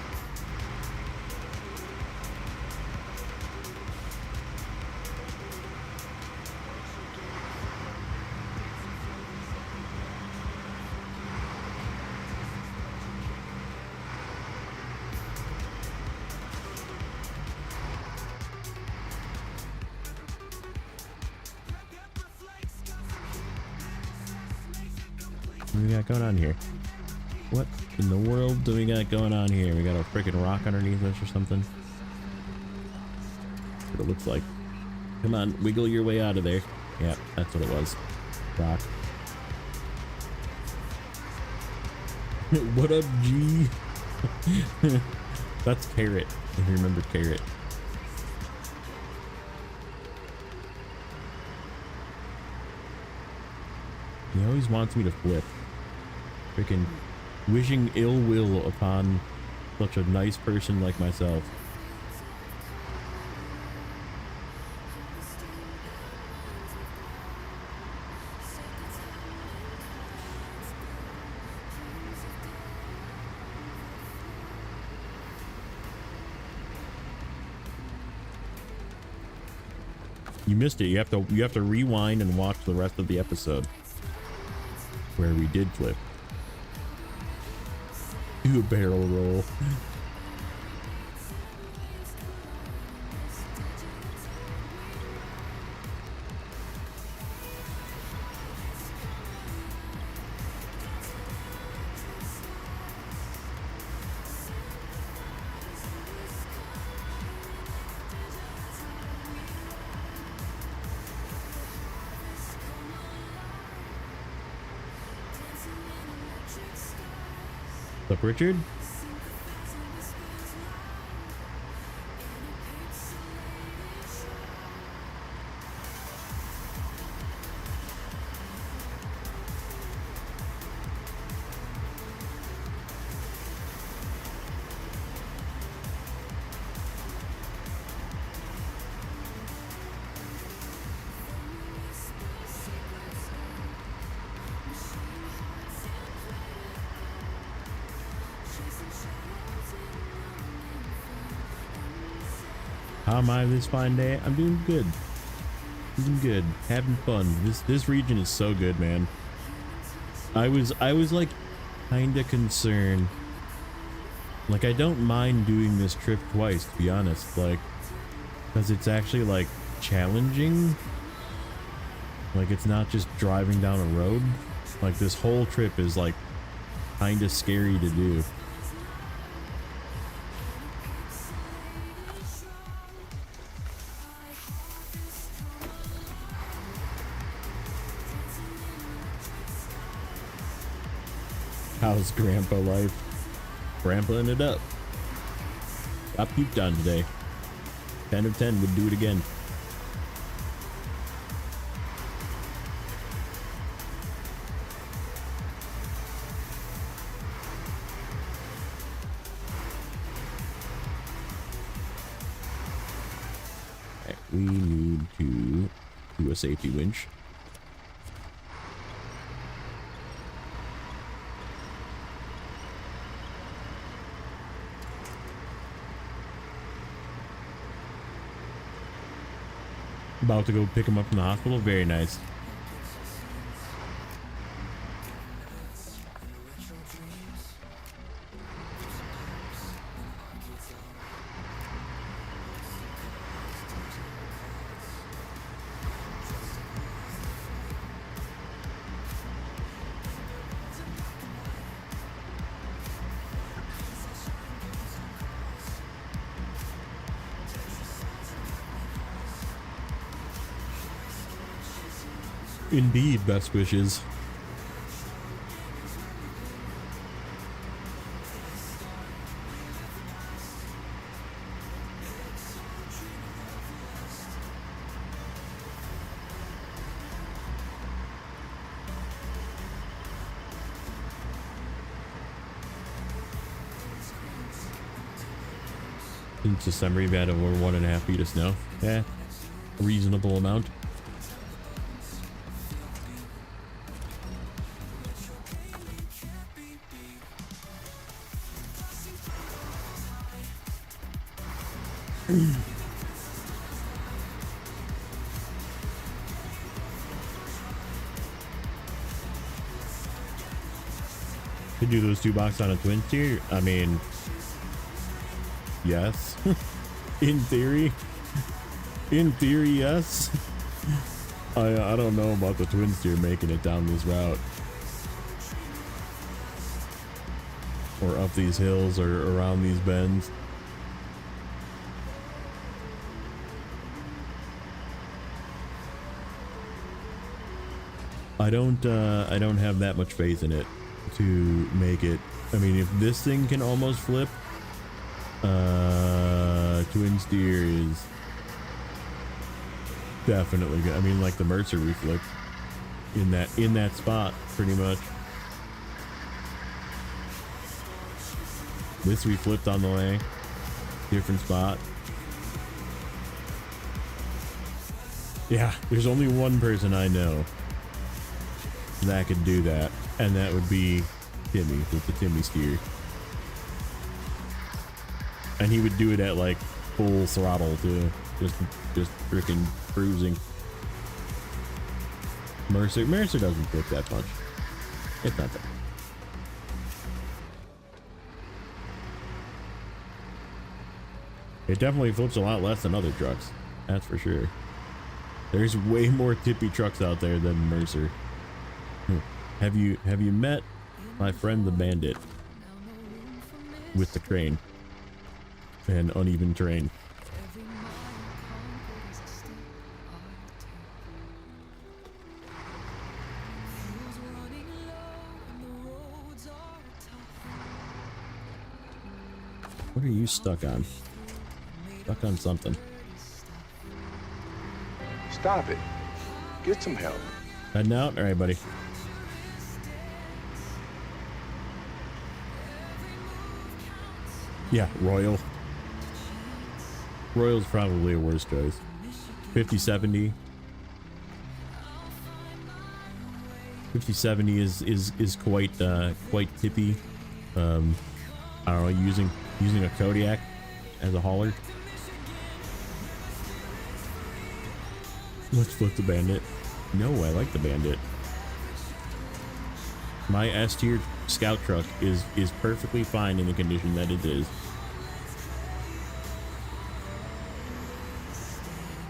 What do we got going on here? What in the world do we got going on here? We got a freaking rock underneath us or something? That's what it looks like. Come on, wiggle your way out of there. Yeah, that's what it was. Rock. What up, G? That's Carrot, if you remember Carrot. He always wants me to flip. Freaking wishing ill will upon such a nice person like myself. You missed it. You have to rewind and watch the rest of the episode where we did flip. Do a barrel roll. What's up, Richard? How am I this fine day? I'm doing good. Doing good. Having fun. This region is so good, man. I was like kinda concerned. Like, I don't mind doing this trip twice, to be honest. Like, because it's actually like challenging. Like, it's not just driving down a road. Like, this whole trip is like kinda scary to do. How's grandpa life? Grandpaing it up. Got puked on today. 10 of 10 would do it again. Okay, we need to do a safety winch. About to go pick him up from the hospital. Very nice. Indeed, best wishes. Since December, you've had over 1.5 feet of snow. Yeah, a reasonable amount. To do those 2 boxes on a twin tier? I mean, yes. In theory. In theory, yes. I don't know about the twin tier making it down this route. Or up these hills or around these bends. I don't have that much faith in it to make it. I mean, if this thing can almost flip, twin steer is definitely good. I mean, like the Mercer reflip in that spot pretty much. This we flipped on the way, different spot. Yeah, there's only one person I know that could do that, and that would be Timmy with the Timmy steer. And he would do it at like full throttle too, just freaking cruising. Mercer doesn't flip that much. It's not that. It definitely flips a lot less than other trucks, that's for sure. There's way more tippy trucks out there than Mercer. Have you met my friend the Bandit with the crane and uneven terrain? What are you stuck on? Stuck on something. Stop it. Get some help. Heading out? Alright, buddy. Yeah, Royal. Royal's probably a worse choice. 5070. 5070 is quite tippy. I don't know, using a Kodiak as a hauler. Let's flip the Bandit. No, I like the Bandit. My S tier scout truck is perfectly fine in the condition that it is.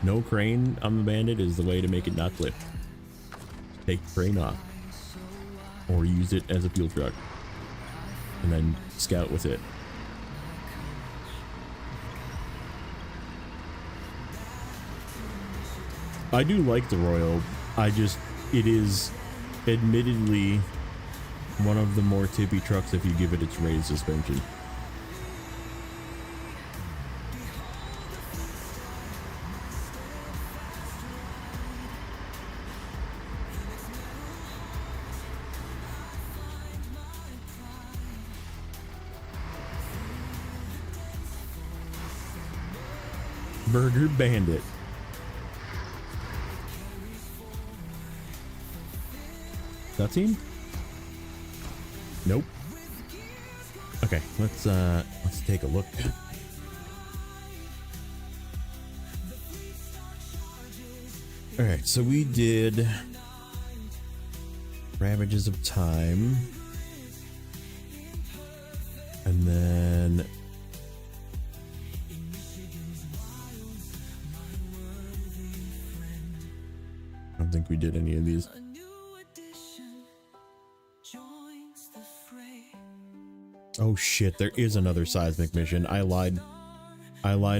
No crane on the Bandit is the way to make it not flip. Take the crane off, or use it as a fuel truck, and then scout with it. I do like the Royal. It is admittedly one of the more tippy trucks if you give it its raised suspension. Burger Bandit. Cutscene? Nope. Okay, let's take a look. All right, so we did Ravages of Time, and then I don't think we did any of these. Oh shit, there is another seismic mission. I lied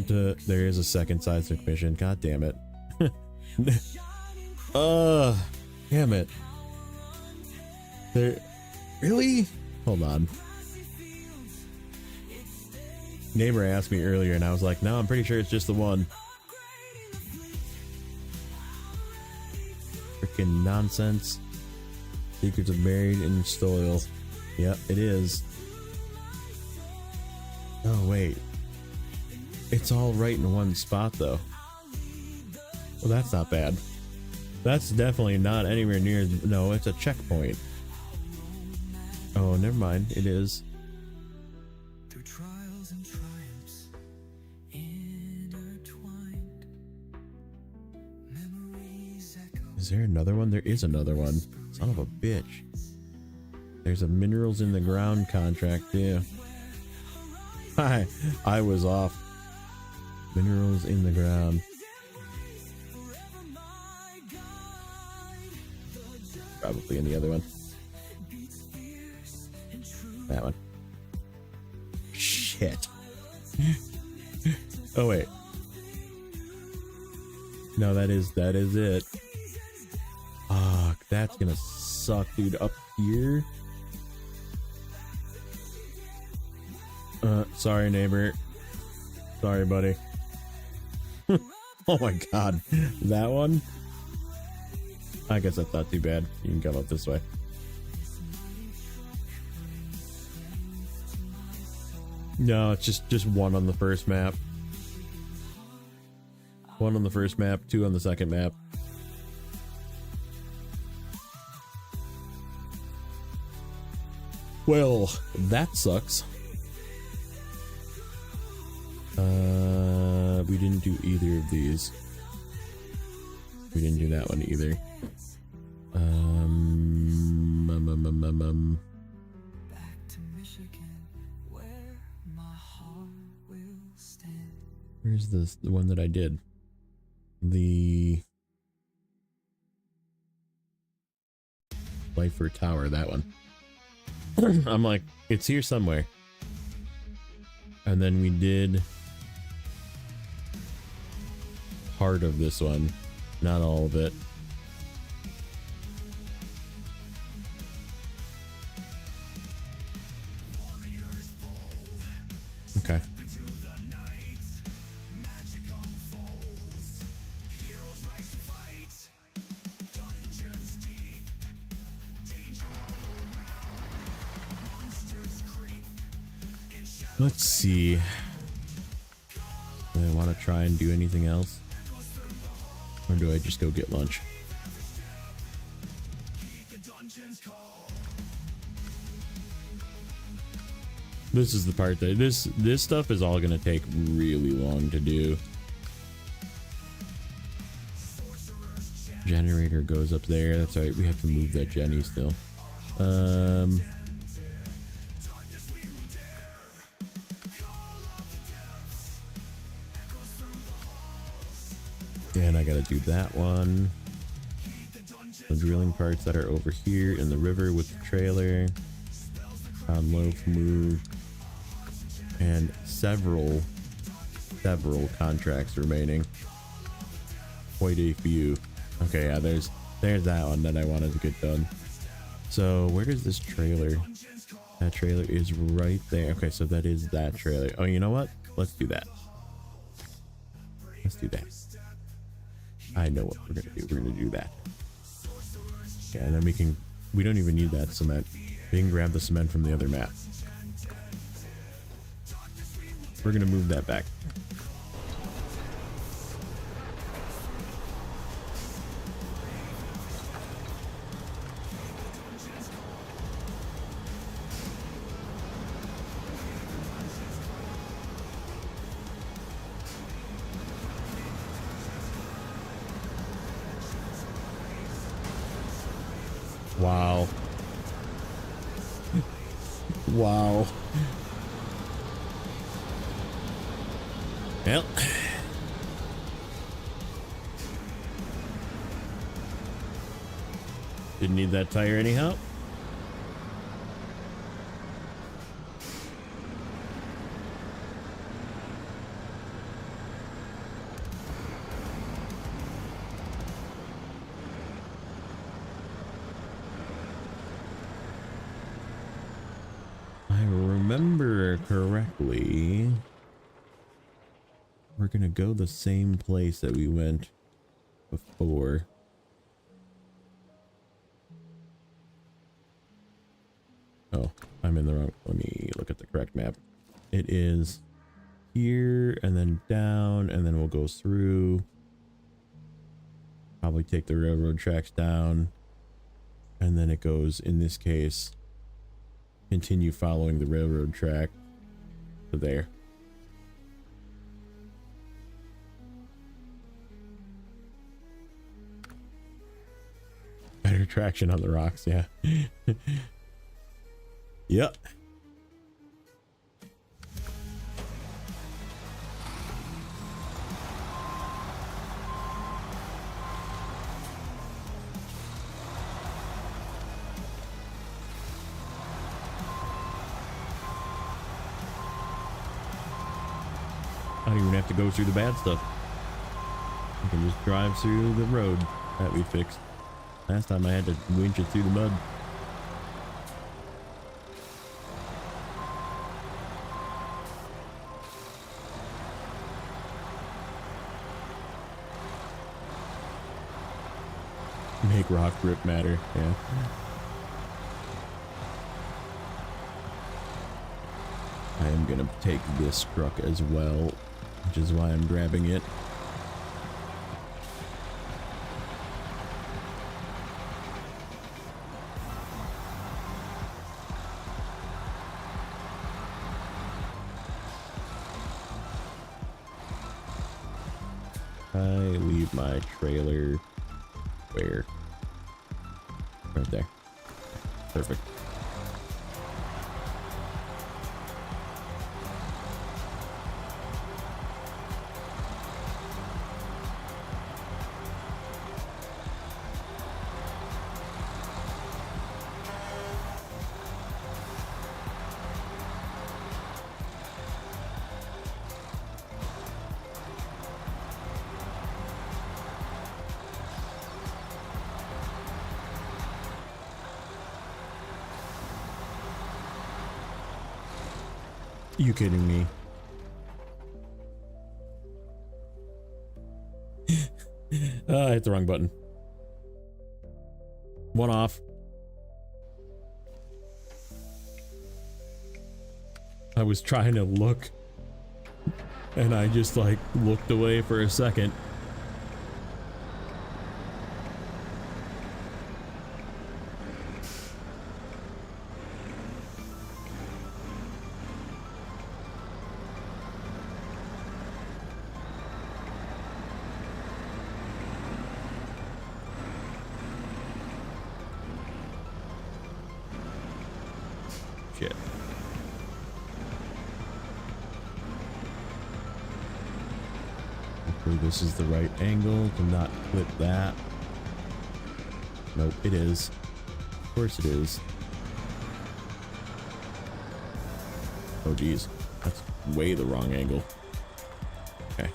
to, there is a second seismic mission. God damn it. Damn it. There, really? Hold on. Neighbor asked me earlier and I was like, no, I'm pretty sure it's just the one. Freaking nonsense. Secrets of buried in soil. Yep, it is. Oh, wait. It's all right in one spot though. Well, that's not bad. That's definitely not anywhere near. No, it's a checkpoint. Oh, never mind. It is. Through trials and triumphs intertwined, memories echo. Is there another one? There is another one. Son of a bitch. There's a minerals in the ground contract too. I was off. Minerals in the ground. Probably in the other one. That one. Shit. Oh wait. No, that is it. Fuck, that's gonna suck, dude. Up here. Sorry, neighbor. Sorry, buddy. Oh my god. That one? I guess that's not too bad. You can come up this way. No, it's just one on the first map. One on the first map, two on the second map. Well, that sucks. We didn't do either of these. We didn't do that one either. Back to Michigan, where my heart will stand. Where's the one that I did? The Lifer Tower, that one. I'm like, it's here somewhere. And then we did part of this one, not all of it. Okay. Let's see. Do I want to try and do anything else? Or do I just go get lunch? This is the part that this stuff is all gonna take really long to do. Generator goes up there. That's right. We have to move that Jenny still. And I gotta do that one. The drilling parts that are over here in the river with the trailer. Loaf move. And several contracts remaining. Quite a few. Okay, yeah, there's that one that I wanted to get done. So where is this trailer? That trailer is right there. Okay, so that is that trailer. Oh, you know what? Let's do that. Let's do that. I know what we're gonna do. We're gonna do that. Yeah, and then we don't even need that cement. We can grab the cement from the other map. We're gonna move that back. Wow. Wow. Well. Didn't need that tire anyhow. Remember correctly, we're gonna go the same place that we went before. Oh, I'm in the wrong. Let me look at the correct map. It is here and then down, and then we'll go through. Probably take the railroad tracks down, and then it goes, in this case, continue following the railroad track to there. Better traction on the rocks, yeah. Yep. I don't even have to go through the bad stuff. I can just drive through the road that we fixed. Last time I had to winch it through the mud. Make rock grip matter, yeah. I am gonna take this truck as well, which is why I'm grabbing it. I leave my trailer where? Right there. Perfect. You kidding me? I hit the wrong button. One off. I was trying to look and I just like looked away for a second. Shit. Hopefully this is the right angle to not clip that. Nope, it is. Of course it is. Oh geez, that's way the wrong angle. Okay.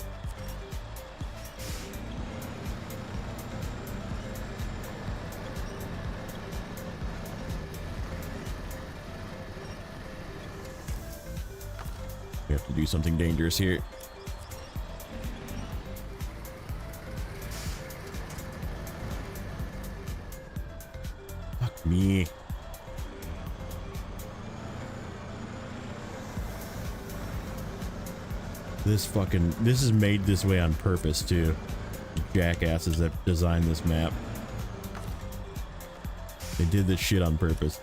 We have to do something dangerous here. Fuck me. This is made this way on purpose too. Jackasses that designed this map. They did this shit on purpose.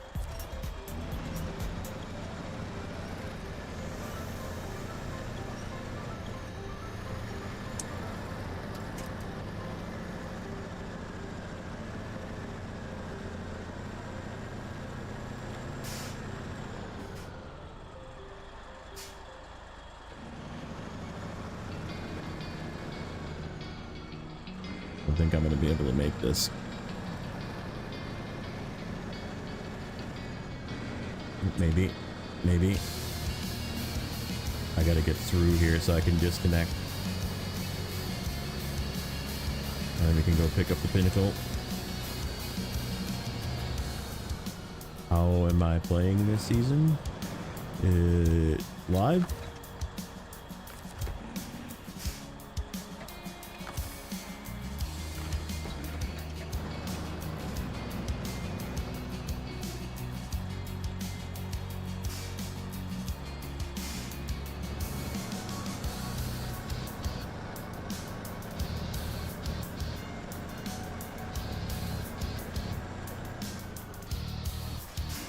I think I'm going to be able to make this. Maybe. I got to get through here so I can disconnect. And then we can go pick up the pinnacle. How am I playing this season? Live?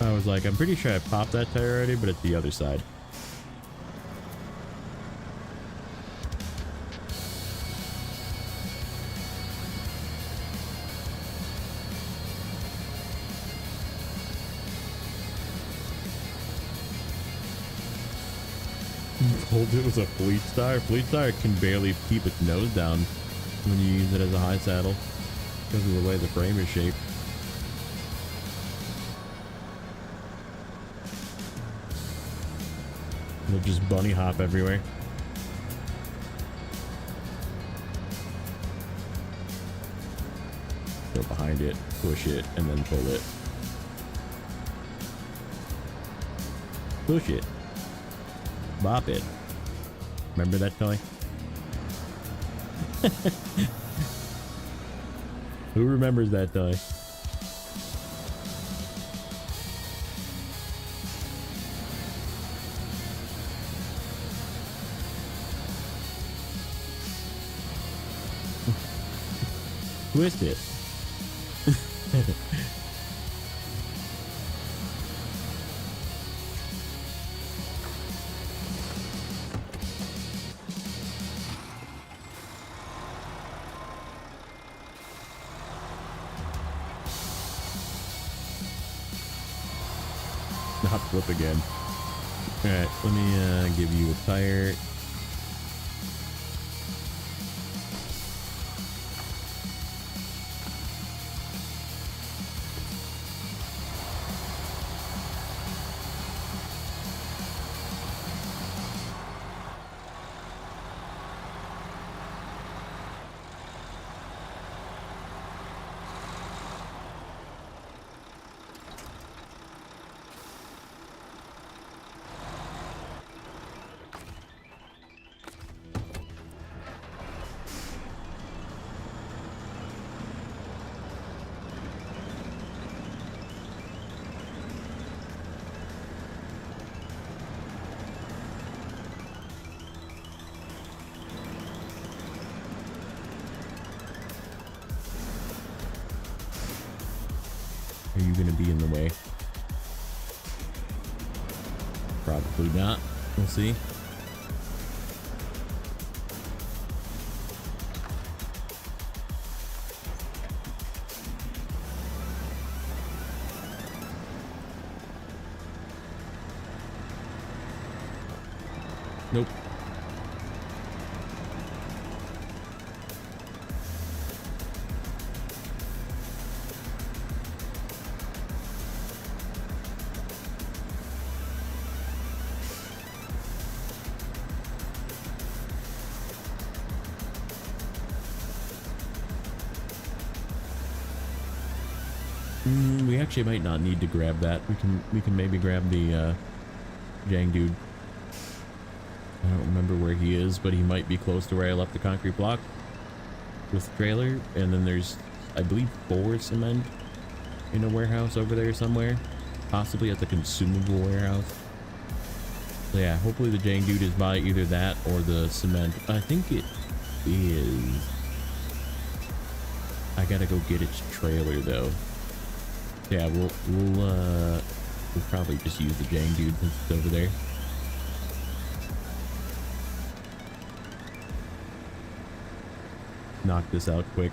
I was like, I'm pretty sure I popped that tire already, but it's the other side. Told it was a fleet tire. Fleet tire can barely keep its nose down when you use it as a high saddle because of the way the frame is shaped. They'll just bunny hop everywhere. Go behind it, push it, and then pull it. Push it. Bop it. Remember that toy? Who remembers that toy? Twist it. Not flip again. Alright, let me give you a tire. Are you gonna be in the way? Probably not. We'll see. Nope. We actually might not need to grab that. We can maybe grab the Jang dude. I don't remember where he is, but he might be close to where I left the concrete block with the trailer. And then there's, I believe, 4 cement in a warehouse over there somewhere, possibly at the consumable warehouse. So yeah, hopefully the Jang dude is by either that or the cement. I think it is. I gotta go get its trailer though. Yeah, we'll probably just use the Jang dude since it's over there. Knock this out quick.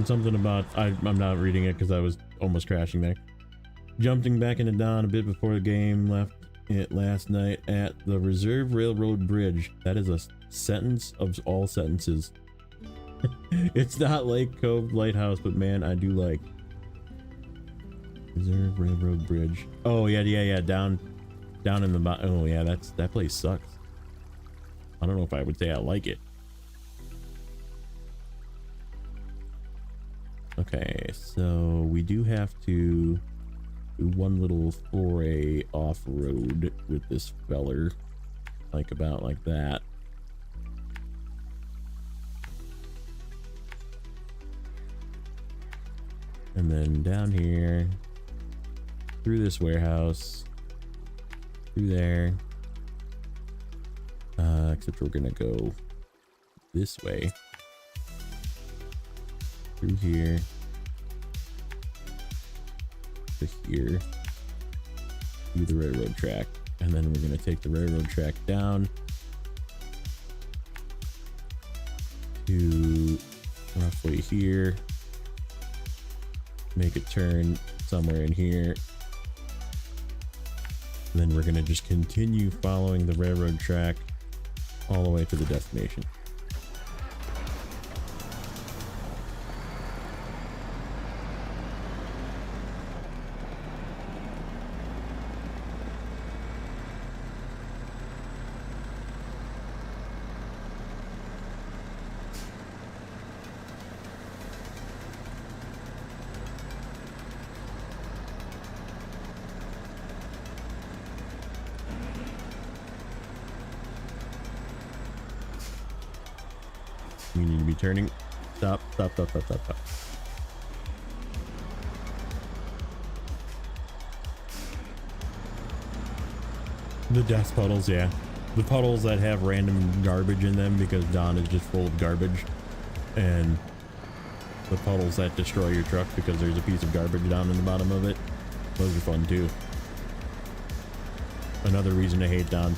Something about I'm not reading it because I was almost crashing there. Jumping back into dawn a bit before the game left it last night at the Reserve Railroad Bridge. That is a sentence of all sentences. It's not Lake Cove Lighthouse, but man, I do like Reserve Railroad Bridge. Oh yeah, down in the bottom. Oh yeah, that place sucks. I don't know if I would say I like it. Okay, so we do have to do one little foray off-road with this feller, like about like that. And then down here, through this warehouse, through there, except we're gonna go this way, through here to here, through the railroad track, and then we're gonna take the railroad track down to roughly here, make a turn somewhere in here, and then we're gonna just continue following the railroad track all the way to the destination. We need to be turning. Stop. The dust puddles, yeah. The puddles that have random garbage in them because Dawn is just full of garbage. And the puddles that destroy your truck because there's a piece of garbage down in the bottom of it. Those are fun too. Another reason to hate Dawn.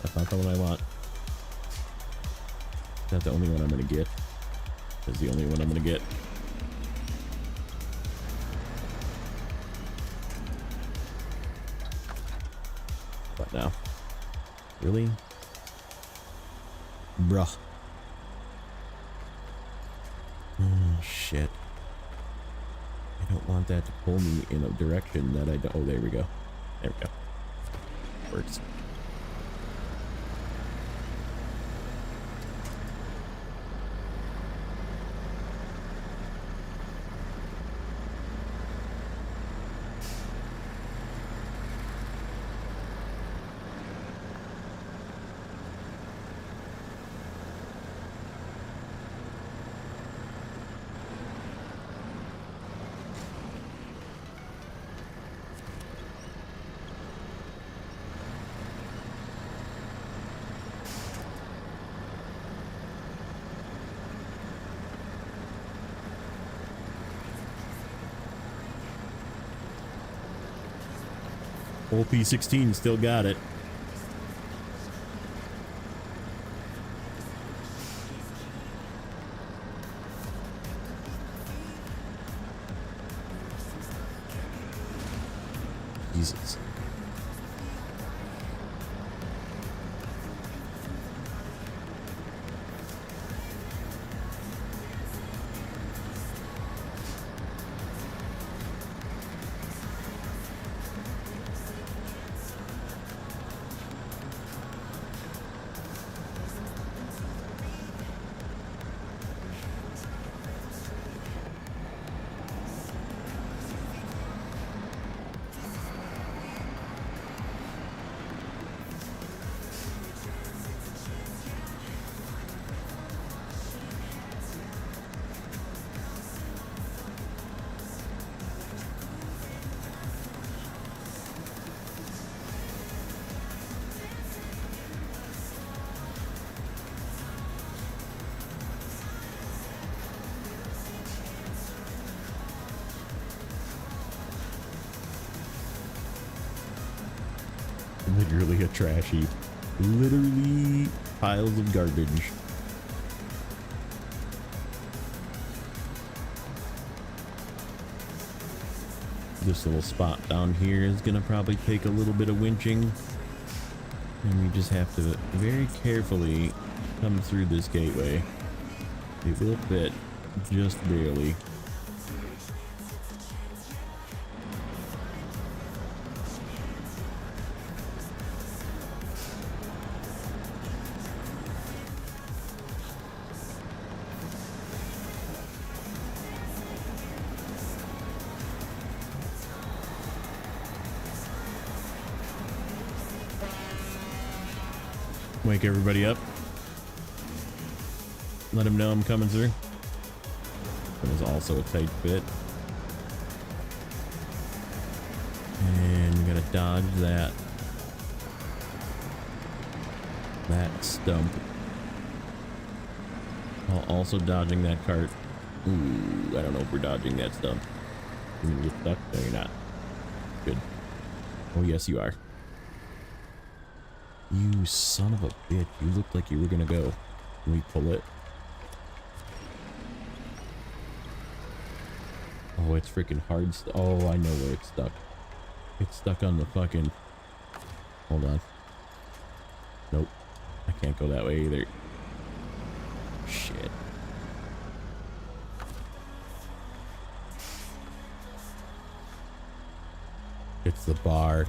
That's not the one I want. That's the only one I'm gonna get. That's the only one I'm gonna get. What now? Really? Bruh. Oh shit. I don't want that to pull me in a direction that I don't. Oh, there we go. There we go. Works. Old P16 still got it. Jesus. Literally a trash heap. Literally piles of garbage. This little spot down here is gonna probably take a little bit of winching. And we just have to very carefully come through this gateway. It will fit just barely. Wake everybody up. Let them know I'm coming through. That was also a tight fit. And we gotta dodge that stump. While also dodging that cart. Ooh, I don't know if we're dodging that stump. You gonna get stuck? No, you're not. Good. Oh, yes, you are. You son of a bitch. You looked like you were gonna go. Can we pull it? Oh, it's freaking hard. Oh, I know where it's stuck. It's stuck on the fucking... Hold on. Nope. I can't go that way either. Shit. It's the bar.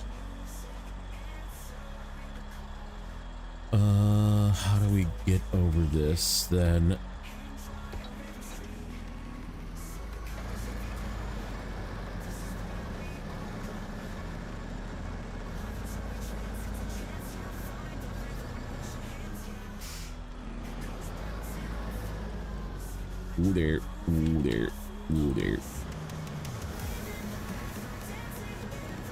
How do we get over this then? Ooh there, ooh there, ooh there.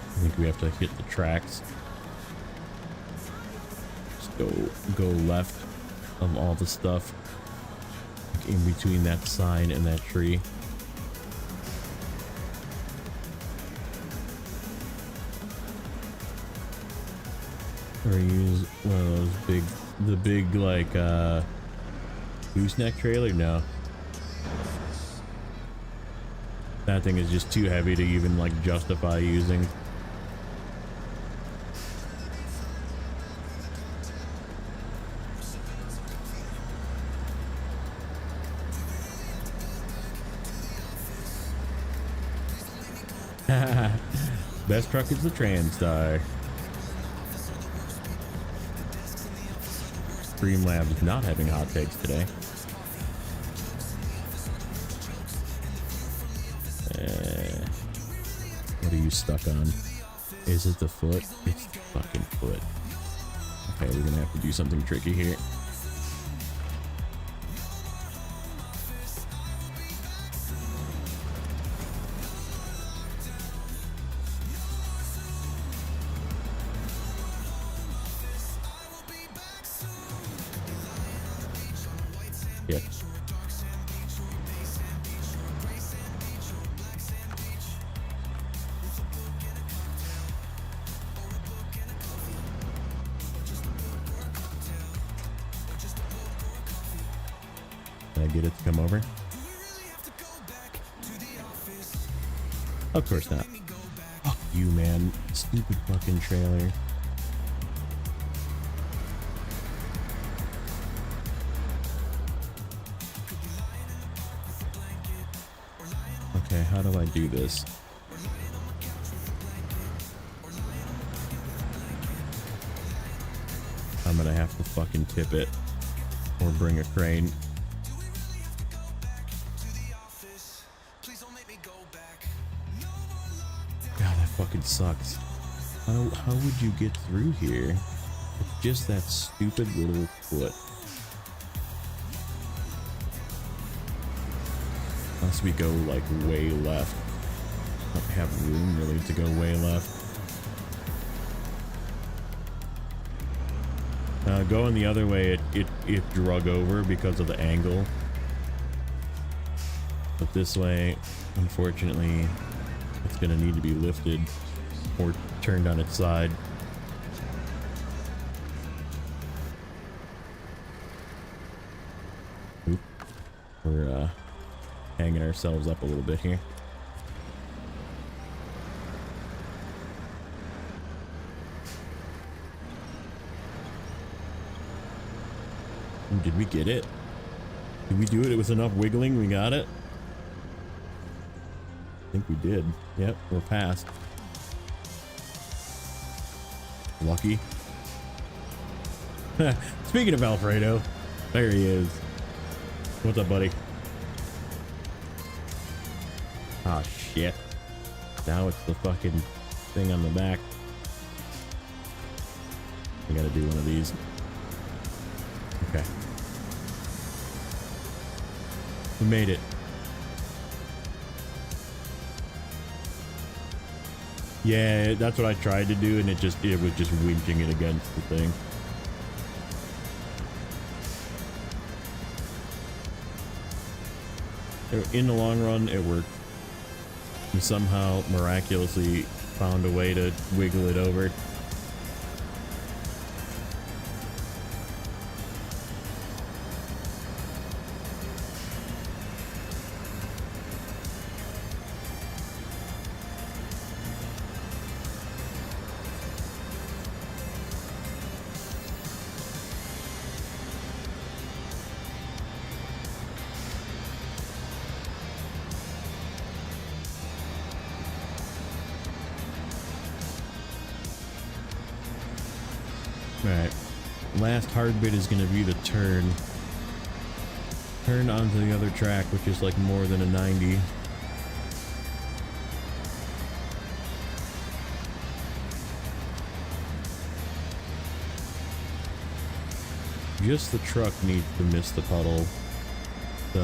I think we have to hit the tracks. Go left of all the stuff, like in between that sign and that tree. Or use one of those the big like gooseneck trailer. No, that thing is just too heavy to even like justify using. Best truck is the Transtar. Streamlabs not having hot takes today. What are you stuck on? Is it the foot? It's the fucking foot. Okay, we're gonna have to do something tricky here. Yeah. Can I get it to come over? Of course not. Fuck you, man. Stupid fucking trailer. Okay, how do I do this? I'm gonna have to fucking tip it or bring a crane. God, that fucking sucks. How would you get through here? It's just that stupid little foot. Unless we go like way left. Don't have room really to go way left. Going the other way, it drug over because of the angle. But this way, unfortunately, it's gonna need to be lifted or turned on its side. We're hanging ourselves up a little bit here. Ooh, did we get it? Did we do it? It was enough wiggling. We got it. I think we did. Yep, we're past. Lucky. Speaking of Alfredo, there he is. What's up, buddy? Ah, shit. Now it's the fucking thing on the back. I gotta do one of these. Okay. We made it. Yeah, that's what I tried to do, and it was just winching it against the thing. In the long run, it worked. We somehow miraculously found a way to wiggle it over. Alright, last hard bit is going to be the turn. Turn onto the other track, which is like more than a 90. Just the truck needs to miss the puddle. So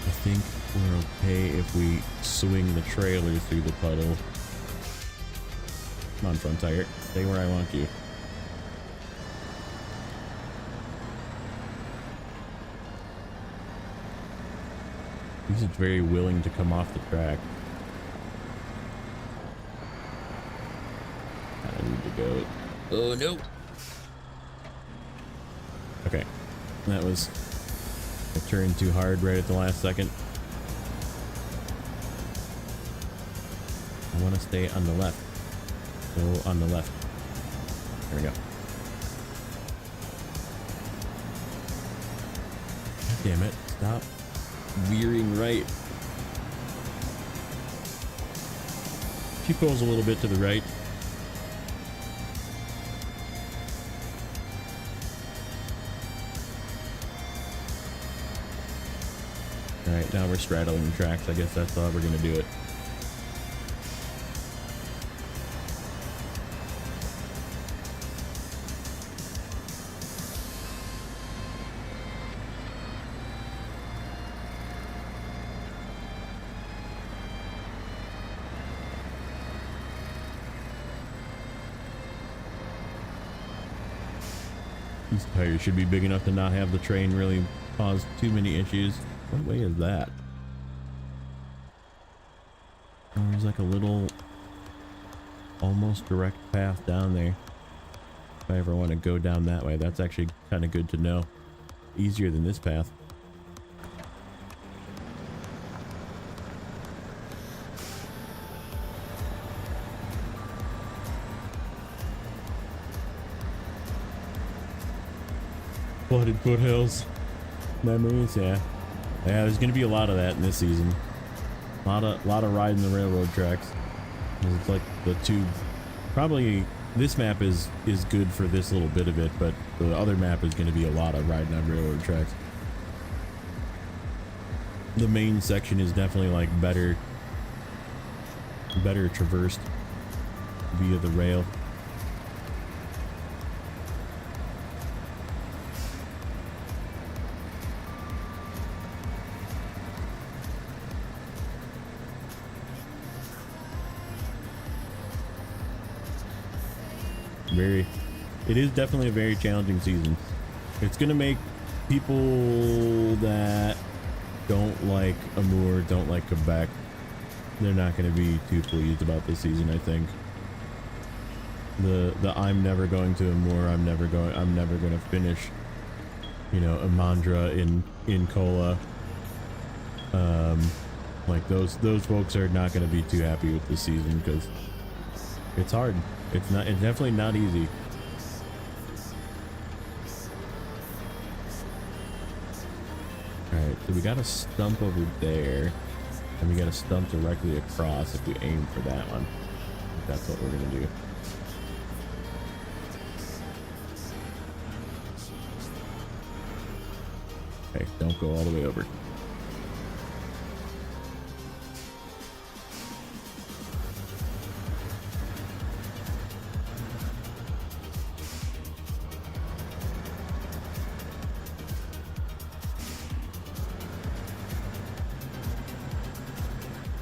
I think we're okay if we swing the trailer through the puddle. Come on, front tire. Stay where I want you. He's very willing to come off the track. I need to go. Oh no. Okay. That was a turn too hard right at the last second. I want to stay on the left. Go on the left. There we go. God damn it. Stop veering right. She pulls a little bit to the right. Alright, now we're straddling the tracks. I guess that's how we're gonna do it. These tires should be big enough to not have the train really cause too many issues. What way is that? Oh, there's like a little almost direct path down there. If I ever want to go down that way, that's actually kind of good to know. Easier than this path. Flooded foothills. Memories, yeah. Yeah, there's gonna be a lot of that in this season. A lot of riding the railroad tracks. It's like the two. Probably this map is good for this little bit of it, but the other map is gonna be a lot of riding on railroad tracks. The main section is definitely like better traversed via the rail. It is definitely a very challenging season. It's gonna make people that don't like Amour, don't like Quebec, they're not gonna be too pleased about this season. I think the I'm never going to Amour, I'm never gonna finish you know, Amandra in Kola. Like those folks are not going to be too happy with this season because it's hard. It's definitely not easy. All right, so we got a stump over there, and we got a stump directly across if we aim for that one. I think that's what we're gonna do. Okay, don't go all the way over.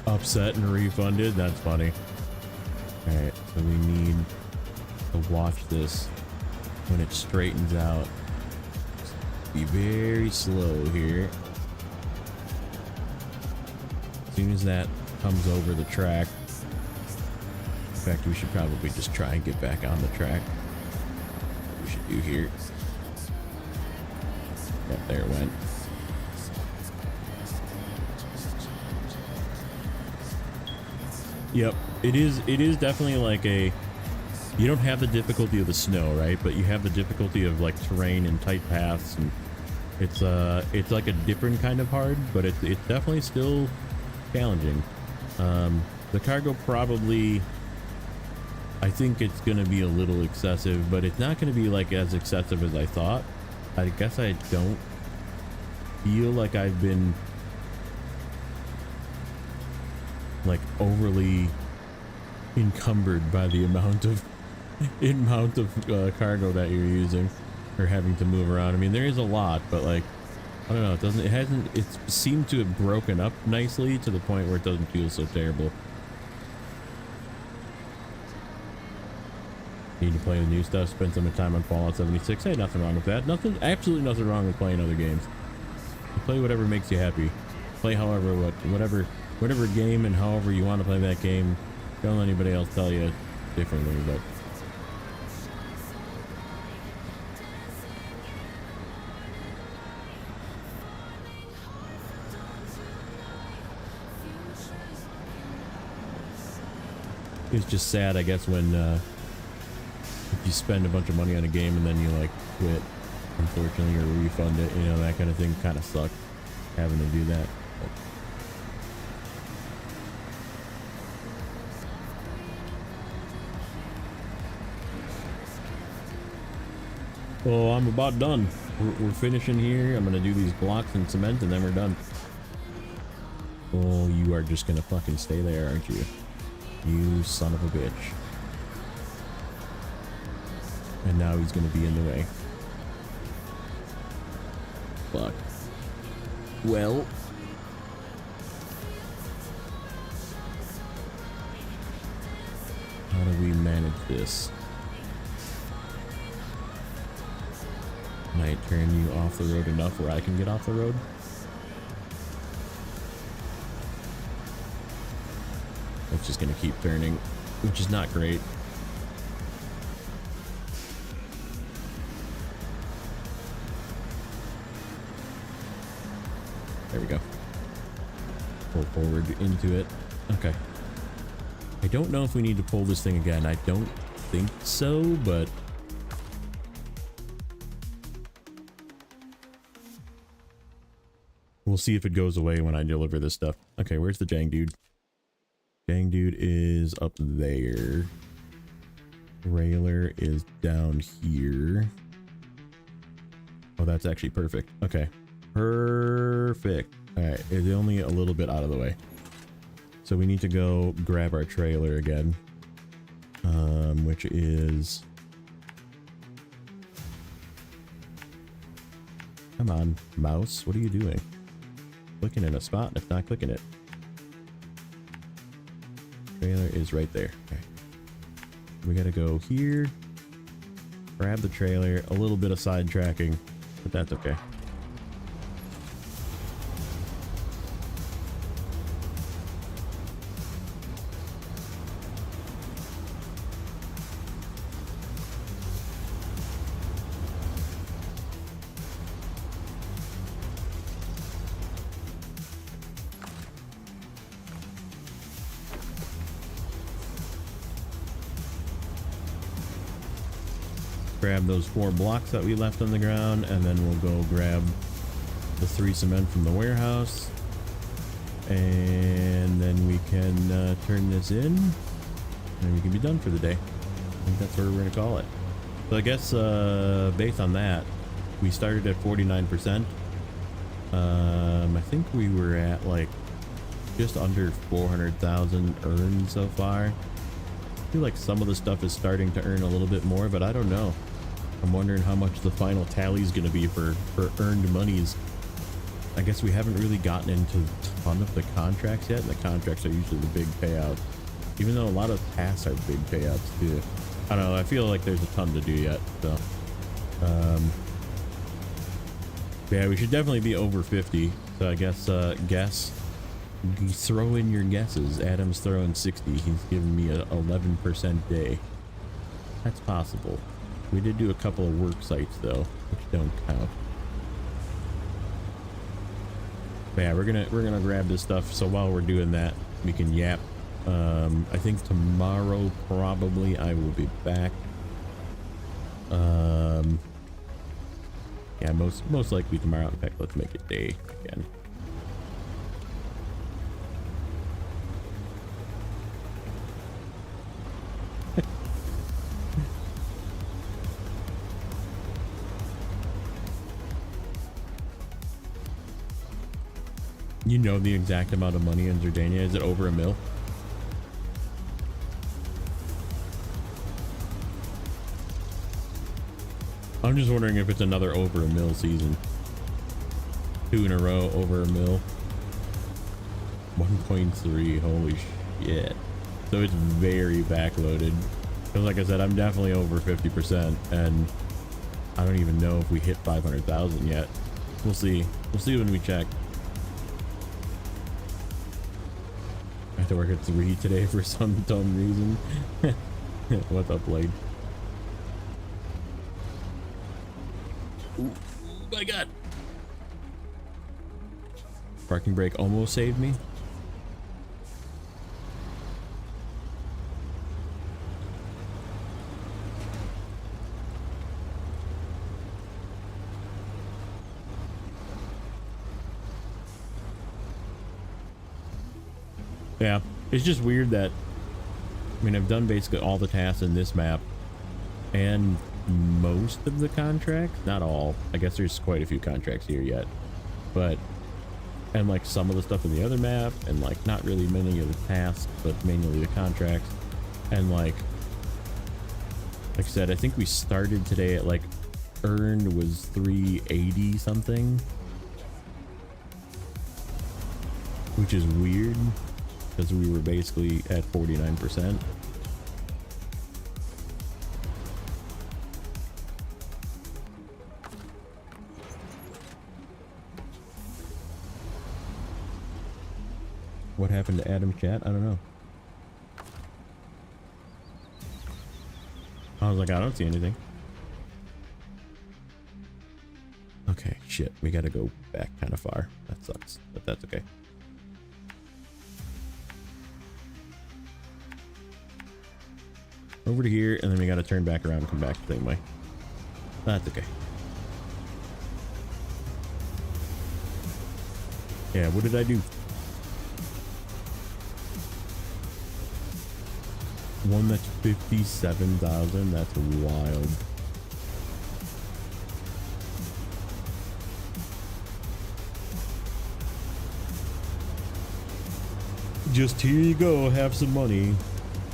Upset and refunded. That's funny. All right, so we need to watch this when it straightens out. Be very slow here. As soon as that comes over the track, in fact, we should probably just try and get back on the track. We should do here. Yep, there it went. Yep, it is definitely like a, you don't have the difficulty of the snow, right? But you have the difficulty of like terrain and tight paths, and it's like a different kind of hard, but it's definitely still challenging. The cargo probably, I think it's gonna be a little excessive, but it's not gonna be like as excessive as I thought. I guess I don't feel like I've been like overly encumbered by the amount of cargo that you're using or having to move around. I mean, there is a lot, but like, I don't know, it seemed to have broken up nicely to the point where it doesn't feel so terrible. Need to play the new stuff, spend some time on Fallout 76. Hey, nothing wrong with that. Absolutely nothing wrong with playing other games. You play whatever makes you happy. Play whatever game and however you want to play that game. Don't let anybody else tell you differently, but it's just sad, I guess, when if you spend a bunch of money on a game and then you like quit, unfortunately, or refund it, you know, that kind of thing kind of sucks having to do that. But well, I'm about done. We're finishing here. I'm gonna do these blocks and cement, and then we're done. Oh, you are just gonna fucking stay there, aren't you? You son of a bitch. And now he's gonna be in the way. Fuck. Well. How do we manage this? Might turn you off the road enough where I can get off the road. It's just gonna keep turning, which is not great. There we go. Pull forward into it. Okay. I don't know if we need to pull this thing again. I don't think so, but we'll see if it goes away when I deliver this stuff. Okay, where's the Jang dude? Jang dude is up there. Railer is down here. Oh, that's actually perfect. Okay. Perfect. All right, it's only a little bit out of the way. So we need to go grab our trailer again. Which is... Come on, mouse. What are you doing? Clicking in a spot and it's not clicking it. Trailer is right there. Okay. We gotta go here. Grab the trailer. A little bit of side tracking, but that's okay. grab those 4 blocks that we left on the ground, and then we'll go grab the 3 cement from the warehouse, and then we can turn this in, and we can be done for the day. I think that's what we're gonna call it. So I guess based on that, we started at 49%. I think we were at like just under 400,000 earned so far. I feel like some of the stuff is starting to earn a little bit more, but I don't know. I'm wondering how much the final tally is going to be for earned monies. I guess we haven't really gotten into a ton of the contracts yet, and the contracts are usually the big payouts, even though a lot of tasks are big payouts too. I don't know, I feel like there's a ton to do yet, so yeah, we should definitely be over 50. So I guess guess, throw in your guesses. Adam's throwing 60. He's giving me a 11% day. That's possible. We did do a couple of work sites though, which don't count. But yeah, we're gonna grab this stuff. So while we're doing that, we can yap. I think tomorrow probably I will be back. Yeah, most likely tomorrow. In fact, let's make it day again. You know the exact amount of money in Zurdania? Is it over $1 million? I'm just wondering if it's another over $1 million season. 2 in a row over $1 million. 1.3, holy shit. So it's very backloaded. Because like I said, I'm definitely over 50%, and I don't even know if we hit 500,000 yet. We'll see. We'll see when we check. I have to work at 3 today for some dumb reason. What's up, Blade? Ooh, my god. Parking brake almost saved me. Yeah, it's just weird that, I mean, I've done basically all the tasks in this map and most of the contracts, not all. I guess there's quite a few contracts here yet, but, and like some of the stuff in the other map, and like not really many of the tasks, but mainly the contracts. And like I said, I think we started today at like earned was 380 something, which is weird because we were basically at 49%. What happened to Adam chat? I don't know. I was like, I don't see anything. Okay, shit. We gotta go back kind of far. That sucks, but that's okay. Over to here, and then we gotta turn back around and come back the same way. That's okay. Yeah, what did I do? One that's 57,000. That's wild. Just here you go, have some money.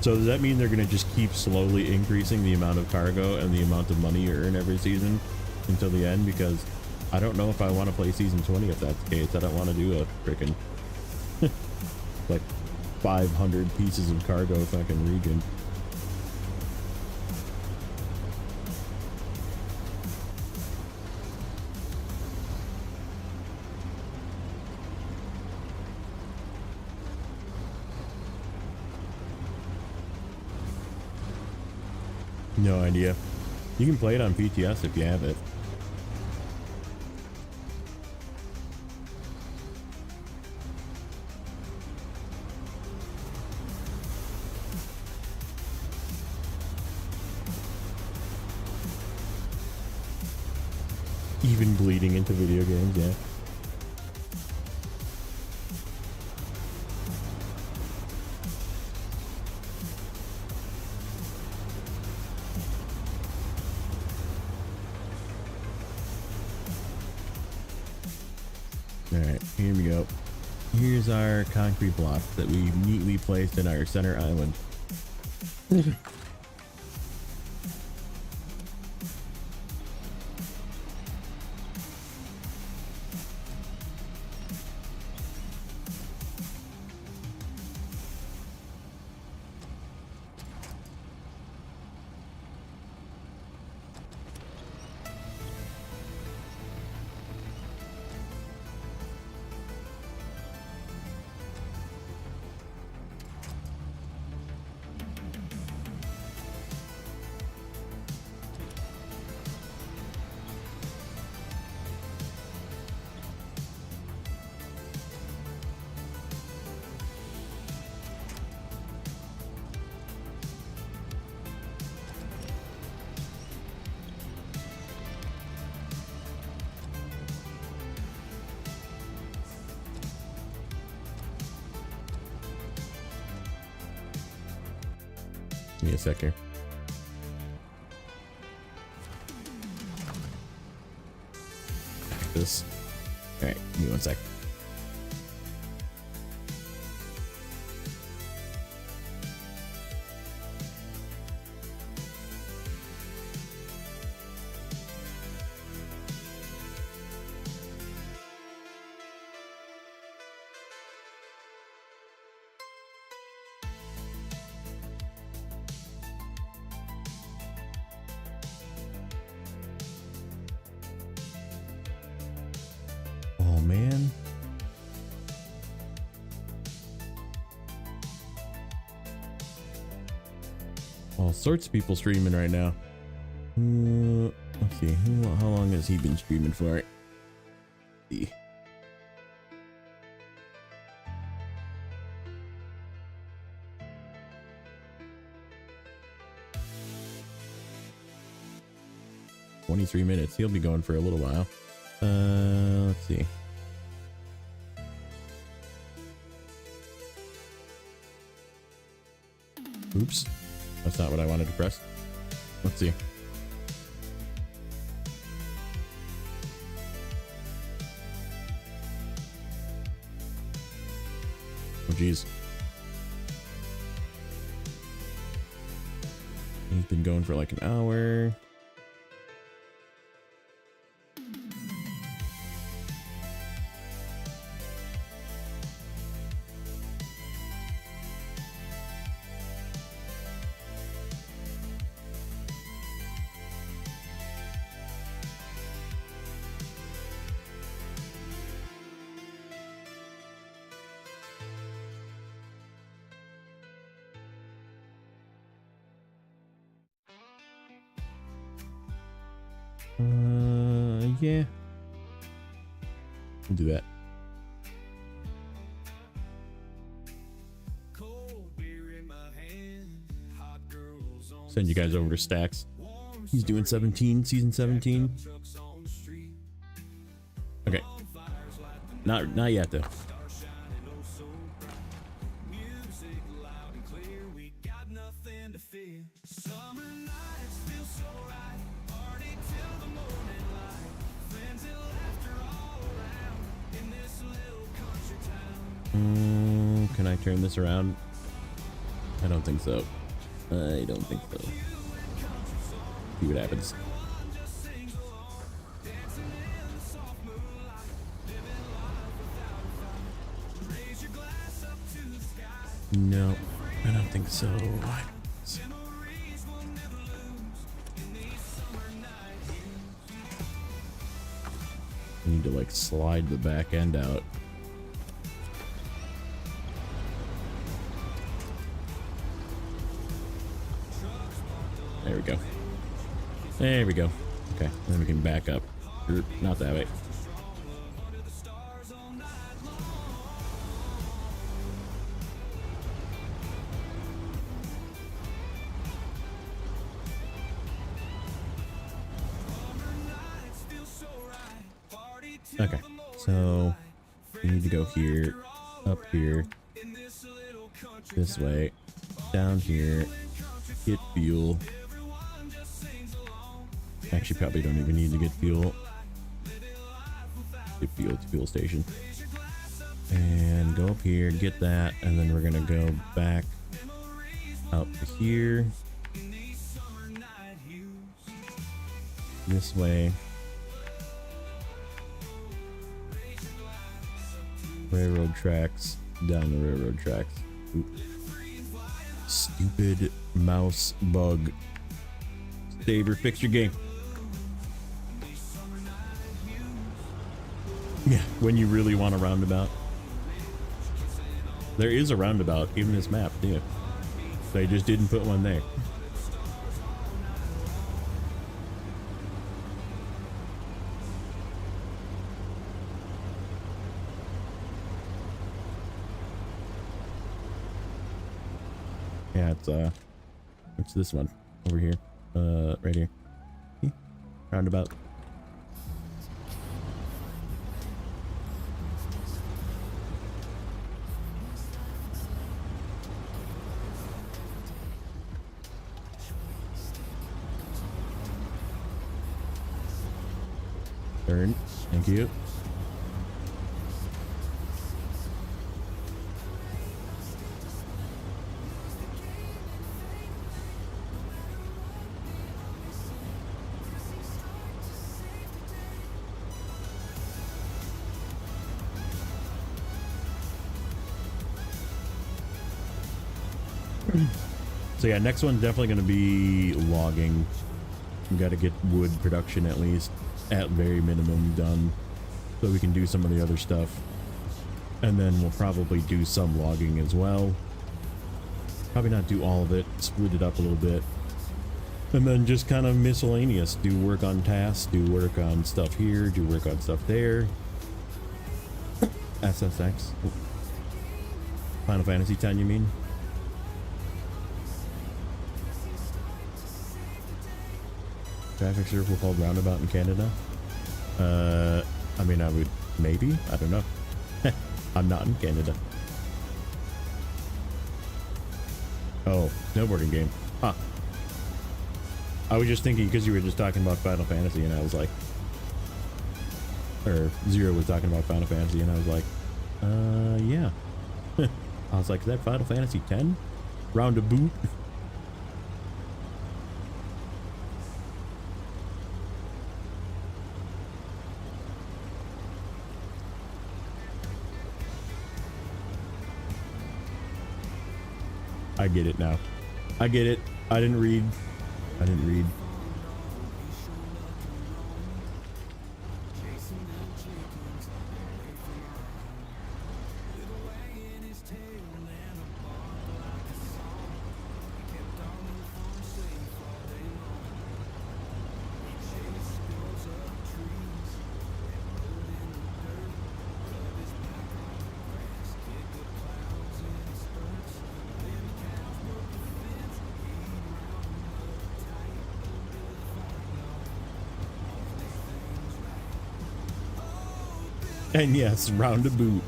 So does that mean they're gonna just keep slowly increasing the amount of cargo and the amount of money you earn every season until the end? Because I don't know if I want to play season 20 if that's the case. I don't want to do a freaking like 500 pieces of cargo fucking region. No idea. You can play it on PTS if you have it. Even bleeding into video games, yeah. Alright, here we go. Here's our concrete blocks that we neatly placed in our center island. Give me a sec here. This. All right, give me 1 sec. Oh man. All sorts of people streaming right now. Let's see. How long has he been streaming for? Let's see. "23 minutes. He'll be going for a little while. Let's see. Oops. That's not what I wanted to press. Let's see. Oh, geez. He's been going for like an hour. Yeah. We'll do that. Send you guys over to Stacks. He's doing 17, season 17. Okay. Not yet though. Can I turn this around? I don't think so. I don't think so. See what happens. No, I don't think so. I need to like slide the back end out. There we go. There we go. Okay, then we can back up. Not that way. Okay, so we need to go here, up here, this way, down here, get fuel. Actually, probably don't even need to get fuel. Get fuel at the fuel station. And go up here, get that, and then we're gonna go back up here. This way. Railroad tracks, down the railroad tracks. Oop. Stupid mouse bug. Saber, fix your game. Yeah, when you really want a roundabout. There is a roundabout, even this map, yeah. They just didn't put one there. Yeah, it's this one over here. Right here. Roundabout. Turn. Thank you. So yeah, next one's definitely going to be logging. We got to get wood production at least, at very minimum, done, so we can do some of the other stuff. And then we'll probably do some logging as well. Probably not do all of it, split it up a little bit. And then just kind of miscellaneous. Do work on tasks, do work on stuff here, do work on stuff there. SSX. Final Fantasy X, you mean? Traffic circle called roundabout in Canada? I mean, I would, maybe? I don't know. I'm not in Canada. Oh, snowboarding game. Huh. I was just thinking, because you were just talking about Final Fantasy, and I was like, or Zero was talking about Final Fantasy, and I was like, yeah. I was like, is that Final Fantasy X? Roundabout? I get it now. I get it. I didn't read. And yes, roundabout.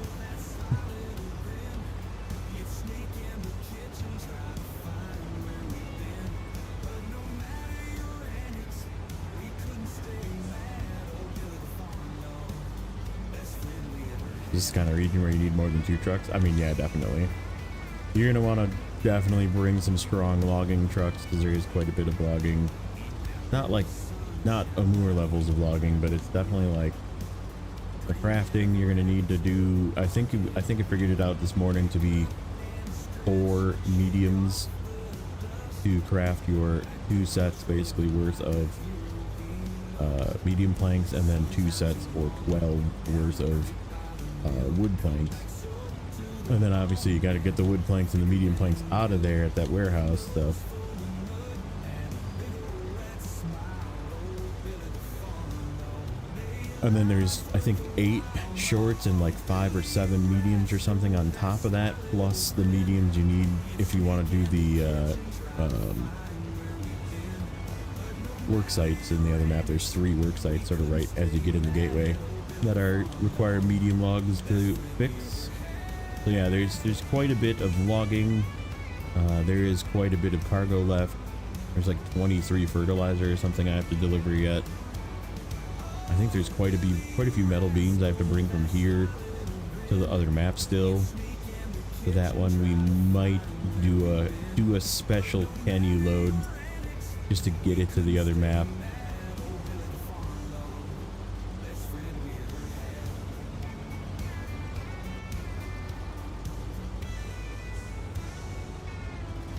This is kind of region where you need more than 2 trucks. I mean, yeah, definitely. You're gonna want to definitely bring some strong logging trucks, because there is quite a bit of logging. Not Amur levels of logging, but it's definitely like the crafting you're gonna need to do. I think I figured it out this morning to be 4 mediums to craft your 2 sets basically worth of medium planks, and then 2 sets or 12 worth of wood planks. And then obviously you got to get the wood planks and the medium planks out of there at that warehouse stuff. And then there's, I think, 8 shorts and like 5 or 7 mediums or something on top of that, plus the mediums you need if you want to do the work sites in the other map. There's 3 work sites sort of right as you get in the gateway. that are require medium logs to fix. So yeah, there's quite a bit of logging. There is quite a bit of cargo left. There's like 23 fertilizer or something I have to deliver yet. I think there's quite a few metal beams I have to bring from here to the other map still. For that one, we might do a special Kenny load just to get it to the other map.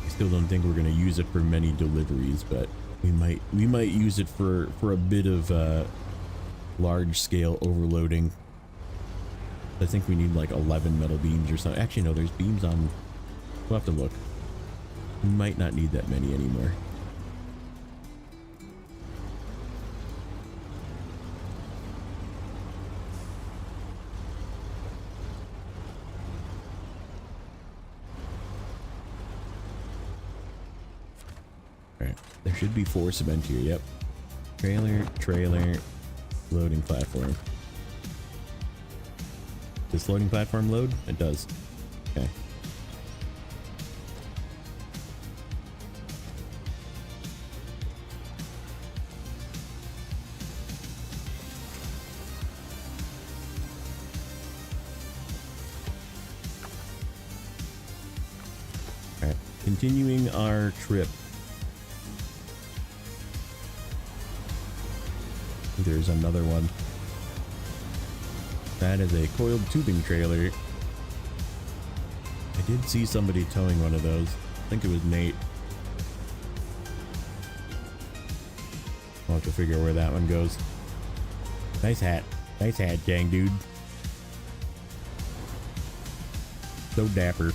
I still don't think we're going to use it for many deliveries, but we might use it for a bit of large scale overloading. I think we need like 11 metal beams or something. Actually, no, there's beams on. We'll have to look. We might not need that many anymore. Alright, there should be 4 cement here. Yep. Trailer, loading platform. Does loading platform load? It does. Okay. Alright, continuing our trip. There's another one. That is a coiled tubing trailer. I did see somebody towing one of those. I think it was Nate. I'll have to figure out where that one goes. Nice hat. Nice hat, gang dude. So dapper.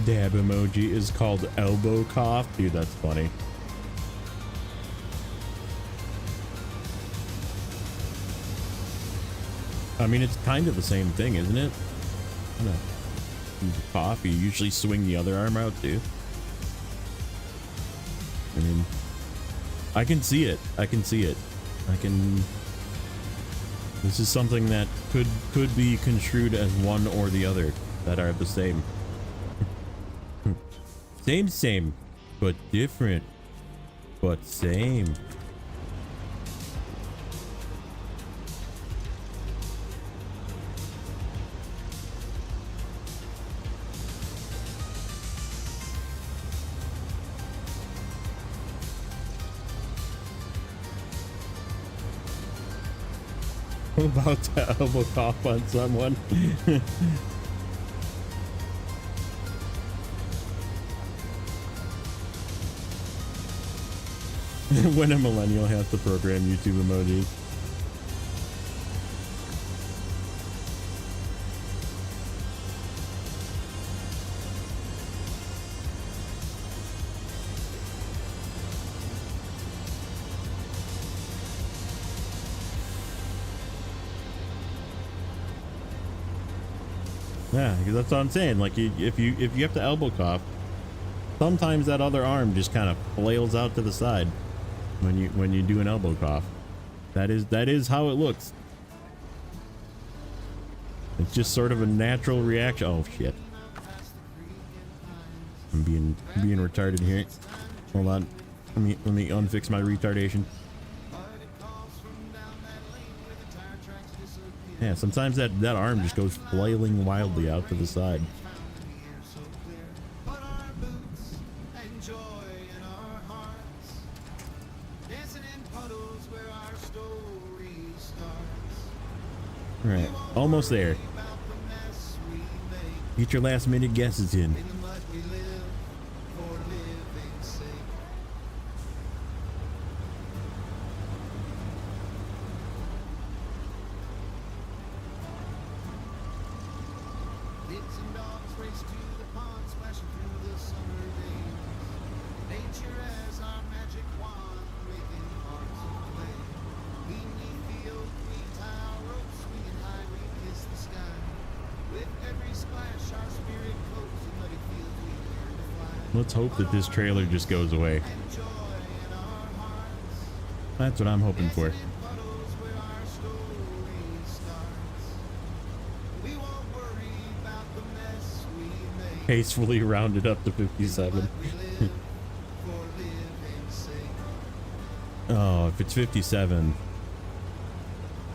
Dab emoji is called elbow cough. Dude, that's funny. I mean, it's kind of the same thing, isn't it? No. Cough, you usually swing the other arm out too. I mean, I can see it. I can see it. I can... This is something that could be construed as one or the other, that are the same. Same, but different, but same. I'm about to elbow cough on someone. When a millennial has to program YouTube emojis. Yeah, because that's what I'm saying. Like, if you have to elbow cough, sometimes that other arm just kind of flails out to the side when you do an elbow cough. That is how it looks. It's just sort of a natural reaction. Oh shit! I'm being retarded here. Hold on. Let me unfix my retardation. Yeah, sometimes that arm just goes flailing wildly out to the side. All right, almost there. Get your last minute guesses in. Let's hope that this trailer just goes away. That's what I'm hoping for. Hastefully rounded up to 57. Oh, if it's 57,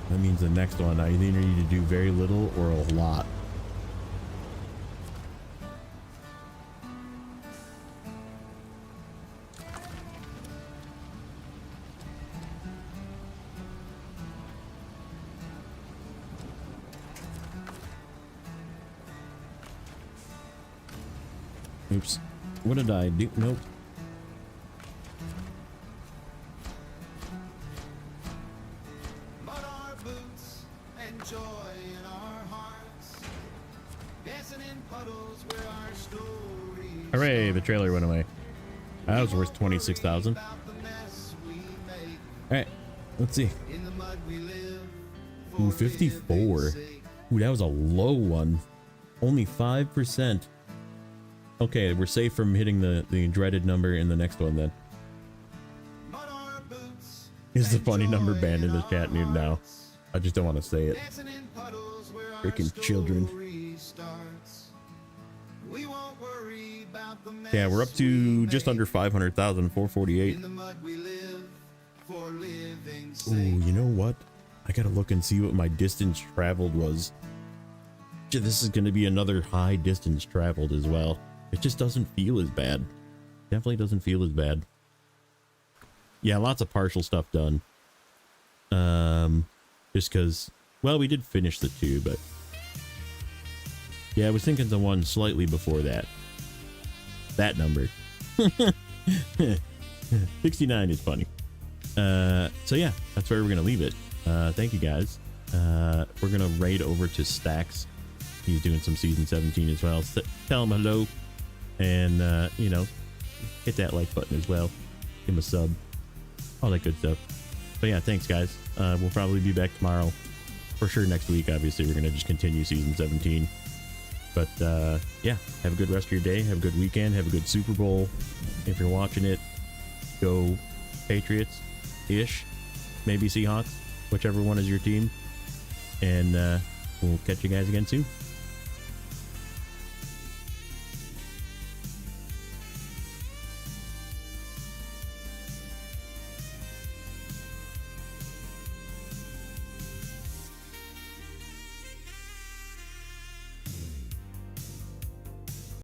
that means the next one I either need to do very little or a lot. Oops. What did I do? Nope. Hooray, the trailer went away. That was worth 26,000. All right, let's see. Ooh, 54. Ooh, that was a low one. Only 5%. Okay, we're safe from hitting the dreaded number in the next one then. Is the funny number banned in the chat now? I just don't want to say it. Freaking children. Yeah, we're up to just under 500,000, 448. Ooh, you know what? I gotta look and see what my distance traveled was. This is gonna be another high distance traveled as well. It just doesn't feel as bad. Definitely doesn't feel as bad. Yeah, lots of partial stuff done. Just because, well, we did finish the 2, but yeah, I was thinking the one slightly before that. That number. 69 is funny. So yeah, that's where we're gonna leave it. Thank you guys. We're gonna raid over to Stacks. He's doing some season 17 as well. So tell him hello. And, you know, hit that like button as well. Give him a sub. All that good stuff. But yeah, thanks, guys. We'll probably be back tomorrow. For sure next week, obviously, we're going to just continue Season 17. But, yeah, have a good rest of your day. Have a good weekend. Have a good Super Bowl. If you're watching it, go Patriots-ish. Maybe Seahawks. Whichever one is your team. And we'll catch you guys again soon.